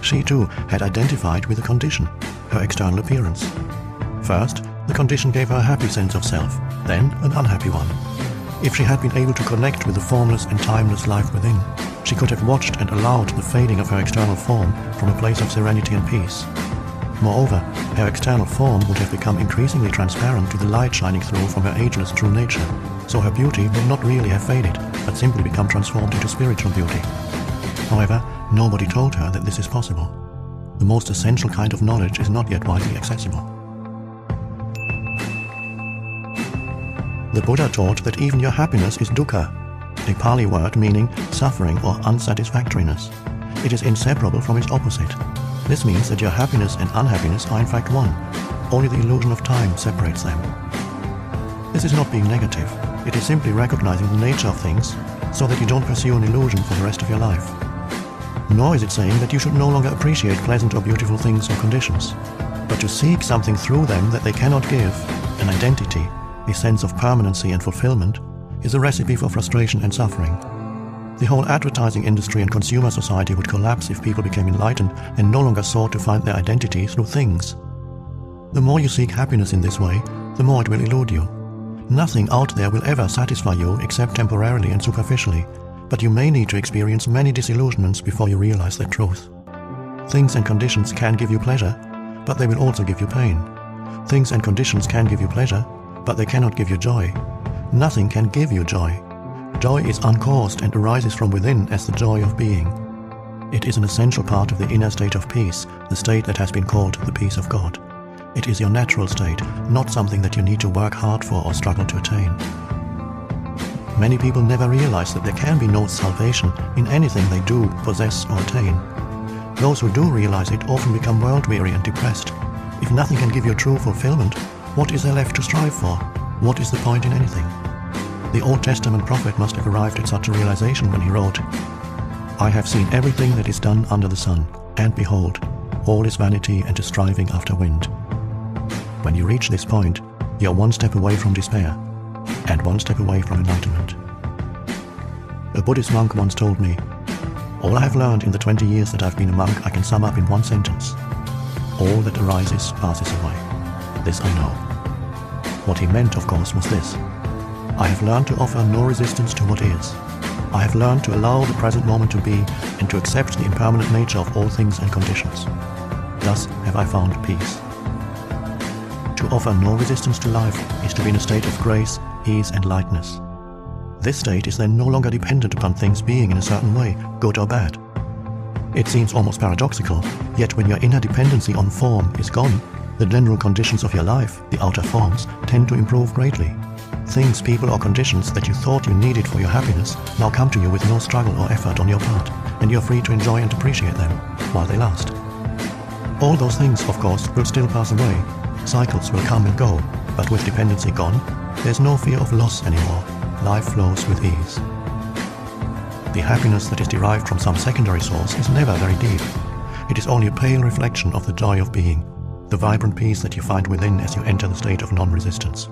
She too had identified with a condition, her external appearance. First, the condition gave her a happy sense of self, then an unhappy one. If she had been able to connect with the formless and timeless life within, she could have watched and allowed the fading of her external form from a place of serenity and peace. Moreover, her external form would have become increasingly transparent to the light shining through from her ageless true nature, so her beauty would not really have faded, but simply become transformed into spiritual beauty. However, nobody told her that this is possible. The most essential kind of knowledge is not yet widely accessible. The Buddha taught that even your happiness is dukkha, a Pali word meaning suffering or unsatisfactoriness. It is inseparable from its opposite. This means that your happiness and unhappiness are in fact one. Only the illusion of time separates them. This is not being negative. It is simply recognizing the nature of things so that you don't pursue an illusion for the rest of your life. Nor is it saying that you should no longer appreciate pleasant or beautiful things or conditions, but to seek something through them that they cannot give, an identity, a sense of permanency and fulfillment, is a recipe for frustration and suffering. The whole advertising industry and consumer society would collapse if people became enlightened and no longer sought to find their identity through things. The more you seek happiness in this way, the more it will elude you. Nothing out there will ever satisfy you except temporarily and superficially, but you may need to experience many disillusionments before you realize that truth. Things and conditions can give you pleasure, but they will also give you pain. Things and conditions can give you pleasure, but they cannot give you joy. Nothing can give you joy. Joy is uncaused and arises from within as the joy of being. It is an essential part of the inner state of peace, the state that has been called the peace of God. It is your natural state, not something that you need to work hard for or struggle to attain. Many people never realize that there can be no salvation in anything they do, possess, or attain. Those who do realize it often become world-weary and depressed. If nothing can give you true fulfillment, what is there left to strive for? What is the point in anything? The Old Testament prophet must have arrived at such a realization when he wrote, I have seen everything that is done under the sun, and behold, all is vanity and a striving after wind. When you reach this point, you are one step away from despair, and one step away from enlightenment. A Buddhist monk once told me, "All I have learned in the 20 years that I've been a monk I can sum up in one sentence. All that arises passes away. This I know." What he meant, of course, was this: I have learned to offer no resistance to what is. I have learned to allow the present moment to be and to accept the impermanent nature of all things and conditions. Thus have I found peace. To offer no resistance to life is to be in a state of grace, ease and lightness. This state is then no longer dependent upon things being in a certain way, good or bad. It seems almost paradoxical, yet when your inner dependency on form is gone, the general conditions of your life, the outer forms, tend to improve greatly. Things, people or conditions that you thought you needed for your happiness now come to you with no struggle or effort on your part, and you are free to enjoy and appreciate them while they last. All those things, of course, will still pass away. Cycles will come and go, but with dependency gone, there's no fear of loss anymore. Life flows with ease. The happiness that is derived from some secondary source is never very deep. It is only a pale reflection of the joy of being, the vibrant peace that you find within as you enter the state of non-resistance.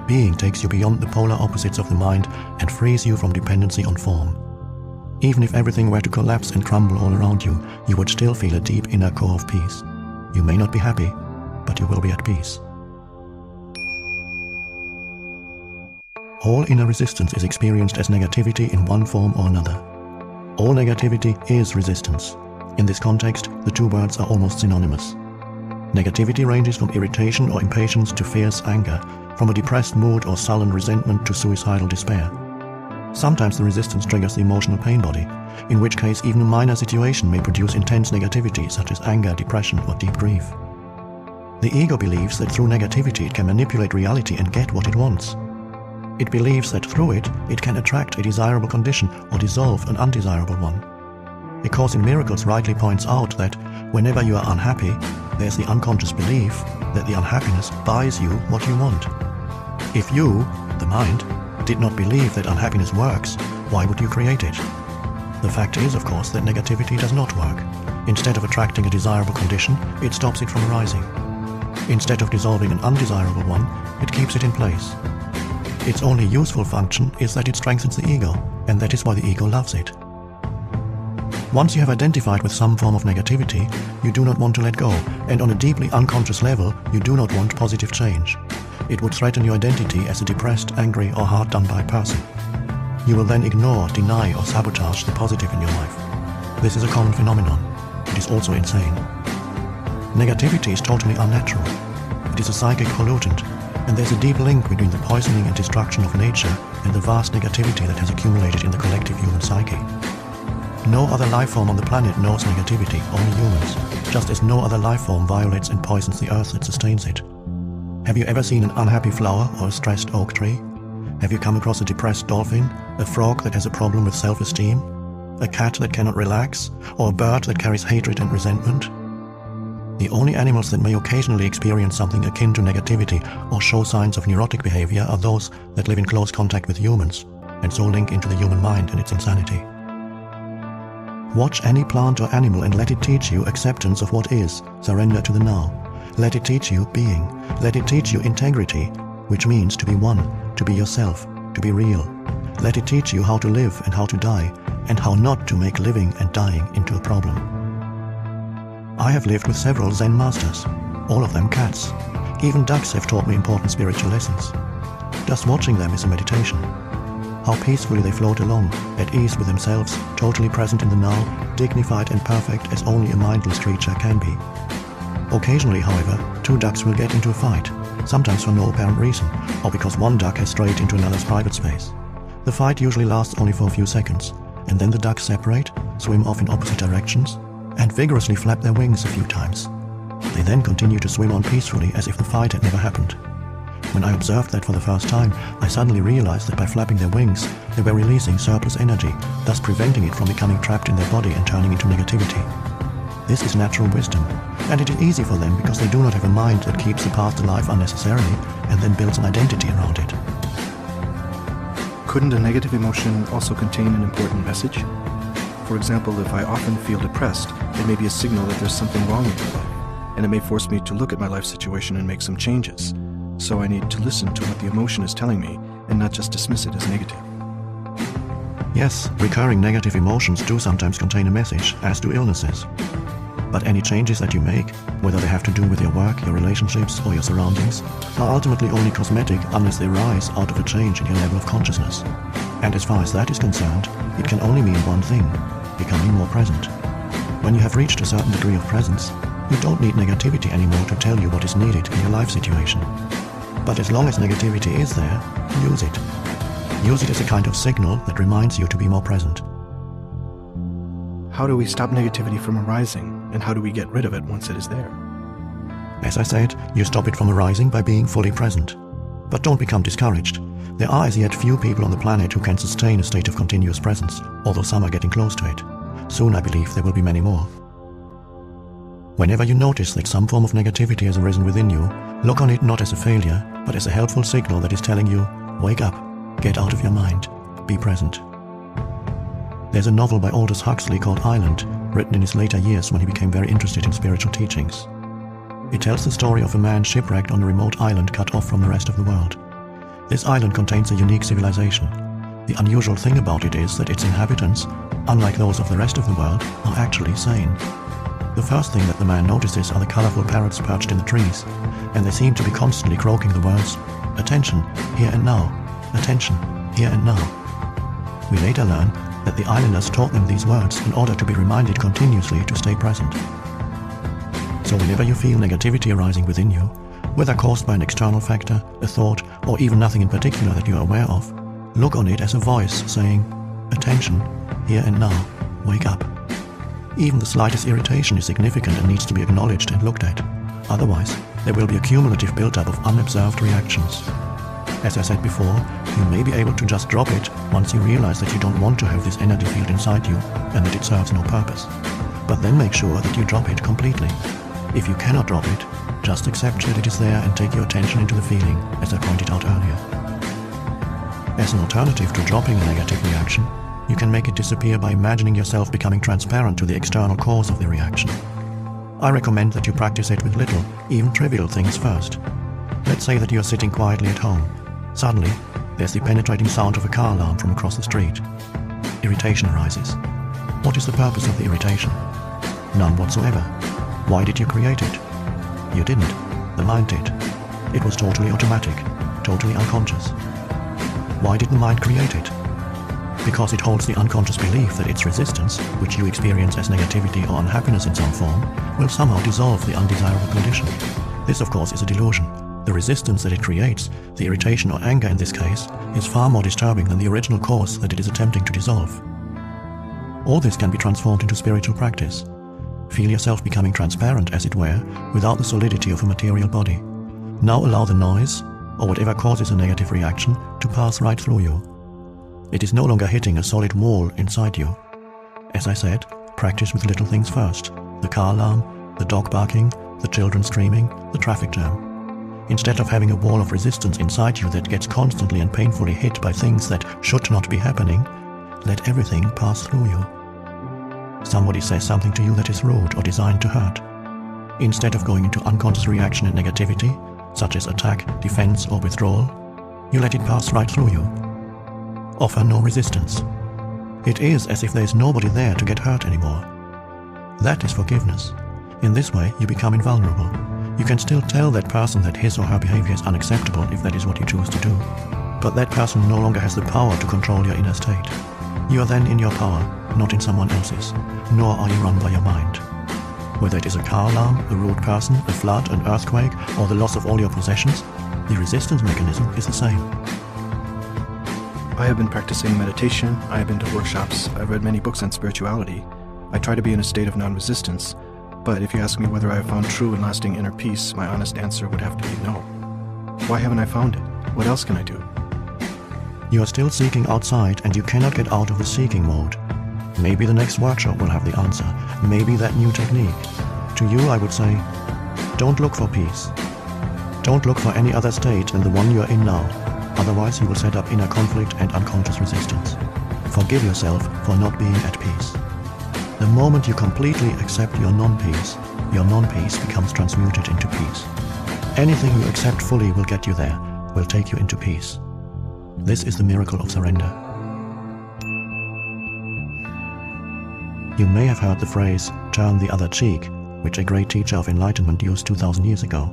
Being takes you beyond the polar opposites of the mind and frees you from dependency on form. Even if everything were to collapse and crumble all around you, you would still feel a deep inner core of peace. You may not be happy, but you will be at peace. All inner resistance is experienced as negativity in one form or another. All negativity is resistance. In this context, the two words are almost synonymous. Negativity ranges from irritation or impatience to fierce anger, from a depressed mood or sullen resentment to suicidal despair. Sometimes the resistance triggers the emotional pain body, in which case even a minor situation may produce intense negativity such as anger, depression or deep grief. The ego believes that through negativity it can manipulate reality and get what it wants. It believes that through it, it can attract a desirable condition or dissolve an undesirable one. A Course in Miracles rightly points out that whenever you are unhappy, there's the unconscious belief that the unhappiness buys you what you want. If you, the mind, did not believe that unhappiness works, why would you create it? The fact is, of course, that negativity does not work. Instead of attracting a desirable condition, it stops it from arising. Instead of dissolving an undesirable one, it keeps it in place. Its only useful function is that it strengthens the ego, and that is why the ego loves it. Once you have identified with some form of negativity, you do not want to let go, and on a deeply unconscious level, you do not want positive change. It would threaten your identity as a depressed, angry, or hard-done-by person. You will then ignore, deny, or sabotage the positive in your life. This is a common phenomenon. It is also insane. Negativity is totally unnatural. It is a psychic pollutant, and there's a deep link between the poisoning and destruction of nature and the vast negativity that has accumulated in the collective human psyche. No other life form on the planet knows negativity, only humans, just as no other life form violates and poisons the earth that sustains it. Have you ever seen an unhappy flower or a stressed oak tree? Have you come across a depressed dolphin, a frog that has a problem with self-esteem, a cat that cannot relax, or a bird that carries hatred and resentment? The only animals that may occasionally experience something akin to negativity or show signs of neurotic behavior are those that live in close contact with humans, and so link into the human mind and its insanity. Watch any plant or animal and let it teach you acceptance of what is, surrender to the now. Let it teach you being. Let it teach you integrity, which means to be one, to be yourself, to be real. Let it teach you how to live and how to die, and how not to make living and dying into a problem. I have lived with several Zen masters, all of them cats. Even ducks have taught me important spiritual lessons. Just watching them is a meditation. How peacefully they float along, at ease with themselves, totally present in the now, dignified and perfect as only a mindless creature can be. Occasionally, however, two ducks will get into a fight, sometimes for no apparent reason, or because one duck has strayed into another's private space. The fight usually lasts only for a few seconds, and then the ducks separate, swim off in opposite directions, and vigorously flap their wings a few times. They then continue to swim on peacefully as if the fight had never happened. When I observed that for the first time, I suddenly realized that by flapping their wings, they were releasing surplus energy, thus preventing it from becoming trapped in their body and turning into negativity. This is natural wisdom, and it is easy for them because they do not have a mind that keeps the past alive unnecessarily and then builds an identity around it. Couldn't a negative emotion also contain an important message? For example, if I often feel depressed, it may be a signal that there's something wrong with my life, and it may force me to look at my life situation and make some changes. So I need to listen to what the emotion is telling me and not just dismiss it as negative. Yes, recurring negative emotions do sometimes contain a message, as do illnesses. But any changes that you make, whether they have to do with your work, your relationships, or your surroundings, are ultimately only cosmetic unless they arise out of a change in your level of consciousness. And as far as that is concerned, it can only mean one thing: becoming more present. When you have reached a certain degree of presence, you don't need negativity anymore to tell you what is needed in your life situation. But as long as negativity is there, use it. Use it as a kind of signal that reminds you to be more present. How do we stop negativity from arising, and how do we get rid of it once it is there? As I said, you stop it from arising by being fully present. But don't become discouraged. There are as yet few people on the planet who can sustain a state of continuous presence, although some are getting close to it. Soon I believe there will be many more. Whenever you notice that some form of negativity has arisen within you, look on it not as a failure, but as a helpful signal that is telling you, wake up, get out of your mind, be present. There's a novel by Aldous Huxley called Island, written in his later years when he became very interested in spiritual teachings. It tells the story of a man shipwrecked on a remote island cut off from the rest of the world. This island contains a unique civilization. The unusual thing about it is that its inhabitants, unlike those of the rest of the world, are actually sane. The first thing that the man notices are the colorful parrots perched in the trees, and they seem to be constantly croaking the words, "Attention, here and now. Attention, here and now." We later learn that the islanders taught them these words in order to be reminded continuously to stay present. So whenever you feel negativity arising within you, whether caused by an external factor, a thought, or even nothing in particular that you are aware of, look on it as a voice saying, "Attention, here and now, wake up." Even the slightest irritation is significant and needs to be acknowledged and looked at. Otherwise, there will be a cumulative build-up of unobserved reactions. As I said before, you may be able to just drop it once you realize that you don't want to have this energy field inside you and that it serves no purpose. But then make sure that you drop it completely. If you cannot drop it, just accept that it is there and take your attention into the feeling, as I pointed out earlier. As an alternative to dropping a negative reaction, you can make it disappear by imagining yourself becoming transparent to the external cause of the reaction. I recommend that you practice it with little, even trivial things first. Let's say that you are sitting quietly at home. Suddenly, there's the penetrating sound of a car alarm from across the street. Irritation arises. What is the purpose of the irritation? None whatsoever. Why did you create it? You didn't. The mind did. It was totally automatic, totally unconscious. Why did the mind create it? Because it holds the unconscious belief that its resistance, which you experience as negativity or unhappiness in some form, will somehow dissolve the undesirable condition. This, of course, is a delusion. The resistance that it creates, the irritation or anger in this case, is far more disturbing than the original cause that it is attempting to dissolve. All this can be transformed into spiritual practice. Feel yourself becoming transparent, as it were, without the solidity of a material body. Now allow the noise, or whatever causes a negative reaction, to pass right through you. It is no longer hitting a solid wall inside you. As I said, practice with little things first. The car alarm, the dog barking, the children screaming, the traffic jam. Instead of having a wall of resistance inside you that gets constantly and painfully hit by things that should not be happening, let everything pass through you. Somebody says something to you that is rude or designed to hurt. Instead of going into unconscious reaction and negativity, such as attack, defense, or withdrawal, you let it pass right through you. Offer no resistance. It is as if there is nobody there to get hurt anymore. That is forgiveness. In this way, you become invulnerable. You can still tell that person that his or her behavior is unacceptable if that is what you choose to do. But that person no longer has the power to control your inner state. You are then in your power, not in someone else's, nor are you run by your mind. Whether it is a car alarm, a rude person, a flood, an earthquake, or the loss of all your possessions, the resistance mechanism is the same. I have been practicing meditation, I have been to workshops, I've read many books on spirituality. I try to be in a state of non-resistance, but if you ask me whether I have found true and lasting inner peace, my honest answer would have to be no. Why haven't I found it? What else can I do? You are still seeking outside and you cannot get out of the seeking mode. Maybe the next workshop will have the answer. Maybe that new technique. To you, I would say, don't look for peace. Don't look for any other state than the one you are in now. Otherwise, you will set up inner conflict and unconscious resistance. Forgive yourself for not being at peace. The moment you completely accept your non-peace becomes transmuted into peace. Anything you accept fully will get you there, will take you into peace. This is the miracle of surrender. You may have heard the phrase, "turn the other cheek," which a great teacher of enlightenment used 2000 years ago.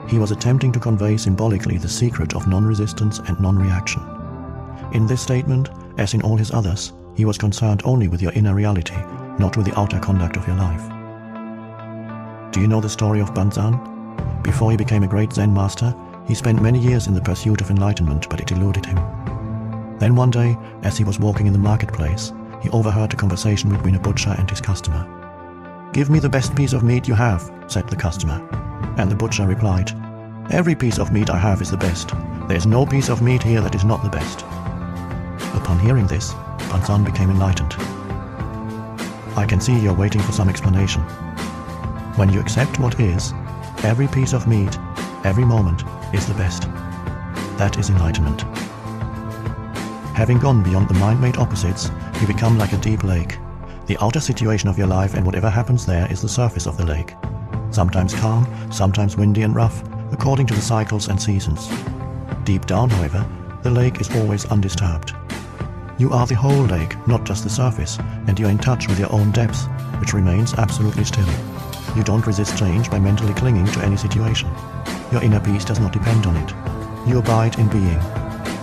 He was attempting to convey symbolically the secret of non-resistance and non-reaction. In this statement, as in all his others, he was concerned only with your inner reality, not with the outer conduct of your life. Do you know the story of Banzan? Before he became a great Zen master, he spent many years in the pursuit of enlightenment, but it eluded him. Then one day, as he was walking in the marketplace, he overheard a conversation between a butcher and his customer. "Give me the best piece of meat you have," said the customer. And the butcher replied, "Every piece of meat I have is the best. There is no piece of meat here that is not the best." Upon hearing this, Banzan became enlightened. I can see you're waiting for some explanation. When you accept what is, every piece of meat, every moment, is the best. That is enlightenment. Having gone beyond the mind-made opposites, you become like a deep lake. The outer situation of your life and whatever happens there is the surface of the lake. Sometimes calm, sometimes windy and rough, according to the cycles and seasons. Deep down, however, the lake is always undisturbed. You are the whole lake, not just the surface, and you are in touch with your own depth, which remains absolutely still. You don't resist change by mentally clinging to any situation. Your inner peace does not depend on it. You abide in being,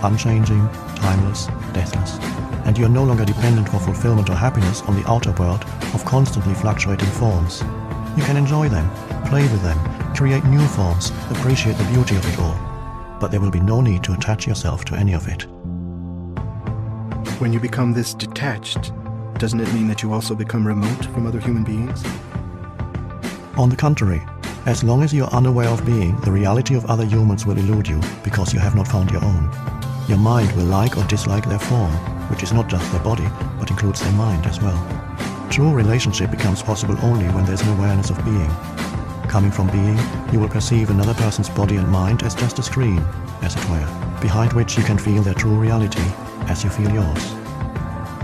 unchanging, timeless, deathless, and you are no longer dependent for fulfillment or happiness on the outer world of constantly fluctuating forms. You can enjoy them, play with them, create new forms, appreciate the beauty of it all. But there will be no need to attach yourself to any of it. When you become this detached, doesn't it mean that you also become remote from other human beings? On the contrary, as long as you are unaware of being, the reality of other humans will elude you because you have not found your own. Your mind will like or dislike their form, which is not just their body, but includes their mind as well. True relationship becomes possible only when there's an awareness of being. Coming from being, you will perceive another person's body and mind as just a screen, as it were, behind which you can feel their true reality, as you feel yours.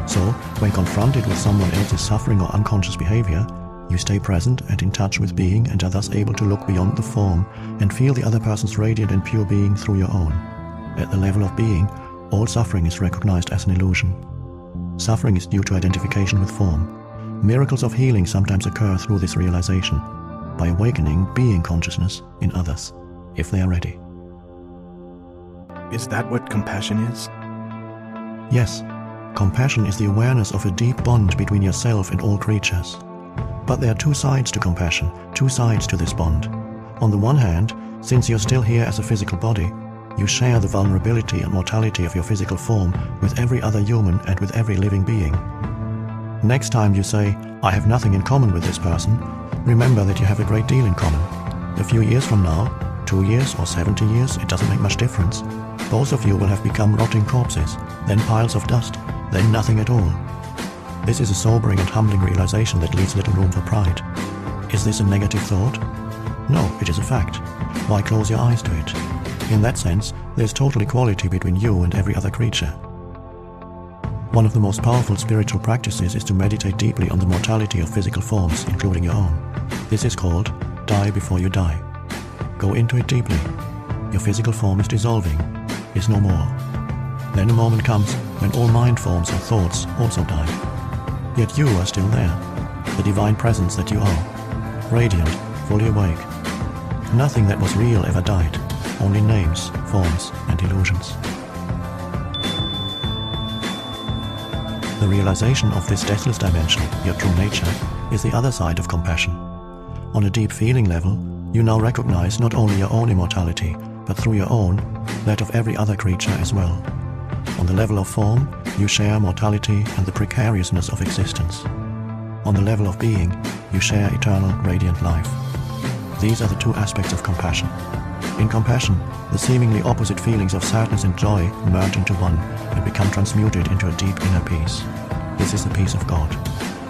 So, when confronted with someone else's suffering or unconscious behavior, you stay present and in touch with being and are thus able to look beyond the form and feel the other person's radiant and pure being through your own. At the level of being, all suffering is recognized as an illusion. Suffering is due to identification with form. Miracles of healing sometimes occur through this realization, by awakening being consciousness in others, if they are ready. Is that what compassion is? Yes, compassion is the awareness of a deep bond between yourself and all creatures. But there are two sides to compassion, two sides to this bond. On the one hand, since you're still here as a physical body, you share the vulnerability and mortality of your physical form with every other human and with every living being. Next time you say, "I have nothing in common with this person," remember that you have a great deal in common. A few years from now, 2 years or 70 years, it doesn't make much difference. Both of you will have become rotting corpses, then piles of dust, then nothing at all. This is a sobering and humbling realization that leaves little room for pride. Is this a negative thought? No, it is a fact. Why close your eyes to it? In that sense, there's total equality between you and every other creature. One of the most powerful spiritual practices is to meditate deeply on the mortality of physical forms, including your own. This is called die before you die. Go into it deeply. Your physical form is dissolving, is no more. Then a moment comes when all mind forms and thoughts also die. Yet you are still there, the divine presence that you are, radiant, fully awake. Nothing that was real ever died, only names, forms, and illusions. The realization of this deathless dimension, your true nature, is the other side of compassion. On a deep feeling level, you now recognize not only your own immortality, but through your own, that of every other creature as well. On the level of form, you share mortality and the precariousness of existence. On the level of being, you share eternal, radiant life. These are the two aspects of compassion. In compassion, the seemingly opposite feelings of sadness and joy merge into one and become transmuted into a deep inner peace. This is the peace of God.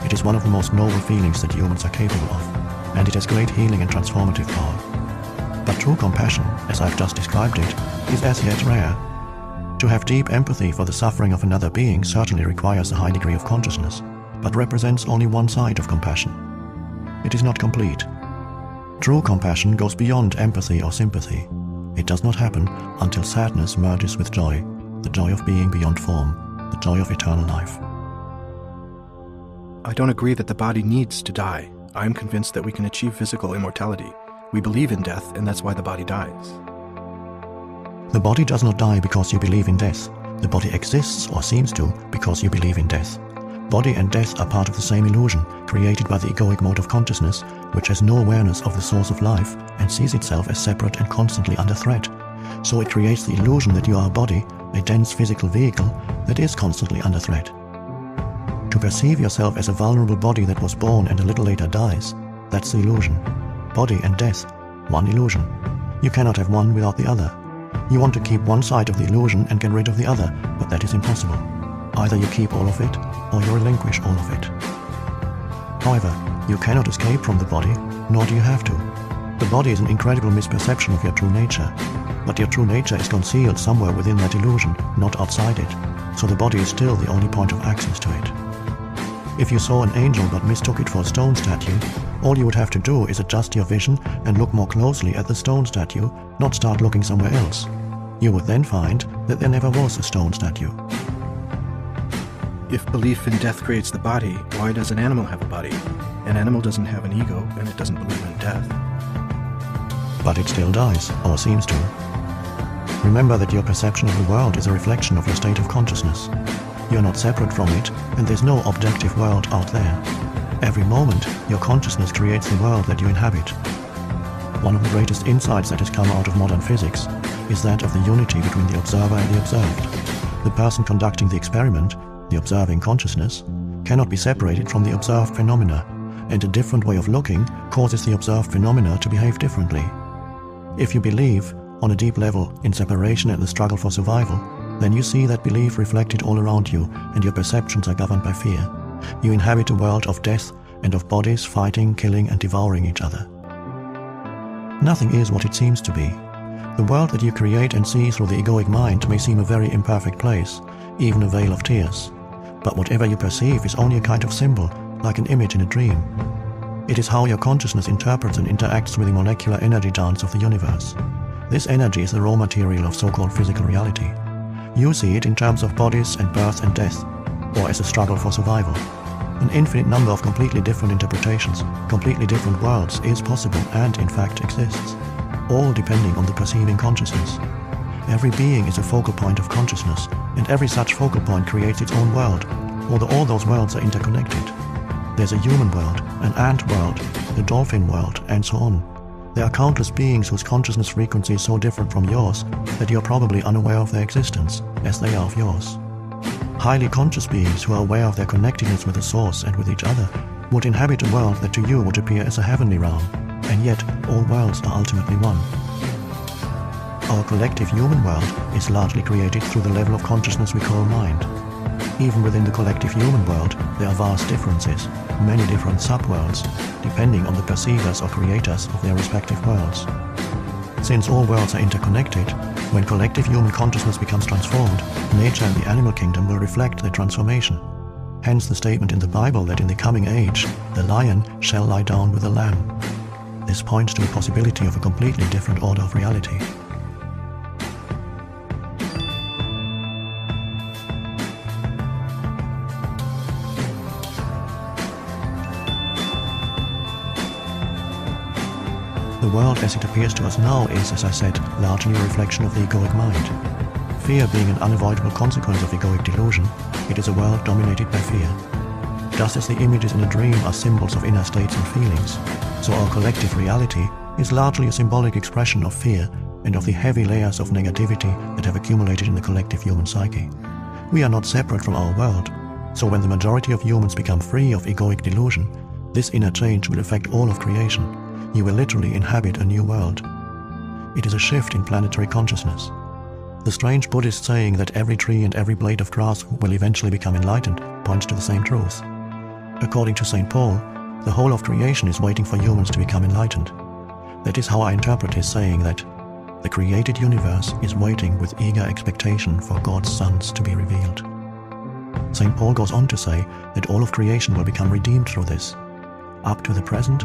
It is one of the most noble feelings that humans are capable of, and it has great healing and transformative power. But true compassion, as I've just described it, is as yet rare. To have deep empathy for the suffering of another being certainly requires a high degree of consciousness, but represents only one side of compassion. It is not complete. True compassion goes beyond empathy or sympathy. It does not happen until sadness merges with joy, the joy of being beyond form, the joy of eternal life. I don't agree that the body needs to die. I'm convinced that we can achieve physical immortality. We believe in death, and that's why the body dies. The body does not die because you believe in death. The body exists, or seems to, because you believe in death. Body and death are part of the same illusion, created by the egoic mode of consciousness, which has no awareness of the source of life and sees itself as separate and constantly under threat. So it creates the illusion that you are a body, a dense physical vehicle that is constantly under threat. To perceive yourself as a vulnerable body that was born and a little later dies, that's the illusion. Body and death, one illusion. You cannot have one without the other. You want to keep one side of the illusion and get rid of the other, but that is impossible. Either you keep all of it, or you relinquish all of it. However, you cannot escape from the body, nor do you have to. The body is an incredible misperception of your true nature, but your true nature is concealed somewhere within that illusion, not outside it, so the body is still the only point of access to it. If you saw an angel but mistook it for a stone statue, all you would have to do is adjust your vision and look more closely at the stone statue, not start looking somewhere else. You would then find that there never was a stone statue. If belief in death creates the body, why does an animal have a body? An animal doesn't have an ego, and it doesn't believe in death. But it still dies, or seems to. Remember that your perception of the world is a reflection of your state of consciousness. You're not separate from it, and there's no objective world out there. Every moment, your consciousness creates the world that you inhabit. One of the greatest insights that has come out of modern physics is that of the unity between the observer and the observed. The person conducting the experiment, the observing consciousness, cannot be separated from the observed phenomena, and a different way of looking causes the observed phenomena to behave differently. If you believe, on a deep level, in separation and the struggle for survival, then you see that belief reflected all around you, and your perceptions are governed by fear. You inhabit a world of death and of bodies fighting, killing, and devouring each other. Nothing is what it seems to be. The world that you create and see through the egoic mind may seem a very imperfect place, even a vale of tears. But whatever you perceive is only a kind of symbol, like an image in a dream. It is how your consciousness interprets and interacts with the molecular energy dance of the universe. This energy is the raw material of so-called physical reality. You see it in terms of bodies and birth and death, or as a struggle for survival. An infinite number of completely different interpretations, completely different worlds is possible and in fact exists, all depending on the perceiving consciousness. Every being is a focal point of consciousness, and every such focal point creates its own world, although all those worlds are interconnected. There's a human world, an ant world, a dolphin world, and so on. There are countless beings whose consciousness frequency is so different from yours that you're probably unaware of their existence, as they are of yours. Highly conscious beings who are aware of their connectedness with the source and with each other would inhabit a world that to you would appear as a heavenly realm, and yet all worlds are ultimately one. Our collective human world is largely created through the level of consciousness we call mind. Even within the collective human world, there are vast differences, many different subworlds, depending on the perceivers or creators of their respective worlds. Since all worlds are interconnected, when collective human consciousness becomes transformed, nature and the animal kingdom will reflect the transformation. Hence the statement in the Bible that in the coming age, the lion shall lie down with the lamb. This points to the possibility of a completely different order of reality. The world as it appears to us now is, as I said, largely a reflection of the egoic mind. Fear being an unavoidable consequence of egoic delusion, it is a world dominated by fear. Just as the images in a dream are symbols of inner states and feelings, so our collective reality is largely a symbolic expression of fear and of the heavy layers of negativity that have accumulated in the collective human psyche. We are not separate from our world, so when the majority of humans become free of egoic delusion, this inner change will affect all of creation. You will literally inhabit a new world. It is a shift in planetary consciousness. The strange Buddhist saying that every tree and every blade of grass will eventually become enlightened points to the same truth. According to St. Paul, the whole of creation is waiting for humans to become enlightened. That is how I interpret his saying that the created universe is waiting with eager expectation for God's sons to be revealed. St. Paul goes on to say that all of creation will become redeemed through this. Up to the present,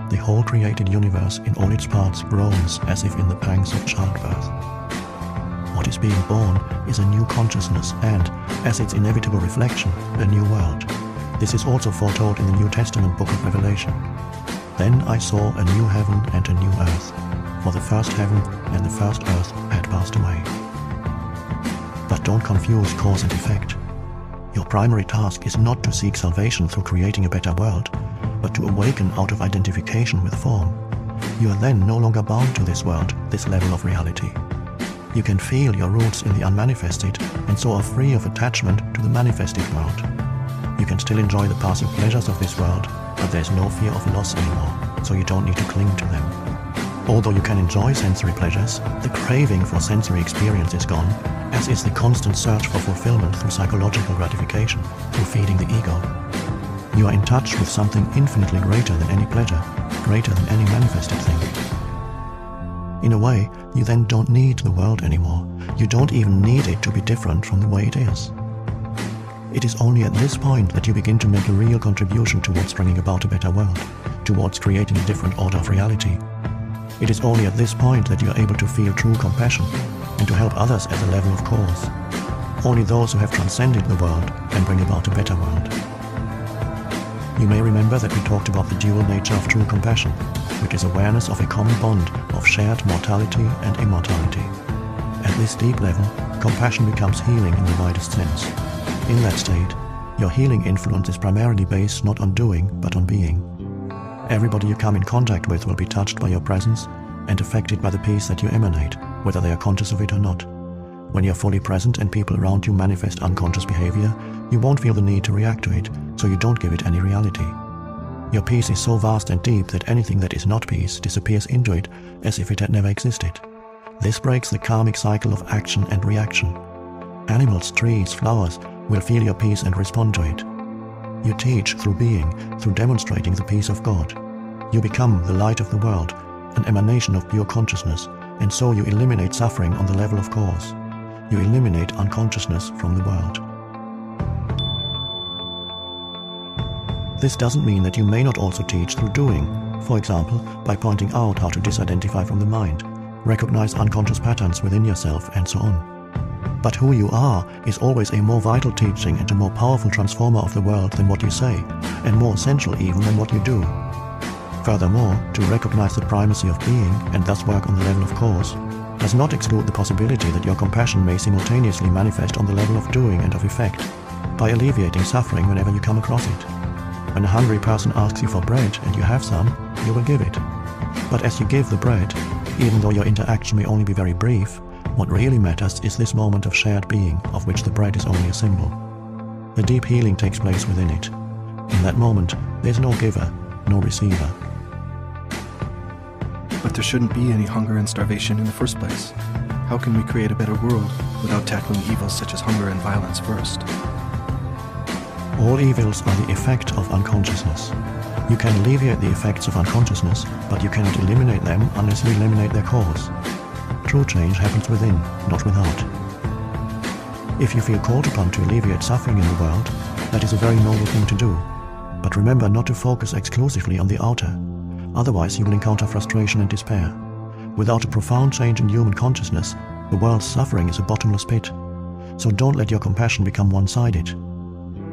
the whole created universe in all its parts groans as if in the pangs of childbirth. What is being born is a new consciousness and, as its inevitable reflection, a new world. This is also foretold in the New Testament book of Revelation. Then I saw a new heaven and a new earth, for the first heaven and the first earth had passed away. But don't confuse cause and effect. Your primary task is not to seek salvation through creating a better world, but to awaken out of identification with form. You are then no longer bound to this world, this level of reality. You can feel your roots in the unmanifested and so are free of attachment to the manifested world. You can still enjoy the passing pleasures of this world, but there is no fear of loss anymore, so you don't need to cling to them. Although you can enjoy sensory pleasures, the craving for sensory experience is gone, as is the constant search for fulfillment through psychological gratification, through feeding the ego. You are in touch with something infinitely greater than any pleasure, greater than any manifested thing. In a way, you then don't need the world anymore. You don't even need it to be different from the way it is. It is only at this point that you begin to make a real contribution towards bringing about a better world, towards creating a different order of reality. It is only at this point that you are able to feel true compassion and to help others at the level of cause. Only those who have transcended the world can bring about a better world. You may remember that we talked about the dual nature of true compassion, which is awareness of a common bond of shared mortality and immortality. At this deep level, compassion becomes healing in the widest sense. In that state, your healing influence is primarily based not on doing, but on being. Everybody you come in contact with will be touched by your presence and affected by the peace that you emanate, whether they are conscious of it or not. When you're fully present and people around you manifest unconscious behavior, you won't feel the need to react to it, so you don't give it any reality. Your peace is so vast and deep that anything that is not peace disappears into it as if it had never existed. This breaks the karmic cycle of action and reaction. Animals, trees, flowers will feel your peace and respond to it. You teach through being, through demonstrating the peace of God. You become the light of the world, an emanation of pure consciousness, and so you eliminate suffering on the level of cause. You eliminate unconsciousness from the world. This doesn't mean that you may not also teach through doing, for example, by pointing out how to disidentify from the mind, recognize unconscious patterns within yourself, and so on. But who you are is always a more vital teaching and a more powerful transformer of the world than what you say, and more essential even than what you do. Furthermore, to recognize the primacy of being, and thus work on the level of cause, does not exclude the possibility that your compassion may simultaneously manifest on the level of doing and of effect, by alleviating suffering whenever you come across it. When a hungry person asks you for bread and you have some, you will give it. But as you give the bread, even though your interaction may only be very brief, what really matters is this moment of shared being, of which the bread is only a symbol. The deep healing takes place within it. In that moment, there's no giver, no receiver. But there shouldn't be any hunger and starvation in the first place. How can we create a better world without tackling evils such as hunger and violence first? All evils are the effect of unconsciousness. You can alleviate the effects of unconsciousness, but you cannot eliminate them unless you eliminate their cause. True change happens within, not without. If you feel called upon to alleviate suffering in the world, that is a very noble thing to do. But remember not to focus exclusively on the outer. Otherwise you will encounter frustration and despair. Without a profound change in human consciousness, the world's suffering is a bottomless pit. So don't let your compassion become one-sided.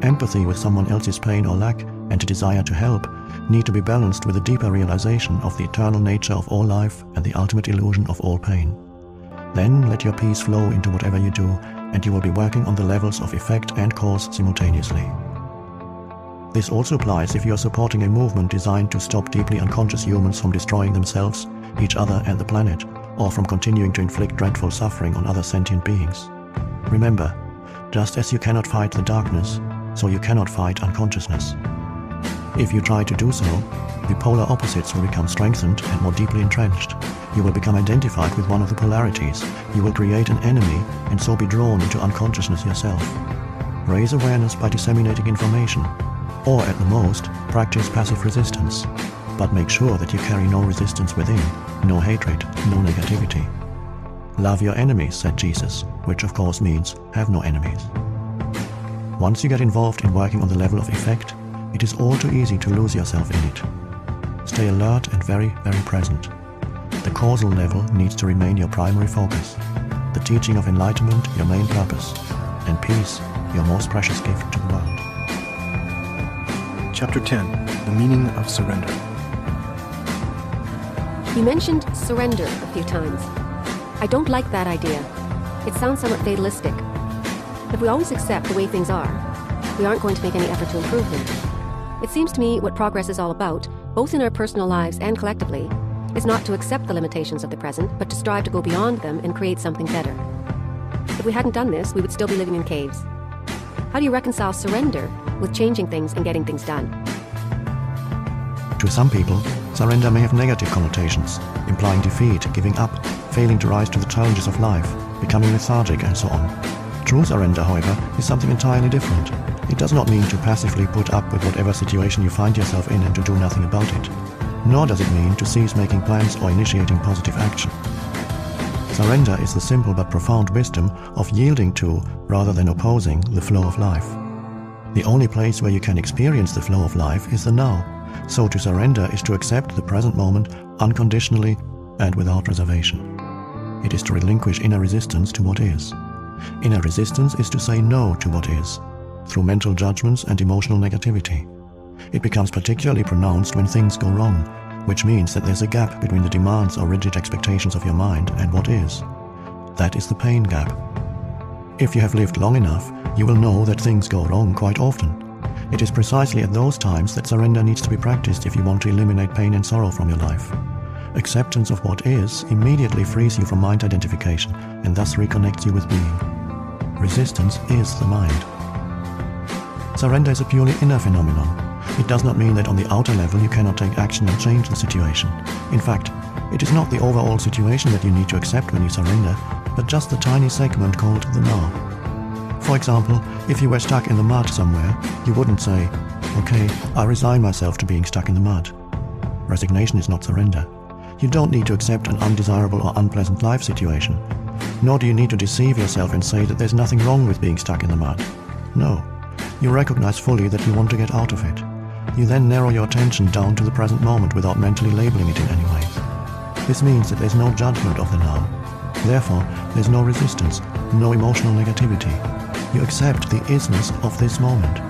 Empathy with someone else's pain or lack and a desire to help need to be balanced with a deeper realization of the eternal nature of all life and the ultimate illusion of all pain. Then let your peace flow into whatever you do, and you will be working on the levels of effect and cause simultaneously. This also applies if you are supporting a movement designed to stop deeply unconscious humans from destroying themselves, each other and the planet, or from continuing to inflict dreadful suffering on other sentient beings. Remember, just as you cannot fight the darkness, so you cannot fight unconsciousness. If you try to do so, the polar opposites will become strengthened and more deeply entrenched. You will become identified with one of the polarities. You will create an enemy and so be drawn into unconsciousness yourself. Raise awareness by disseminating information, or at the most, practice passive resistance. But make sure that you carry no resistance within, no hatred, no negativity. Love your enemies, said Jesus, which of course means have no enemies. Once you get involved in working on the level of effect, it is all too easy to lose yourself in it. Stay alert and very, very present. The causal level needs to remain your primary focus, the teaching of enlightenment your main purpose, and peace your most precious gift to the world. Chapter 10. The Meaning of Surrender. You mentioned surrender a few times. I don't like that idea. It sounds somewhat fatalistic. If we always accept the way things are, we aren't going to make any effort to improve them. It seems to me what progress is all about, both in our personal lives and collectively, is not to accept the limitations of the present, but to strive to go beyond them and create something better. If we hadn't done this, we would still be living in caves. How do you reconcile surrender with changing things and getting things done? To some people, surrender may have negative connotations, implying defeat, giving up, failing to rise to the challenges of life, becoming lethargic, and so on. True surrender, however, is something entirely different. It does not mean to passively put up with whatever situation you find yourself in and to do nothing about it. Nor does it mean to cease making plans or initiating positive action. Surrender is the simple but profound wisdom of yielding to, rather than opposing, the flow of life. The only place where you can experience the flow of life is the now. So to surrender is to accept the present moment unconditionally and without reservation. It is to relinquish inner resistance to what is. Inner resistance is to say no to what is, through mental judgments and emotional negativity. It becomes particularly pronounced when things go wrong, which means that there's a gap between the demands or rigid expectations of your mind and what is. That is the pain gap. If you have lived long enough, you will know that things go wrong quite often. It is precisely at those times that surrender needs to be practiced if you want to eliminate pain and sorrow from your life. Acceptance of what is immediately frees you from mind identification and thus reconnects you with being. Resistance is the mind. Surrender is a purely inner phenomenon. It does not mean that on the outer level you cannot take action and change the situation. In fact, it is not the overall situation that you need to accept when you surrender, but just the tiny segment called the now. For example, if you were stuck in the mud somewhere, you wouldn't say, "Okay, I resign myself to being stuck in the mud." Resignation is not surrender. You don't need to accept an undesirable or unpleasant life situation. Nor do you need to deceive yourself and say that there's nothing wrong with being stuck in the mud. No. You recognize fully that you want to get out of it. You then narrow your attention down to the present moment without mentally labeling it in any way. This means that there's no judgment of the now. Therefore, there's no resistance, no emotional negativity. You accept the isness of this moment.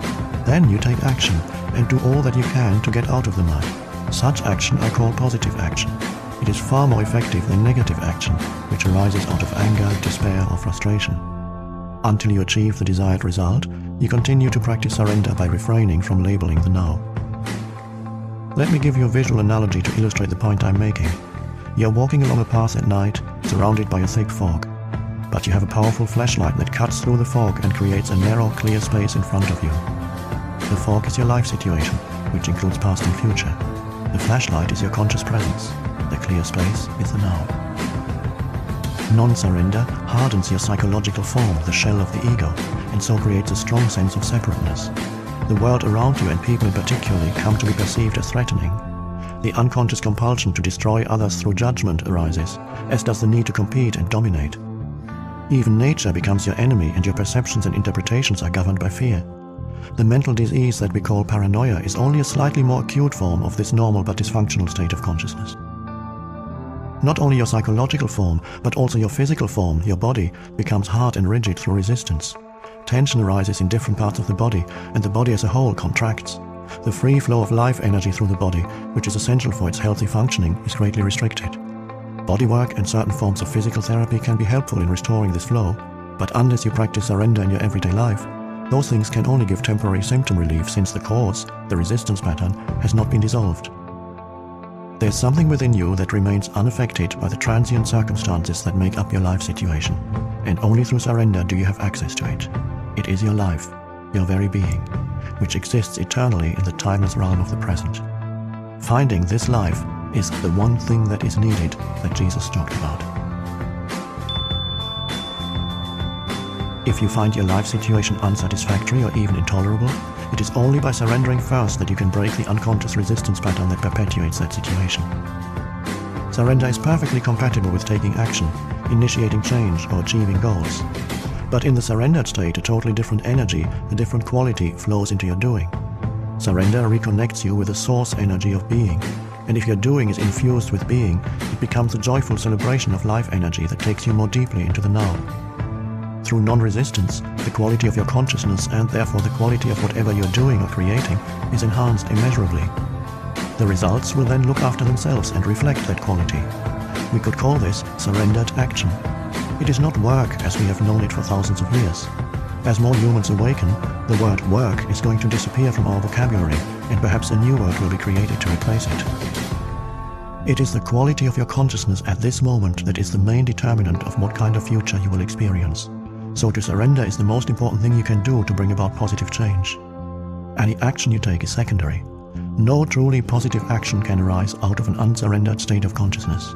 Then you take action and do all that you can to get out of the mud. Such action I call positive action. It is far more effective than negative action, which arises out of anger, despair, or frustration. Until you achieve the desired result, you continue to practice surrender by refraining from labeling the now. Let me give you a visual analogy to illustrate the point I'm making. You are walking along a path at night, surrounded by a thick fog. But you have a powerful flashlight that cuts through the fog and creates a narrow, clear space in front of you. The fog is your life situation, which includes past and future. The flashlight is your conscious presence. The clear space is the now. Non-surrender hardens your psychological form, the shell of the ego, and so creates a strong sense of separateness. The world around you, and people in particular, come to be perceived as threatening. The unconscious compulsion to destroy others through judgment arises, as does the need to compete and dominate. Even nature becomes your enemy, and your perceptions and interpretations are governed by fear. The mental disease that we call paranoia is only a slightly more acute form of this normal but dysfunctional state of consciousness. Not only your psychological form, but also your physical form, your body, becomes hard and rigid through resistance. Tension arises in different parts of the body, and the body as a whole contracts. The free flow of life energy through the body, which is essential for its healthy functioning, is greatly restricted. Bodywork and certain forms of physical therapy can be helpful in restoring this flow, but unless you practice surrender in your everyday life, those things can only give temporary symptom relief, since the cause, the resistance pattern, has not been dissolved. There's something within you that remains unaffected by the transient circumstances that make up your life situation, and only through surrender do you have access to it. It is your life, your very being, which exists eternally in the timeless realm of the present. Finding this life is the one thing that is needed that Jesus talked about. If you find your life situation unsatisfactory or even intolerable, it is only by surrendering first that you can break the unconscious resistance pattern that perpetuates that situation. Surrender is perfectly compatible with taking action, initiating change, or achieving goals. But in the surrendered state, a totally different energy, a different quality flows into your doing. Surrender reconnects you with the source energy of being. And if your doing is infused with being, it becomes a joyful celebration of life energy that takes you more deeply into the now. Through non-resistance, the quality of your consciousness and therefore the quality of whatever you're doing or creating is enhanced immeasurably. The results will then look after themselves and reflect that quality. We could call this surrendered action. It is not work as we have known it for thousands of years. As more humans awaken, the word work is going to disappear from our vocabulary, and perhaps a new word will be created to replace it. It is the quality of your consciousness at this moment that is the main determinant of what kind of future you will experience. So to surrender is the most important thing you can do to bring about positive change. Any action you take is secondary. No truly positive action can arise out of an unsurrendered state of consciousness.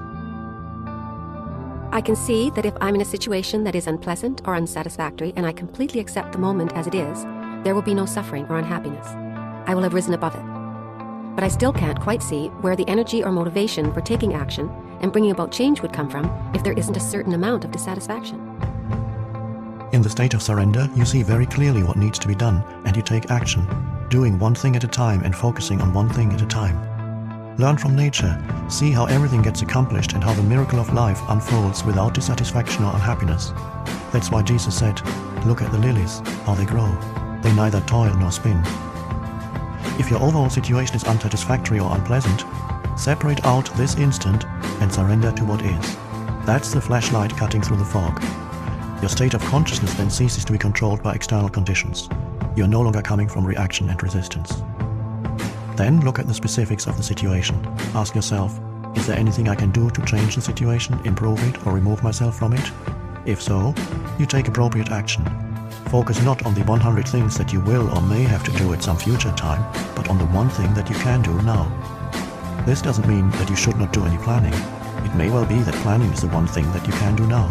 I can see that if I'm in a situation that is unpleasant or unsatisfactory and I completely accept the moment as it is, there will be no suffering or unhappiness. I will have risen above it. But I still can't quite see where the energy or motivation for taking action and bringing about change would come from if there isn't a certain amount of dissatisfaction. In the state of surrender, you see very clearly what needs to be done, and you take action, doing one thing at a time and focusing on one thing at a time. Learn from nature, see how everything gets accomplished and how the miracle of life unfolds without dissatisfaction or unhappiness. That's why Jesus said, "Look at the lilies, how they grow. They neither toil nor spin." If your overall situation is unsatisfactory or unpleasant, separate out this instant and surrender to what is. That's the flashlight cutting through the fog. Your state of consciousness then ceases to be controlled by external conditions. You are no longer coming from reaction and resistance. Then look at the specifics of the situation. Ask yourself, is there anything I can do to change the situation, improve it, or remove myself from it? If so, you take appropriate action. Focus not on the 100 things that you will or may have to do at some future time, but on the one thing that you can do now. This doesn't mean that you should not do any planning. It may well be that planning is the one thing that you can do now.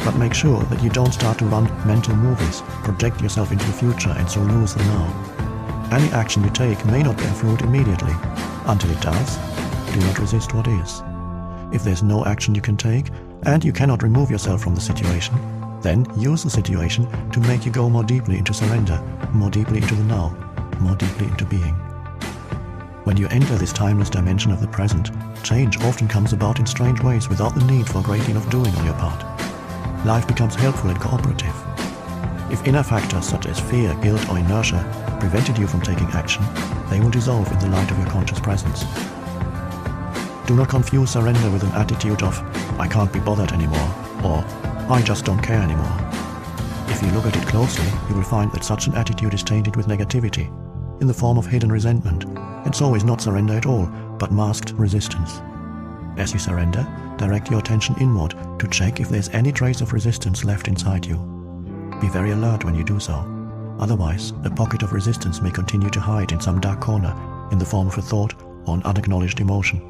But make sure that you don't start to run mental movies, project yourself into the future and so lose the now. Any action you take may not bear fruit immediately. Until it does, do not resist what is. If there's no action you can take, and you cannot remove yourself from the situation, then use the situation to make you go more deeply into surrender, more deeply into the now, more deeply into being. When you enter this timeless dimension of the present, change often comes about in strange ways without the need for a great deal of doing on your part. Life becomes helpful and cooperative. If inner factors such as fear, guilt, or inertia prevented you from taking action, they will dissolve in the light of your conscious presence. Do not confuse surrender with an attitude of, "I can't be bothered anymore," or "I just don't care anymore." If you look at it closely, you will find that such an attitude is tainted with negativity, in the form of hidden resentment, and so is not surrender at all, but masked resistance. As you surrender, direct your attention inward to check if there's any trace of resistance left inside you. Be very alert when you do so. Otherwise, a pocket of resistance may continue to hide in some dark corner in the form of a thought or an unacknowledged emotion.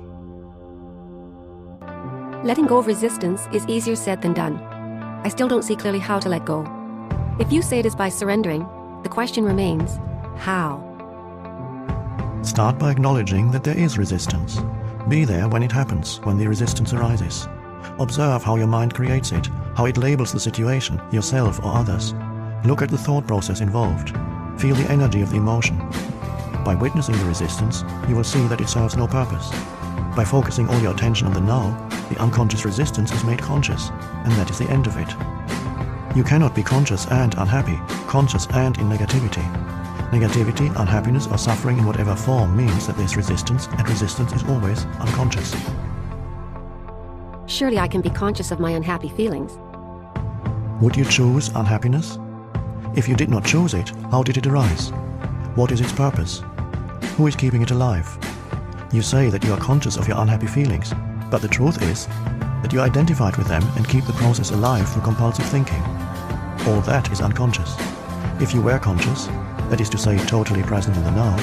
Letting go of resistance is easier said than done. I still don't see clearly how to let go. If you say it is by surrendering, the question remains, how? Start by acknowledging that there is resistance. Be there when it happens, when the resistance arises. Observe how your mind creates it, how it labels the situation, yourself or others. Look at the thought process involved. Feel the energy of the emotion. By witnessing the resistance, you will see that it serves no purpose. By focusing all your attention on the now, the unconscious resistance is made conscious, and that is the end of it. You cannot be conscious and unhappy, conscious and in negativity. Negativity, unhappiness, or suffering in whatever form means that there's resistance, and resistance is always unconscious. Surely I can be conscious of my unhappy feelings. Would you choose unhappiness? If you did not choose it, how did it arise? What is its purpose? Who is keeping it alive? You say that you are conscious of your unhappy feelings, but the truth is that you are identified with them and keep the process alive through compulsive thinking. All that is unconscious. If you were conscious, that is to say totally present in the now,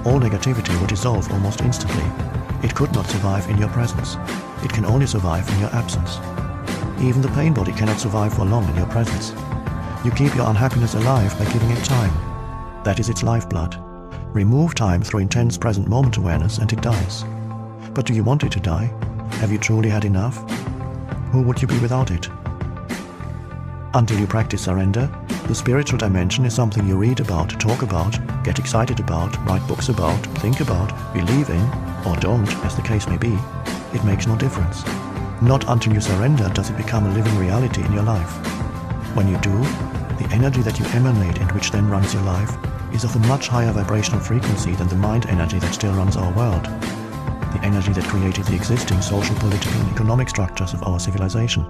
all negativity would dissolve almost instantly. It could not survive in your presence. It can only survive in your absence. Even the pain body cannot survive for long in your presence. You keep your unhappiness alive by giving it time. That is its lifeblood. Remove time through intense present moment awareness and it dies. But do you want it to die? Have you truly had enough? Who would you be without it? Until you practice surrender, the spiritual dimension is something you read about, talk about, get excited about, write books about, think about, believe in, or don't, as the case may be. It makes no difference. Not until you surrender does it become a living reality in your life. When you do, the energy that you emanate and which then runs your life is of a much higher vibrational frequency than the mind energy that still runs our world. The energy that created the existing social, political, and economic structures of our civilization,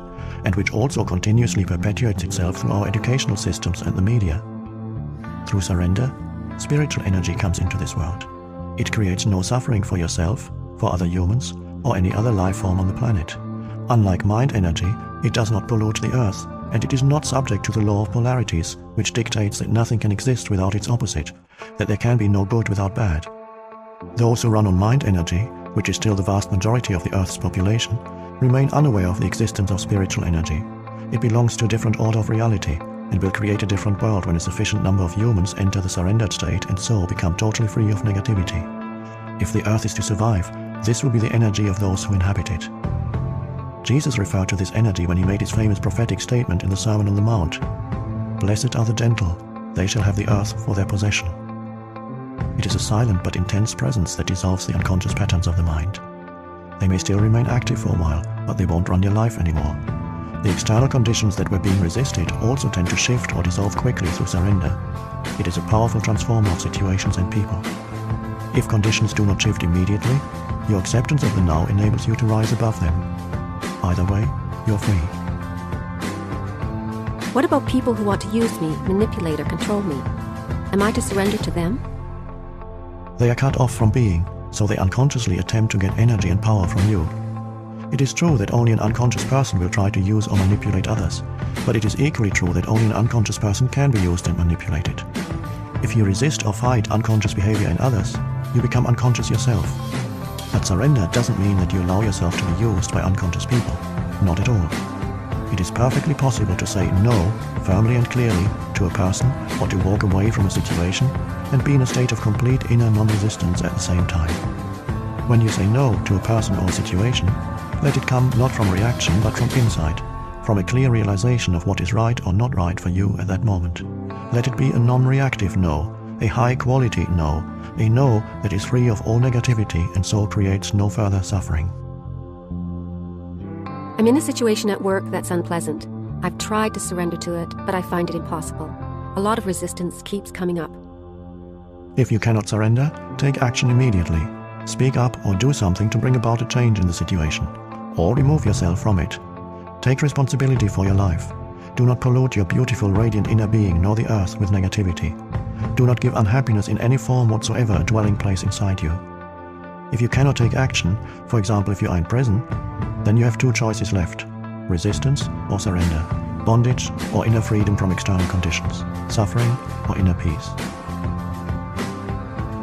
and which also continuously perpetuates itself through our educational systems and the media. Through surrender, spiritual energy comes into this world. It creates no suffering for yourself, for other humans, or any other life form on the planet. Unlike mind energy, it does not pollute the earth, and it is not subject to the law of polarities, which dictates that nothing can exist without its opposite, that there can be no good without bad. Those who run on mind energy, which is still the vast majority of the Earth's population, remain unaware of the existence of spiritual energy. It belongs to a different order of reality, and will create a different world when a sufficient number of humans enter the surrendered state and so become totally free of negativity. If the Earth is to survive, this will be the energy of those who inhabit it. Jesus referred to this energy when he made his famous prophetic statement in the Sermon on the Mount. "Blessed are the gentle, they shall have the earth for their possession." It is a silent but intense presence that dissolves the unconscious patterns of the mind. They may still remain active for a while, but they won't run your life anymore. The external conditions that were being resisted also tend to shift or dissolve quickly through surrender. It is a powerful transformer of situations and people. If conditions do not shift immediately, your acceptance of the now enables you to rise above them. Either way, you're free. What about people who want to use me, manipulate, or control me? Am I to surrender to them? They are cut off from being, so they unconsciously attempt to get energy and power from you. It is true that only an unconscious person will try to use or manipulate others, but it is equally true that only an unconscious person can be used and manipulated. If you resist or fight unconscious behavior in others, you become unconscious yourself. But surrender doesn't mean that you allow yourself to be used by unconscious people. Not at all. It is perfectly possible to say no, firmly and clearly, to a person, or to walk away from a situation, and be in a state of complete inner non-resistance at the same time. When you say no to a person or a situation, let it come not from reaction but from inside, from a clear realization of what is right or not right for you at that moment. Let it be a non-reactive no, a high-quality no, a no that is free of all negativity and so creates no further suffering. I'm in a situation at work that's unpleasant. I've tried to surrender to it, but I find it impossible. A lot of resistance keeps coming up. If you cannot surrender, take action immediately. Speak up or do something to bring about a change in the situation, or remove yourself from it. Take responsibility for your life. Do not pollute your beautiful, radiant inner being nor the earth with negativity. Do not give unhappiness in any form whatsoever a dwelling place inside you. If you cannot take action, for example if you are in prison, then you have two choices left: resistance or surrender, bondage or inner freedom from external conditions, suffering or inner peace.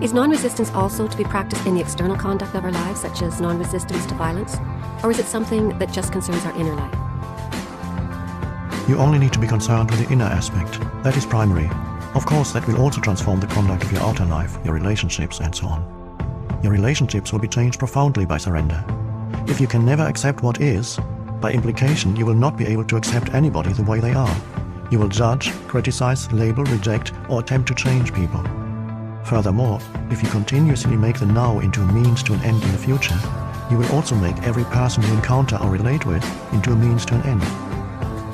Is non-resistance also to be practiced in the external conduct of our lives, such as non-resistance to violence? Or is it something that just concerns our inner life? You only need to be concerned with the inner aspect. That is primary. Of course, that will also transform the conduct of your outer life, your relationships, and so on. Your relationships will be changed profoundly by surrender. If you can never accept what is, by implication you will not be able to accept anybody the way they are. You will judge, criticize, label, reject, or attempt to change people. Furthermore, if you continuously make the now into a means to an end in the future, you will also make every person you encounter or relate with into a means to an end.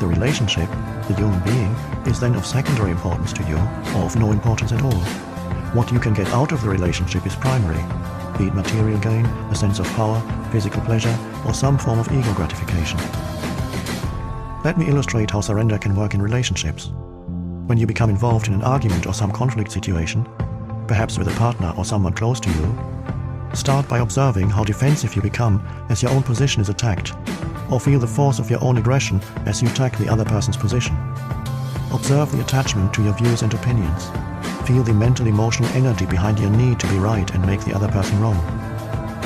The relationship, the human being, is then of secondary importance to you, or of no importance at all. What you can get out of the relationship is primary, be it material gain, a sense of power, physical pleasure, or some form of ego gratification. Let me illustrate how surrender can work in relationships. When you become involved in an argument or some conflict situation, perhaps with a partner or someone close to you, start by observing how defensive you become as your own position is attacked, or feel the force of your own aggression as you attack the other person's position. Observe the attachment to your views and opinions. Feel the mental-emotional energy behind your need to be right and make the other person wrong.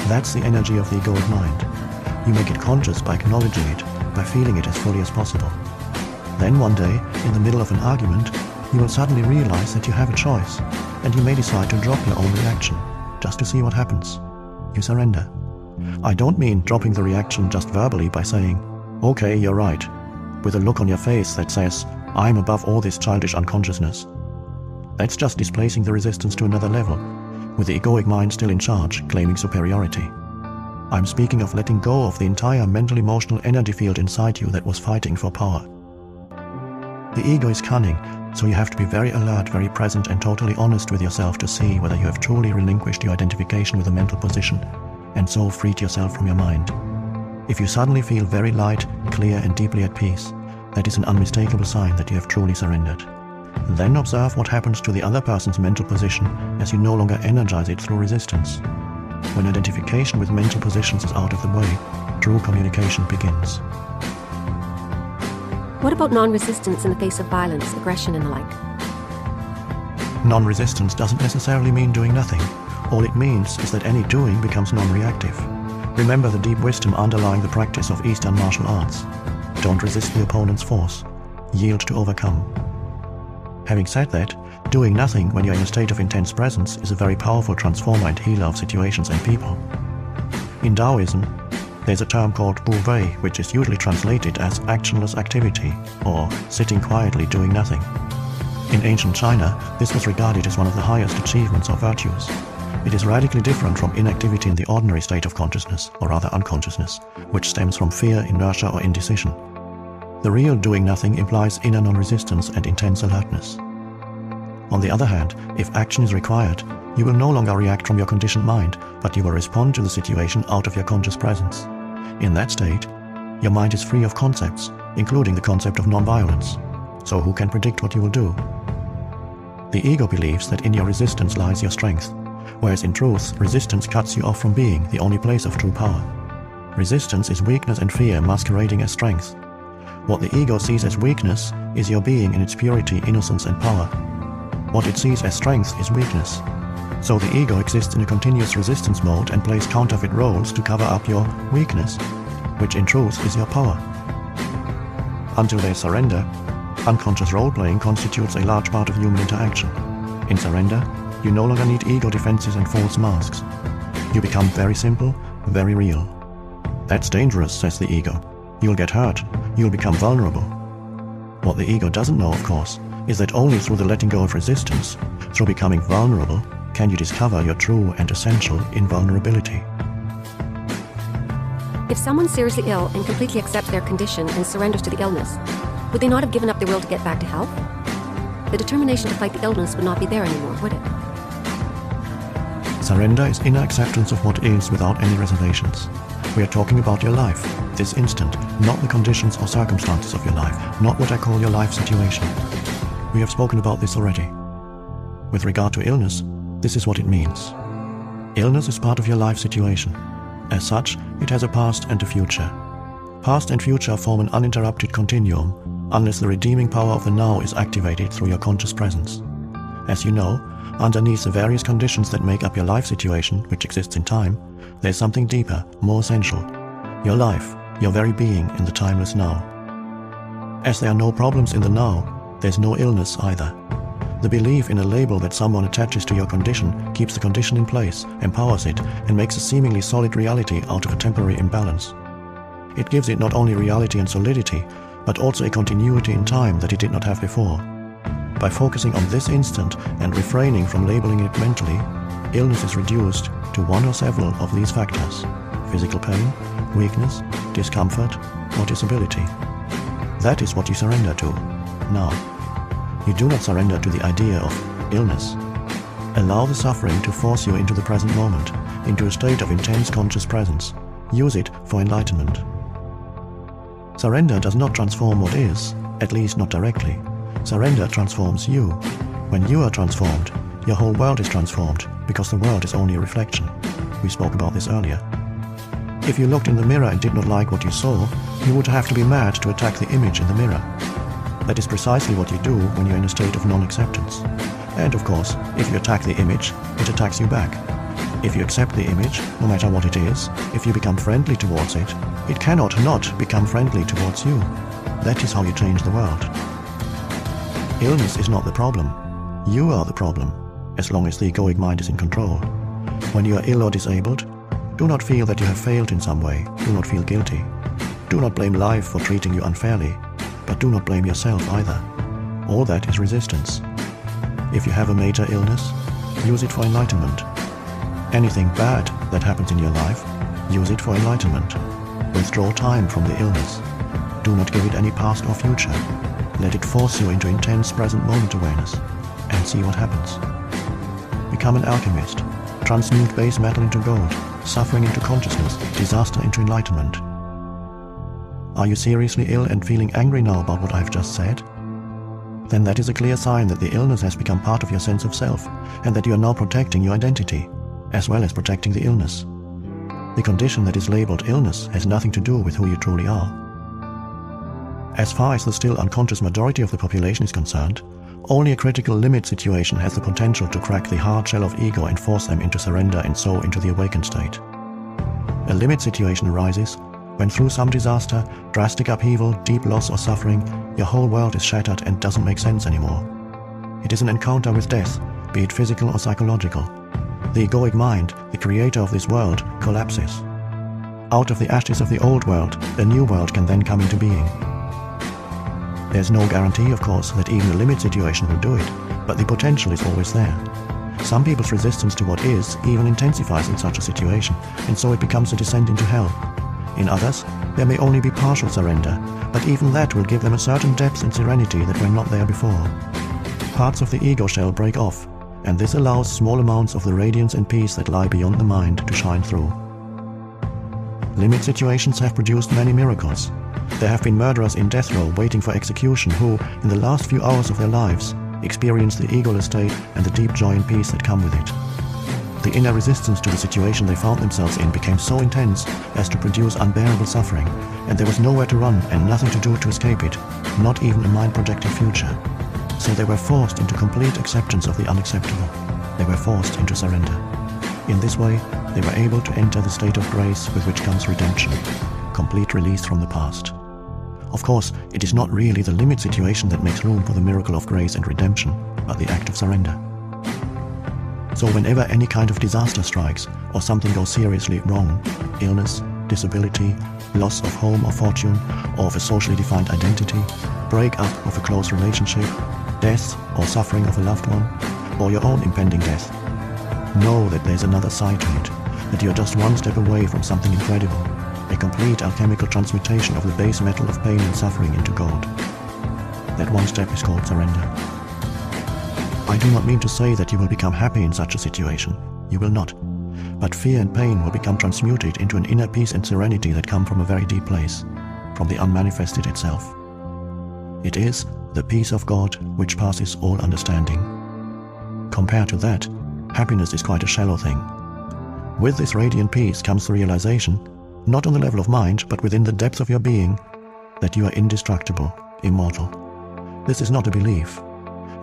That's the energy of the egoic mind. You make it conscious by acknowledging it, by feeling it as fully as possible. Then one day, in the middle of an argument, you will suddenly realize that you have a choice, and you may decide to drop your own reaction, just to see what happens. You surrender. I don't mean dropping the reaction just verbally by saying, "Okay, you're right." with a look on your face that says, "I'm above all this childish unconsciousness." That's just displacing the resistance to another level, with the egoic mind still in charge, claiming superiority. I'm speaking of letting go of the entire mental-emotional energy field inside you that was fighting for power. The ego is cunning, so you have to be very alert, very present, and totally honest with yourself to see whether you have truly relinquished your identification with a mental position, and so freed yourself from your mind. If you suddenly feel very light, clear, and deeply at peace, that is an unmistakable sign that you have truly surrendered. Then observe what happens to the other person's mental position as you no longer energize it through resistance. When identification with mental positions is out of the way, true communication begins. What about non-resistance in the face of violence, aggression, and the like? Non-resistance doesn't necessarily mean doing nothing. All it means is that any doing becomes non-reactive. Remember the deep wisdom underlying the practice of Eastern martial arts. Don't resist the opponent's force. Yield to overcome. Having said that, doing nothing when you're in a state of intense presence is a very powerful transformer and healer of situations and people. In Taoism, there's a term called Wu Wei, which is usually translated as actionless activity, or sitting quietly doing nothing. In ancient China, this was regarded as one of the highest achievements or virtues. It is radically different from inactivity in the ordinary state of consciousness, or rather unconsciousness, which stems from fear, inertia, or indecision. The real doing nothing implies inner non-resistance and intense alertness. On the other hand, if action is required, you will no longer react from your conditioned mind, but you will respond to the situation out of your conscious presence. In that state, your mind is free of concepts, including the concept of non-violence. So who can predict what you will do? The ego believes that in your resistance lies your strength, whereas in truth, resistance cuts you off from being the only place of true power. Resistance is weakness and fear masquerading as strength. What the ego sees as weakness is your being in its purity, innocence, and power. What it sees as strength is weakness. So the ego exists in a continuous resistance mode and plays counterfeit roles to cover up your weakness, which in truth is your power. Until they surrender, unconscious role-playing constitutes a large part of human interaction. In surrender, you no longer need ego defenses and false masks. You become very simple, very real. That's dangerous, says the ego. You'll get hurt, you'll become vulnerable. What the ego doesn't know, of course, is that only through the letting go of resistance, through becoming vulnerable, can you discover your true and essential invulnerability. If someone's seriously ill and completely accepts their condition and surrenders to the illness, would they not have given up their will to get back to health? The determination to fight the illness would not be there anymore, would it? Surrender is inner acceptance of what is without any reservations. We are talking about your life, this instant, not the conditions or circumstances of your life, not what I call your life situation. We have spoken about this already. With regard to illness, this is what it means. Illness is part of your life situation. As such, it has a past and a future. Past and future form an uninterrupted continuum, unless the redeeming power of the now is activated through your conscious presence. As you know, underneath the various conditions that make up your life situation, which exists in time, there's something deeper, more essential. Your life, your very being in the timeless now. As there are no problems in the now, there's no illness either. The belief in a label that someone attaches to your condition keeps the condition in place, empowers it, and makes a seemingly solid reality out of a temporary imbalance. It gives it not only reality and solidity, but also a continuity in time that it did not have before. By focusing on this instant and refraining from labeling it mentally, illness is reduced to one or several of these factors: physical pain, weakness, discomfort, or disability. That is what you surrender to, now. You do not surrender to the idea of illness. Allow the suffering to force you into the present moment, into a state of intense conscious presence. Use it for enlightenment. Surrender does not transform what is, at least not directly. Surrender transforms you. When you are transformed, your whole world is transformed, because the world is only a reflection. We spoke about this earlier. If you looked in the mirror and did not like what you saw, you would have to be mad to attack the image in the mirror. That is precisely what you do when you're in a state of non-acceptance. And of course, if you attack the image, it attacks you back. If you accept the image, no matter what it is, if you become friendly towards it, it cannot not become friendly towards you. That is how you change the world. Illness is not the problem. You are the problem, as long as the egoic mind is in control. When you are ill or disabled, do not feel that you have failed in some way. Do not feel guilty. Do not blame life for treating you unfairly. But do not blame yourself either. All that is resistance. If you have a major illness, use it for enlightenment. Anything bad that happens in your life, use it for enlightenment. Withdraw time from the illness. Do not give it any past or future. Let it force you into intense present moment awareness and see what happens. Become an alchemist. Transmute base metal into gold, suffering into consciousness, disaster into enlightenment. Are you seriously ill and feeling angry now about what I've just said? Then that is a clear sign that the illness has become part of your sense of self, and that you are now protecting your identity, as well as protecting the illness. The condition that is labeled illness has nothing to do with who you truly are. As far as the still unconscious majority of the population is concerned, only a critical limit situation has the potential to crack the hard shell of ego and force them into surrender and so into the awakened state. A limit situation arises when through some disaster, drastic upheaval, deep loss or suffering, your whole world is shattered and doesn't make sense anymore. It is an encounter with death, be it physical or psychological. The egoic mind, the creator of this world, collapses. Out of the ashes of the old world, a new world can then come into being. There's no guarantee, of course, that even a limit situation will do it, but the potential is always there. Some people's resistance to what is even intensifies in such a situation, and so it becomes a descent into hell. In others, there may only be partial surrender, but even that will give them a certain depth and serenity that were not there before. Parts of the ego shell break off, and this allows small amounts of the radiance and peace that lie beyond the mind to shine through. Limit situations have produced many miracles. There have been murderers in death row waiting for execution who, in the last few hours of their lives, experienced the egoless state and the deep joy and peace that come with it. The inner resistance to the situation they found themselves in became so intense as to produce unbearable suffering, and there was nowhere to run and nothing to do to escape it, not even a mind-projected future. So they were forced into complete acceptance of the unacceptable. They were forced into surrender. In this way, they were able to enter the state of grace with which comes redemption, complete release from the past. Of course, it is not really the limit situation that makes room for the miracle of grace and redemption, but the act of surrender. So whenever any kind of disaster strikes, or something goes seriously wrong, illness, disability, loss of home or fortune, or of a socially defined identity, break up of a close relationship, death or suffering of a loved one, or your own impending death, know that there's another side to it, that you're just one step away from something incredible, a complete alchemical transmutation of the base metal of pain and suffering into gold. That one step is called surrender. I do not mean to say that you will become happy in such a situation. You will not. But fear and pain will become transmuted into an inner peace and serenity that come from a very deep place, from the unmanifested itself. It is the peace of God which passes all understanding. Compared to that, happiness is quite a shallow thing. With this radiant peace comes the realization, not on the level of mind, but within the depth of your being, that you are indestructible, immortal. This is not a belief.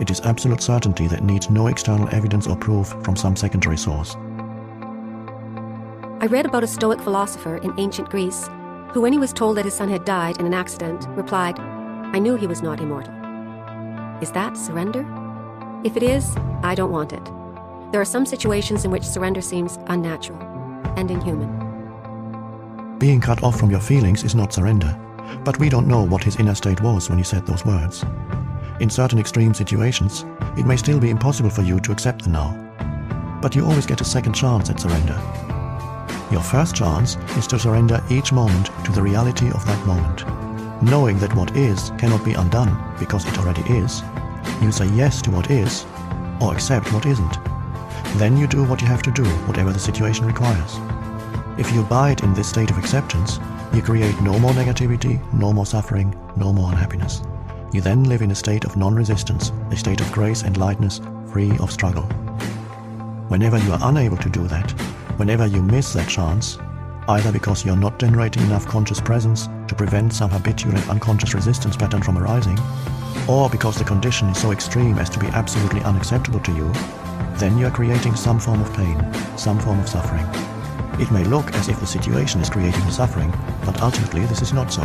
It is absolute certainty that needs no external evidence or proof from some secondary source. I read about a Stoic philosopher in ancient Greece who, when he was told that his son had died in an accident, replied, "I knew he was not immortal." Is that surrender? If it is, I don't want it. There are some situations in which surrender seems unnatural and inhuman. Being cut off from your feelings is not surrender, but we don't know what his inner state was when he said those words. In certain extreme situations, it may still be impossible for you to accept the now, but you always get a second chance at surrender. Your first chance is to surrender each moment to the reality of that moment. Knowing that what is cannot be undone because it already is, you say yes to what is, or accept what isn't. Then you do what you have to do, whatever the situation requires. If you abide in this state of acceptance, you create no more negativity, no more suffering, no more unhappiness. You then live in a state of non-resistance, a state of grace and lightness, free of struggle. Whenever you are unable to do that, whenever you miss that chance, either because you're not generating enough conscious presence to prevent some habitual and unconscious resistance pattern from arising, or because the condition is so extreme as to be absolutely unacceptable to you, then you are creating some form of pain, some form of suffering. It may look as if the situation is creating the suffering, but ultimately this is not so.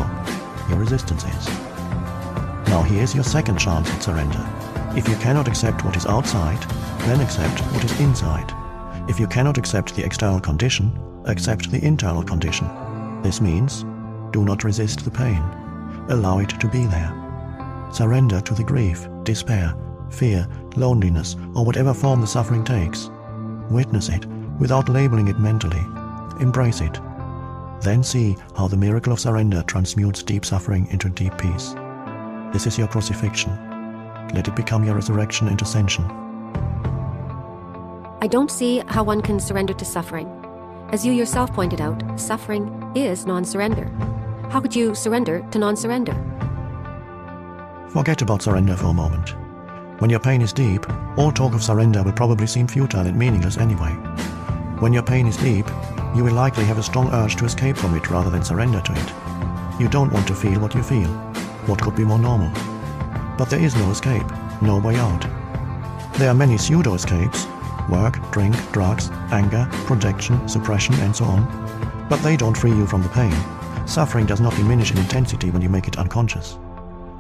Your resistance is. Now here's your second chance at surrender. If you cannot accept what is outside, then accept what is inside. If you cannot accept the external condition, accept the internal condition. This means, do not resist the pain. Allow it to be there. Surrender to the grief, despair, fear, loneliness, or whatever form the suffering takes. Witness it without labeling it mentally. Embrace it. Then see how the miracle of surrender transmutes deep suffering into deep peace. This is your crucifixion. Let it become your resurrection and ascension. I don't see how one can surrender to suffering. As you yourself pointed out, suffering is non-surrender. How could you surrender to non-surrender? Forget about surrender for a moment. When your pain is deep, all talk of surrender will probably seem futile and meaningless anyway. When your pain is deep, you will likely have a strong urge to escape from it rather than surrender to it. You don't want to feel what you feel. What could be more normal? But there is no escape, no way out. There are many pseudo-escapes: work, drink, drugs, anger, projection, suppression, and so on. But they don't free you from the pain. Suffering does not diminish in intensity when you make it unconscious.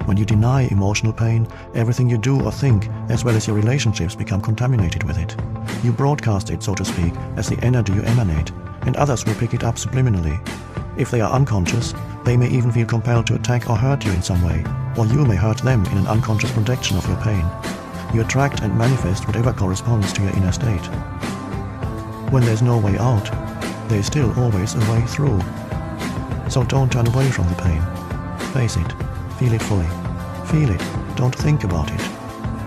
When you deny emotional pain, everything you do or think, as well as your relationships, become contaminated with it. You broadcast it, so to speak, as the energy you emanate, and others will pick it up subliminally. If they are unconscious, they may even feel compelled to attack or hurt you in some way, or you may hurt them in an unconscious projection of your pain. You attract and manifest whatever corresponds to your inner state. When there's no way out, there is still always a way through. So don't turn away from the pain. Face it. Feel it fully. Feel it. Don't think about it.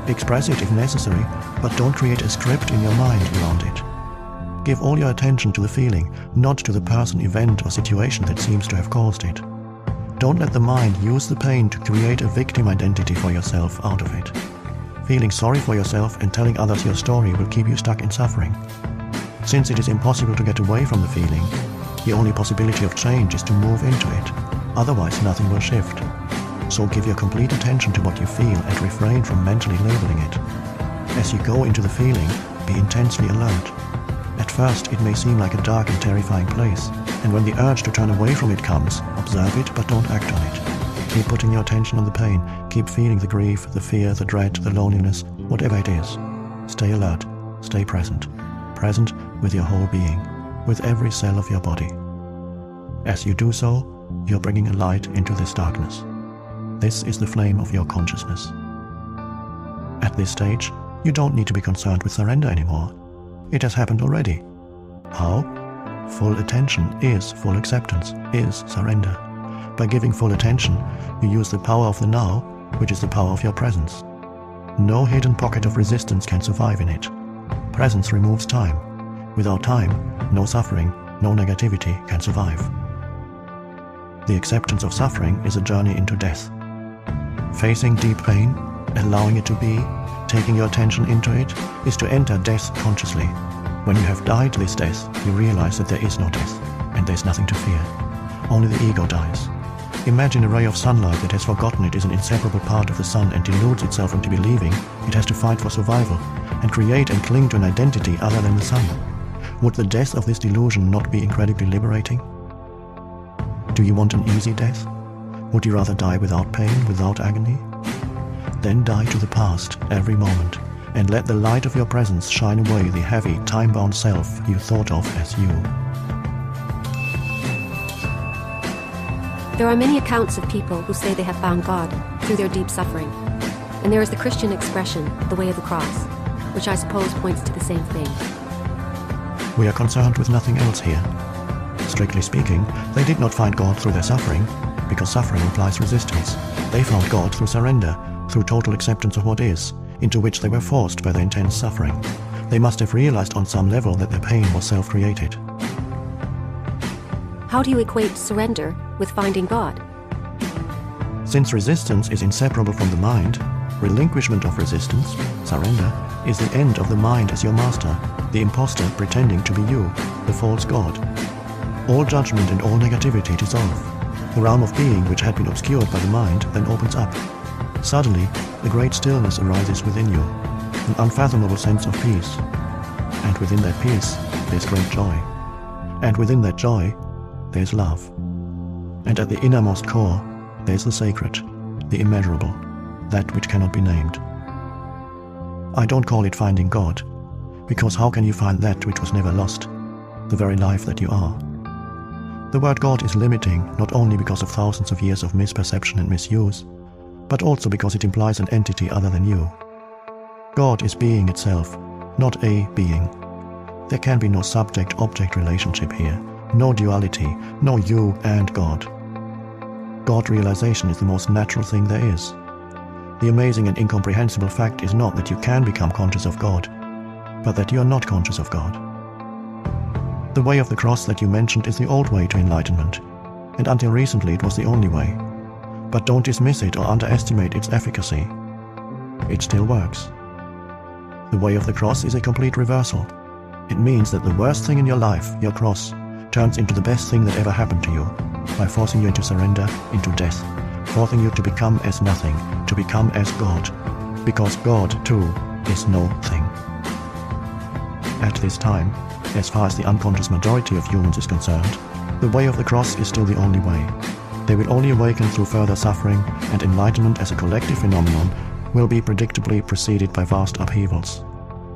Express it if necessary, but don't create a script in your mind around it. Give all your attention to the feeling, not to the person, event, or situation that seems to have caused it. Don't let the mind use the pain to create a victim identity for yourself out of it. Feeling sorry for yourself and telling others your story will keep you stuck in suffering. Since it is impossible to get away from the feeling, the only possibility of change is to move into it. Otherwise, nothing will shift. So give your complete attention to what you feel and refrain from mentally labeling it. As you go into the feeling, be intensely alert. At first, it may seem like a dark and terrifying place, and when the urge to turn away from it comes, observe it but don't act on it. Keep putting your attention on the pain, keep feeling the grief, the fear, the dread, the loneliness, whatever it is. Stay alert, stay present. Present with your whole being, with every cell of your body. As you do so, you're bringing a light into this darkness. This is the flame of your consciousness. At this stage, you don't need to be concerned with surrender anymore. It has happened already. How? Full attention is full acceptance, is surrender. By giving full attention, you use the power of the now, which is the power of your presence. No hidden pocket of resistance can survive in it. Presence removes time. Without time, no suffering, no negativity can survive. The acceptance of suffering is a journey into death. Facing deep pain, allowing it to be, taking your attention into it, is to enter death consciously. When you have died this death, you realize that there is no death, and there's nothing to fear. Only the ego dies. Imagine a ray of sunlight that has forgotten it is an inseparable part of the sun and deludes itself into believing it has to fight for survival, and create and cling to an identity other than the sun. Would the death of this delusion not be incredibly liberating? Do you want an easy death? Would you rather die without pain, without agony? Then die to the past, every moment, and let the light of your presence shine away the heavy, time-bound self you thought of as you. There are many accounts of people who say they have found God through their deep suffering. And there is the Christian expression, the way of the cross, which I suppose points to the same thing. We are concerned with nothing else here. Strictly speaking, they did not find God through their suffering, because suffering implies resistance. They found God through surrender, through total acceptance of what is, into which they were forced by their intense suffering. They must have realized on some level that their pain was self-created. How do you equate surrender with finding God? Since resistance is inseparable from the mind, relinquishment of resistance, surrender, is the end of the mind as your master, the imposter pretending to be you, the false God. All judgment and all negativity dissolve. The realm of being which had been obscured by the mind then opens up. Suddenly, a great stillness arises within you, an unfathomable sense of peace. And within that peace, there's great joy. And within that joy, there's love. And at the innermost core, there's the sacred, the immeasurable, that which cannot be named. I don't call it finding God, because how can you find that which was never lost, the very life that you are? The word God is limiting, not only because of thousands of years of misperception and misuse, but also because it implies an entity other than you. God is being itself, not a being. There can be no subject-object relationship here, no duality, no you and God. God realization is the most natural thing there is. The amazing and incomprehensible fact is not that you can become conscious of God, but that you are not conscious of God. The way of the cross that you mentioned is the old way to enlightenment, and until recently it was the only way. But don't dismiss it or underestimate its efficacy. It still works. The way of the cross is a complete reversal. It means that the worst thing in your life, your cross, turns into the best thing that ever happened to you, by forcing you into surrender, into death, forcing you to become as nothing, to become as God, because God, too, is no thing. At this time, as far as the unconscious majority of humans is concerned, the way of the cross is still the only way. They will only awaken through further suffering, and enlightenment as a collective phenomenon will be predictably preceded by vast upheavals.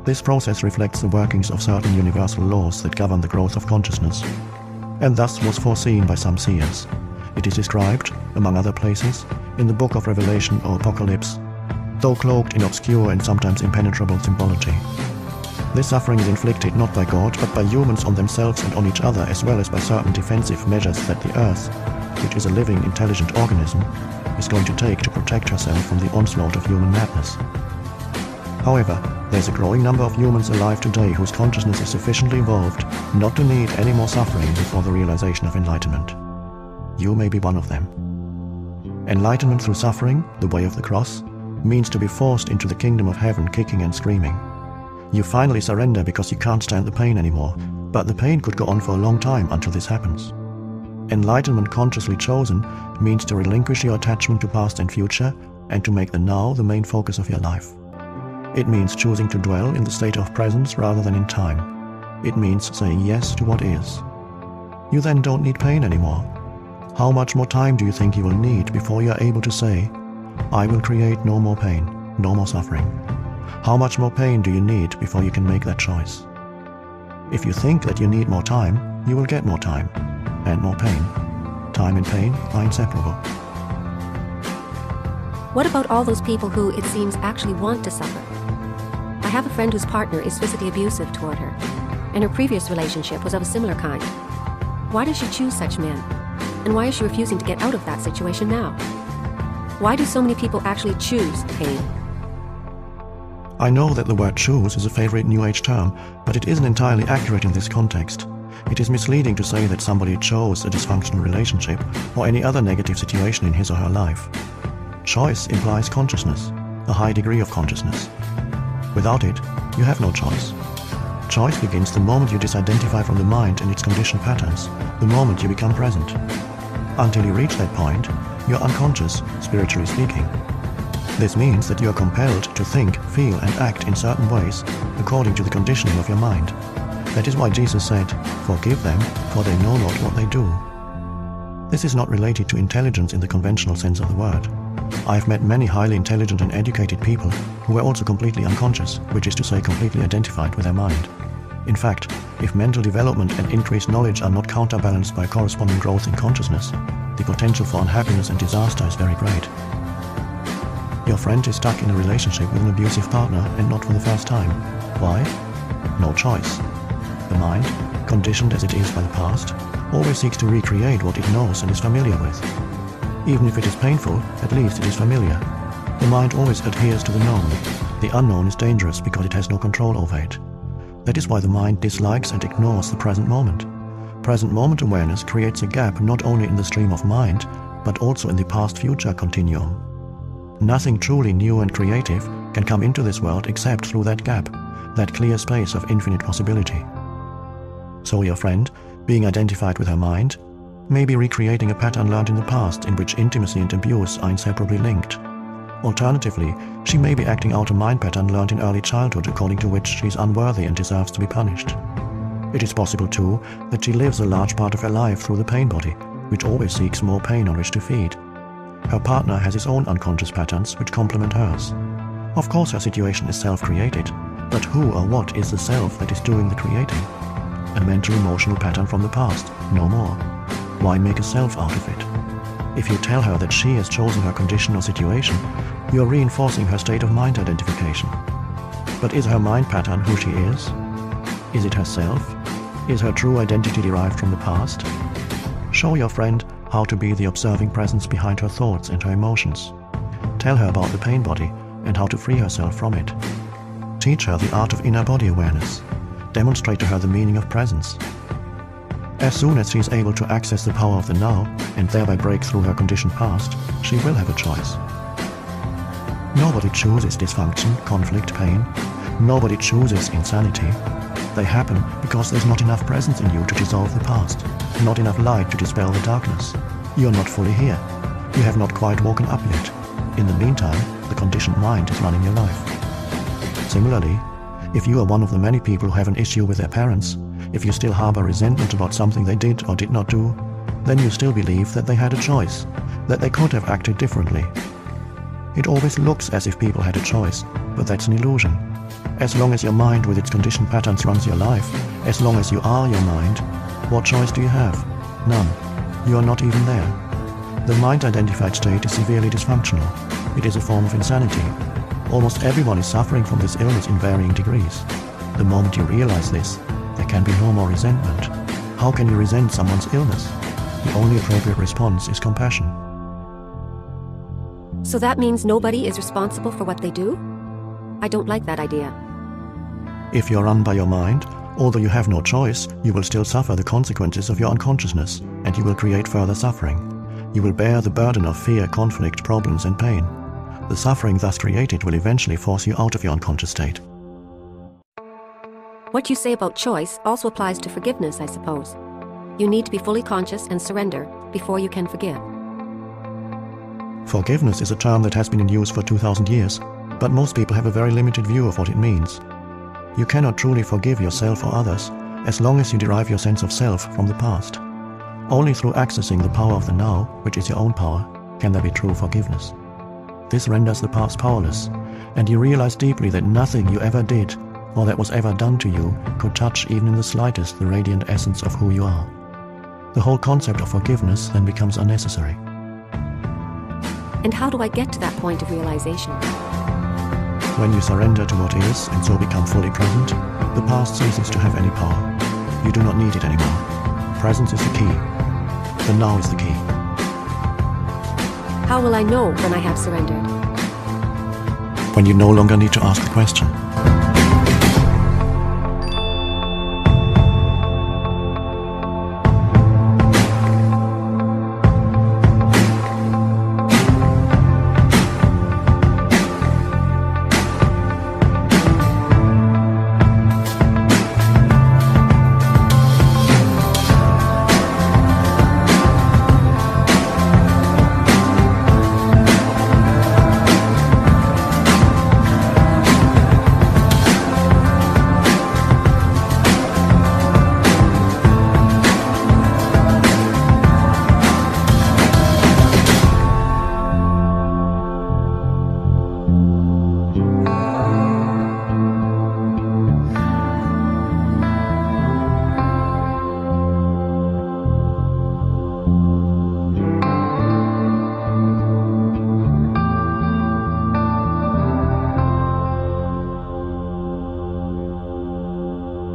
This process reflects the workings of certain universal laws that govern the growth of consciousness, and thus was foreseen by some seers. It is described, among other places, in the Book of Revelation or Apocalypse, though cloaked in obscure and sometimes impenetrable symbology. This suffering is inflicted not by God, but by humans on themselves and on each other, as well as by certain defensive measures that the Earth, which is a living, intelligent organism, is going to take to protect herself from the onslaught of human madness. However, there is a growing number of humans alive today whose consciousness is sufficiently evolved not to need any more suffering before the realization of enlightenment. You may be one of them. Enlightenment through suffering, the way of the cross, means to be forced into the kingdom of heaven kicking and screaming. You finally surrender because you can't stand the pain anymore, but the pain could go on for a long time until this happens. Enlightenment consciously chosen means to relinquish your attachment to past and future and to make the now the main focus of your life. It means choosing to dwell in the state of presence rather than in time. It means saying yes to what is. You then don't need pain anymore. How much more time do you think you will need before you are able to say, I will create no more pain, no more suffering? How much more pain do you need before you can make that choice? If you think that you need more time, you will get more time and more pain. Time and pain are inseparable. What about all those people who, it seems, actually want to suffer? I have a friend whose partner is physically abusive toward her, and her previous relationship was of a similar kind. Why does she choose such men? And why is she refusing to get out of that situation now? Why do so many people actually choose pain? I know that the word choose is a favorite New Age term, but it isn't entirely accurate in this context. It is misleading to say that somebody chose a dysfunctional relationship or any other negative situation in his or her life. Choice implies consciousness, a high degree of consciousness. Without it, you have no choice. Choice begins the moment you disidentify from the mind and its conditioned patterns, the moment you become present. Until you reach that point, you're unconscious, spiritually speaking. This means that you are compelled to think, feel, and act in certain ways according to the conditioning of your mind. That is why Jesus said, "Forgive them, for they know not what they do." This is not related to intelligence in the conventional sense of the word. I have met many highly intelligent and educated people who were also completely unconscious, which is to say completely identified with their mind. In fact, if mental development and increased knowledge are not counterbalanced by corresponding growth in consciousness, the potential for unhappiness and disaster is very great. Your friend is stuck in a relationship with an abusive partner, and not for the first time. Why? No choice. The mind, conditioned as it is by the past, always seeks to recreate what it knows and is familiar with. Even if it is painful, at least it is familiar. The mind always adheres to the known. The unknown is dangerous because it has no control over it. That is why the mind dislikes and ignores the present moment. Present moment awareness creates a gap not only in the stream of mind, but also in the past-future continuum. Nothing truly new and creative can come into this world except through that gap, that clear space of infinite possibility. So your friend, being identified with her mind, may be recreating a pattern learned in the past in which intimacy and abuse are inseparably linked. Alternatively, she may be acting out a mind pattern learned in early childhood according to which she is unworthy and deserves to be punished. It is possible too that she lives a large part of her life through the pain body, which always seeks more pain on which to feed. Her partner has his own unconscious patterns which complement hers. Of course her situation is self-created, but who or what is the self that is doing the creating? A mental emotional pattern from the past, no more. Why make a self out of it? If you tell her that she has chosen her condition or situation, you are reinforcing her state of mind identification. But is her mind pattern who she is? Is it herself? Is her true identity derived from the past? Show your friend how to be the observing presence behind her thoughts and her emotions. Tell her about the pain body and how to free herself from it. Teach her the art of inner body awareness. Demonstrate to her the meaning of presence. As soon as she is able to access the power of the now and thereby break through her conditioned past, she will have a choice. Nobody chooses dysfunction, conflict, pain. Nobody chooses insanity. They happen because there's not enough presence in you to dissolve the past, not enough light to dispel the darkness. You're not fully here. You have not quite woken up yet. In the meantime, the conditioned mind is running your life. Similarly, if you are one of the many people who have an issue with their parents, if you still harbor resentment about something they did or did not do, then you still believe that they had a choice, that they could have acted differently. It always looks as if people had a choice, but that's an illusion. As long as your mind with its conditioned patterns runs your life, as long as you are your mind, what choice do you have? None. You are not even there. The mind-identified state is severely dysfunctional. It is a form of insanity. Almost everyone is suffering from this illness in varying degrees. The moment you realize this, there can be no more resentment. How can you resent someone's illness? The only appropriate response is compassion. So that means nobody is responsible for what they do? I don't like that idea. If you're run by your mind, although you have no choice, you will still suffer the consequences of your unconsciousness, and you will create further suffering. You will bear the burden of fear, conflict, problems, and pain. The suffering thus created will eventually force you out of your unconscious state. What you say about choice also applies to forgiveness, I suppose. You need to be fully conscious and surrender before you can forgive. Forgiveness is a term that has been in use for 2,000 years, but most people have a very limited view of what it means. You cannot truly forgive yourself or others as long as you derive your sense of self from the past. Only through accessing the power of the now, which is your own power, can there be true forgiveness. This renders the past powerless, and you realize deeply that nothing you ever did or that was ever done to you could touch even in the slightest the radiant essence of who you are. The whole concept of forgiveness then becomes unnecessary. And how do I get to that point of realization? When you surrender to what is and so become fully present, the past ceases to have any power. You do not need it anymore. Presence is the key. The now is the key. How will I know when I have surrendered? When you no longer need to ask the question.